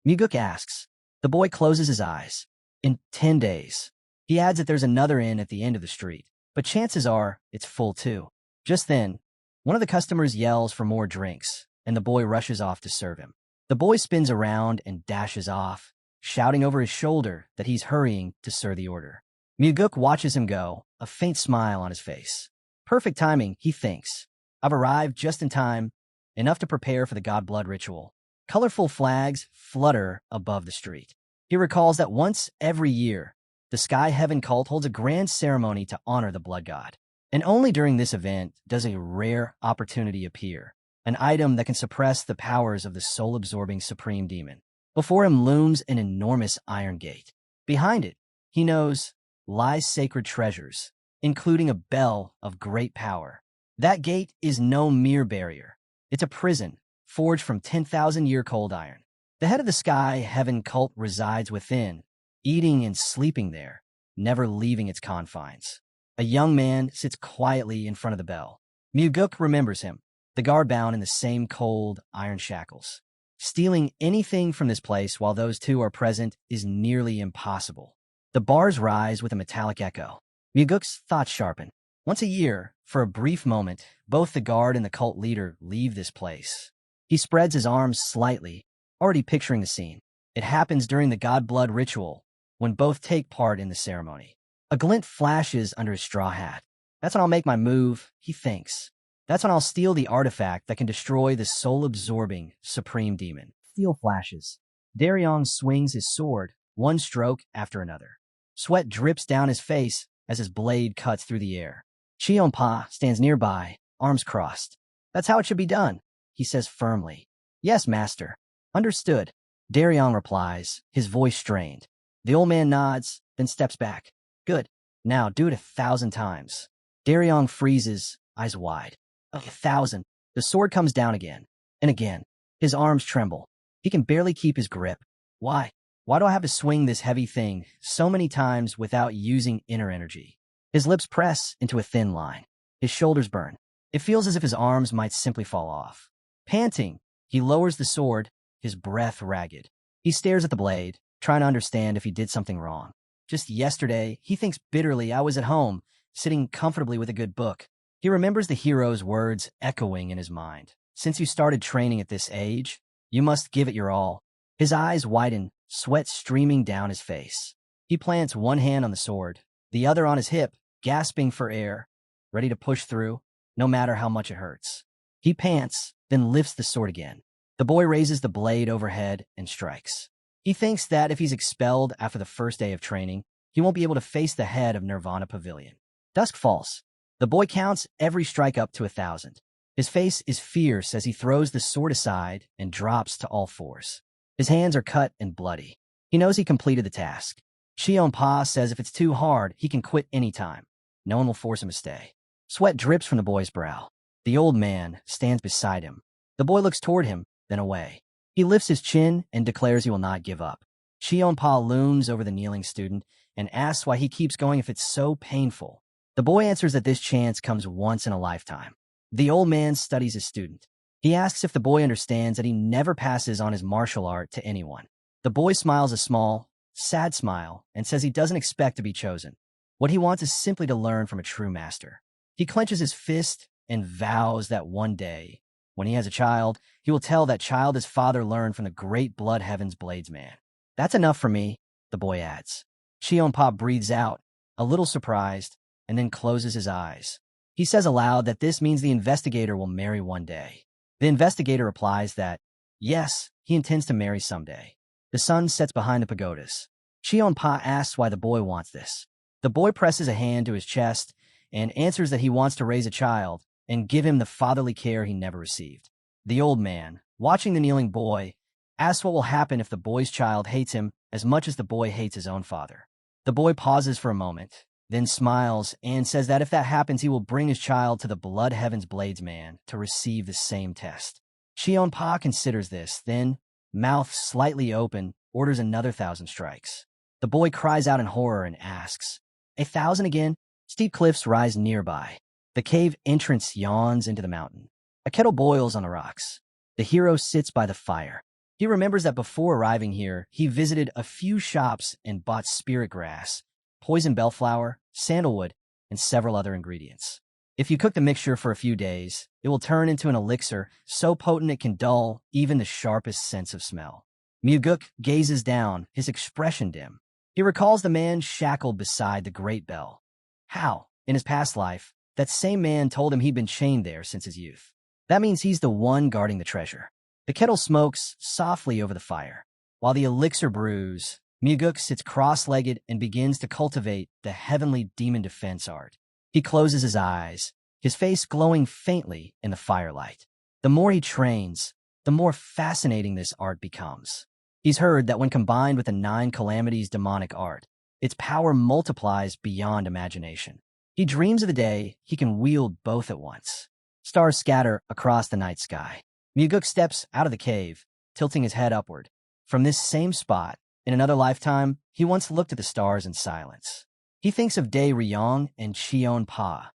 Muguk asks. The boy closes his eyes. "In 10 days. He adds that there's another inn at the end of the street, but chances are it's full too. Just then, one of the customers yells for more drinks, and the boy rushes off to serve him. The boy spins around and dashes off, shouting over his shoulder that he's hurrying to serve the order. Muguk watches him go, a faint smile on his face. Perfect timing, he thinks. I've arrived just in time, enough to prepare for the god blood ritual. Colorful flags flutter above the street. He recalls that once every year, the Sky Heaven cult holds a grand ceremony to honor the blood god. And only during this event does a rare opportunity appear, an item that can suppress the powers of the soul-absorbing supreme demon. Before him looms an enormous iron gate. Behind it, he knows, lies sacred treasures, including a bell of great power. That gate is no mere barrier. It's a prison, forged from 10,000-year cold iron. The head of the Sky Heaven cult resides within, eating and sleeping there, never leaving its confines. A young man sits quietly in front of the bell. Muguk remembers him, the guard bound in the same cold iron shackles. Stealing anything from this place while those two are present is nearly impossible. The bars rise with a metallic echo. Muguk's thoughts sharpen. Once a year, for a brief moment, both the guard and the cult leader leave this place. He spreads his arms slightly, already picturing the scene. It happens during the god blood ritual, when both take part in the ceremony. A glint flashes under his straw hat. That's when I'll make my move, he thinks. That's when I'll steal the artifact that can destroy the soul-absorbing supreme demon. Steel flashes. Daryong swings his sword, one stroke after another. Sweat drips down his face as his blade cuts through the air. Cheonpa stands nearby, arms crossed. That's how it should be done, he says firmly. Yes, master. Understood. Daryong replies, his voice strained. The old man nods, then steps back. Good. Now do it 1,000 times. Daryong freezes, eyes wide. 1,000. The sword comes down again. And again. His arms tremble. He can barely keep his grip. Why? Why do I have to swing this heavy thing so many times without using inner energy? His lips press into a thin line. His shoulders burn. It feels as if his arms might simply fall off. Panting, he lowers the sword, his breath ragged. He stares at the blade, trying to understand if he did something wrong. Just yesterday, he thinks bitterly I was at home, sitting comfortably with a good book. He remembers the hero's words echoing in his mind. Since you started training at this age, you must give it your all. His eyes widen, sweat streaming down his face. He plants one hand on the sword, the other on his hip, gasping for air, ready to push through, no matter how much it hurts. He pants, then lifts the sword again. The boy raises the blade overhead and strikes. He thinks that if he's expelled after the first day of training, he won't be able to face the head of Nirvana Pavilion. Dusk falls. The boy counts every strike up to 1,000. His face is fierce as he throws the sword aside and drops to all fours. His hands are cut and bloody. He knows he completed the task. Cheonpa says if it's too hard, he can quit anytime. No one will force him to stay. Sweat drips from the boy's brow. The old man stands beside him. The boy looks toward him, then away. He lifts his chin and declares he will not give up. Cheonpa looms over the kneeling student and asks why he keeps going if it's so painful. The boy answers that this chance comes once in a lifetime. The old man studies his student. He asks if the boy understands that he never passes on his martial art to anyone. The boy smiles a small, sad smile and says he doesn't expect to be chosen. What he wants is simply to learn from a true master. He clenches his fist and vows that one day, when he has a child, he will tell that child his father learned from the great Blood Heaven's Bladesman. That's enough for me, the boy adds. Cheonpa breathes out, a little surprised, and then closes his eyes. He says aloud that this means the investigator will marry one day. The investigator replies that, yes, he intends to marry someday. The sun sets behind the pagodas. Cheonpa asks why the boy wants this. The boy presses a hand to his chest and answers that he wants to raise a child and give him the fatherly care he never received. The old man, watching the kneeling boy, asks what will happen if the boy's child hates him as much as the boy hates his own father. The boy pauses for a moment, then smiles and says that if that happens, he will bring his child to the Blood Heaven's Bladesman to receive the same test. Cheonpa considers this, then, mouth slightly open, orders another 1,000 strikes. The boy cries out in horror and asks, 1,000 again? Steep cliffs rise nearby. The cave entrance yawns into the mountain. A kettle boils on the rocks. The hero sits by the fire. He remembers that before arriving here, he visited a few shops and bought spirit grass, poison bellflower, sandalwood, and several other ingredients. If you cook the mixture for a few days, it will turn into an elixir so potent it can dull even the sharpest sense of smell. Muguk gazes down, his expression dim. He recalls the man shackled beside the great bell. How, in his past life, that same man told him he'd been chained there since his youth. That means he's the one guarding the treasure. The kettle smokes softly over the fire. While the elixir brews, Muguk sits cross-legged and begins to cultivate the heavenly demon defense art. He closes his eyes, his face glowing faintly in the firelight. The more he trains, the more fascinating this art becomes. He's heard that when combined with the 9 calamities demonic art, its power multiplies beyond imagination. He dreams of the day he can wield both at once. Stars scatter across the night sky. Muguk steps out of the cave, tilting his head upward. From this same spot, in another lifetime, he once looked at the stars in silence. He thinks of Dae Ryong and Cheonpa,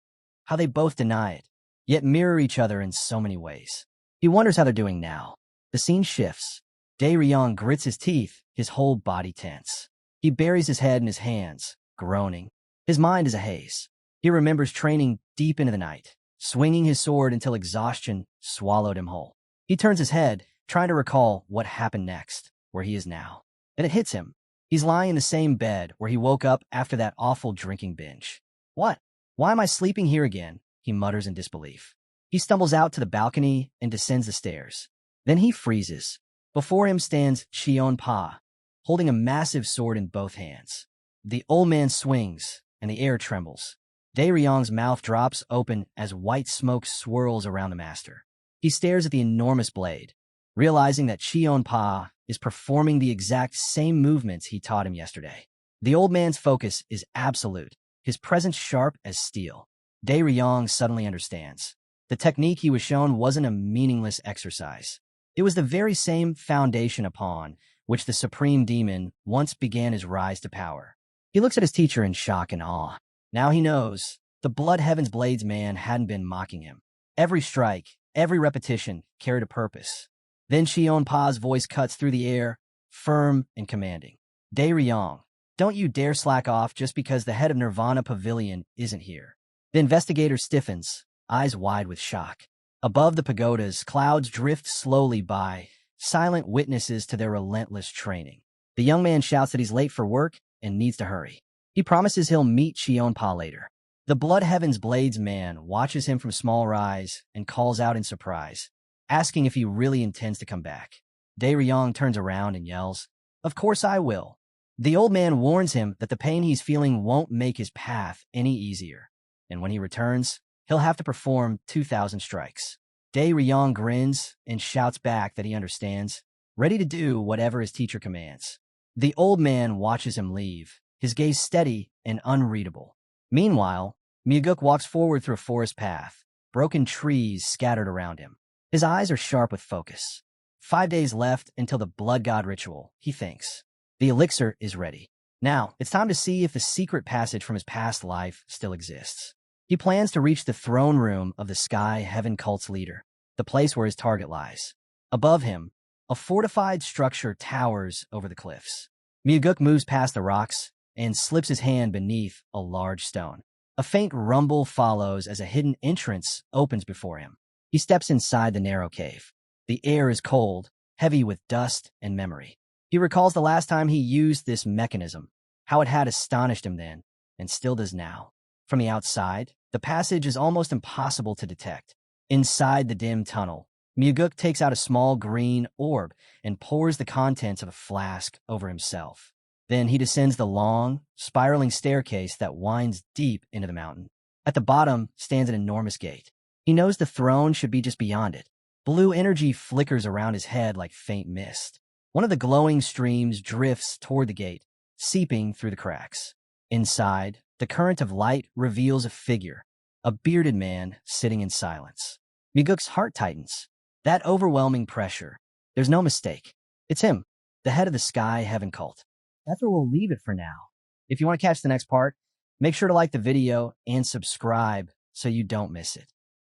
how they both deny it, yet mirror each other in so many ways. He wonders how they're doing now. The scene shifts. Dae Ryong grits his teeth, his whole body tense. He buries his head in his hands, groaning. His mind is a haze. He remembers training deep into the night, swinging his sword until exhaustion swallowed him whole. He turns his head, trying to recall what happened next, where he is now. Then it hits him. He's lying in the same bed where he woke up after that awful drinking binge. What? Why am I sleeping here again? He mutters in disbelief. He stumbles out to the balcony and descends the stairs. Then he freezes. Before him stands Cheonpa, holding a massive sword in both hands. The old man swings, and the air trembles. Dae Ryong's mouth drops open as white smoke swirls around the master. He stares at the enormous blade, realizing that Cheonpa is performing the exact same movements he taught him yesterday. The old man's focus is absolute, his presence sharp as steel. Dae Ryong suddenly understands. The technique he was shown wasn't a meaningless exercise. It was the very same foundation upon which the supreme demon once began his rise to power. He looks at his teacher in shock and awe. Now he knows. The Blood Heaven's Bladesman hadn't been mocking him. Every strike, every repetition carried a purpose. Then Cheonpa's voice cuts through the air, firm and commanding. Dae Ryong, don't you dare slack off just because the head of Nirvana Pavilion isn't here. The investigator stiffens, eyes wide with shock. Above the pagodas, clouds drift slowly by, silent witnesses to their relentless training. The young man shouts that he's late for work and needs to hurry. He promises he'll meet Cheonpa later. The Blood Heaven's Bladesman watches him from small rise and calls out in surprise, asking if he really intends to come back. Dae Ryong turns around and yells, "Of course I will." The old man warns him that the pain he's feeling won't make his path any easier, and when he returns, he'll have to perform 2,000 strikes. Dae Ryong grins and shouts back that he understands, ready to do whatever his teacher commands. The old man watches him leave, his gaze steady and unreadable. Meanwhile, Muguk walks forward through a forest path, broken trees scattered around him. His eyes are sharp with focus. 5 days left until the blood god ritual, he thinks. The elixir is ready. Now, it's time to see if the secret passage from his past life still exists. He plans to reach the throne room of the Sky Heaven cult's leader, the place where his target lies. Above him, a fortified structure towers over the cliffs. Miyaguk moves past the rocks and slips his hand beneath a large stone. A faint rumble follows as a hidden entrance opens before him. He steps inside the narrow cave. The air is cold, heavy with dust and memory. He recalls the last time he used this mechanism, how it had astonished him then, and still does now. From the outside, the passage is almost impossible to detect. Inside the dim tunnel, Miyaguk takes out a small green orb and pours the contents of a flask over himself. Then he descends the long, spiraling staircase that winds deep into the mountain. At the bottom stands an enormous gate. He knows the throne should be just beyond it. Blue energy flickers around his head like faint mist. One of the glowing streams drifts toward the gate, seeping through the cracks. Inside, the current of light reveals a figure, a bearded man sitting in silence. Miyaguk's heart tightens. That overwhelming pressure. There's no mistake. It's him, the head of the Sky Heaven cult. That's where we'll leave it for now. If you want to catch the next part, make sure to like the video and subscribe so you don't miss it.